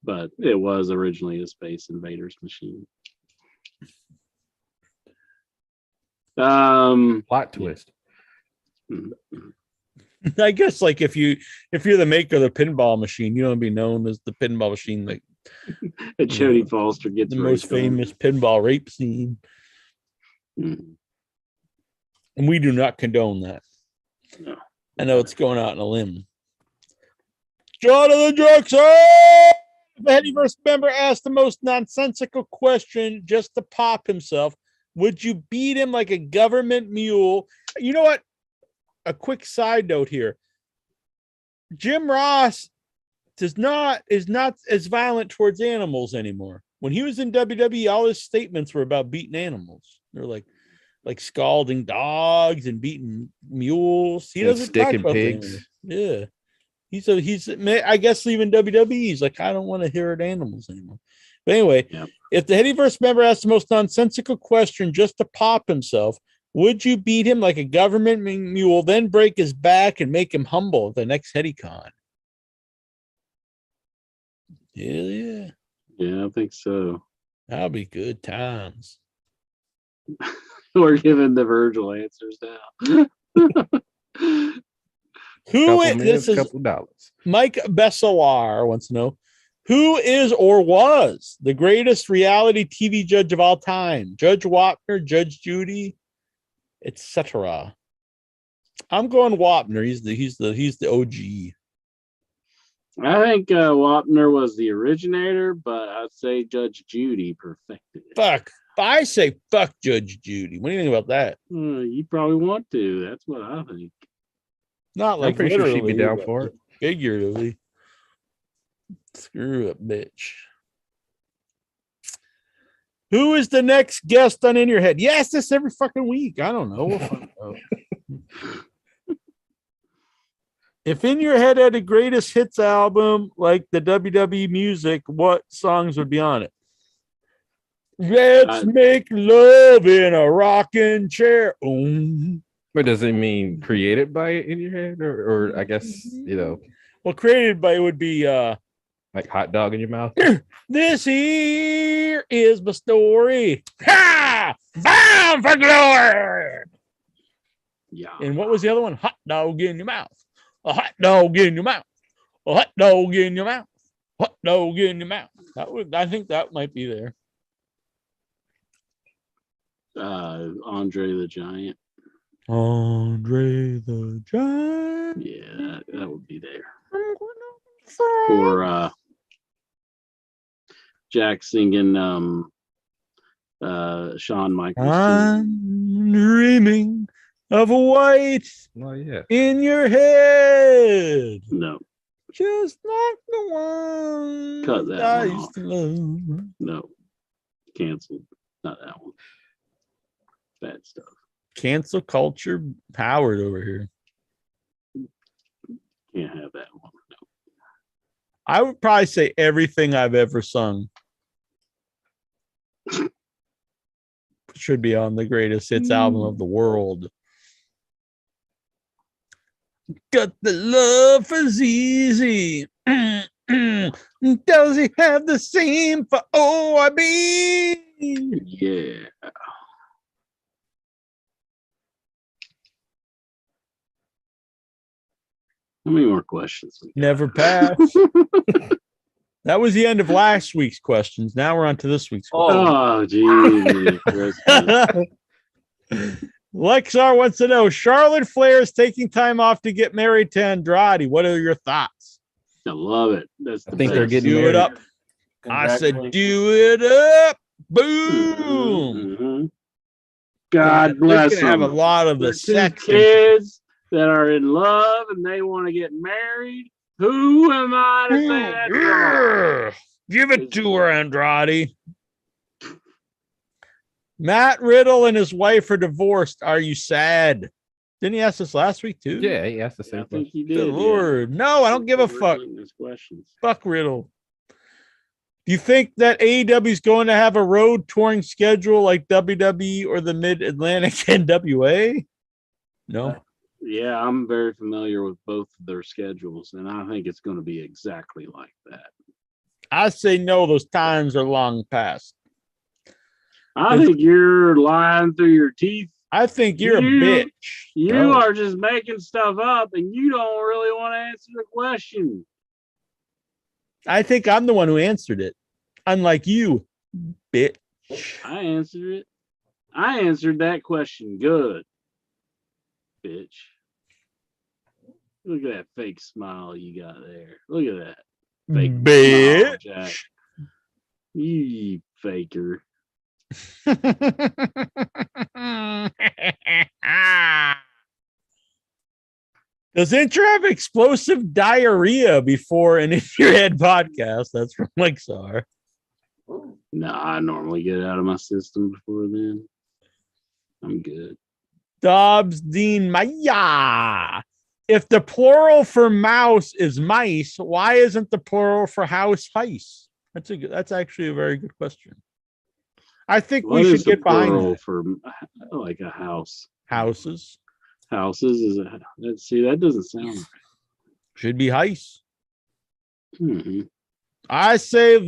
but it was originally a Space Invaders machine. Plot twist. I guess like if you're the maker of the pinball machine, you don't be known as the pinball machine like Jodie Foster gets the most famous pinball rape scene. And we do not condone that. No. I know it's going out on a limb. Jonathan Jackson! The Headyverse member asked the most nonsensical question just to pop himself. Would you beat him like a government mule? You know what? A quick side note here. Jim Ross is not as violent towards animals anymore. When he was in WWE, all his statements were about beating animals. They're like scalding dogs and beating mules. He doesn't talk about pigs. Yeah. He's I guess leaving WWE. He's like, I don't want to hear animals anymore. But anyway, if the Headyverse member asked the most nonsensical question just to pop himself, would you beat him like a government mule, then break his back and make him humble at the next HeadyCon? Yeah. Yeah, I think so. That'll be good times. We're giving the Virgil answers now. Couple dollars. Mike Besselar wants to know, who is or was the greatest reality TV judge of all time? Judge Wapner, Judge Judy? etc. I'm going Wapner. He's the OG. I think Wapner was the originator, but I'd say Judge Judy perfected it. Fuck. I say fuck Judge Judy. What do you think about that? You probably want to. That's what I think. Not like I'm pretty sure she'd be literally, down for it. figuratively. Screw up, bitch. Who is the next guest on In Your Head? Yes, this every fucking week. I don't know. We'll find out. If In Your Head had a greatest hits album like the WWE music, what songs would be on it? Let's make love in a rocking chair. But does it mean created by In Your Head, or I guess Well, created by it would be like hot dog in your mouth. This here is my story. Ha! Bound for glory. Yeah. And what was the other one? Hot dog in your mouth. A hot dog in your mouth. A hot dog in your mouth. Hot dog in your mouth. I think that might be there. Andre the Giant. Andre the Giant. Yeah, that would be there. Or Jack singing Shawn Michaels. I'm dreaming of a white in your head. No. Just like the one Cut that I one used to love. No. Canceled. Not that one. Bad stuff. Cancel culture powered over here. Can't have that one. No. I would probably say everything I've ever sung should be on the greatest hits album of the world. Got the love for ZZ. Does he have the same for OIB? Yeah. How many more questions? Never pass. That was the end of last week's questions. Now we're on to this week's questions. Oh, geez. Lexar wants to know, Charlotte Flair is taking time off to get married to Andrade. What are your thoughts? I love it. That's I think they're getting do married. it up. I said, do it up. Boom. Mm-hmm. God bless them. Have a lot of the two kids that are in love and they want to get married. Who am I to say that's wrong? Give it to her, Andrade. Matt Riddle and his wife are divorced. Are you sad? Didn't he ask this last week too? Yeah, he asked the same I think question. he did. Good Lord. No, I don't give a fuck. Fuck Riddle. Do you think that AEW is going to have a road touring schedule like WWE or the Mid-Atlantic NWA? No. Yeah, I'm very familiar with both of their schedules, and I think it's going to be exactly like that. I say no, those times are long past. I think you're lying through your teeth. I think you're a bitch. You are just making stuff up, and you don't really want to answer the question. I think I'm the one who answered it. Unlike you, bitch. I answered it. I answered that question good. Bitch. Look at that fake smile you got there. Look at that. Fake bitch. Smile, Jack. You faker. Does Incher have explosive diarrhea before an In Your Head podcast? That's from Lexar. Nah, I normally get it out of my system before then. I'm good. Dobbs Dean Maya. If the plural for mouse is mice, why isn't the plural for house heist? That's actually a very good question. I think What we is should get the plural behind that. for like a house. Houses. Houses is a let's see, that doesn't sound right. Should be heist. Mm-hmm. I say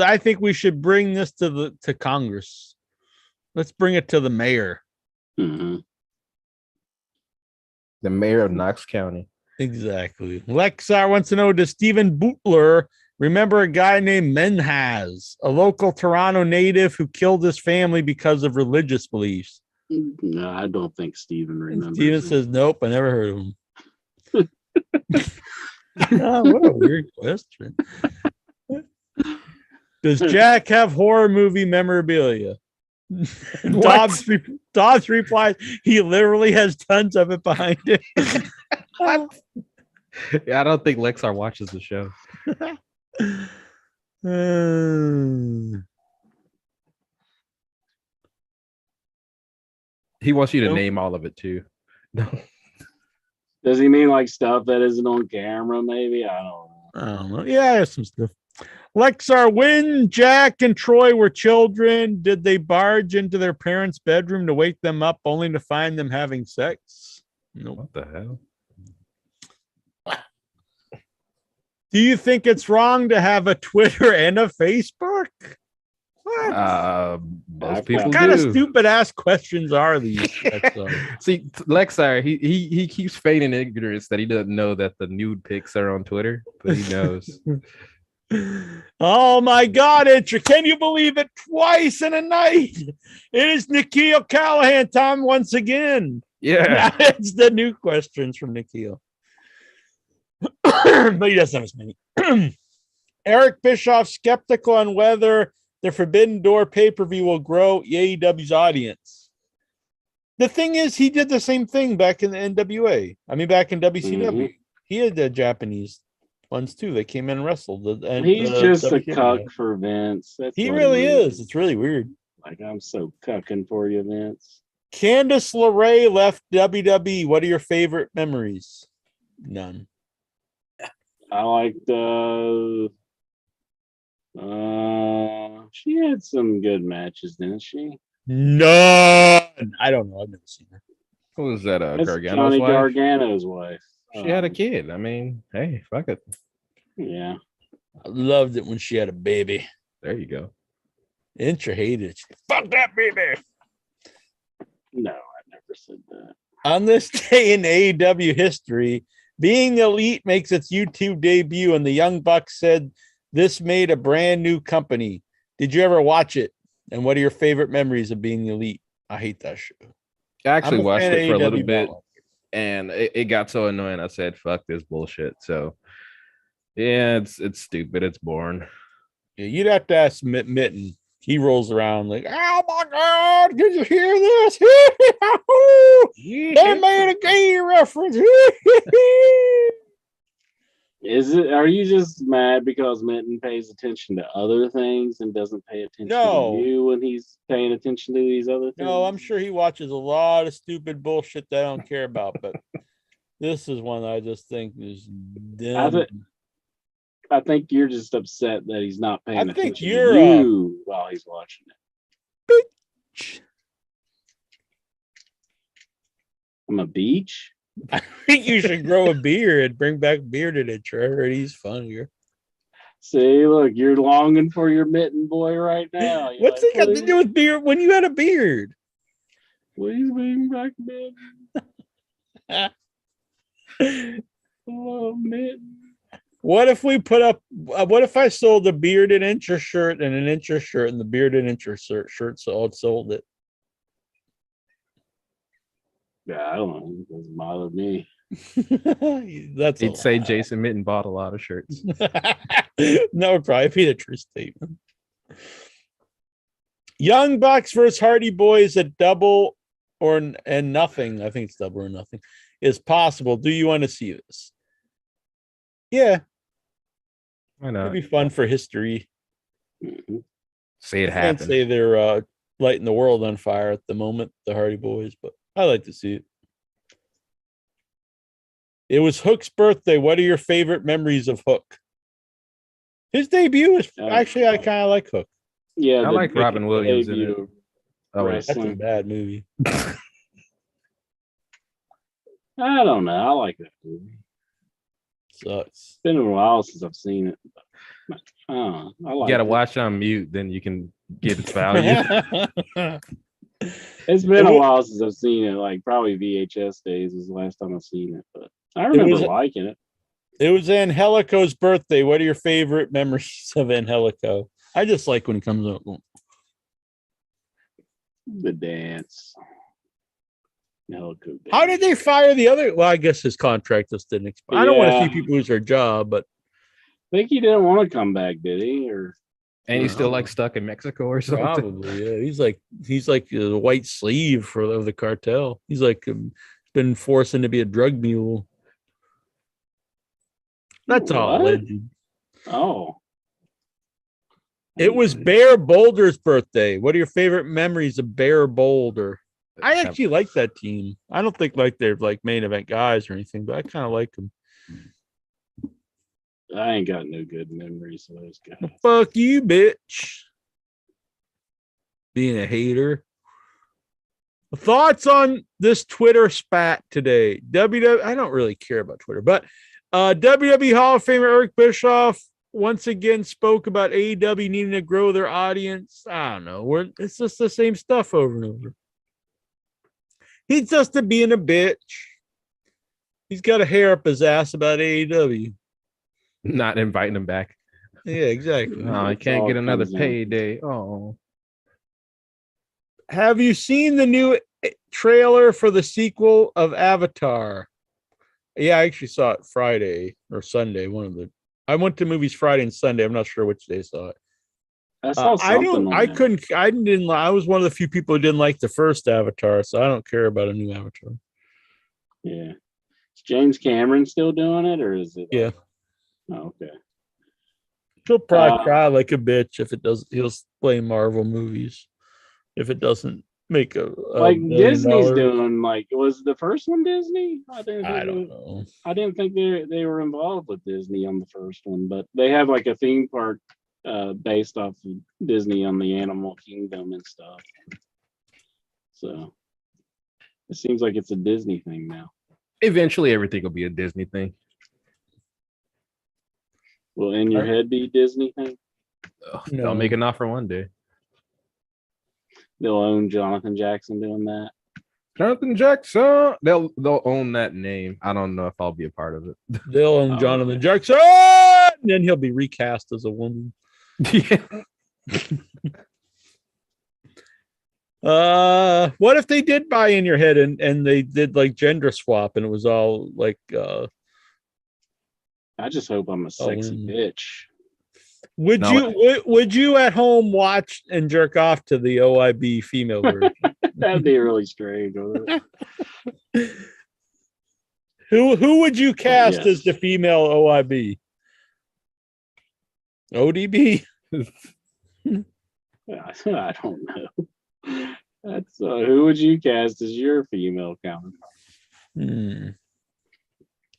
I think we should bring this to Congress. Let's bring it to the mayor. Mm-hmm. The mayor of Knox County. Exactly. Lexar wants to know, does Stephen Bootler remember a guy named Menhaz, a local Toronto native who killed his family because of religious beliefs? No, I don't think Steven remembers. Steven says, nope, I never heard of him. What a weird question. Does Jack have horror movie memorabilia? Dobbs replies, he literally has tons of it behind him. Yeah, I don't think Lexar watches the show. He wants you to name all of it too. No. Does he mean like stuff that isn't on camera? Maybe I don't know. Yeah, I have some stuff. Lexar, when Jack and Troy were children, did they barge into their parents' bedroom to wake them up only to find them having sex? No. What the hell? Do you think it's wrong to have a Twitter and a Facebook? What? Most people what kind do. of stupid ass questions are these? See, Lexar, he keeps feigning ignorance that he doesn't know that the nude pics are on Twitter, but he knows. Oh my God, can you believe it? Twice in a night. It is Nikhil Callahan time once again. Yeah. It's the new questions from Nikhil. But he doesn't have as many. Eric Bischoff skeptical on whether the Forbidden Door pay-per-view will grow AEW's audience. The thing is, he did the same thing back in the NWA. I mean, back in WCW. Mm-hmm. He had the Japanese ones too. They came in and wrestled. He's just a cuck for Vince. He really is. It's really weird. Like, I'm so cucking for you, Vince. Candice LeRae left WWE. What are your favorite memories? None. I liked she had some good matches, didn't she? None. I don't know. I've never seen her. Who was that? That's Gargano's Johnny wife? Gargano's wife. She had a kid. I mean, hey, fuck it. Yeah. I loved it when she had a baby. There you go. Intra hated it. Fuck that baby. No, I never said that. On this day in AEW history, Being the Elite makes its YouTube debut, and the Young Bucks said this made a brand new company. Did you ever watch it? And what are your favorite memories of Being the Elite? I hate that show. I actually watched it for a little bit, Ball. and it got so annoying. I said, "Fuck this bullshit." So, yeah, it's stupid. It's boring. Yeah, you'd have to ask Mitten. He rolls around like, "Oh my God, did you hear this? They made a gay reference." Are you just mad because Mitten pays attention to other things and doesn't pay attention to you when he's paying attention to these other things? No, I'm sure he watches a lot of stupid bullshit that I don't care about, but this is one I just think is dumb. I think you're just upset that he's not paying attention to you while he's watching it. Bitch. I'm a beach? I think you should grow a beard, bring back bearded intro. I heard he's funnier. See, look, you're longing for your Mitten boy right now. You're What's it got to do with beard when you had a beard? Please bring back Mitten. Oh, Mitten. What if we put up? What if I sold a bearded incher shirt and an incher shirt, and the bearded incher shirt sold it? Yeah, I don't know. It doesn't bother me. He'd say Jason Mitten bought a lot of shirts. That would probably be the true statement. Young Bucks versus Hardy Boys at Double or Nothing. I think it's Double or Nothing is possible. Do you want to see this? Yeah. Why not? It'd be fun for history. Say it I can't happened. say they're lighting the world on fire at the moment, the Hardy Boys, but I like to see it. It was Hook's birthday. What are your favorite memories of Hook? His debut is actually, I kind of like Hook. Yeah, I like Robin Williams in it. debut. Oh, wait. That's a bad movie. I don't know. I like that movie. Sucks. It's been a while since I've seen it. I like You gotta it. watch it on mute, then you can get its value. It's been a while since I've seen it. Like probably VHS days was the last time I've seen it, but I remember liking it. It was Angelico's birthday. What are your favorite memories of Angelico? I just like when he comes up. The dance. How did they fire the other? Well, I guess his contract just didn't expire. I don't want to see people lose their job, but I think he didn't want to come back, did he? And he's still like stuck in Mexico or something. Probably, yeah. He's like the white sleeve of the cartel. He's like been forced to be a drug mule. That's all legend. Oh. It was Bear Boulder's birthday. What are your favorite memories of Bear Boulder? I actually like that team. I don't think like they're like main event guys or anything, but I kind of like them. I ain't got no good memories of those guys. Fuck you, bitch. Being a hater. Thoughts on this Twitter spat today? I don't really care about Twitter, but WWE Hall of Famer Eric Bischoff once again spoke about AEW needing to grow their audience. I don't know. It's just the same stuff over and over. He's just being a bitch. He's got a hair up his ass about AEW. Not inviting him back. Yeah, exactly. Oh, I can't get another payday. Oh. Have you seen the new trailer for the sequel of Avatar? Yeah, I actually saw it Friday or Sunday. I went to movies Friday and Sunday. I'm not sure which day I saw it. I saw something. I was one of the few people who didn't like the first Avatar, so I don't care about a new Avatar. Yeah. Is James Cameron still doing it, or is it? Yeah. Oh, okay. He'll probably cry like a bitch if it doesn't. He'll play Marvel movies if it doesn't make a like Disney's doing. Like, was the first one Disney? I don't know. I didn't think they were involved with Disney on the first one, but they have like a theme park based off of Disney on the Animal Kingdom and stuff. So it seems like it's a Disney thing now. Eventually, everything will be a Disney thing. Will In Your Head be a Disney thing? No. They'll make an offer one day. They'll own Jonathan Jackson doing that. Jonathan Jackson. They'll own that name. I don't know if I'll be a part of it. They'll own Jonathan Jackson, and then he'll be recast as a woman. Yeah. What if they did buy In Your Head and they did like gender swap and it was all like I just hope I'm a sexy bitch. Would you at home watch and jerk off to the OIB female version? That'd be really strange. Who would you cast as the female OIB? ODB? I don't know. That's who would you cast as your female counterpart?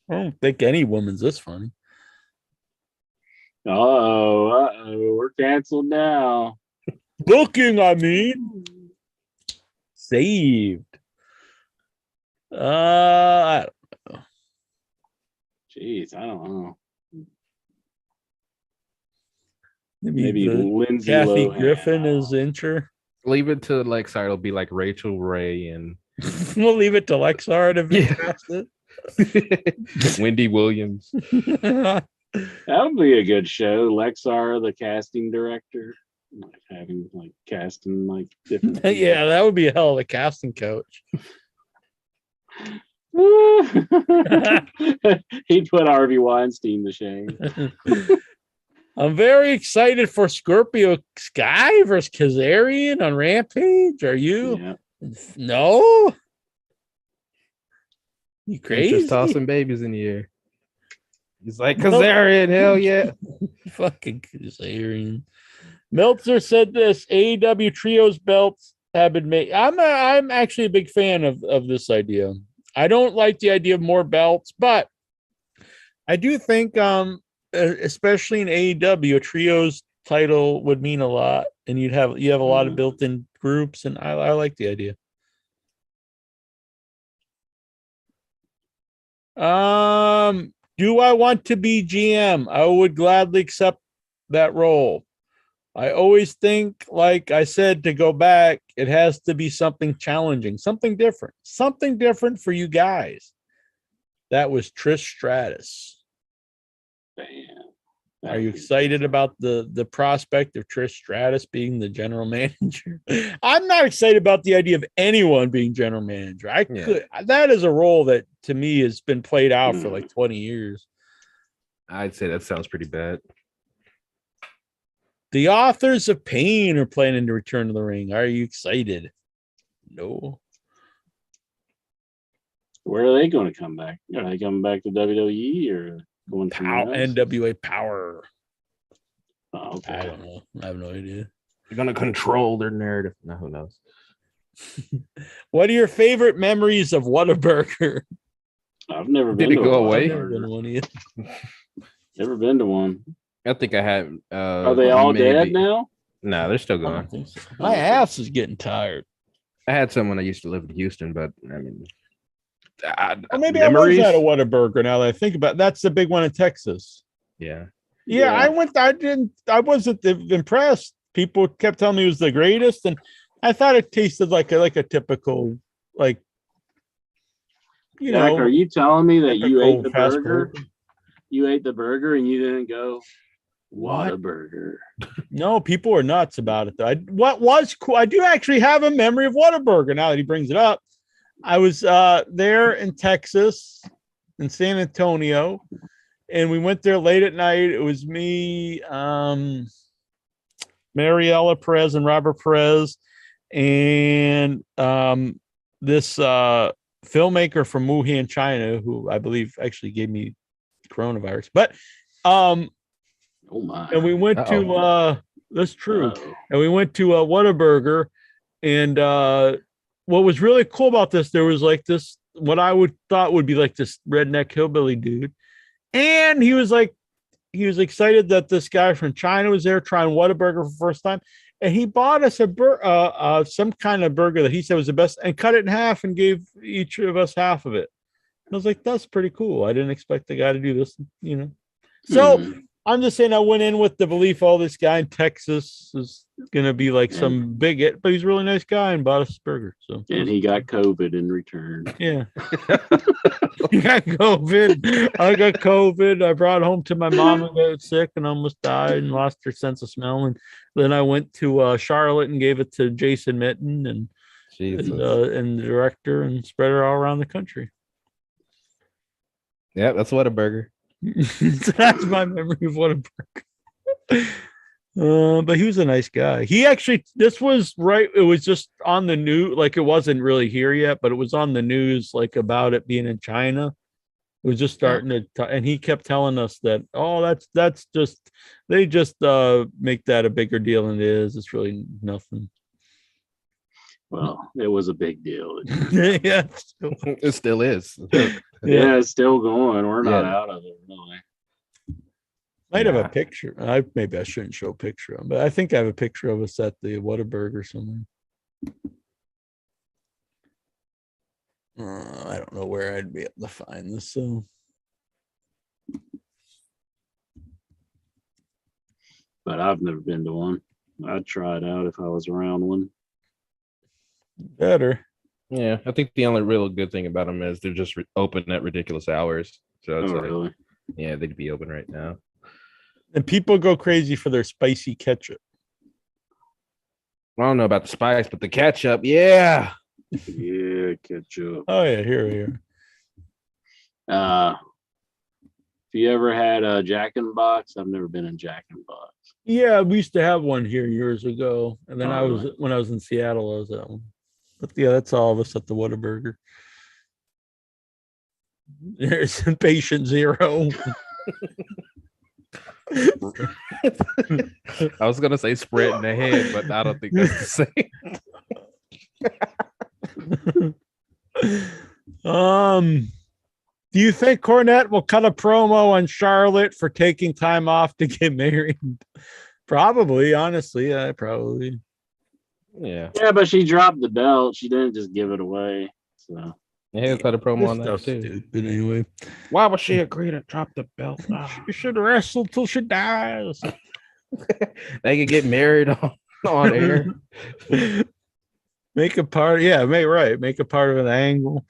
I don't think any woman's this funny. We're canceled now. Booking, I mean. Saved. I don't know. Jeez, I don't know. Maybe Lindsay Kathy Lohan. Griffin is incher. Leave it to Lexar. It'll be like Rachel Ray and we'll leave it to Lexar to be casted. Wendy Williams. That would be a good show. Lexar, the casting director, like having like casting like different. Yeah, that would be a hell of a casting coach. He'd put Harvey Weinstein to shame. I'm very excited for Scorpio Sky versus Kazarian on Rampage. Are you? Yeah. No. You crazy? Just tossing babies in the air. He's like, Kazarian, hell yeah. Fucking Kazarian. Meltzer said this: AEW trios belts have been made. I'm actually a big fan of this idea. I don't like the idea of more belts, but I do think especially in AEW, a trios title would mean a lot, and you have a lot of built-in groups, and I like the idea. Do I want to be GM? I would gladly accept that role. I always think, like I said, to go back, it has to be something challenging, something different for you guys. That was Trish Stratus. Damn. Are you excited about the prospect of Trish Stratus being the general manager? I'm not excited about the idea of anyone being general manager. That is a role that to me has been played out for like 20 years. I'd say that sounds pretty bad. The Authors of Pain are planning to return to the ring. Are you excited? No. Where are they going to come back? Are they coming back to WWE or going to NWA Power? Oh, okay. I don't know. I have no idea. They're going to control their narrative. No, who knows? What are your favorite memories of Whataburger? I've never been to go away. Never been to one either. Never been to one. I think I had. Are they all dead now? No, they're still going. So. My ass is getting tired. I had someone that used to live in Houston, but I mean, or maybe memories? I was at a Whataburger. Now that I think about it. That's the big one in Texas. Yeah. I went. I wasn't impressed. People kept telling me it was the greatest, and I thought it tasted like a typical Jack, are you telling me that you ate the burger? You ate the burger and you didn't go, what a burger. No, people are nuts about it though. What was cool, I do actually have a memory of Whataburger now that he brings it up. I was there in Texas, in San Antonio, and we went there late at night. It was me, Mariela Perez and Robert Perez, and this filmmaker from Wuhan, China, who I believe actually gave me coronavirus. But oh my. And we went to that's true. And we went to Whataburger, and what was really cool about this, there was like this, what I thought would be like this redneck hillbilly dude, and he was excited that this guy from China was there trying Whataburger for the first time, and he bought us some kind of burger that he said was the best, and cut it in half and gave each of us half of it. I was like, that's pretty cool. I didn't expect the guy to do this, So I'm just saying, I went in with the belief, this guy in Texas is going to be like some bigot, but he's a really nice guy and bought us a burger. So, and he got COVID in return. Yeah. He got COVID. I got COVID. I brought it home to my mom and got sick and almost died and lost her sense of smell. And then I went to Charlotte and gave it to Jason Mitten and the director, and spread it all around the country. Yeah, that's Whataburger. So that's my memory of Whataburger. But he was a nice guy. He actually, this was right. It was just on the news, like it wasn't really here yet, but it was on the news, like about it being in China. It was just starting and he kept telling us that, that's just, they just make that a bigger deal than it is. It's really nothing. Well, it was a big deal. Yeah, it still is. Yeah, it's still going. We're not out of it, really. Might have a picture. Maybe I shouldn't show a picture of him, but I think I have a picture of us at the Whataburger somewhere. I don't know where I'd be able to find this. So, but I've never been to one. I'd try it out if I was around one. Better. Yeah, I think the only real good thing about them is they're just open at ridiculous hours. So it's really? Yeah, they'd be open right now. And people go crazy for their spicy ketchup. I don't know about the spice, but the ketchup, yeah. Yeah, ketchup. Oh yeah, here. Have you ever had a Jack in the Box? I've never been in Jack in the Box. Yeah, we used to have one here years ago, and then when I was in Seattle, I was at one. But yeah, that's all of us at the Whataburger. There's patient zero. I was gonna say spread in the head, but I don't think that's the same. Do you think Cornette will cut a promo on Charlotte for taking time off to get married? Probably, honestly, probably. Yeah, but she dropped the belt. She didn't just give it away. So yeah, he'll cut a promo on that too. Stupid anyway. Why would she agree to drop the belt? She should wrestle till she dies. They could get married on air. Make a part, make a part of an angle.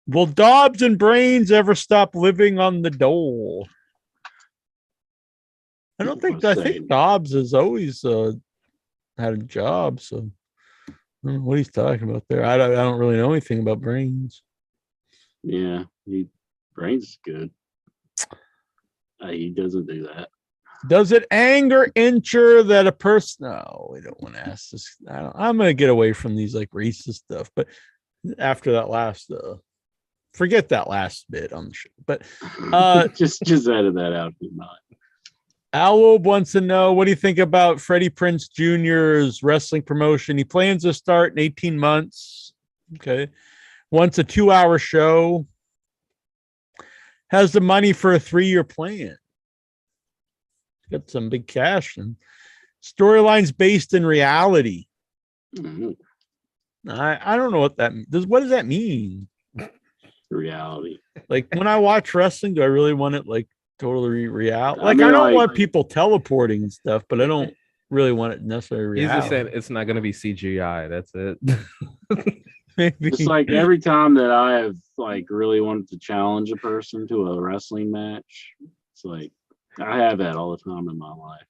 Will Dobbs and Brains ever stop living on the dole? I don't think. I think Dobbs has always had a job. So I don't know what he's talking about there. I don't really know anything about Brains. Yeah, Brains is good. He doesn't do that. Does it anger injure that a person? No, we don't want to ask this. I'm going to get away from these like racist stuff. But after that last, forget that last bit on the show. But just edit that out if you mind. Aloe wants to know, what do you think about Freddie Prinze Jr.'s wrestling promotion? He plans to start in 18 months. Okay. Wants a 2-hour show. Has the money for a 3-year plan. Got some big cash and storylines based in reality. Mm-hmm. I don't know what that does. What does that mean? Reality. Like when I watch wrestling, do I really want it like totally real? Like I don't want people teleporting and stuff, but I don't really want it necessarily reality. He's just saying it's not going to be CGI. That's it. Maybe. It's like every time that I have like really wanted to challenge a person to a wrestling match, it's like I have that all the time in my life.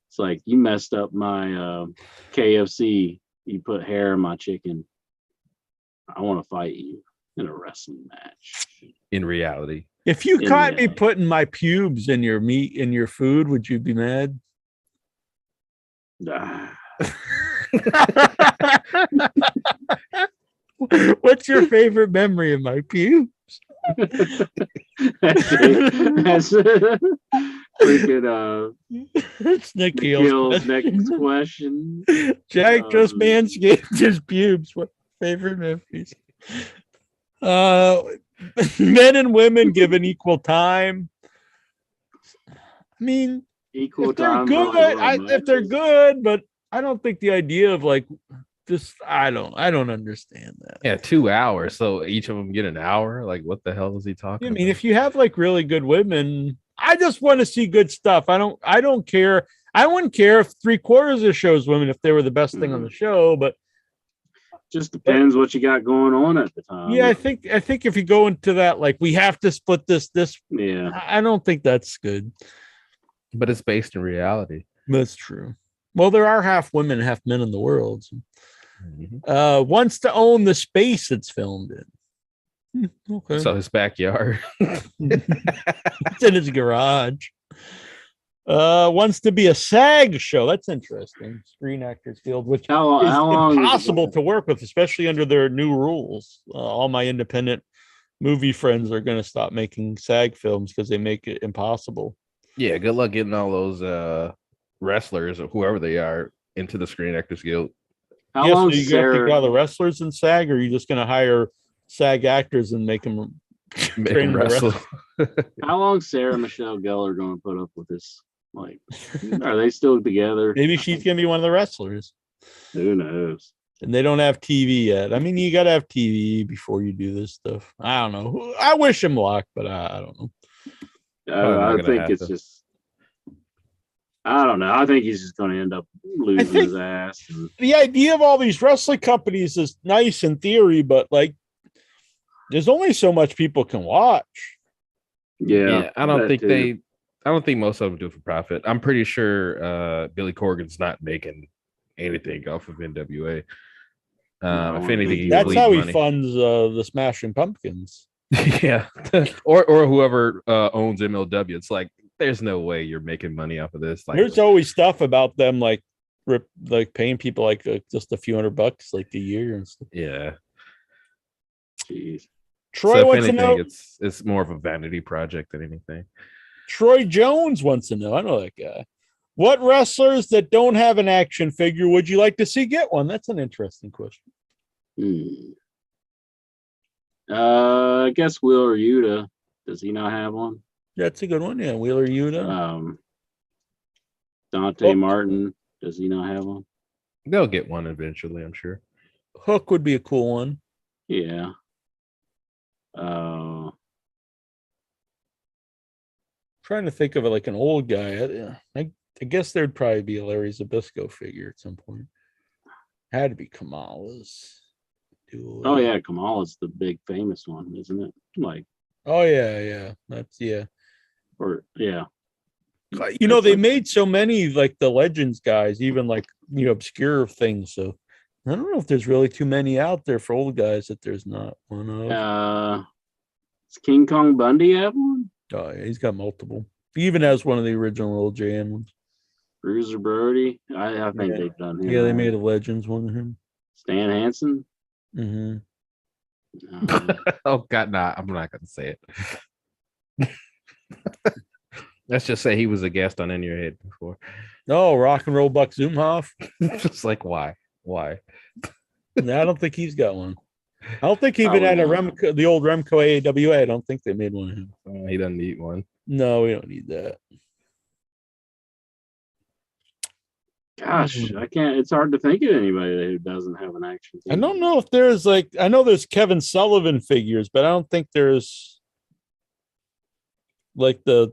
It's like, you messed up my KFC. You put hair in my chicken. I want to fight you in a wrestling match. In reality. If you caught me putting my pubes in your meat in your food, would you be mad? What's your favorite memory of my pubes? That's freaking It's Nikhil's next question. Jack just manscaped his pubes. What favorite memories? Men and women given equal time. I mean, equal they're time. Good. If they're good, but I don't think the idea of like just I don't understand that. Yeah, 2 hours. So each of them get an hour. Like, what the hell is he talking about? I mean, if you have like really good women, I just want to see good stuff. I don't care. I wouldn't care if 3/4 of the show's women if they were the best thing on the show, but just depends what you got going on at the time. Yeah, I think if you go into that, like we have to split this, yeah, I don't think that's good. But it's based in reality. That's true. Well, there are half women, half men in the world. So. Wants to own the space it's filmed in. Okay. So his backyard. It's in his garage. Wants to be a SAG show. That's interesting. Screen Actors Guild, which is impossible to work with, especially under their new rules. All my independent movie friends are going to stop making SAG films because they make it impossible. Yeah, good luck getting all those wrestlers or whoever they are into the Screen Actors Guild. How long do you have to go the wrestlers in SAG, or are you just going to hire SAG actors and make them wrestle? How long Sarah Michelle Gellar going to put up with this? Like, are they still together? Maybe she's going to be one of the wrestlers. Who knows? And they don't have TV yet. I mean, you got to have TV before you do this stuff. I don't know. I wish him luck, but I don't know. I think it's just. I don't know. I think he's just going to end up losing his ass. The idea of all these wrestling companies is nice in theory, but like, there's only so much people can watch. Yeah, I don't think most of them do it for profit. I'm pretty sure Billy Corgan's not making anything off of NWA. If anything, that's how he funds the Smashing Pumpkins. Yeah, or whoever owns MLW. It's like, there's no way you're making money off of this. Like, there's always stuff about them like paying people like just a few $100 like a year and stuff. Yeah. Jeez. Troy wants to know. It's more of a vanity project than anything. Troy Jones wants to know. I know that guy. What wrestlers that don't have an action figure would you like to see get one? That's an interesting question. I guess Wheeler Yuta. Does he not have one? That's a good one. Yeah, Wheeler Yuta. Dante Martin. Does he not have one? They'll get one eventually, I'm sure. Hook would be a cool one. Yeah. Trying to think of it like an old guy. I guess there'd probably be a Larry Zbyszko figure at some point. Had to be Kamala's. Oh yeah, Kamala's the big famous one, isn't it? Like. Oh yeah. That's yeah. Or yeah. You know, they made so many like the Legends guys, even like obscure things. So I don't know if there's really too many out there for old guys that there's not one of. Does King Kong Bundy have one? Oh, yeah, he's got multiple. He even has one of the original old JN ones. Bruiser Brody. I think they've done him. Yeah, they made a Legends one of him. Stan Hansen. Mm-hmm. Oh God, nah, I'm not gonna say it. Let's just say he was a guest on In Your Head before. Oh, Rock and Roll Buck Zumhoff. Just like why? No, I don't think he's got one. I don't think he even had the old Remco AAWA. I don't think they made one of him. He doesn't need one. No, we don't need that. Gosh, I can't. It's hard to think of anybody who doesn't have an action figure. I don't know if there's I know there's Kevin Sullivan figures, but I don't think there's like the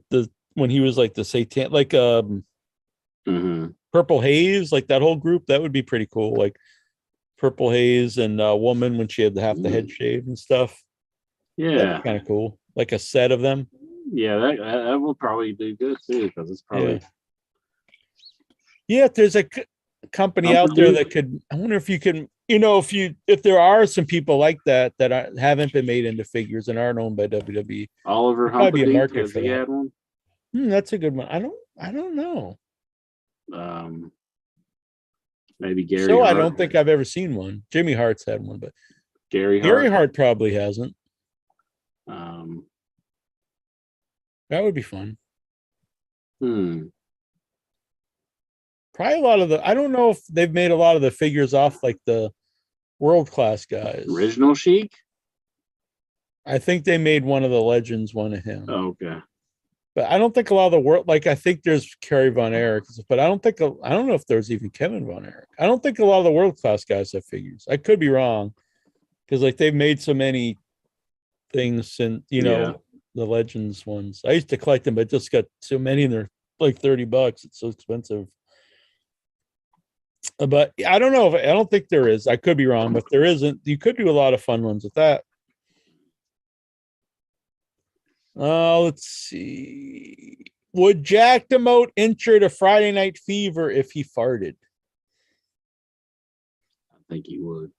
when he was like the Satan, like Purple Haze, like that whole group. That would be pretty cool. Like Purple Haze and Woman when she had the head shave and stuff. Yeah, kind of cool. Like a set of them. Yeah, that will probably do good too because it's probably. Yeah, if there's a company out there that could, I wonder if you can, if there are some people like that haven't been made into figures and aren't owned by WWE. Oliver probably be a market has for he that. had one? That's a good one. I don't know. Maybe Gary. So Hart. I don't think I've ever seen one. Jimmy Hart's had one, but Gary Hart probably hasn't. That would be fun. Probably a lot of I don't know if they've made a lot of the figures off like the world class guys. Original Sheik? I think they made one of the Legends, one of him. Oh, okay. But I don't think a lot of the world, I think there's Kerry Von Erich, but I don't know if there's even Kevin Von Erich. I don't think a lot of the world class guys have figures. I could be wrong because they've made so many things and the Legends ones. I used to collect them, but just got so many and they're like $30. It's so expensive. But I don't know I don't think there is. I could be wrong, but there isn't. You could do a lot of fun ones with that. Let's see. Would Jack DeMotte enter the Friday Night Fever if he farted? I think he would.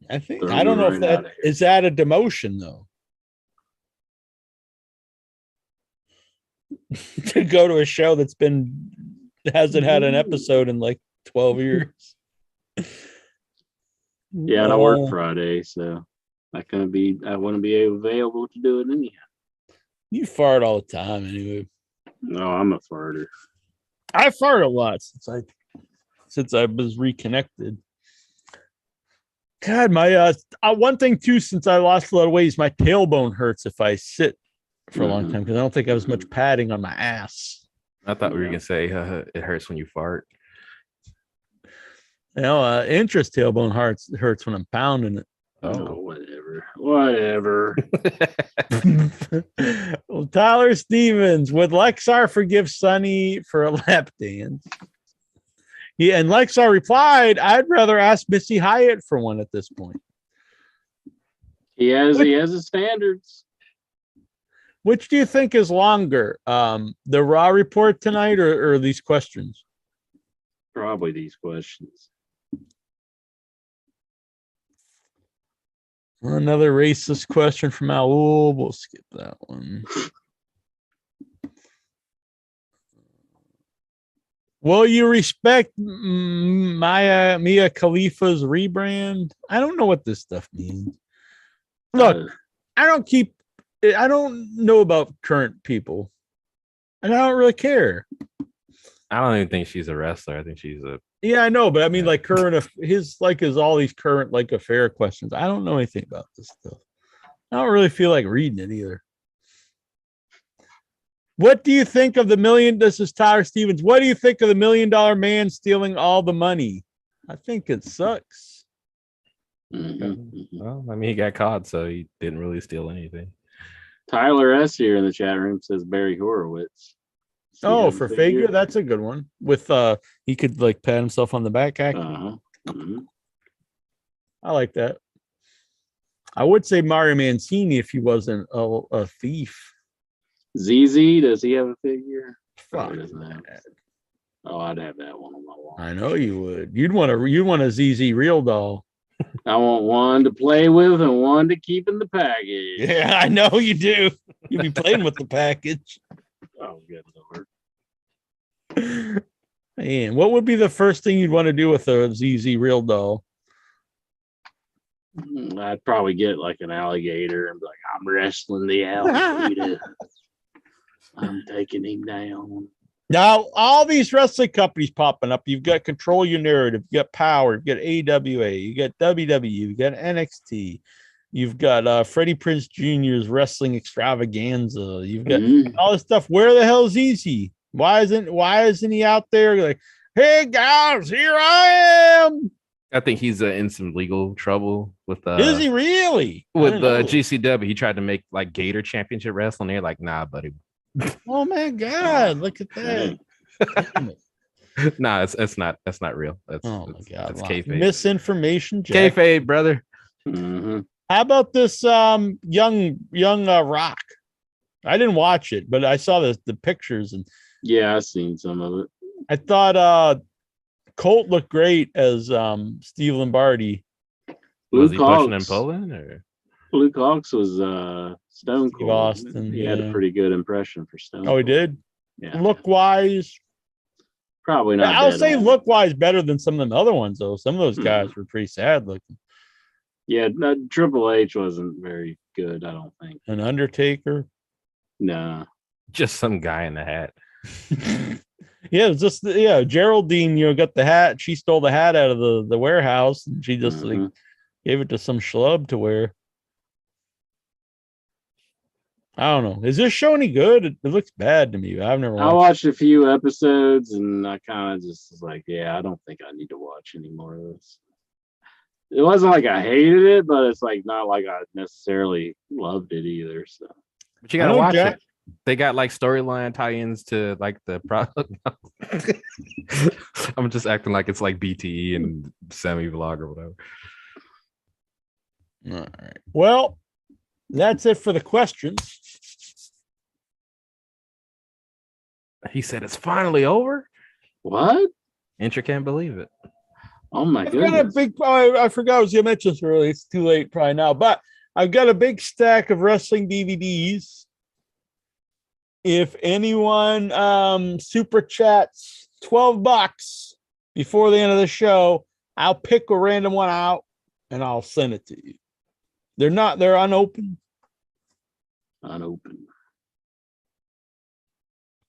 I don't know if that is that a demotion though. To go to a show that's hasn't had an episode in like 12 years. Yeah, and I work Friday, so I wouldn't be available to do it anyhow. You fart all the time anyway. No, I'm a farter. I fart a lot since I was reconnected. God, my one thing too, since I lost a lot of weight, my tailbone hurts if I sit for a long time because I don't think I have as much padding on my ass. I thought we were gonna say it hurts when you fart. Interest tailbone hurts when I'm pounding it. Oh, whatever. Well, Tyler Stevens, would Lexar forgive Sonny for a lap dance? Yeah, and Lexar replied, "I'd rather ask Missy Hyatt for one at this point." He has his standards. Which do you think is longer, the Raw report tonight or these questions? Probably these questions. Another racist question from Al. We'll skip that one. Will you respect Mia Khalifa's rebrand? I don't know what this stuff means. Look, I don't know about current people, and I don't really care. I don't even think she's a wrestler. I think she's a. Yeah, I know, but I mean, like current, his all these current affair questions. I don't know anything about this stuff. I don't really feel like reading it either. What do you think of the million? This is Tyler Stevens. What do you think of the $1 Million Man stealing all the money? I think it sucks. Well, I mean, he got caught, so he didn't really steal anything. Tyler S. here in the chat room says Barry Horowitz. Oh, for figure, that's a good one. With he could pat himself on the back. I like that. I would say Mario Mancini if he wasn't a thief. ZZ, does he have a figure? Fuck. Oh, I'd have that one on my wall. I know you would. You'd want a ZZ Real doll. I want one to play with and one to keep in the package. Yeah, I know you do. You'd be playing with the package. Oh, good Lord. Man, what would be the first thing you'd want to do with a ZZ Real doll? I'd probably get like an alligator and be like, I'm wrestling the alligator. I'm taking him down. Now, all these wrestling companies popping up. You've got Control Your Narrative, you've got Power, you've got AWA, you got WWE, you've got NXT, you've got Freddie Prinze Jr.'s Wrestling Extravaganza, you've got all this stuff. Where the hell is Easy? Why isn't he out there like, hey guys, here I am? I think he's in some legal trouble with is he really? With GCW. He tried to make like Gator Championship Wrestling. They're like, nah, buddy. Oh my God, look at that. Nah, that's not real. That's That's kayfabe. Misinformation, Jack. Kayfabe, brother. Mm-hmm. How about this young Rock? I didn't watch it, but I saw the pictures and yeah, I've seen some of it. I thought Colt looked great as Steve Lombardi. Was he pushing in Poland or Luke Hawks was Stone Cold. Austin. He had a pretty good impression for Stone Cold. Oh, he did? Yeah. Look wise. Probably not. I'll say look wise better than some of the other ones, though. Some of those guys were pretty sad looking. Yeah, Triple H wasn't very good, I don't think. An Undertaker? Nah. Just some guy in the hat. Yeah, it's just Geraldine, got the hat. She stole the hat out of the warehouse and she just like gave it to some schlub to wear. I don't know. Is this show any good? It looks bad to me. I've never watched. I watched a few episodes and I kind of just was like, yeah, I don't think I need to watch any more of this. It wasn't like I hated it, but it's like not like I necessarily loved it either. So, but you gotta watch it. They got like storyline tie-ins to like the product. I'm just acting like it's like BTE and semi-vlog or whatever. All right. Well, that's it for the questions. He said it's finally over. What? Intra can't believe it. Oh my goodness. Got a big. I forgot I was gonna mention this earlier. It's too late probably now, but I've got a big stack of wrestling DVDs. If anyone super chats $12 before the end of the show, I'll pick a random one out and I'll send it to you. They're unopened.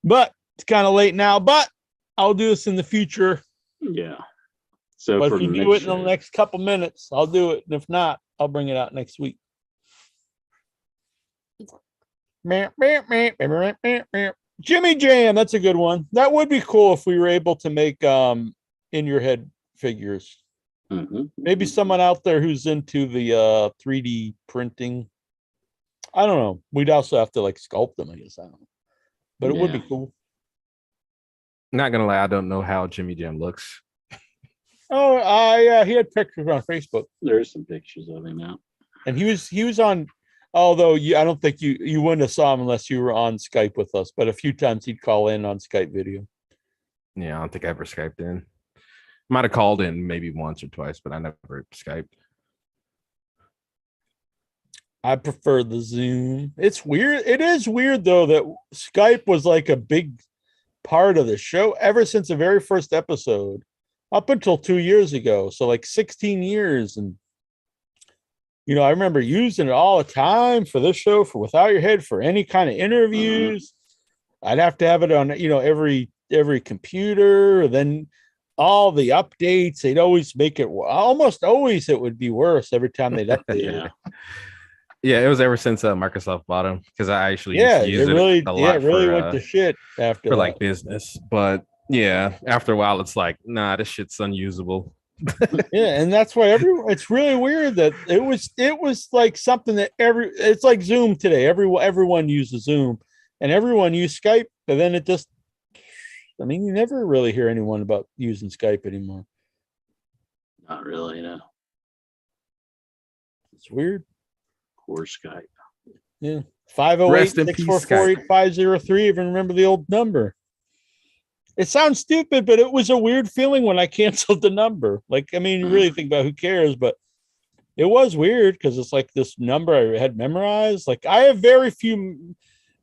But it's kind of late now, but I'll do this in the future. Yeah. So but if you do it in the next couple minutes, I'll do it. And if not, I'll bring it out next week. Jimmy Jam, that's a good one. That would be cool if we were able to make in your head figures. Maybe someone out there who's into the 3D printing. I don't know. We'd also have to like sculpt them, I guess. I don't know. But it would be cool. Not gonna lie, I don't know how Jimmy Jam looks. Oh, he had pictures on Facebook. There's some pictures of him out. And he was on. Although I don't think you wouldn't have saw him unless you were on Skype with us. But a few times he'd call in on Skype video. Yeah, I don't think I ever Skyped in. Might have called in maybe once or twice, but I never Skyped. I prefer the Zoom. It's weird. It is weird though that Skype was like a big part of the show ever since the very first episode up until 2 years ago. So like 16 years. And I remember using it all the time for this show, for Without Your Head, for any kind of interviews. I'd have to have it on, every computer. Then all the updates, they'd always make it, almost always it would be worse every time they'd update it. Yeah, it was ever since Microsoft bought them, because I actually used to use it a lot. It really went to shit after for like business. But yeah, after a while, it's like, nah, this shit's unusable. Yeah, and that's why it's really weird that it was like something that it's like Zoom today. Everyone uses Zoom and everyone used Skype, but then it just, you never really hear anyone about using Skype anymore. Not really, no. It's weird. Poor Skype. Yeah. 508-644-8503. Even remember the old number. It sounds stupid, but it was a weird feeling when I canceled the number. Like, I mean, you really think about who cares, but it was weird because it's like this number I had memorized. Like, I have very few.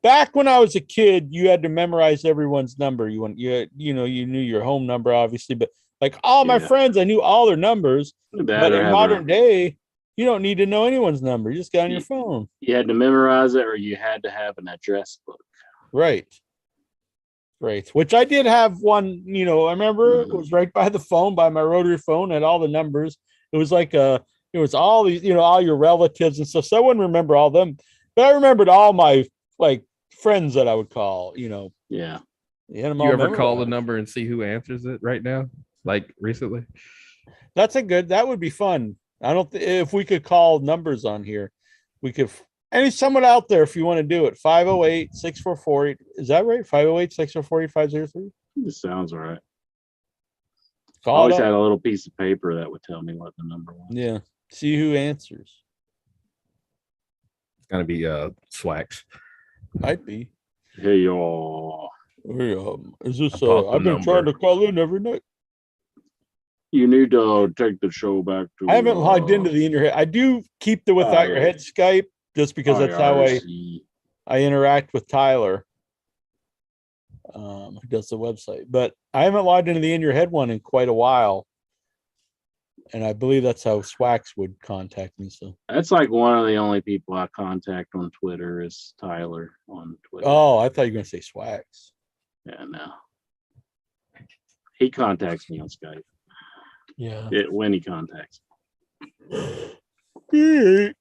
Back when I was a kid, you had to memorize everyone's number. You knew your home number, obviously, but like all my friends, I knew all their numbers. But in modern day, you don't need to know anyone's number. You just got on your phone. You had to memorize it, or you had to have an address book. Right. Which I did have one, I remember it was right by the phone, by my rotary phone, had all the numbers. It was like it was all these, all your relatives and stuff. So I wouldn't remember all them, but I remembered all my like friends that I would call, Yeah. You ever call the number and see who answers it right now? Like recently? That would be fun. I don't if we could call numbers on here, we could. And someone out there, if you want to do it, 508-644. Is that right? 508-644-8503? This sounds right. I Call always had a little piece of paper that would tell me what the number was. Yeah. See who answers. It's gonna be Swax. Might be. Hey y'all. Hey, is this I've been trying to call in every night. You need to take the show back to I haven't logged into the in your head. I do keep the without your head Skype just because that's how I interact with Tyler. Who does the website, but I haven't logged into the in your head one in quite a while. And I believe that's how Swax would contact me. So that's like one of the only people I contact on Twitter is Tyler on Twitter. Oh, I thought you were gonna say Swax. Yeah, no. He contacts me on Skype. Yeah. When he contacts me.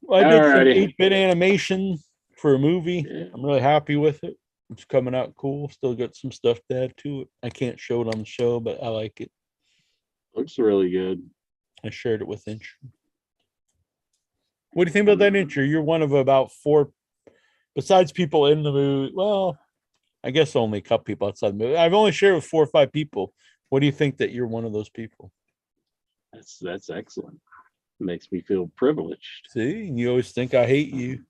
I did some 8-bit animation for a movie. Yeah. I'm really happy with it. It's coming out cool. Still got some stuff to add to it. I can't show it on the show, but I like it. Looks really good. I shared it with Inch. What do you think about that, Inch? You're one of about 4, besides people in the movie. Well, I guess only a couple people outside the movie. I've only shared with 4 or 5 people. What do you think that you're one of those people? That's excellent. Makes me feel privileged. See, you always think I hate you.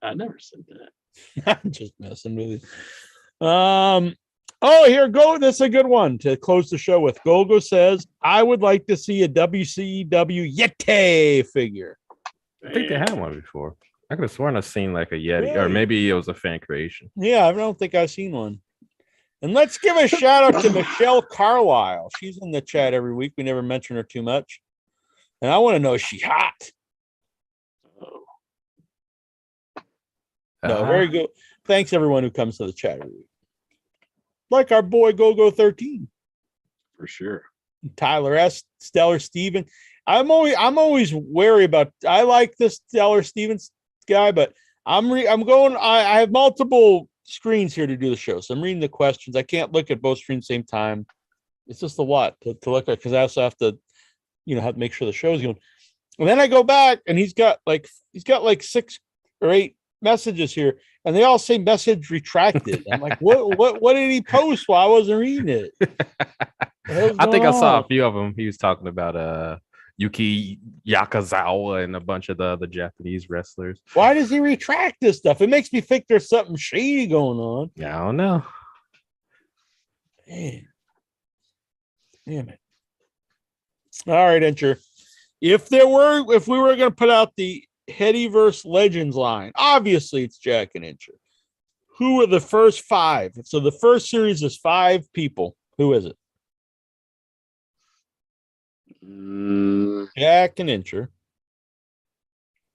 I never said that. I'm just messing with you. Here go. That's a good one to close the show with. Golgo says, I would like to see a WCW Yeti figure. I think they had one before. I could have sworn I've seen like a Yeti, or maybe it was a fan creation. Yeah, I don't think I've seen one. And let's give a shout out to Michelle Carlisle. She's in the chat every week. We never mention her too much. And I want to know, is she hot? No, very good. Thanks everyone who comes to the chat every week. Like our boy Go 13. For sure. Tyler S. Stellar Steven. I'm always wary about. I like this Stellar Stevens guy, but I have multiple screens here to do the show, so I'm reading the questions. I can't look at both screens at the same time. It's just a lot to look at because I also have to, have to make sure the show's going. And then I go back, and he's got like 6 or 8 messages here, and they all say message retracted. I'm like, what did he post while I wasn't reading it? I think I saw a few of them. He was talking about Yuki Yakazawa and a bunch of the other Japanese wrestlers. Why does he retract this stuff? It makes me think there's something shady going on. Yeah, I don't know. Man. Damn it. All right, Incher. If we were going to put out the Headyverse Legends line, obviously it's Jack and Incher. Who are the first 5? So the first series is 5 people. Who is it? Jack and Incher.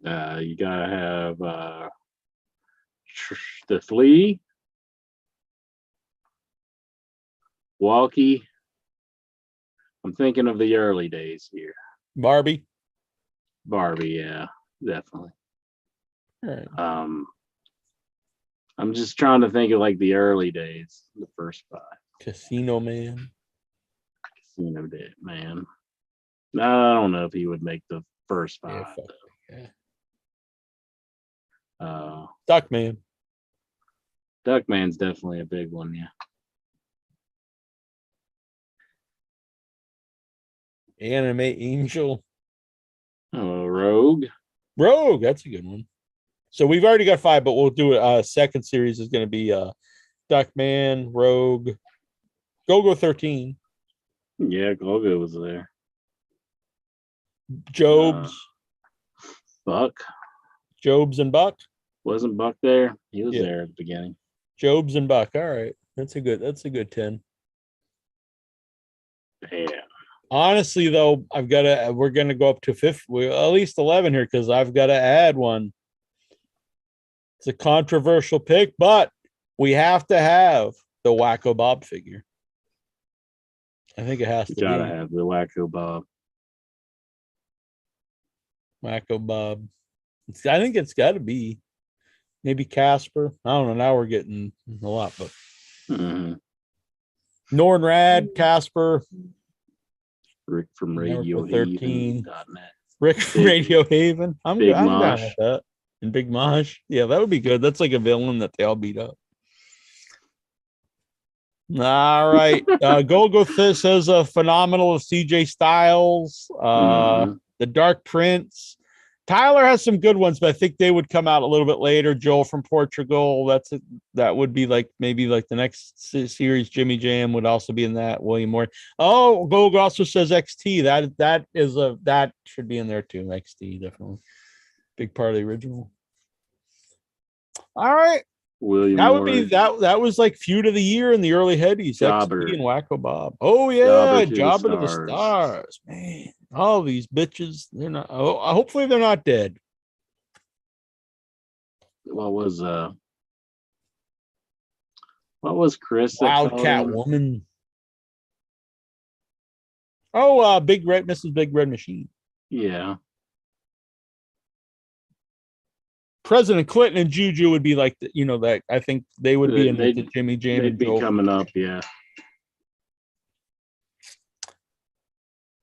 You gotta have the Flea, Walkie. I'm thinking of the early days here. Barbie, yeah, definitely. All right. I'm just trying to think of like the early days, the first 5. Casino Man. Man. No, I don't know if he would make the first 5. Yeah. Duckman. Duckman's definitely a big one, yeah. Anime Angel. Oh, Rogue. Rogue, that's a good one. So we've already got 5, but we'll do a second series is going to be Duckman, Rogue, Go-Go 13. Yeah, Gogo was there. Jobs. Buck. Jobs and Buck. Wasn't Buck there? He was there at the beginning. Jobs and Buck. All right. That's a good 10. Yeah. Honestly, though, we're gonna go up to 5, at least 11 here because I've got to add one. It's a controversial pick, but we have to have the Wacko Bob figure. I think it has to gotta have the Wacko Bob. Wacko Bob. I think it's got to be maybe Casper. I don't know. Now we're getting a lot, but Norn Rad, Casper, Rick from Radio 13. Rick from Radio Haven. I'm down with that. And Big Mosh. Yeah, that would be good. That's like a villain that they all beat up. All right. Golgo says a phenomenal of CJ Styles. The Dark Prince. Tyler has some good ones, but I think they would come out a little bit later. Joel from Portugal. That would be like maybe like the next series. Jimmy Jam would also be in that. William Moore. Oh, Golgo also says XT. That should be in there too. XT definitely big part of the original. All right. William that Moore. would be that was like feud of the year in the early headies. Jobber. XT and Wacko Bob. Oh yeah, Jobber to the stars, man. All these bitches, they're not. Oh, hopefully they're not dead. What was Chris? Wildcat Woman. Oh, Big Red, Mrs. Big Red Machine. Yeah. President Clinton and Juju would be like that. I think they would be in the Jimmy Jam. They'd be coming up, yeah.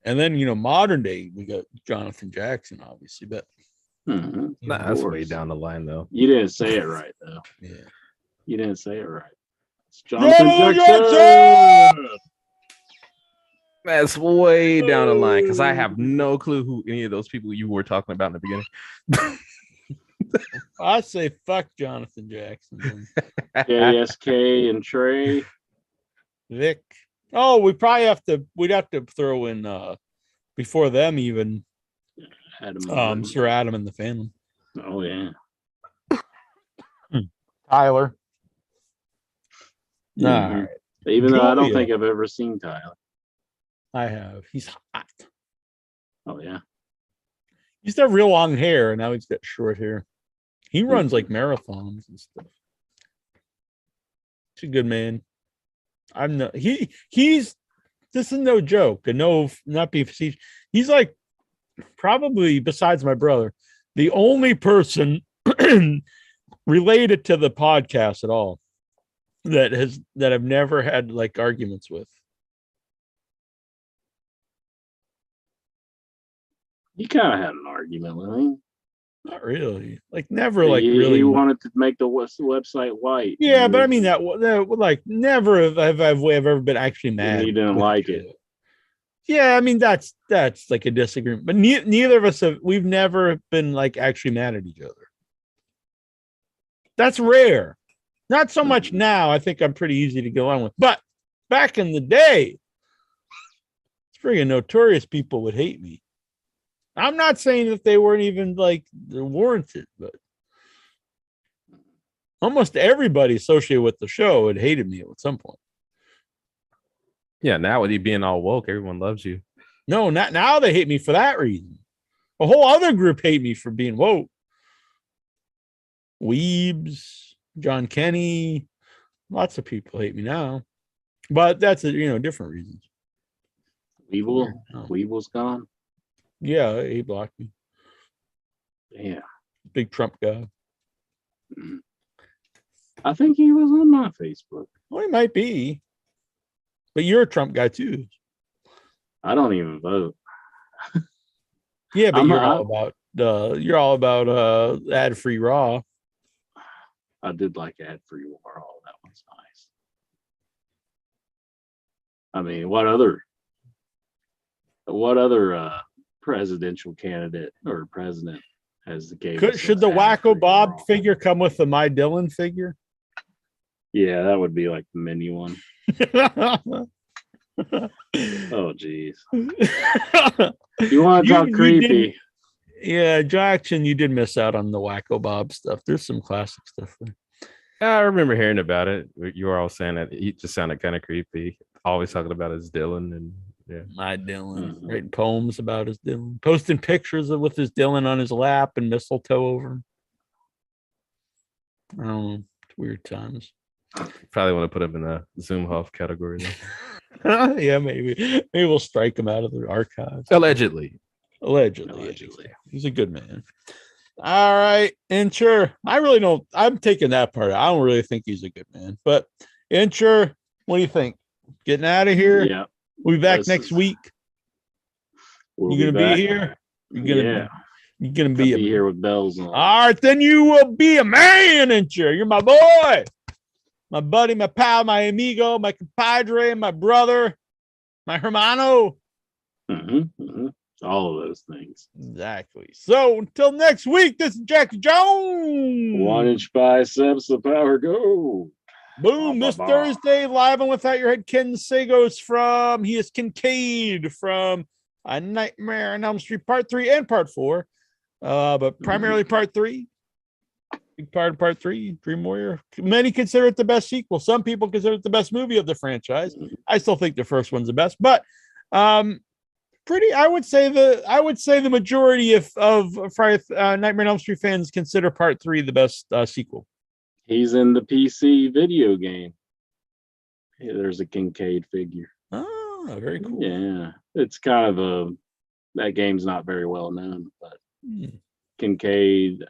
And then modern day we got Jonathan Jackson, obviously, but that's way down the line though. You didn't say it right though. Yeah, you didn't say it right. It's Jonathan Jackson. That's way down the line because I have no clue who any of those people you were talking about in the beginning. I say fuck Jonathan Jackson. JSK and Trey. Vic. Oh, we'd have to throw in before them even Sir Adam and the Phantom. Oh yeah. Tyler. Mm-hmm. All right. Even though I don't think I've ever seen Tyler. I have. He's hot. Oh yeah. He used to have real long hair, and now he's got short hair. He runs like marathons and stuff. He's a good man. He's this is no joke, and not be facetious. He's like probably, besides my brother, the only person related to the podcast at all that I've never had like arguments with. You kind of had an argument with him. Not really. Like never. Like really. He wanted to make the website white. Yeah, but I mean that like never have I've ever been actually mad. He didn't like it. Yeah, I mean that's like a disagreement. But neither of us we've never been like actually mad at each other. That's rare. Not so much now. I think I'm pretty easy to get along with. But back in the day, it's freaking notorious people would hate me. I'm not saying that they weren't even like they're warranted, but almost everybody associated with the show had hated me at some point. Yeah, now with you being all woke, everyone loves you. No, not now. They hate me for that reason. A whole other group hate me for being woke. Weebs, John Kenny, lots of people hate me now, but that's different reasons. Weeble's gone. Yeah, he blocked me. Yeah. Big Trump guy. I think he was on my Facebook. Well, he might be. But you're a Trump guy too. I don't even vote. Yeah, but you're all about ad-free Raw. I did like ad-free Raw. That one's nice. I mean, what other presidential candidate or president as the game. Should the Wacko Bob figure come with the My Dylan figure? Yeah, that would be like the mini one. Oh, geez. You want to talk creepy? Yeah, Jackson, you did miss out on the Wacko Bob stuff. There's some classic stuff there. I remember hearing about it. You were all saying that he just sounded kind of creepy. Always talking about his Dylan and My Dylan, writing poems about his Dylan, posting pictures with his Dylan on his lap and mistletoe over him. I don't know. It's weird times. Probably want to put him in the Zoom Huff category. Yeah, maybe we'll strike him out of the archives. Allegedly. He's a good man. All right, Incher. I really don't. I'm taking that part. I don't really think he's a good man. But Incher, what do you think? Getting out of here? Yeah. We'll be back next week. You gonna be here? You're gonna be here with bells on. All right, then you will be a man, Incher. You're my boy, my buddy, my pal, my amigo, my compadre, my brother, my hermano. All of those things. Exactly. So until next week, this is Jackie Jones. 1 inch biceps, the power go. Boom. This Thursday, live on Without Your Head, Ken Sagos he is Kincaid from A Nightmare on Elm Street Part 3 and Part 4. But primarily Part 3. Big part of Part 3, Dream Warrior. Many consider it the best sequel. Some people consider it the best movie of the franchise. I still think the first one's the best, but I would say the majority of Friday Nightmare on Elm Street fans consider Part 3 the best sequel. He's in the PC video game. Yeah, there's a Kincaid figure. Oh, very cool. Yeah, it's kind of that game's not very well known, but Kincaid,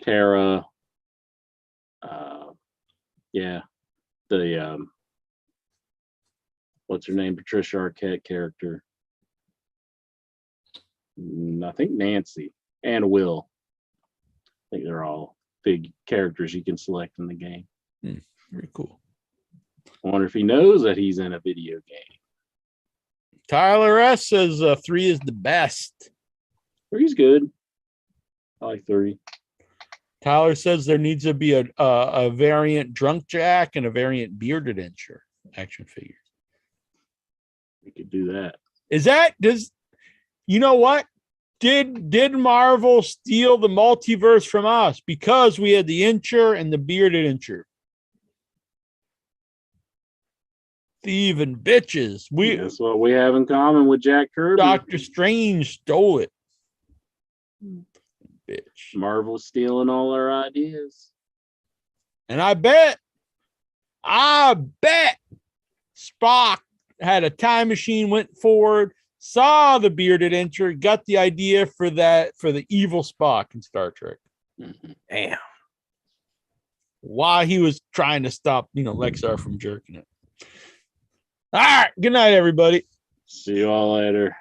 Tara, the what's her name? Patricia Arquette character. I think Nancy and Will. I think they're all big characters you can select in the game. Very cool. I wonder if he knows that he's in a video game. Tyler S says 3 is the best. 3's good. I like 3. Tyler says there needs to be a variant Drunk Jack and a variant Bearded Incher action figure. We could do that. You know what? Did Marvel steal the multiverse from us because we had the Incher and the Bearded Incher? Thieving bitches. That's what we have in common with Jack Kirby. Doctor Strange stole it. Bitch. Marvel stealing all our ideas. And I bet Spock had a time machine, went forward, saw the Bearded Incher, got the idea for the evil Spock in Star Trek. Damn. While he was trying to stop, Lexar from jerking it. All right. Good night, everybody. See you all later.